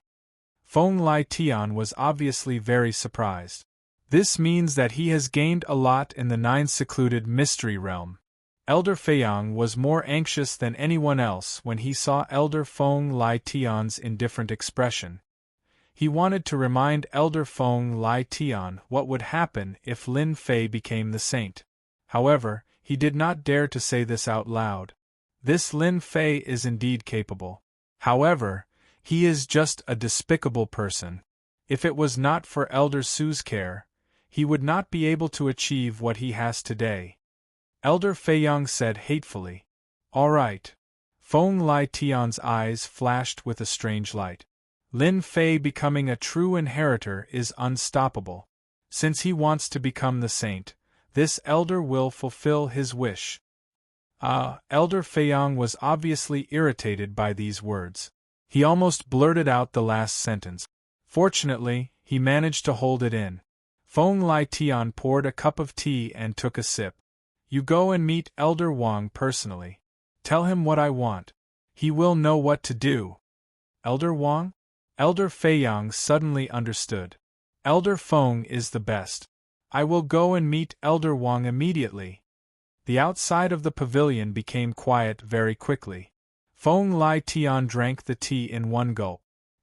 Feng Lai Tian was obviously very surprised. This means that he has gained a lot in the 9 secluded mystery realm. Elder Fei Yang was more anxious than anyone else when he saw Elder Feng Lai Tian's indifferent expression. He wanted to remind Elder Feng Lai Tian what would happen if Lin Fei became the saint. However, he did not dare to say this out loud. This Lin Fei is indeed capable. However, he is just a despicable person. If it was not for Elder Su's care, he would not be able to achieve what he has today. Elder Fei Yang said hatefully. All right. Feng Lai Tian's eyes flashed with a strange light. Lin Fei becoming a true inheritor is unstoppable. Since he wants to become the saint, this elder will fulfill his wish. Elder Fei Yang was obviously irritated by these words. He almost blurted out the last sentence. Fortunately, he managed to hold it in. Feng Lai Tian poured a cup of tea and took a sip. You go and meet Elder Wang personally. Tell him what I want. He will know what to do. Elder Wang? Elder Fei Yang suddenly understood. Elder Feng is the best. I will go and meet Elder Wang immediately. The outside of the pavilion became quiet very quickly. Feng Lai Tian drank the tea in one gulp.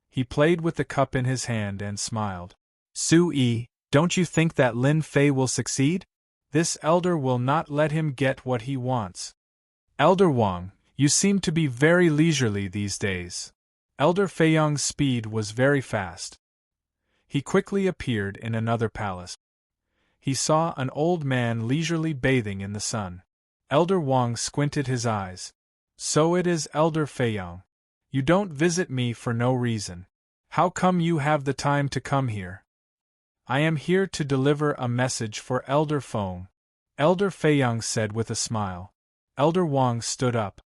He played with the cup in his hand and smiled. Su-yi, don't you think that Lin Fei will succeed? This elder will not let him get what he wants. Elder Wang, you seem to be very leisurely these days. Elder Fei Yang's speed was very fast. He quickly appeared in another palace. He saw an old man leisurely bathing in the sun. Elder Wang squinted his eyes. So it is Elder Fei Yang. You don't visit me for no reason. How come you have the time to come here? I am here to deliver a message for Elder Feng. Elder Fei Yang said with a smile. Elder Wang stood up.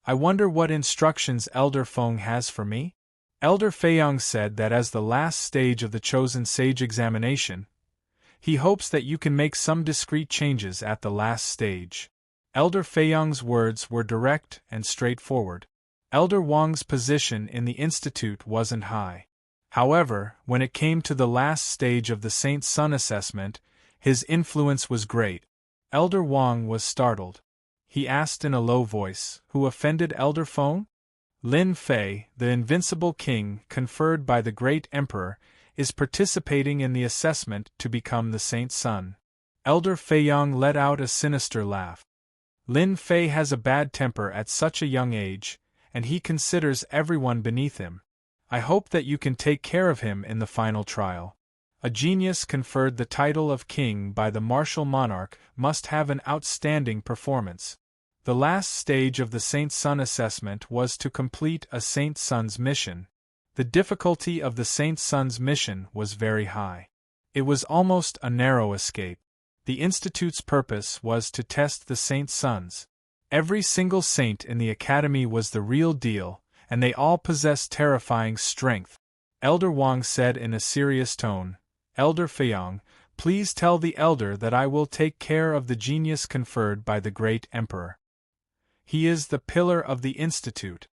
I wonder what instructions Elder Feng has for me? Elder Fei Yang said that as the last stage of the Chosen Sage examination, he hopes that you can make some discreet changes at the last stage. Elder Fei Yang's words were direct and straightforward. Elder Wang's position in the institute wasn't high. However, when it came to the last stage of the Saint Sun assessment, his influence was great. Elder Wang was startled. He asked in a low voice, "Who offended Elder Feng?" "Lin Fei, the invincible king conferred by the great emperor, is participating in the assessment to become the Saint Sun." Elder Feiyang let out a sinister laugh. "Lin Fei has a bad temper at such a young age, and he considers everyone beneath him. I hope that you can take care of him in the final trial. A genius conferred the title of king by the martial monarch must have an outstanding performance." The last stage of the Saint Sun assessment was to complete a Saint Sun's mission. The difficulty of the Saint Sun's mission was very high. It was almost a narrow escape. The Institute's purpose was to test the Saint Suns. Every single saint in the academy was the real deal, and they all possessed terrifying strength. Elder Wang said in a serious tone, "Elder Feiyang, please tell the elder that I will take care of the genius conferred by the great emperor. He is the pillar of the Institute."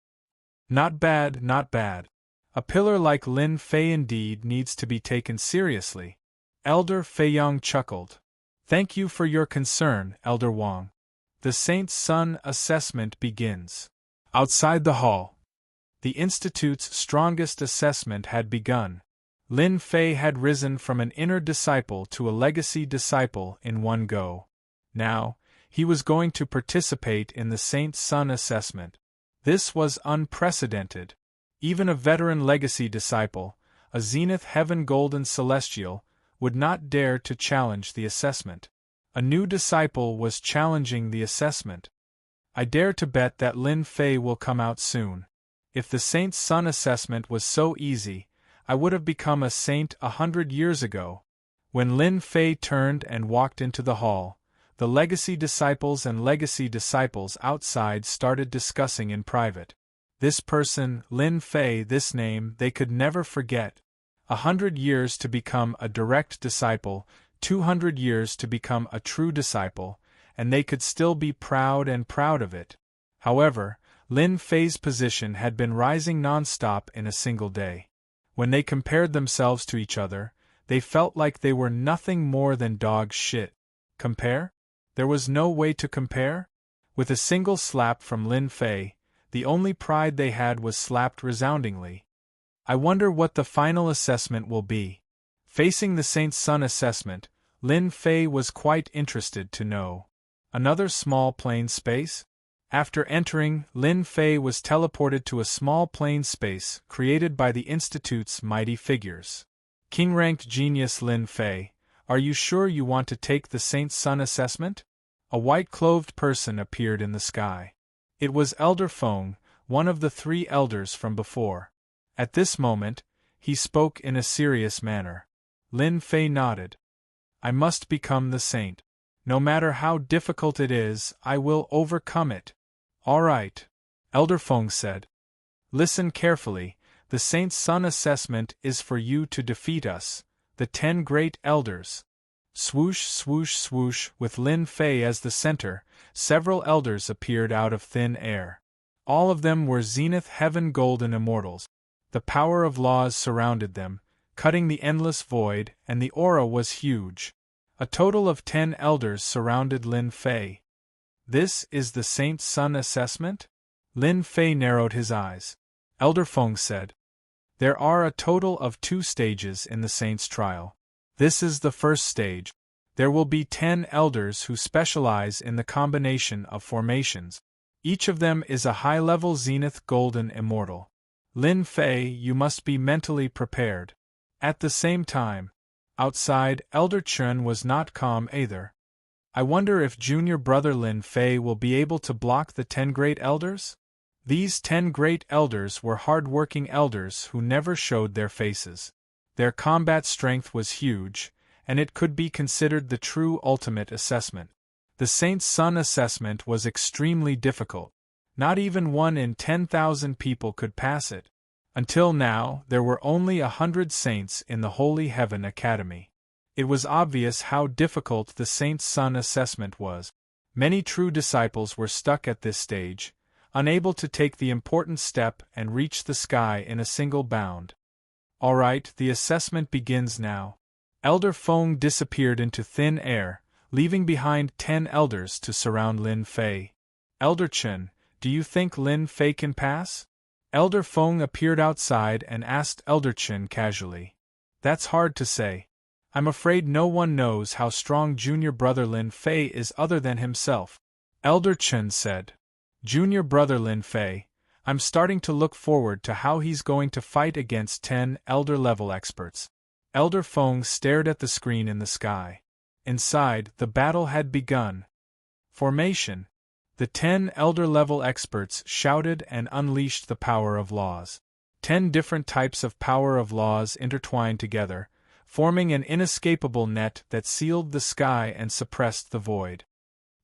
"Not bad, not bad. A pillar like Lin Fei indeed needs to be taken seriously." Elder Feiyang chuckled. "Thank you for your concern, Elder Wang. The Saint Sun assessment begins." Outside the hall, the Institute's strongest assessment had begun. Lin Fei had risen from an inner disciple to a legacy disciple in one go. Now, he was going to participate in the Saint Sun assessment. This was unprecedented. Even a veteran legacy disciple, a Zenith Heaven Golden Celestial, would not dare to challenge the assessment. A new disciple was challenging the assessment. I dare to bet that Lin Fei will come out soon. If the Saint Sun assessment was so easy, I would have become a saint 100 years ago. When Lin Fei turned and walked into the hall, the legacy disciples and legacy disciples outside started discussing in private. This person, Lin Fei, this name they could never forget. 100 years to become a direct disciple, 200 years to become a true disciple, and they could still be proud of it. However, Lin Fei's position had been rising non-stop in a single day. When they compared themselves to each other, they felt like they were nothing more than dog shit. Compare? There was no way to compare? With a single slap from Lin Fei, the only pride they had was slapped resoundingly. I wonder what the final assessment will be. Facing the Saint Sun assessment, Lin Fei was quite interested to know. Another small plane space? After entering, Lin Fei was teleported to a small plane space created by the Institute's mighty figures. King-ranked genius Lin Fei, are you sure you want to take the Saint Sun assessment? A white-clothed person appeared in the sky. It was Elder Feng, one of the 3 elders from before. At this moment, he spoke in a serious manner. Lin Fei nodded. I must become the saint. No matter how difficult it is, I will overcome it. All right, Elder Feng said. Listen carefully, the Saint Sun assessment is for you to defeat us, the 10 great elders. Swoosh, swoosh, swoosh, with Lin Fei as the center, several elders appeared out of thin air. All of them were Zenith Heaven Golden Immortals. The power of laws surrounded them, cutting the endless void, and the aura was huge. A total of 10 elders surrounded Lin Fei. This is the Saint Sun assessment? Lin Fei narrowed his eyes. Elder Feng said. There are a total of 2 stages in the Saint's trial. This is the first stage. There will be 10 elders who specialize in the combination of formations. Each of them is a high-level Zenith Golden Immortal. Lin Fei, you must be mentally prepared. At the same time, outside, Elder Chen was not calm either. I wonder if junior brother Lin Fei will be able to block the 10 great elders? These 10 great elders were hard-working elders who never showed their faces. Their combat strength was huge, and it could be considered the true ultimate assessment. The Saint Sun assessment was extremely difficult. Not even 1 in 10,000 people could pass it. Until now, there were only 100 saints in the Holy Heaven Academy. It was obvious how difficult the Saint Sun assessment was. Many true disciples were stuck at this stage, unable to take the important step and reach the sky in a single bound. Alright, the assessment begins now. Elder Feng disappeared into thin air, leaving behind 10 elders to surround Lin Fei. Elder Chen, do you think Lin Fei can pass? Elder Feng appeared outside and asked Elder Chen casually. That's hard to say. I'm afraid no one knows how strong junior brother Lin Fei is other than himself. Elder Chen said. Junior brother Lin Fei, I'm starting to look forward to how he's going to fight against 10 elder-level experts. Elder Feng stared at the screen in the sky. Inside, the battle had begun. Formation. The 10 elder-level experts shouted and unleashed the power of laws. 10 different types of power of laws intertwined together, forming an inescapable net that sealed the sky and suppressed the void.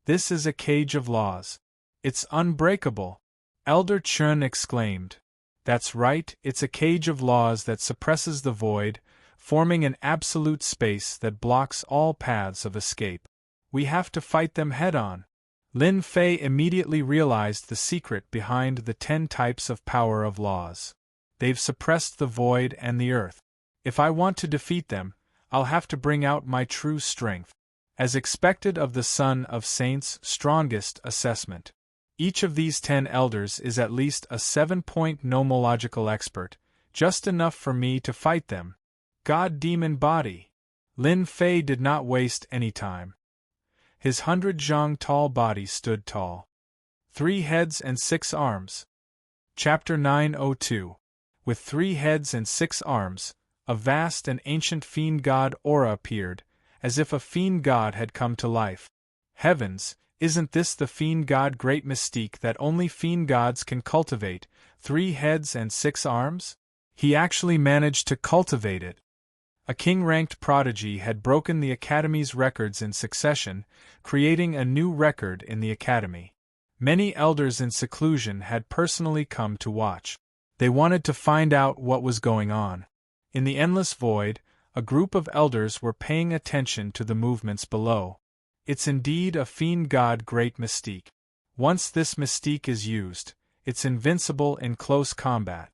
This is a cage of laws. It's unbreakable. Elder Chen exclaimed. That's right, it's a cage of laws that suppresses the void, forming an absolute space that blocks all paths of escape. We have to fight them head-on. Lin Fei immediately realized the secret behind the 10 types of power of laws. They've suppressed the void and the earth. If I want to defeat them, I'll have to bring out my true strength. As expected of the Son of Saint's strongest assessment. Each of these 10 elders is at least a 7-point nomological expert, just enough for me to fight them. God-demon body. Lin Fei did not waste any time. His 100-zhang tall body stood tall. 3 heads and 6 arms. Chapter 902. With 3 heads and 6 arms, a vast and ancient fiend god aura appeared, as if a fiend god had come to life. Heavens! Isn't this the fiend god great mystique that only fiend gods can cultivate, 3 heads and 6 arms? He actually managed to cultivate it. A king-ranked prodigy had broken the Academy's records in succession, creating a new record in the Academy. Many elders in seclusion had personally come to watch. They wanted to find out what was going on. In the endless void, a group of elders were paying attention to the movements below. It's indeed a fiend god great mystique. Once this mystique is used, it's invincible in close combat.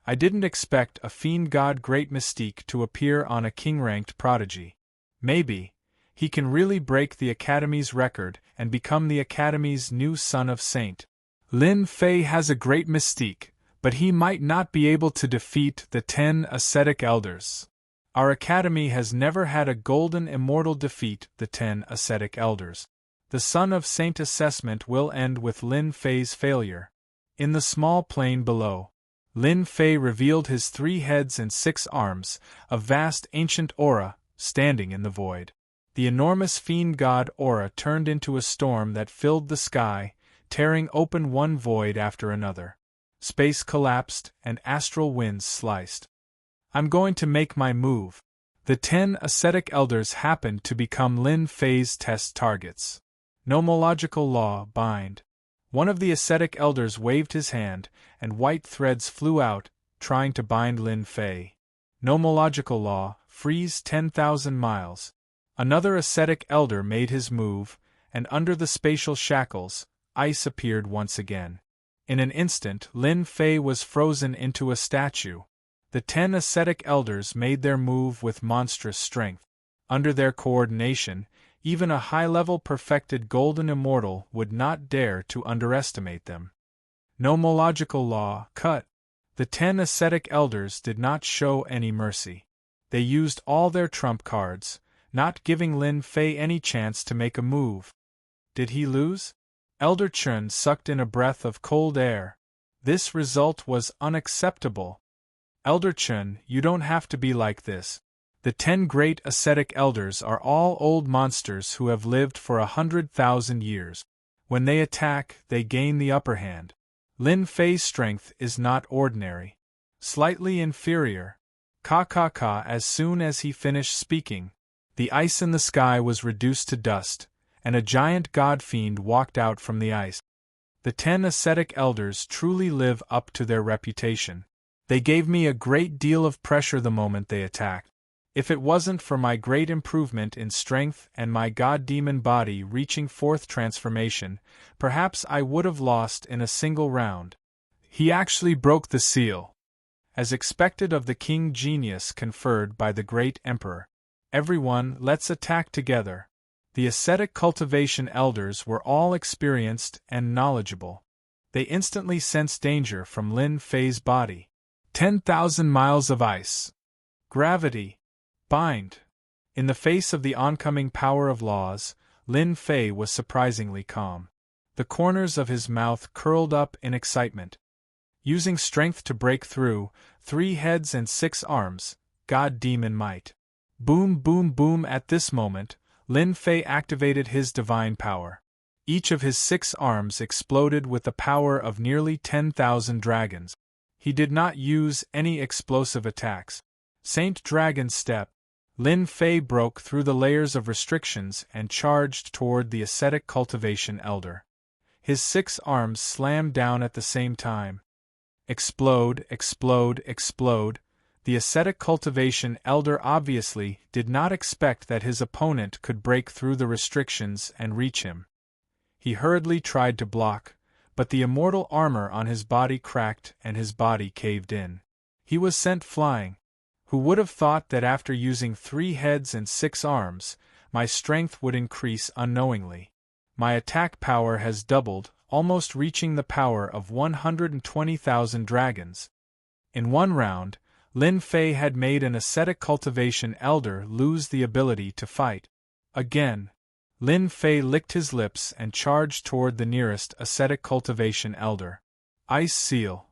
I didn't expect a fiend god great mystique to appear on a king-ranked prodigy. Maybe he can really break the Academy's record and become the Academy's new Son of Saint. Lin Fei has a great mystique, but he might not be able to defeat the 10 ascetic elders. Our Academy has never had a golden immortal defeat the 10 ascetic elders. The Son of Saint assessment will end with Lin Fei's failure. In the small plain below, Lin Fei revealed his 3 heads and 6 arms, a vast ancient aura, standing in the void. The enormous fiend god aura turned into a storm that filled the sky, tearing open one void after another. Space collapsed and astral winds sliced. I'm going to make my move. The 10 ascetic elders happened to become Lin Fei's test targets. Nomological law bind. One of the ascetic elders waved his hand, and white threads flew out, trying to bind Lin Fei. Nomological law, freeze 10,000 miles. Another ascetic elder made his move, and under the spatial shackles, ice appeared once again. In an instant, Lin Fei was frozen into a statue. The 10 ascetic elders made their move with monstrous strength. Under their coordination, even a high-level perfected golden immortal would not dare to underestimate them. Nomological law, cut. The 10 ascetic elders did not show any mercy. They used all their trump cards, not giving Lin Fei any chance to make a move. Did he lose? Elder Chen sucked in a breath of cold air. This result was unacceptable. Elder Chen, you don't have to be like this. The 10 great ascetic elders are all old monsters who have lived for 100,000 years. When they attack, they gain the upper hand. Lin Fei's strength is not ordinary. Slightly inferior. As soon as he finished speaking, the ice in the sky was reduced to dust, and a giant god-fiend walked out from the ice. The 10 ascetic elders truly live up to their reputation. They gave me a great deal of pressure the moment they attacked. If it wasn't for my great improvement in strength and my god-demon body reaching 4th transformation, perhaps I would have lost in a single round. He actually broke the seal. as expected of the king genius conferred by the great emperor. Everyone, let's attack together. The ascetic cultivation elders were all experienced and knowledgeable. They instantly sensed danger from Lin Fei's body. 10,000 miles of ice. Gravity. Bind. In the face of the oncoming power of laws, Lin Fei was surprisingly calm. The corners of his mouth curled up in excitement. Using strength to break through, 3 heads and 6 arms, God Demon Might. Boom, boom, boom. At this moment, Lin Fei activated his divine power. Each of his 6 arms exploded with the power of nearly 10,000 dragons. He did not use any explosive attacks. Saint Dragon Step. Lin Fei broke through the layers of restrictions and charged toward the ascetic cultivation elder. His 6 arms slammed down at the same time. Explode, explode, explode. The ascetic cultivation elder obviously did not expect that his opponent could break through the restrictions and reach him. He hurriedly tried to block, but the immortal armor on his body cracked and his body caved in. He was sent flying. Who would have thought that after using 3 heads and 6 arms, my strength would increase unknowingly? My attack power has doubled, almost reaching the power of 120,000 dragons. In one round, Lin Fei had made an ascetic cultivation elder lose the ability to fight. Again, Lin Fei licked his lips and charged toward the nearest ascetic cultivation elder. Ice Seal.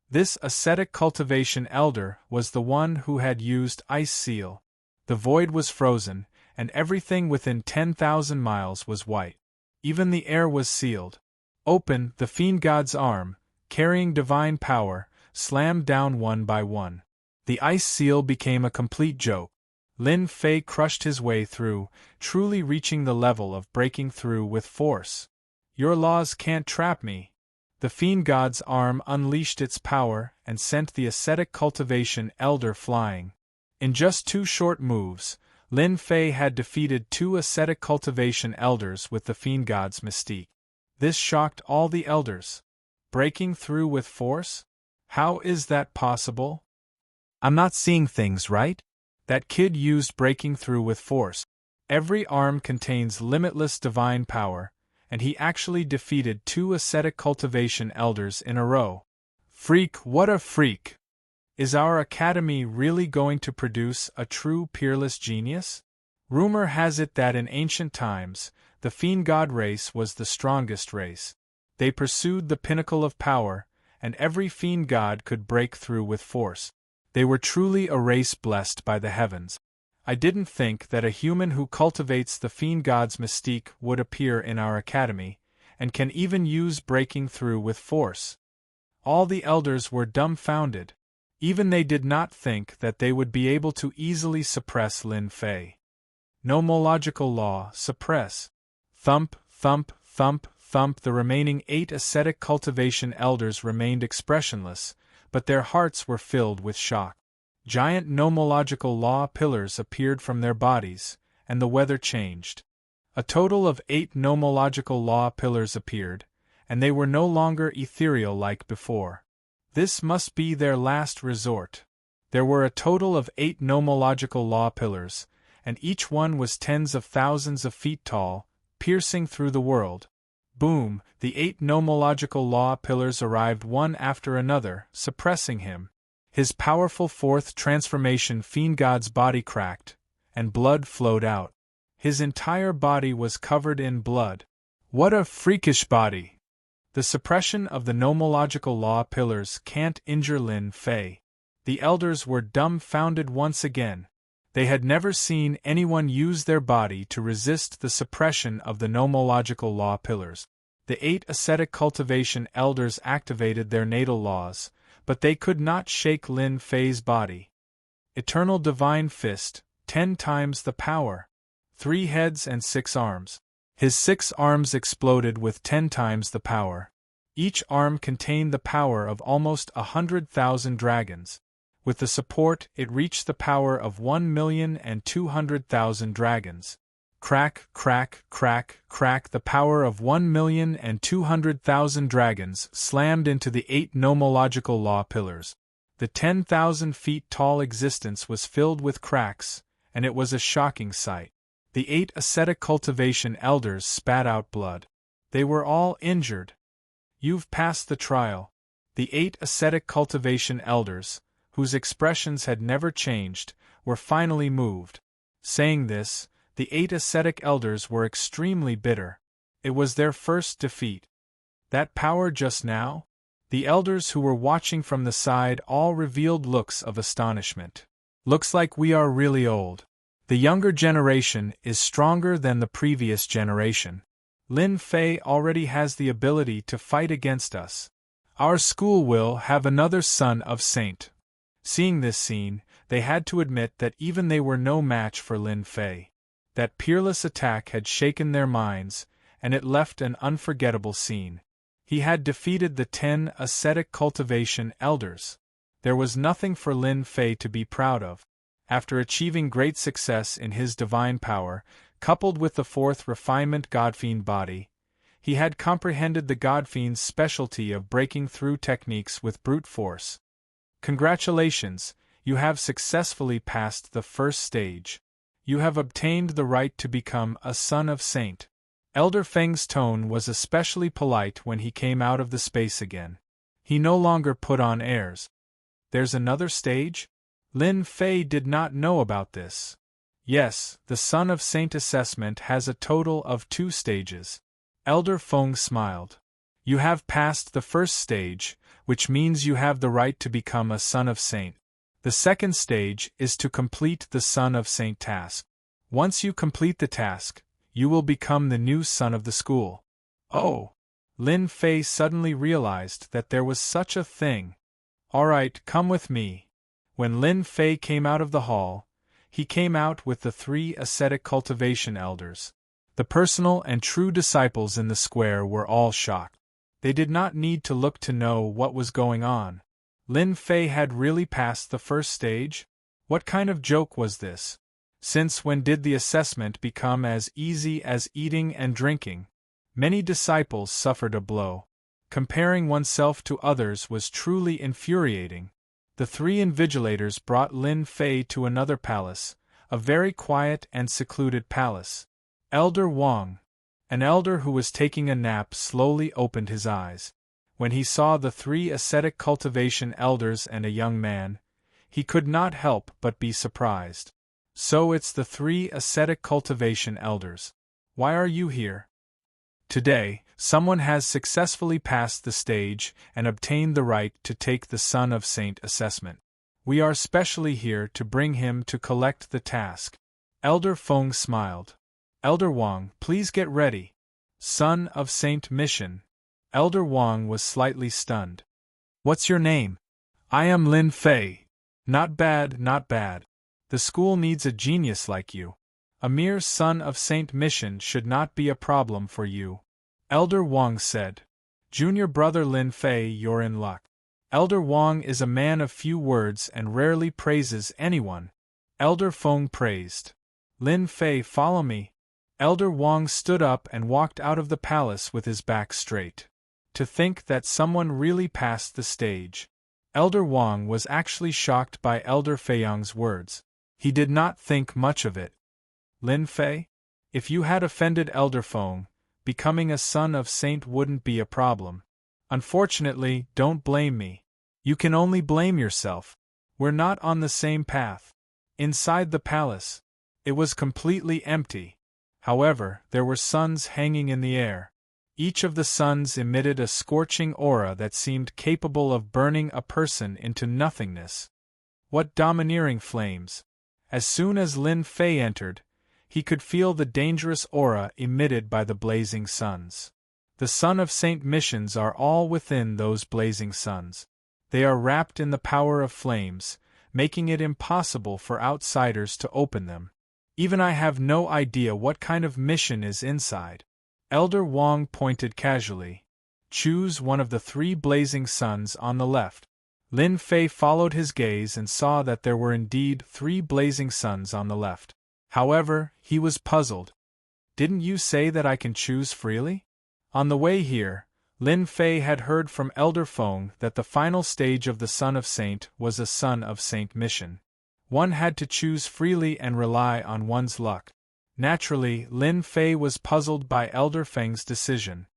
This ascetic cultivation elder was the one who had used Ice Seal. The void was frozen, and everything within 10,000 miles was white. Even the air was sealed. Open, the fiend god's arm, carrying divine power, slammed down one by one. The ice seal became a complete joke. Lin Fei crushed his way through, truly reaching the level of breaking through with force. Your laws can't trap me. The fiend god's arm unleashed its power and sent the ascetic cultivation elder flying. In just 2 short moves, Lin Fei had defeated 2 ascetic cultivation elders with the fiend god's mystique. This shocked all the elders. Breaking through with force? How is that possible? I'm not seeing things right? That kid used breaking through with force. Every arm contains limitless divine power, and he actually defeated 2 ascetic cultivation elders in a row. Freak, what a freak! Is our academy really going to produce a true peerless genius? Rumor has it that in ancient times, the fiend god race was the strongest race. They pursued the pinnacle of power, and every fiend god could break through with force. They were truly a race blessed by the heavens. I didn't think that a human who cultivates the fiend god's mystique would appear in our academy, and can even use breaking through with force. All the elders were dumbfounded. Even they did not think that they would be able to easily suppress Lin Fei. Nomological law, suppress. Thump, thump, thump, thump. The remaining 8 ascetic cultivation elders remained expressionless, but their hearts were filled with shock. Giant nomological law pillars appeared from their bodies, and the weather changed. A total of 8 nomological law pillars appeared, and they were no longer ethereal like before. This must be their last resort. There were a total of 8 nomological law pillars, and each one was tens of thousands of feet tall, piercing through the world. Boom, the 8 nomological law pillars arrived one after another, suppressing him. His powerful 4th transformation fiend god's body cracked, and blood flowed out. His entire body was covered in blood. What a freakish body! The suppression of the nomological law pillars can't injure Lin Fei. The elders were dumbfounded once again. They had never seen anyone use their body to resist the suppression of the nomological law pillars. The 8 ascetic cultivation elders activated their natal laws, but they could not shake Lin Fei's body. Eternal Divine Fist, 10 times the power. 3 heads and 6 arms. His 6 arms exploded with 10 times the power. Each arm contained the power of almost 100,000 dragons. With the support, it reached the power of 1,200,000 dragons. Crack, crack, crack, crack. The power of 1,200,000 dragons slammed into the 8 nomological law pillars. The 10,000 feet tall existence was filled with cracks, and it was a shocking sight. The 8 ascetic cultivation elders spat out blood. They were all injured. You've passed the trial. The 8 ascetic cultivation elders, whose expressions had never changed, were finally moved. Saying this, the 8 ascetic elders were extremely bitter. It was their first defeat. That power just now? The elders who were watching from the side all revealed looks of astonishment. Looks like we are really old. The younger generation is stronger than the previous generation. Lin Fei already has the ability to fight against us. Our school will have another son of Saint. Seeing this scene, they had to admit that even they were no match for Lin Fei. That peerless attack had shaken their minds, and it left an unforgettable scene. He had defeated the 10 ascetic cultivation elders. There was nothing for Lin Fei to be proud of. After achieving great success in his divine power, coupled with the 4th refinement Godfiend body, he had comprehended the Godfiend's specialty of breaking through techniques with brute force. Congratulations, you have successfully passed the first stage. You have obtained the right to become a son of Saint. Elder Feng's tone was especially polite when he came out of the space again. He no longer put on airs. There's another stage? Lin Fei did not know about this. Yes, the Son of Saint assessment has a total of 2 stages. Elder Feng smiled. You have passed the first stage, which means you have the right to become a Son of Saint. The second stage is to complete the Son of Saint task. Once you complete the task, you will become the new son of the school. Oh! Lin Fei suddenly realized that there was such a thing. All right, come with me. When Lin Fei came out of the hall, he came out with the 3 ascetic cultivation elders. The personal and true disciples in the square were all shocked. They did not need to look to know what was going on. Lin Fei had really passed the first stage? What kind of joke was this? Since when did the assessment become as easy as eating and drinking? Many disciples suffered a blow. Comparing oneself to others was truly infuriating. The 3 invigilators brought Lin Fei to another palace, a very quiet and secluded palace. Elder Wang, an elder who was taking a nap, slowly opened his eyes. When he saw the 3 ascetic cultivation elders and a young man, he could not help but be surprised. So it's the 3 ascetic cultivation elders. Why are you here? Today, someone has successfully passed the stage and obtained the right to take the Son of Saint assessment. We are specially here to bring him to collect the task. Elder Feng smiled. Elder Wang, please get ready. Son of Saint mission. Elder Wang was slightly stunned. What's your name? I am Lin Fei. Not bad, not bad. The school needs a genius like you. A mere son of Saint mission should not be a problem for you. Elder Wang said. Junior brother Lin Fei, you're in luck. Elder Wang is a man of few words and rarely praises anyone. Elder Feng praised. Lin Fei, follow me. Elder Wang stood up and walked out of the palace with his back straight. To think that someone really passed the stage. Elder Wang was actually shocked by Elder Feiyang's words. He did not think much of it. Lin Fei? If you had offended Elder Feng, becoming a son of Saint wouldn't be a problem. Unfortunately, don't blame me. You can only blame yourself. We're not on the same path. Inside the palace, it was completely empty. However, there were suns hanging in the air. Each of the suns emitted a scorching aura that seemed capable of burning a person into nothingness. What domineering flames! As soon as Lin Fei entered, he could feel the dangerous aura emitted by the blazing suns. The Son of Saint missions are all within those blazing suns. They are wrapped in the power of flames, making it impossible for outsiders to open them. Even I have no idea what kind of mission is inside. Elder Wang pointed casually. Choose one of the 3 blazing suns on the left. Lin Fei followed his gaze and saw that there were indeed 3 blazing suns on the left. However, he was puzzled. Didn't you say that I can choose freely? On the way here, Lin Fei had heard from Elder Feng that the final stage of the Son of Saint was a Son of Saint mission. One had to choose freely and rely on one's luck. Naturally, Lin Fei was puzzled by Elder Feng's decision.